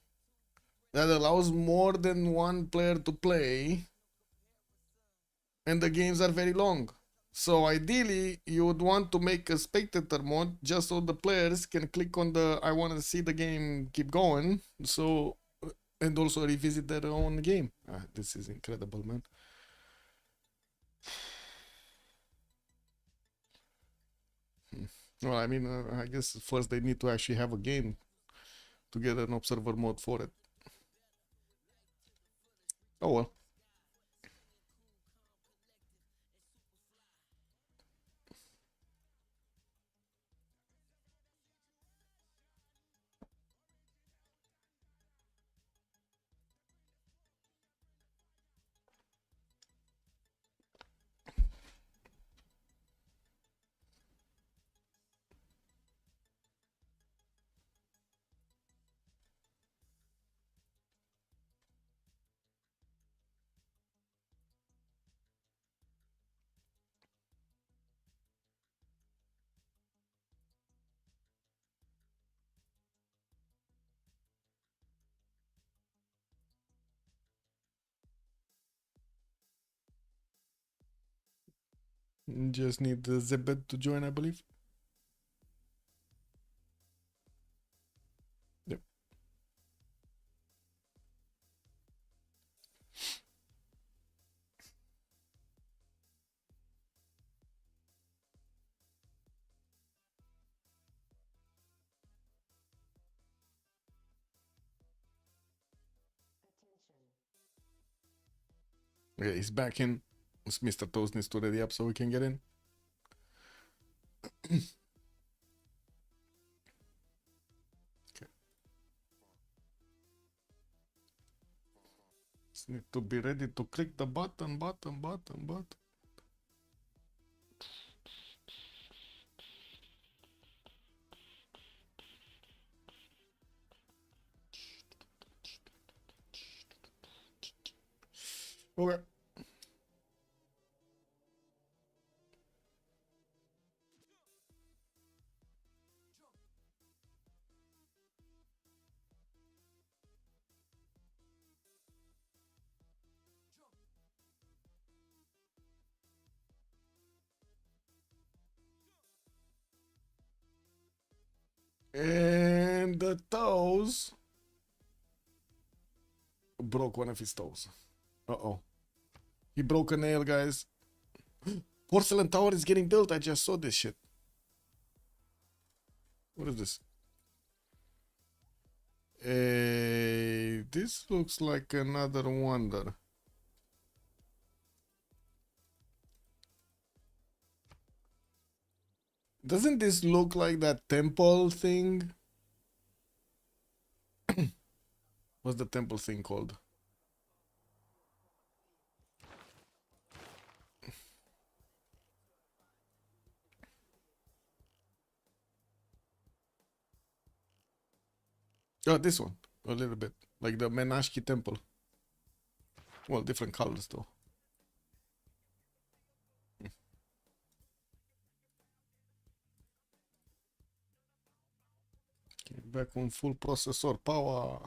that allows more than one player to play and the games are very long? So ideally, you would want to make a spectator mode just so the players can click on the I want to see the game keep going. So and also revisit their own game. This is incredible, man. Well, I mean, I guess first they need to actually have a game to get an observer mode for it. Oh well. Just need the Zebed to join, I believe. Yep. Okay, he's back in. Mr. Toast needs to ready up so we can get in. Okay. Just need to be ready to click the button. Okay. And the toes broke one of his toes. Uh-oh. He broke a nail, guys. Porcelain tower is getting built. I just saw this shit. What is this? This looks like another wonder. Doesn't this look like that temple thing? What's the temple thing called? Oh, this one. A little bit. Like the Menashki temple. Well, different colors though. Back on full processor. Power.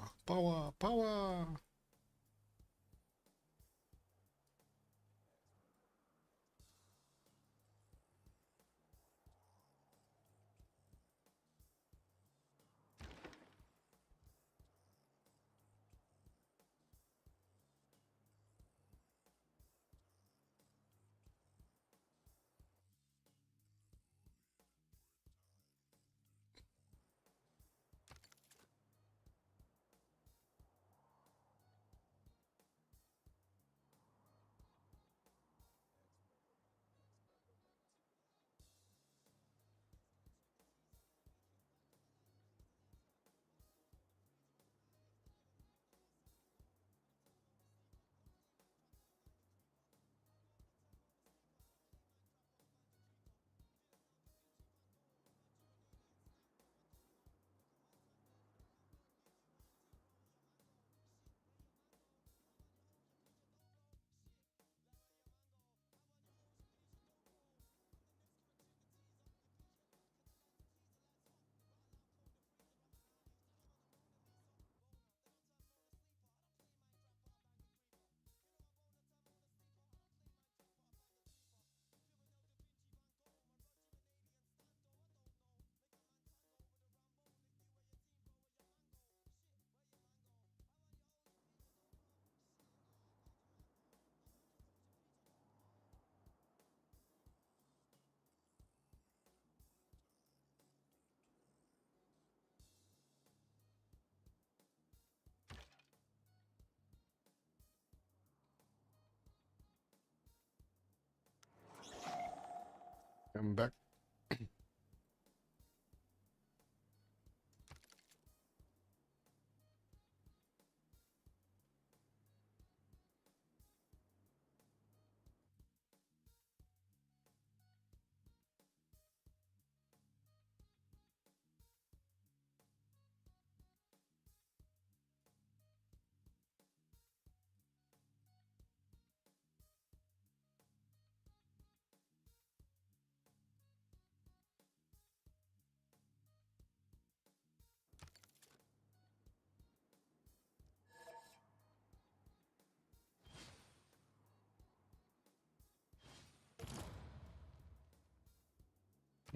I'm back.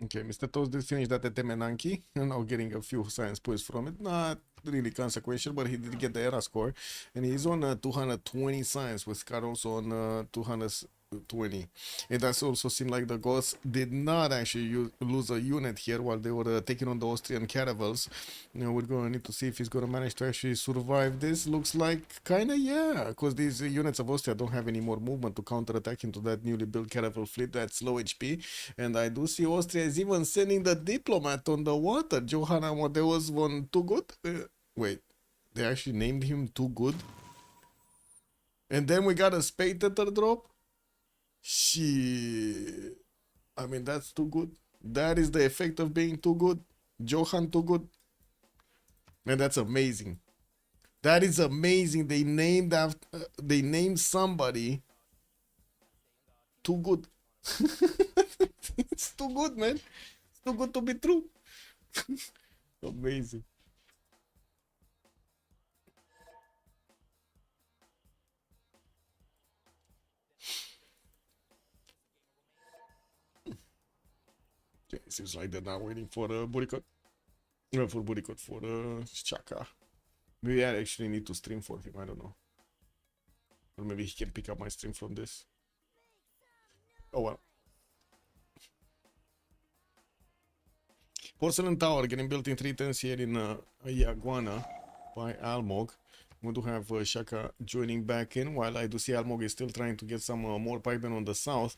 Okay, Mr. Toast did finish that at Temenanki, and now getting a few science points from it. Not really consequential, but he did get the era score, and he's on 220 science, with Scott also on 220. It does also seem like the Goths did not actually lose a unit here while they were taking on the Austrian caravels. You know, we're going to need to see if he's going to manage to actually survive this. Looks like kind of, yeah, because these units of Austria don't have any more movement to counterattack into that newly built caravel fleet that's low HP. And I do see Austria is even sending the diplomat on the water. Johann Amadeus von Too Good. Wait, they actually named him Too Good? And then we got a spectator drop? Shit. I mean, that's too good. That is the effect of being too good. Johann Too Good. And that's amazing. That is amazing. They named somebody Too Good. It's too good, man. It's too good to be true. Amazing. Okay, seems like they're now waiting for the boycott. For boycott for Chaka. Maybe I actually need to stream for him. I don't know. Or maybe he can pick up my stream from this. Oh well. Porcelain Tower getting built in 3 turns here in Iaguana by Almog. We do have Shaka joining back in, while I do see Almog is still trying to get some more pikemen on the south.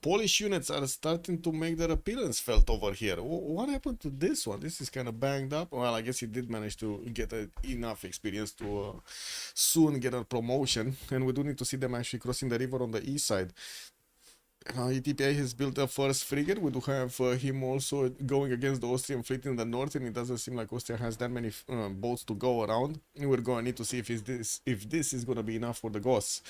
Polish units are starting to make their appearance felt over here. What happened to this one? This is kind of banged up. Well, I guess he did manage to get enough experience to soon get a promotion. And we do need to see them actually crossing the river on the east side. ETPI has built a first frigate. We do have him also going against the Austrian fleet in the north, and it doesn't seem like Austria has that many boats to go around. We're going to need to see if this is going to be enough for the Goths.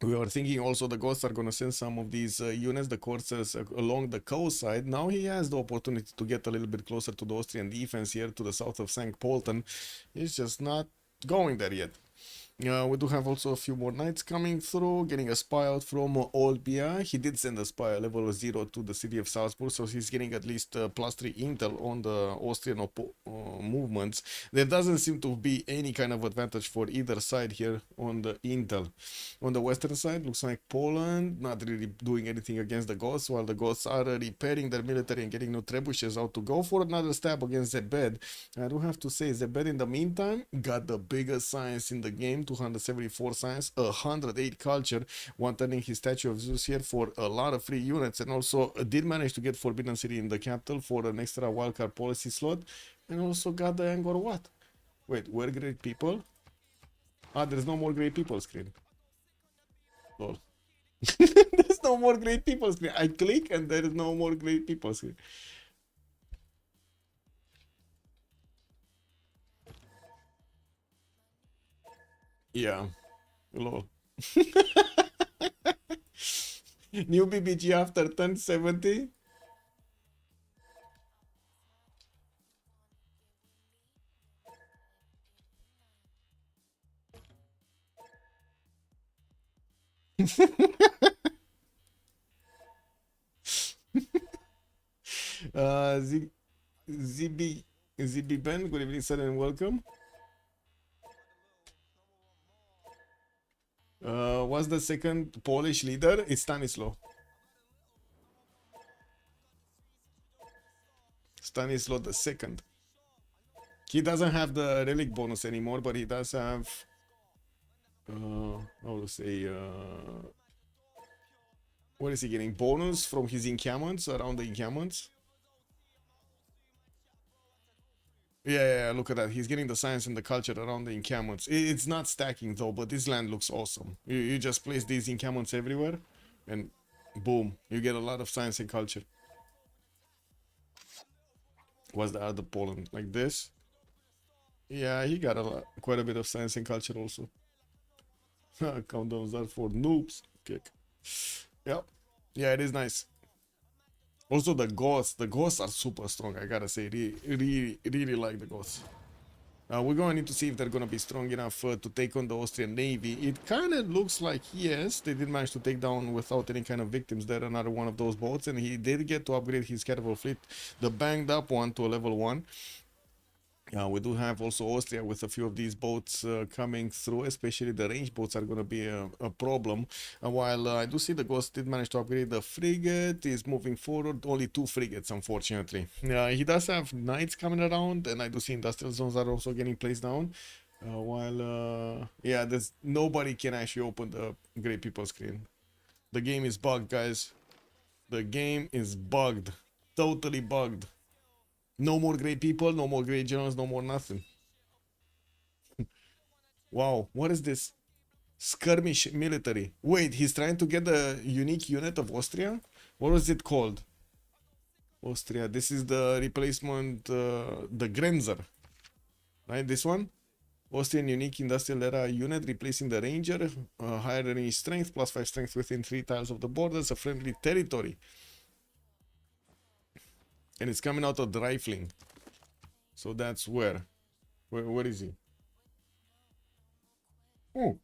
We were thinking also the Goths are going to send some of these units, the coursers, along the coast side. Now he has the opportunity to get a little bit closer to the Austrian defense here to the south of St. Polten. He's just not going there yet. We do have also a few more knights coming through, getting a spy out from Olbia. He did send a spy level 0 to the city of Salzburg, so he's getting at least +3 intel on the Austrian movements. There doesn't seem to be any kind of advantage for either side here on the intel. On the western side, looks like Poland not really doing anything against the Goths, while the Goths are repairing their military and getting new trebuchets out to go for another stab against Zebed. I do have to say, Zebed in the meantime got the biggest science in the game, 274 science, 108 culture, one turning his statue of Zeus here for a lot of free units, and also did manage to get Forbidden City in the capital for an extra wildcard policy slot, and also got the Angkor Wat. Wait, where great people? Ah, there's no more great people screen. Lol. There's no more great people screen. I click and there is no more great people screen. Yeah, lol. New BBG after 1070. ZB Ben, good evening, sir, and welcome. What's the second Polish leader? It's Stanislaw. Stanislaw the second. He doesn't have the relic bonus anymore, but he does have I will say what is he getting? Bonus from his encampments, around the encampments? Yeah, look at that. He's getting the science and the culture around the encampments. It's not stacking though, but this land looks awesome. You just place these encampments everywhere, and boom, you get a lot of science and culture. What's the other Poland? Like this? Yeah, he got quite a bit of science and culture also. Countdowns are for noobs. Kick. Yep. Yeah, it is nice. Also the Goths are super strong, I gotta say. Really like the Goths. We're going to need to see if they're going to be strong enough to take on the Austrian Navy. It kind of looks like, yes, they did manage to take down without any kind of victims there another one of those boats, and he did get to upgrade his catapult fleet, the banged up one, to a level 1. We do have also Austria with a few of these boats coming through, especially the range boats are going to be a problem. While I do see the Ghost did manage to upgrade the frigate, is moving forward, only 2 frigates unfortunately. He does have knights coming around, and I do see industrial zones are also getting placed down. Yeah, there's nobody can actually open the Great People screen. The game is bugged, guys. The game is bugged. Totally bugged. No more great people, no more great generals, no more nothing. Wow, what is this? Skirmish military. Wait, he's trying to get the unique unit of Austria? What was it called? Austria. This is the replacement, the Grenzer. Right, this one? Austrian unique industrial era unit replacing the Ranger. Higher range strength, +5 strength within 3 tiles of the borders, a friendly territory. And it's coming out of the rifling. So that's where? Where is he? Oh.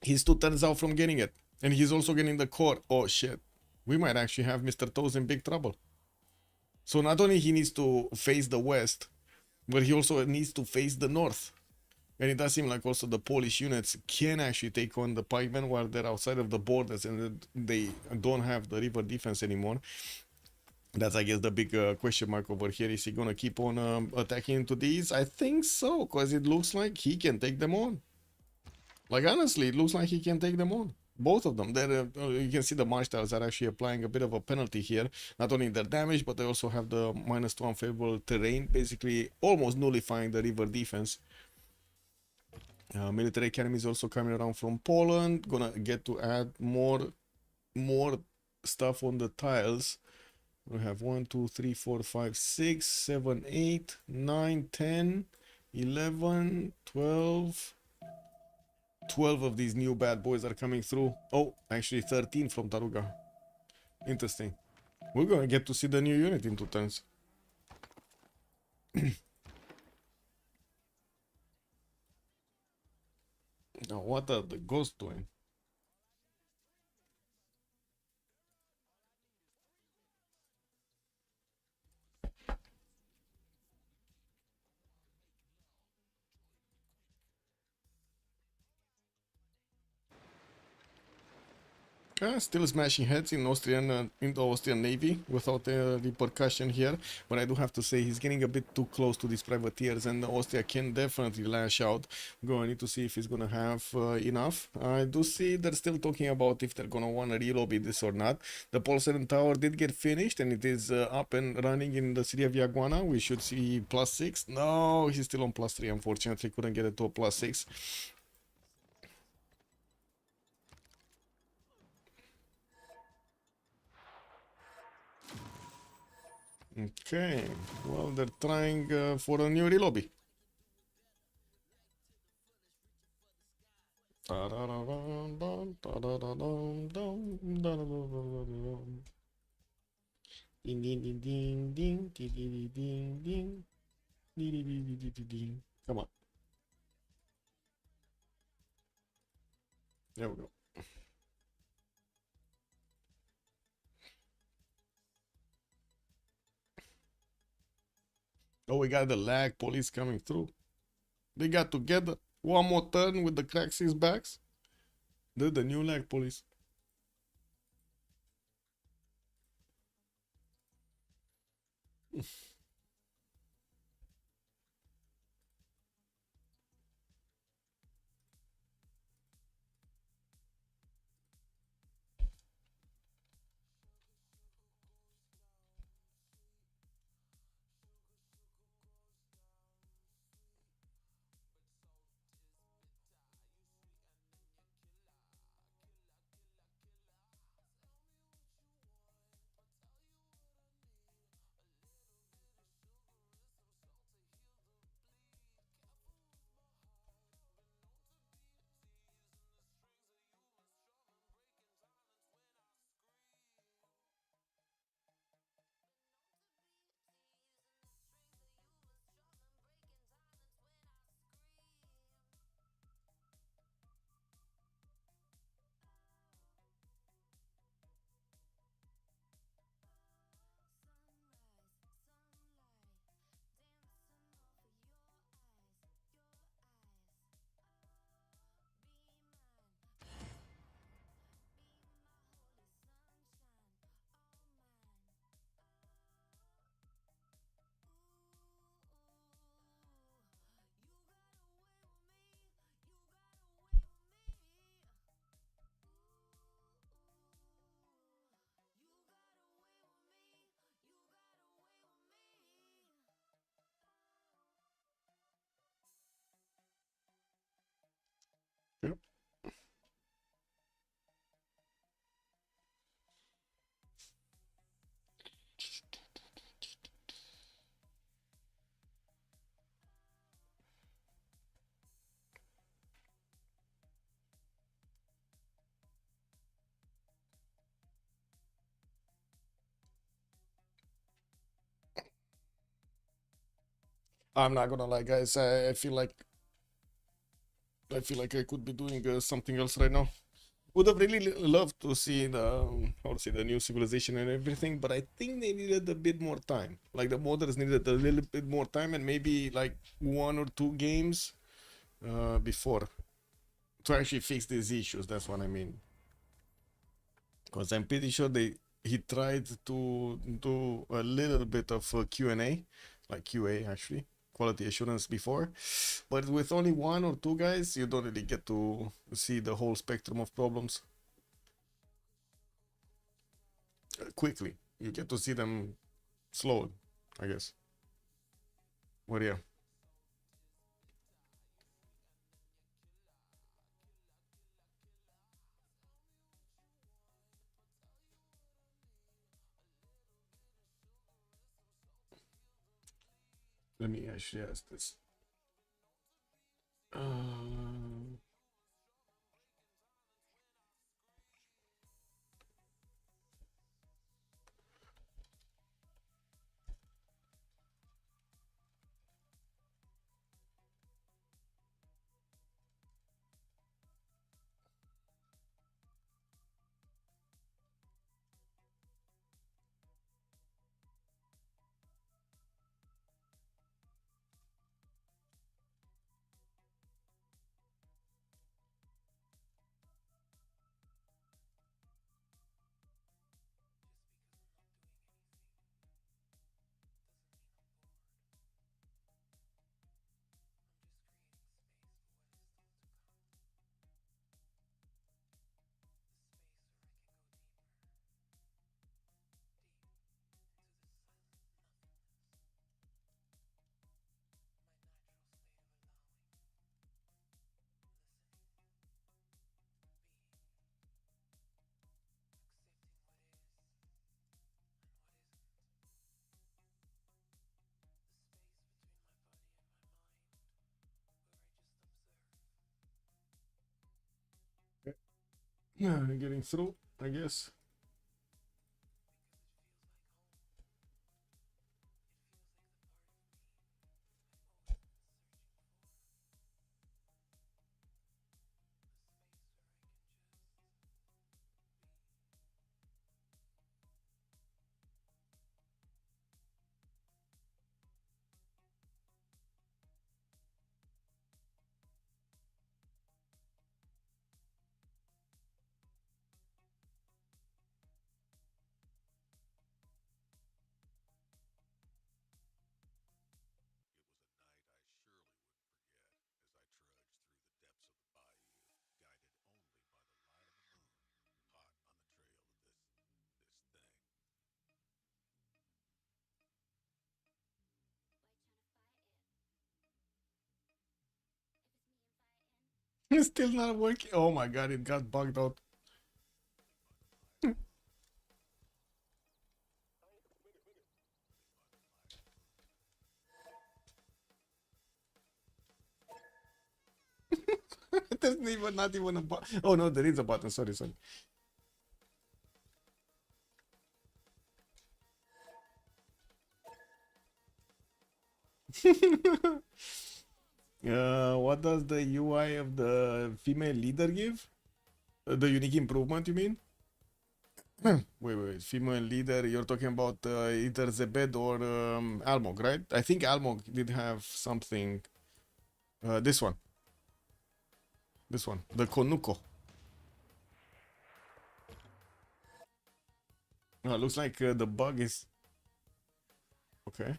He's 2 turns out from getting it. And he's also getting the core. Oh shit. We might actually have Mr. Toes in big trouble. So not only he needs to face the west, but he also needs to face the north. And it does seem like also the Polish units can actually take on the pikemen while they're outside of the borders and they don't have the river defense anymore. That's, I guess, the big question mark over here. Is he going to keep on attacking into these? I think so, because it looks like he can take them on. Like, honestly, it looks like he can take them on. Both of them. You can see the march tiles are actually applying a bit of a penalty here. Not only their damage, but they also have the -2 unfavorable terrain, basically almost nullifying the river defense. Military Academy is also coming around from Poland. Gonna get to add more stuff on the tiles. We have 1, 2, 3, 4, 5, 6, 7, 8, 9, 10, 11, 12. 12 of these new bad boys are coming through. Oh, actually 13 from Taruga. Interesting. We're gonna get to see the new unit in 2 turns. Now, what are the ghosts doing? Still smashing heads in the Austrian Navy without repercussion here, but I do have to say he's getting a bit too close to these privateers, and Austria can definitely lash out. Going need to see if he's gonna have enough. I do see they're still talking about if they're gonna want to relobby this or not. The Polsen Tower did get finished, and it is up and running in the city of Yaguana. We should see +6. No, he's still on +3. Unfortunately, couldn't get it to a +6. Okay, well, they're trying for a new relobby. Ding ding ding ding ding ding ding ding ding ding ding. Come on. There we go. Oh, we got the lag police coming through. They got together. One more turn with the crack 6 backs. They're the new lag police. I'm not gonna lie, guys. I feel like I could be doing something else right now. Would have really loved to see the how to say the new civilization and everything, but I think they needed a bit more time. Like the modders needed a little bit more time and maybe like 1 or 2 games before to actually fix these issues. That's what I mean. Because I'm pretty sure he tried to do a little bit of Q&A, like QA actually, quality assurance before, but with only 1 or 2 guys, you don't really get to see the whole spectrum of problems quickly. You get to see them slowed, I guess. But yeah. Let me actually ask this. Yeah, getting through, I guess. It's still not working. Oh my god, it got bugged out. There's even not even a button. Oh no, there is a button. Sorry, sorry. What does the UI of the female leader give? The unique improvement, you mean? Wait. Female leader, you're talking about either Zebed or Almog, right? I think Almog did have something. This one. This one. The Konuko. Looks like the bug is... Okay.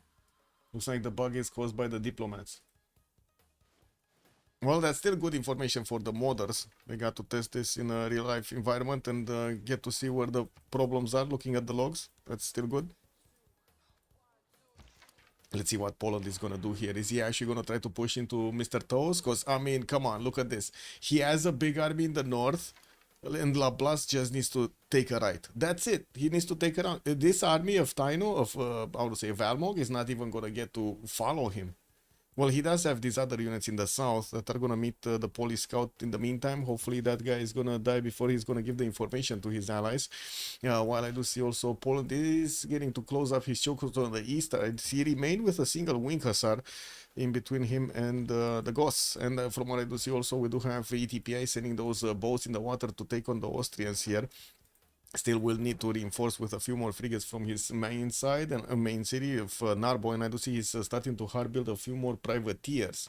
Looks like the bug is caused by the diplomats. Well, that's still good information for the modders. They got to test this in a real-life environment and get to see where the problems are, looking at the logs. That's still good. Let's see what Poland is gonna do here. Is he actually gonna try to push into Mr. Toes? Because, I mean, come on, look at this. He has a big army in the north, and Lablas just needs to take a right. That's it. He needs to take a right. This army of Taino, of, how to say, Valmog, is not even gonna get to follow him. Well, he does have these other units in the south that are gonna meet the police scout in the meantime. Hopefully that guy is gonna die before he's gonna give the information to his allies. While I do see also Poland is getting to close up his chokos on the east. He remained with a single wing hussar. in between him and the Goths. And from what I do see also, we do have ETPI sending those boats in the water to take on the Austrians here. Still will need to reinforce with a few more frigates from his main side and main city of Narbo, and I do see he's starting to hard build a few more privateers.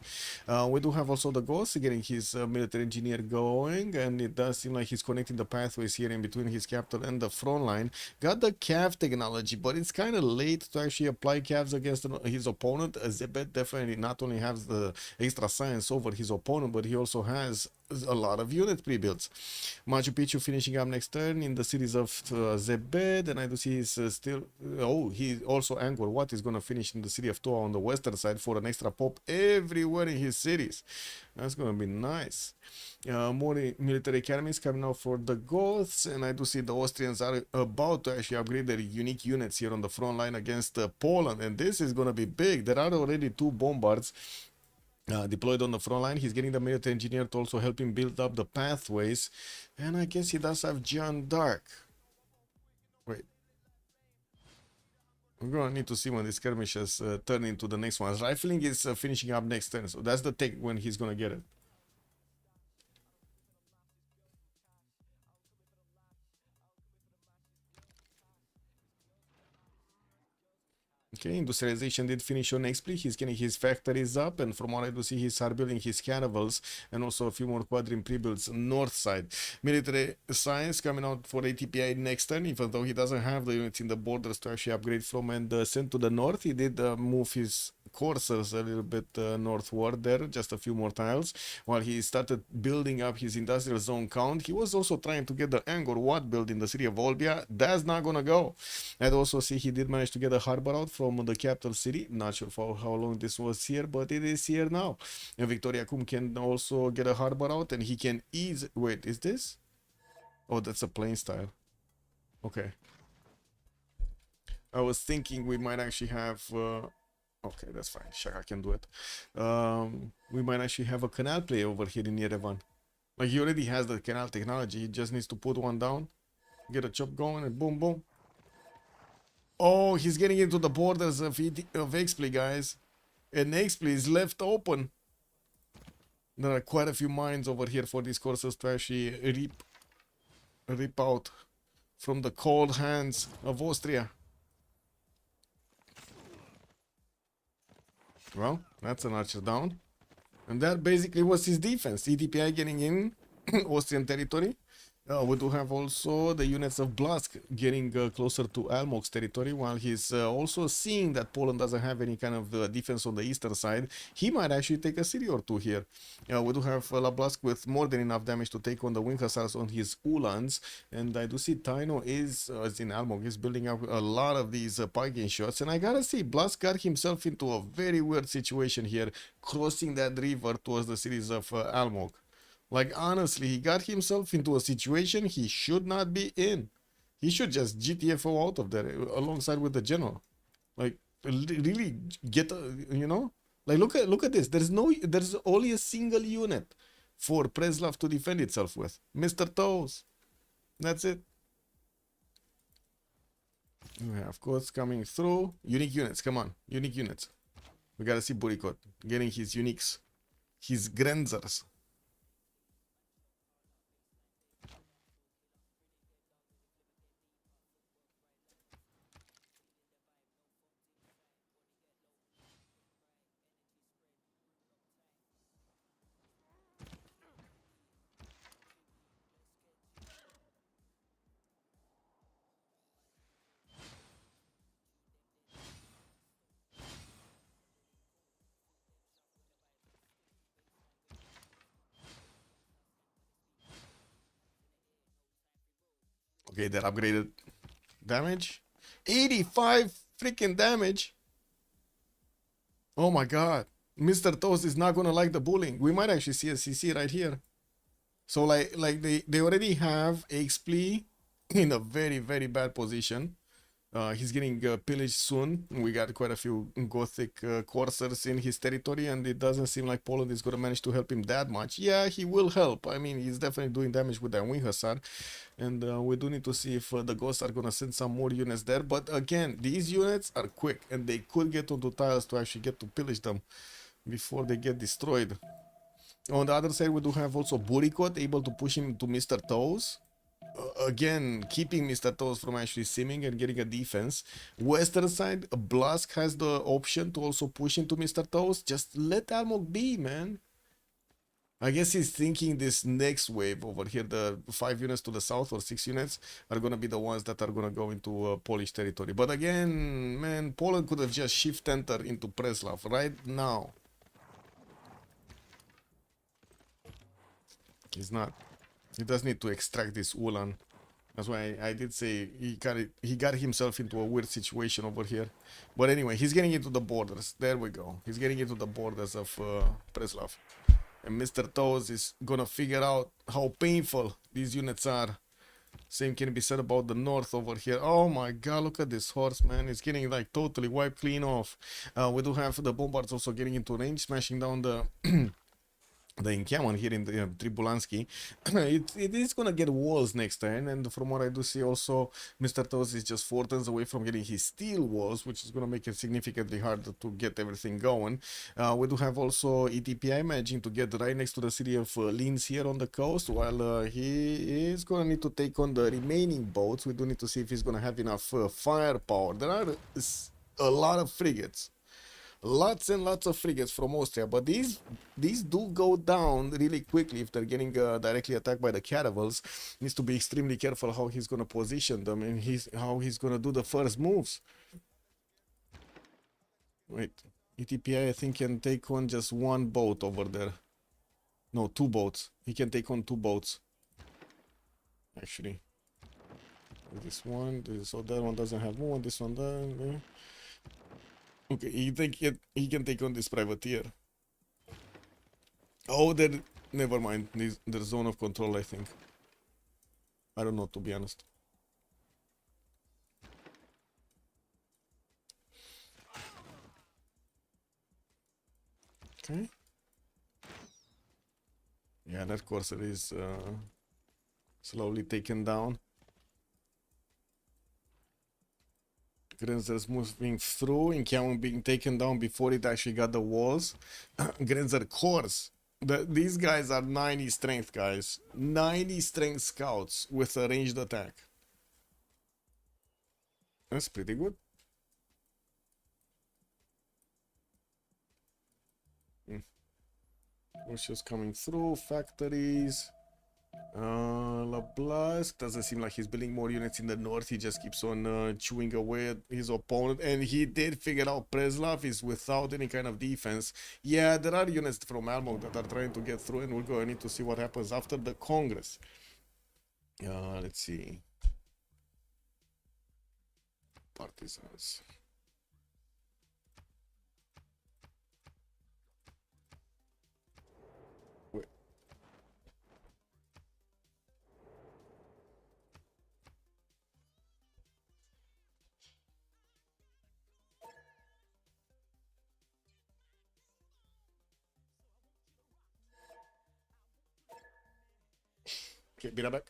We do have also the Ghost getting his military engineer going, and it does seem like he's connecting the pathways here in between his capital and the front line. Got the cav technology, but it's kind of late to actually apply cavs against his opponent. Zebet definitely not only has the extra science over his opponent, but he also has a lot of unit pre-builds. Machu Picchu finishing up next turn in the cities of Zebed, and I do see he's still... oh, he also Angkor Wat is going to finish in the city of Toa on the western side for an extra pop everywhere in his cities. That's going to be nice. More military academies coming out for the Goths, and I do see the Austrians are about to actually upgrade their unique units here on the front line against Poland, and this is going to be big. There are already 2 bombards deployed on the front line. He's getting the military engineer to also help him build up the pathways, and I guess he does have Jeanne d'Arc. Wait, we're gonna need to see when the skirmishes turn into the next ones. Rifling is finishing up next turn, so that's the take when he's gonna get it. Okay, industrialization did finish on XP. He's getting his factories up, and from what I do see, he's start building his caravels and also a few more quadrim pre-builds north side. Military science coming out for ATPI next turn, even though he doesn't have the units in the borders to actually upgrade from and send to the north. He did move his coursers a little bit northward there, just a few more tiles, while he started building up his industrial zone count. He was also trying to get the Angkor Wat built in the city of Olbia. That's not gonna go. I'd also see he did manage to get a harbor out from the capital city. Not sure for how long this was here, but it is here now. And Victoria Kum can also get a harbor out, and he can ease... wait, is this? Oh, that's a plain style. Okay. I was thinking we might actually have... okay, that's fine. Shaka can do it. We might actually have a canal play over here in Yerevan. Like, he already has the canal technology. He just needs to put one down, get a chop going, and boom, boom. Oh, he's getting into the borders of Expli, guys. And Expli is left open. There are quite a few mines over here for these courses to actually rip out from the cold hands of Austria. Well, that's an archer down. And that basically was his defense. ETPI getting in Austrian territory. We do have also the units of Blask getting closer to Almog's territory, while he's also seeing that Poland doesn't have any kind of defense on the eastern side. He might actually take a city or two here. We do have Blask with more than enough damage to take on the wing hussars on his Ulans, and I do see Taino is, as in Almog, is building up a lot of these pike shots, and I gotta see, Blask got himself into a very weird situation here, crossing that river towards the cities of Almog. Like, honestly, he got himself into a situation he should not be in. He should just GTFO out of there alongside with the general. Like, really get, you know? Like, look at this. There's only a single unit for Preslav to defend itself with. Mr. Toes. That's it. We have codes coming through. Unique units, come on. Unique units. We gotta see Burikot getting his uniques. His Grenzers. Okay, that upgraded damage. 85 freaking damage. Oh my god. Mr. Toast is not gonna like the bullying. We might actually see a CC right here. So like they already have XP in a very, very bad position. He's getting pillaged soon. We got quite a few Gothic coursers in his territory, and it doesn't seem like Poland is going to manage to help him that much. Yeah, he will help. I mean, he's definitely doing damage with that Wing Hussar, and we do need to see if the Ghosts are going to send some more units there. But again, these units are quick, and they could get onto tiles to actually get to pillage them. before they get destroyed. On the other side, we do have also Burikot able to push him to Mr. Toes. Again, keeping Mr. Toes from actually simming and getting a defense. Western side, Blask has the option to also push into Mr. Toes. Just let Almog be, man. I guess he's thinking this next wave over here, the 5 units to the south or 6 units are going to be the ones that are going to go into Polish territory. But again, man, Poland could have just shift enter into Preslav right now. He's not. He does need to extract this Ulan. That's why I did say he got himself into a weird situation over here. But anyway, he's getting into the borders. There we go. He's getting into the borders of Preslav. And Mr. Toes is gonna figure out how painful these units are. Same can be said about the north over here. Oh my god, look at this horse, man. It's getting like totally wiped clean off. We do have the bombards also getting into range, smashing down the the encampment here in the Tribulansky. it is gonna get walls next turn, and from what I do see also, Mr. Toes is just 4 turns away from getting his steel walls, which is gonna make it significantly harder to get everything going. We do have also ETPI managing to get right next to the city of Linz here on the coast, while he is gonna need to take on the remaining boats. We do need to see if he's gonna have enough firepower. There are a lot of frigates. Lots and lots of frigates from Austria, but these do go down really quickly if they're getting directly attacked by the caravels. Needs to be extremely careful how he's going to position them and how he's going to do the first moves. Wait, ETPI I think can take on just 1 boat over there. No, 2 boats. He can take on 2 boats. Actually, this one, so that one doesn't have one. This one does. Okay, he can take on this privateer. Oh, never mind. Their zone of control, I think. I don't know, to be honest. Okay. Yeah, that corsair is slowly taken down. Grenzer's moving through, Inkiawan being taken down before it actually got the walls. Grenzer cores. These guys are 90 strength guys. 90 strength scouts with a ranged attack. That's pretty good. Russia's coming through, factories. LeBlanc doesn't seem like he's building more units in the north. He just keeps on chewing away at his opponent, and he did figure out Preslav is without any kind of defense. Yeah, there are units from Almog that are trying to get through, and we're going to need to see what happens after the Congress. Let's see. Partisans. Wait. Okay, be right back.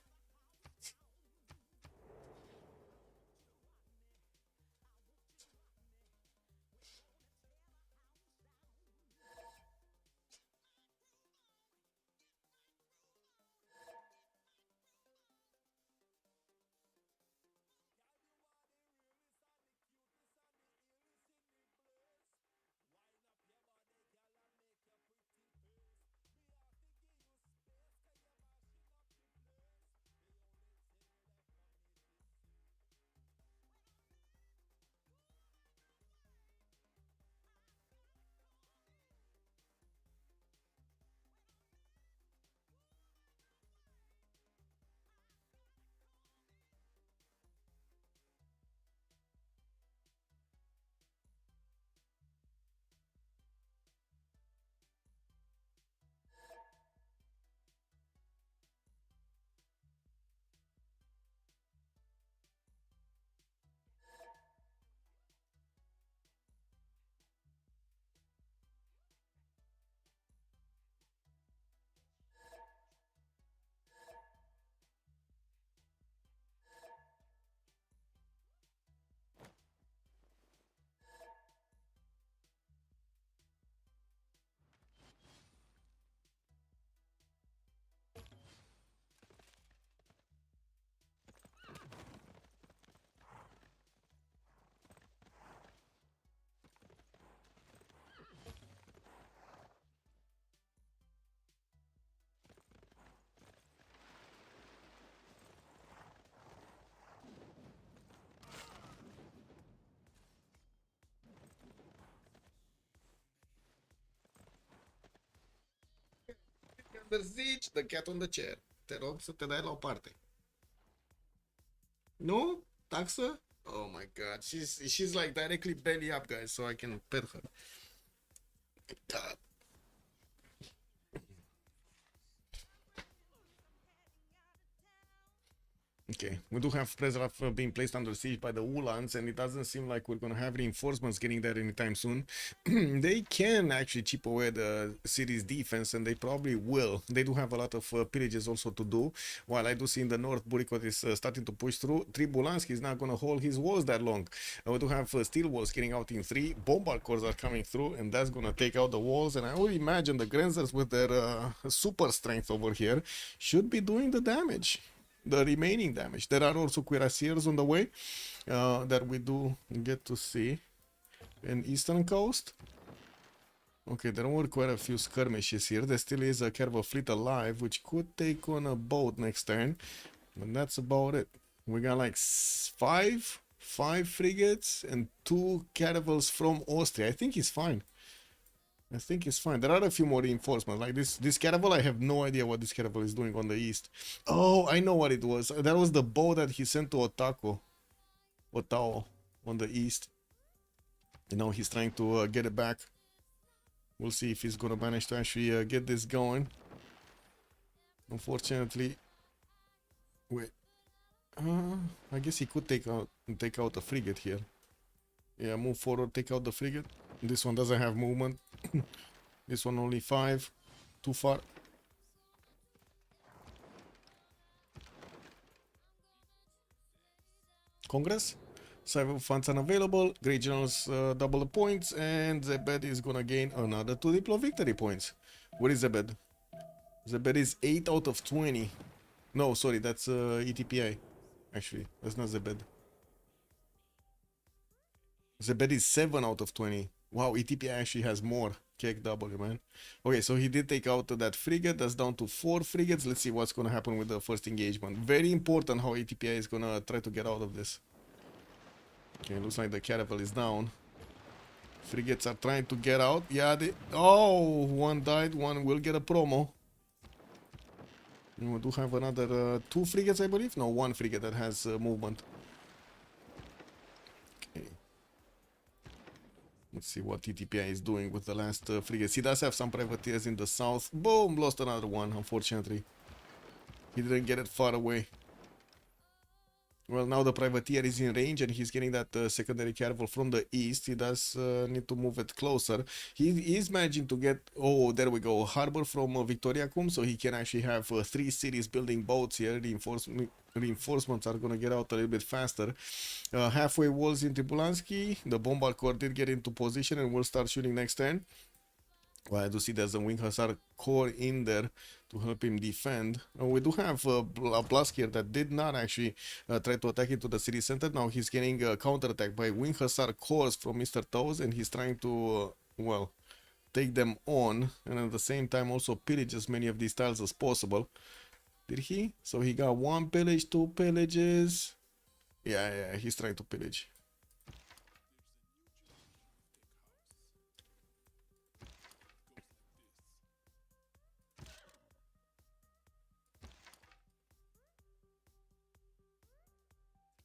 Under siege, the cat on the chair. Te rog să te dai la o parte. No? Taxa? Oh my god. She's like directly belly up, guys, so I can pet her. God. Okay, we do have pressure being placed under siege by the Ulans, and it doesn't seem like we're gonna have reinforcements getting there anytime soon. They can actually chip away the city's defense, and they probably will. They do have a lot of pillages also to do. While I do see in the north, Burikot is starting to push through. Tribulanski is not gonna hold his walls that long. We do have steel walls getting out in 3. Bombard cores are coming through, and that's gonna take out the walls. And I would imagine the Grenzers with their super strength over here should be doing the damage. The remaining damage. There are also cuirassiers on the way that we do get to see in eastern coast. Okay, there were quite a few skirmishes here. There still is a caravel fleet alive, which could take on a boat next turn, and that's about it. We got like five frigates and 2 caravels from Austria. I think he's fine. I think it's fine. There are a few more reinforcements. Like this caravel, I have no idea what this caravel is doing on the east. Oh, I know what it was. That was the bow that he sent to Otao on the east. You know, he's trying to get it back. We'll see if he's gonna manage to actually get this going. Unfortunately, wait. I guess he could take out a frigate here. Yeah, move forward, take out the frigate. This one doesn't have movement. This one only 5. Too far. Congress. Cyber funds unavailable. Great Generals double the points. And Zebed is gonna gain another 2 Diplo victory points. Where is Zebed? Zebed is 8 out of 20. No, sorry, that's ETPI. Actually, that's not Zebed. Zebed is 7 out of 20. Wow, ETPI actually has more. KW, man. Okay, so he did take out that frigate. That's down to 4 frigates. Let's see what's going to happen with the first engagement. Very important how ETPI is going to try to get out of this. Okay, looks like the caravel is down. Frigates are trying to get out. Yeah, they... Oh, one died. One will get a promo. And we do have another 2 frigates, I believe. No, 1 frigate that has movement. Okay. Let's see what TTPI is doing with the last frigates. He does have some privateers in the south. Boom! Lost another one, unfortunately. He didn't get it far away. Well, now the privateer is in range and he's getting that secondary caravel from the east. He does need to move it closer. He is managing to get... Oh, there we go. Harbor from Victoria Cum, so he can actually have 3 cities building boats here. Reinforcements are going to get out a little bit faster. Halfway walls in Tribulanski. The bombard corps did get into position and will start shooting next turn. Well, I do see there's a Wing Hussar corps in there to help him defend. We do have a Blask here that did not actually try to attack into the city center. Now he's getting counterattacked by Wing Hussar corps from Mr. Toes, and he's trying to, well, take them on, and at the same time also pillage as many of these tiles as possible. Did he? So he got 1 pillage, 2 pillages. Yeah, he's trying to pillage.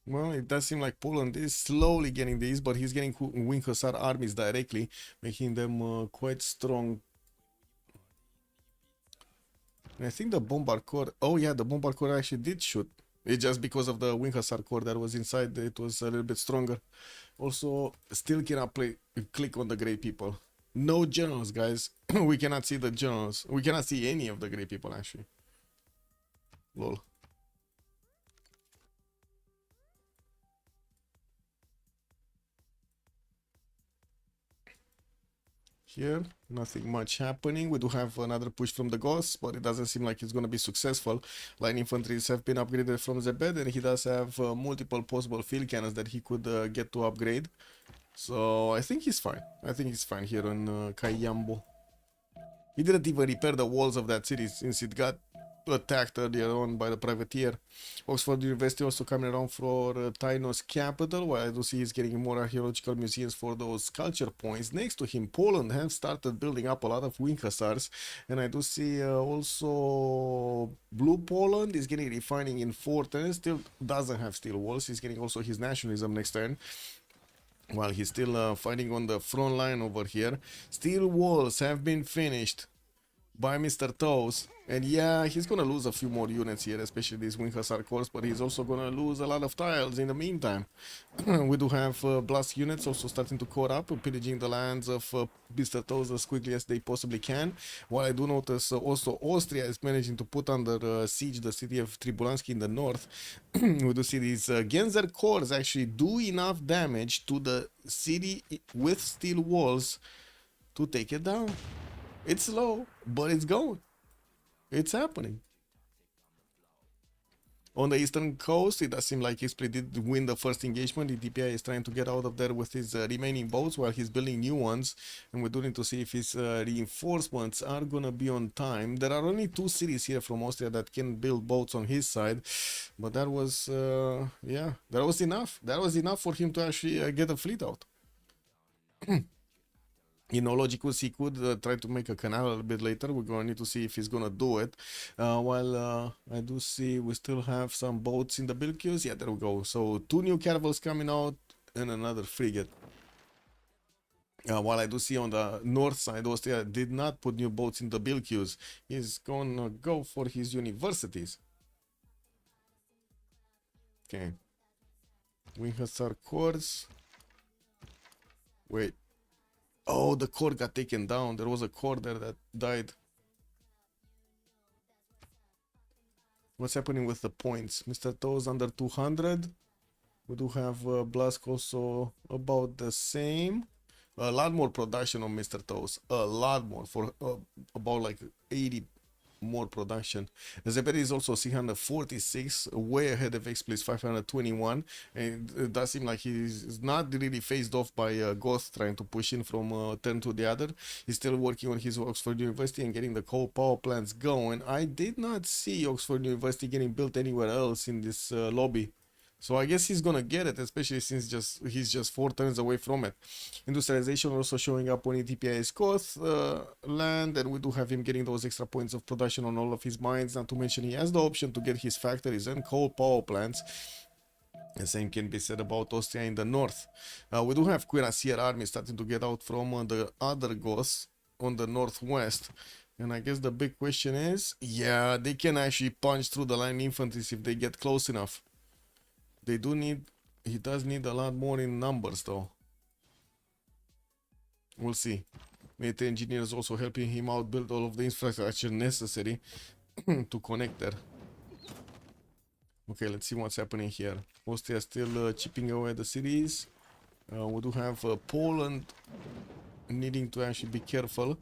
Well, it does seem like Poland is slowly getting these, but he's getting Wing Hussar armies directly, making them quite strong. And I think the Bombard Corps... Oh yeah, the Bombard Corps actually did shoot. It's just because of the Wing Hussar Corps that was inside, it was a little bit stronger. Also, still cannot click on the Grey People. No generals, guys. We cannot see the generals. We cannot see any of the Grey People, actually. Lol. Here, nothing much happening. We do have another push from the Ghosts, but it doesn't seem like it's going to be successful. Line infantries have been upgraded from Zebed, and he does have multiple possible field cannons that he could get to upgrade. So I think he's fine. I think he's fine here on Kayambo. He didn't even repair the walls of that city since it got attacked earlier on by the privateer. Oxford University also coming around for Taino's capital, while I do see he's getting more archaeological museums for those culture points. Next to him, Poland have started building up a lot of wing hussars, and I do see also Blue Poland is getting refining in fort and still doesn't have steel walls. He's getting also his nationalism next turn, while he's still fighting on the front line over here. Steel walls have been finished by Mr. Toes, and yeah, he's gonna lose a few more units here, especially these wing hussar corps, but he's also gonna lose a lot of tiles in the meantime. We do have blast units also starting to core up, pillaging the lands of Mr. Toes as quickly as they possibly can, while I do notice also Austria is managing to put under siege the city of Tribulansky in the north. We do see these Genzer corps actually do enough damage to the city with steel walls to take it down. It's slow, but it's going. It's happening. On the eastern coast, it does seem like Hispli did win the first engagement. The DPI is trying to get out of there with his remaining boats while he's building new ones. And we're doing to see if his reinforcements are going to be on time. There are only 2 cities here from Austria that can build boats on his side. But that was, yeah, that was enough. That was enough for him to actually get a fleet out. In all logicals, he could try to make a canal a little bit later. We're going to need to see if he's going to do it. While I do see we still have some boats in the build queues. Yeah, there we go. So 2 new caravels coming out and another frigate. While I do see on the north side, Austria did not put new boats in the build queues. He's going to go for his universities. Okay. Wing Hussar Corps. Wait. Oh, the core got taken down. There was a core there that died. What's happening with the points? Mr. Toes under 200. We do have Blask also about the same. A lot more production on Mr. Toes. A lot more. For about like 80 more production. Zebedi is also 346, way ahead of X-Place 521, and it does seem like he's not really phased off by Goth trying to push in from a turn to the other. He's still working on his Oxford University and getting the coal power plants going. I did not see Oxford University getting built anywhere else in this lobby. So I guess he's gonna get it, especially since he's just 4 turns away from it. Industrialization also showing up on ETPI's Goth land, and we do have him getting those extra points of production on all of his mines. Not to mention he has the option to get his factories and coal power plants. The same can be said about Austria in the north. We do have Cuirassier army starting to get out from the other Goths on the northwest. And I guess the big question is, yeah, they can actually punch through the line infantry if they get close enough. They do need, he does need a lot more in numbers though. We'll see. Military engineers also helping him out build all of the infrastructure necessary to connect there. Okay, let's see what's happening here. Austria still chipping away at the cities. We do have Poland needing to actually be careful.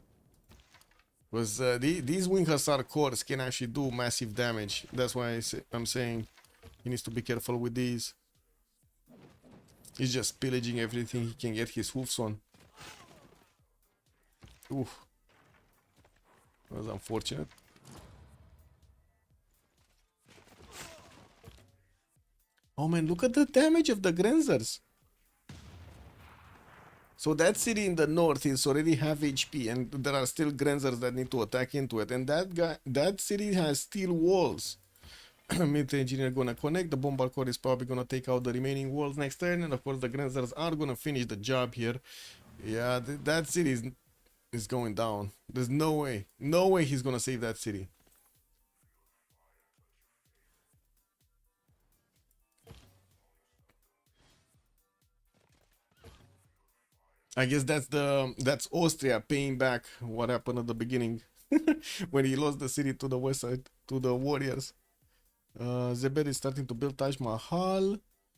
Because these Wing Hussar corps can actually do massive damage. That's why I'm saying he needs to be careful with these. He's just pillaging everything he can get his hoofs on. Oof. That was unfortunate. Oh man, look at the damage of the Grenzers. So that city in the north is already half HP, and there are still Grenzers that need to attack into it. And that city has steel walls. Military engineer gonna connect. The Bombard Corps is probably gonna take out the remaining walls next turn, and of course the Grenzers are gonna finish the job here. Yeah, that city is going down. There's no way he's gonna save that city. I guess that's Austria paying back what happened at the beginning when he lost the city to the west side, to the warriors. Zebed is starting to build Taj Mahal,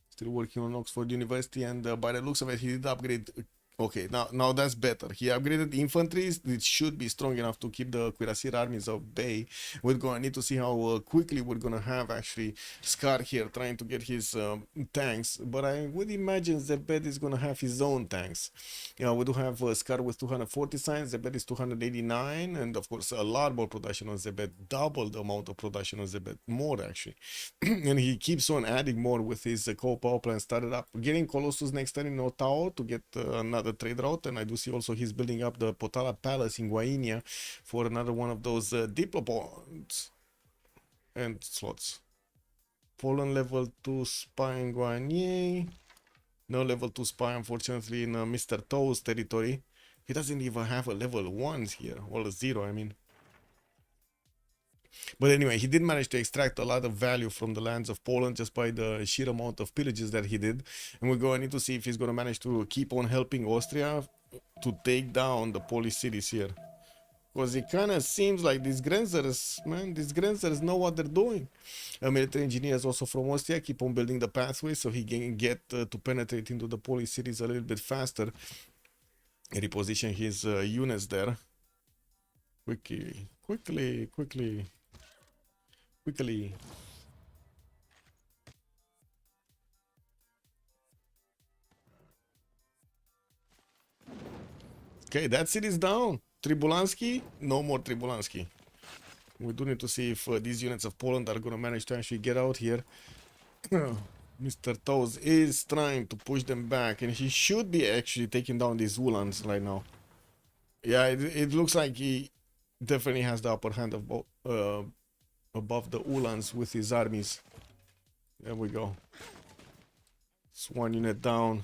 still working on Oxford University, and by the looks of it, he did upgrade Okay, now that's better. He upgraded infantry. It should be strong enough to keep the cuirassier armies of bay. We're gonna need to see how quickly we're gonna have actually Scar here trying to get his tanks. But I would imagine Zebed is gonna have his own tanks. We do have Scar with 240 signs. Zebed is 289, and of course a lot more production on Zebed, double the amount of production on Zebed, more actually. And he keeps on adding more with his coal power plant started up. Getting Colossus next turn in Otao to get another trade route, and I do see also he's building up the Potala Palace in Guainia for another one of those diplopods and slots. Poland level 2 spy in Guainia. No level 2 spy unfortunately in Mr. Toe's territory. He doesn't even have a level 1 here, or a 0 I mean. But anyway, he did manage to extract a lot of value from the lands of Poland just by the sheer amount of pillages that he did. And we're going to need to see if he's going to manage to keep on helping Austria to take down the Polish cities here. Because it kind of seems like these Grenzers, man, these Grenzers know what they're doing. Military engineers also from Austria keep on building the pathway so he can get to penetrate into the Polish cities a little bit faster. Reposition his units there. Quickly. Okay, that city's down. Tribulansky, no more Tribulansky. We do need to see if these units of Poland are going to manage to actually get out here. Mr. Toes is trying to push them back, and he should be actually taking down these Ulans right now. Yeah, it looks like he definitely has the upper hand of above the Ulans with his armies. There we go. It's one unit down.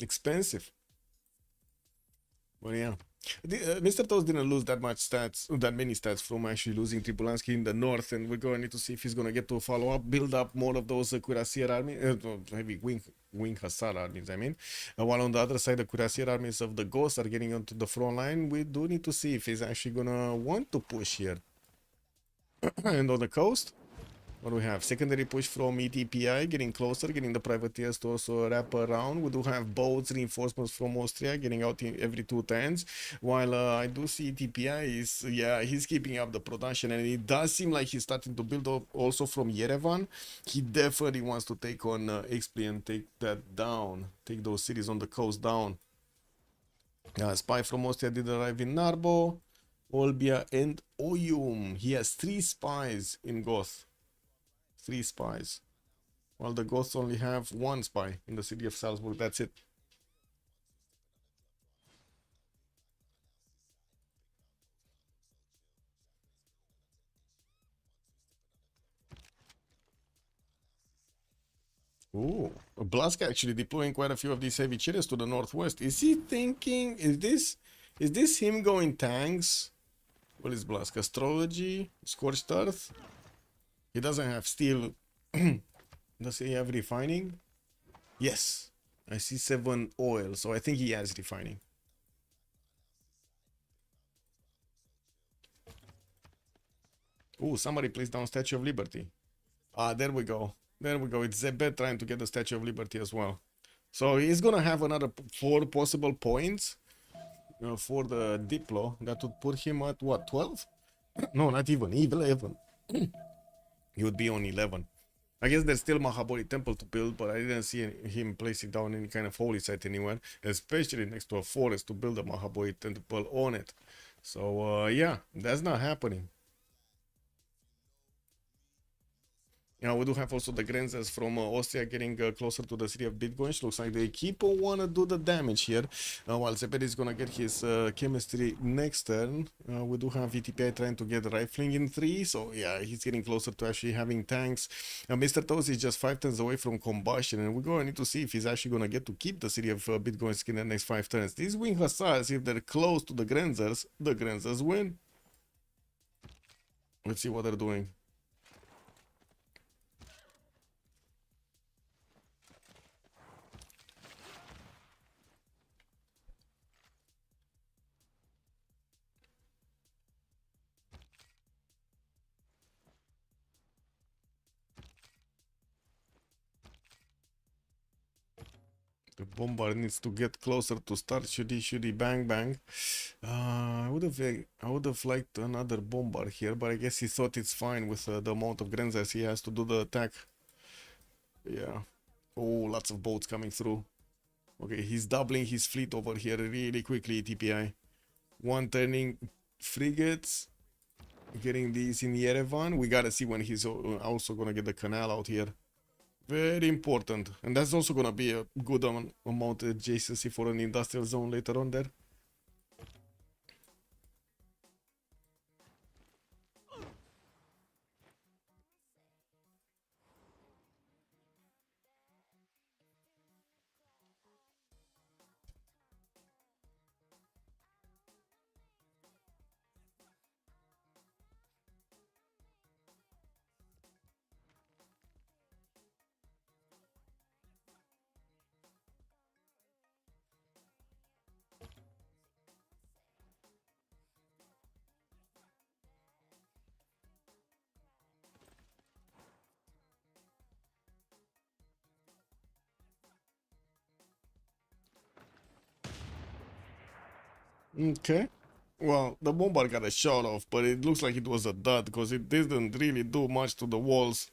Expensive. But yeah. Mr. Toast didn't lose that many stats from actually losing Tripolansky in the north, and we're going to need to see if he's going to get to follow up, build up more of those cuirassier armies, heavy wing hussar armies, I mean. While on the other side, the cuirassier armies of the ghosts are getting onto the front line. We do need to see if he's actually going to want to push here. And on the coast, what do we have? Secondary push from ETPI, getting closer, getting the privateers to also wrap around. We do have boats, reinforcements from Austria, getting out in every 2 turns. While I do see ETPI is, yeah, he's keeping up the production, and it does seem like he's starting to build up also from Yerevan. He definitely wants to take on XP and take that down, take those cities on the coast down. Spy from Austria did arrive in Narbo, Olbia, and Oyum. He has 3 spies in Goth. 3 spies, while the Goths only have 1 spy in the city of Salzburg. That's it. Ooh, Blaska actually deploying quite a few of these heavy cheetahs to the northwest. Is he thinking, is this him going tanks? What is Blaska? Astrology? Scorched Earth? He doesn't have steel. Does he have refining? Yes. I see 7 oil, so I think he has refining. Ooh, somebody placed down Statue of Liberty. Ah, there we go. There we go. It's Zebed trying to get the Statue of Liberty as well. So he's gonna have another 4 possible points for the Diplo. That would put him at what, 12? No, not even 11. He would be on 11. I guess there's still Mahabodhi Temple to build, but I didn't see him placing down any kind of holy site anywhere, especially next to a forest to build a Mahabodhi Temple on it. So yeah, that's not happening. We do have also the Grenzers from Austria getting closer to the city of Bitcoin. Looks like they keep on want to do the damage here. While Zebed is going to get his chemistry next turn. We do have VTPI trying to get rifling in 3. So yeah, he's getting closer to actually having tanks. Mr. Toast is just 5 turns away from combustion. And we're going to need to see if he's actually going to get to keep the city of Bitcoin in the next 5 turns. These wing hussars, if they're close to the Grenzers win. Let's see what they're doing. The bombard needs to get closer to start. Should he bang bang. I would have liked another bombard here, but I guess he thought it's fine with the amount of Grenzers he has to do the attack. Yeah. Oh, lots of boats coming through. Okay, he's doubling his fleet over here really quickly, TPI. One turning frigates. Getting these in Yerevan. We gotta see when he's also gonna get the canal out here. Very important. And that's also gonna be a good amount of adjacency for an industrial zone later on there. Okay. Well, the bombard got a shot off, but it looks like it was a dud because it didn't really do much to the walls.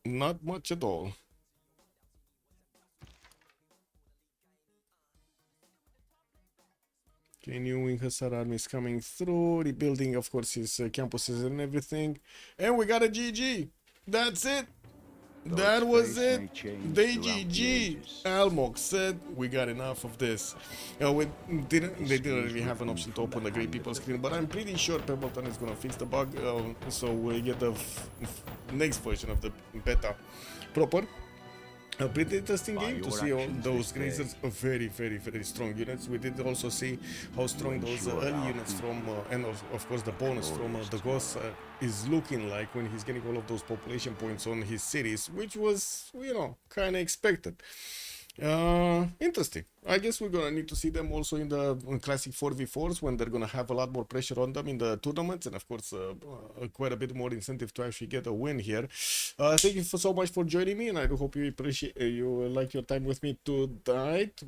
Not much at all. Okay, new wing Hussar army is coming through, rebuilding, of course, his campuses and everything. And we got a GG. That's it. That was it. They GG. Almog said we got enough of this. They didn't really have an option to open the Great People screen, but I'm pretty sure Pebbleton is gonna fix the bug, so we get the next version of the beta proper. A pretty interesting game to see all those grazers, very, very, very strong units. We did also see how strong those early units from, and of course the bonus from the Goss is looking like when he's getting all of those population points on his cities, which was, you know, kind of expected. Interesting. I guess we're gonna need to see them also in the classic 4v4s when they're gonna have a lot more pressure on them in the tournaments, and of course quite a bit more incentive to actually get a win here. Thank you so much for joining me, and I do hope you appreciate you like your time with me tonight.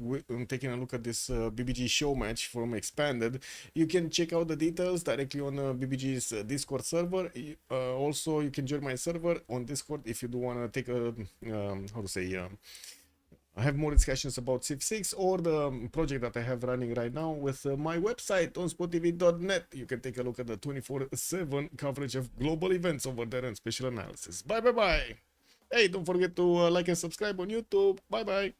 Taking a look at this BBG show match from Expanded. You can check out the details directly on BBG's Discord server. Also, you can join my server on Discord if you do want to take a I have more discussions about Civ6 or the project that I have running right now with my website, OnSpotTV.net. You can take a look at the 24/7 coverage of global events over there and special analysis. Bye, bye, bye. Hey, don't forget to like and subscribe on YouTube. Bye, bye.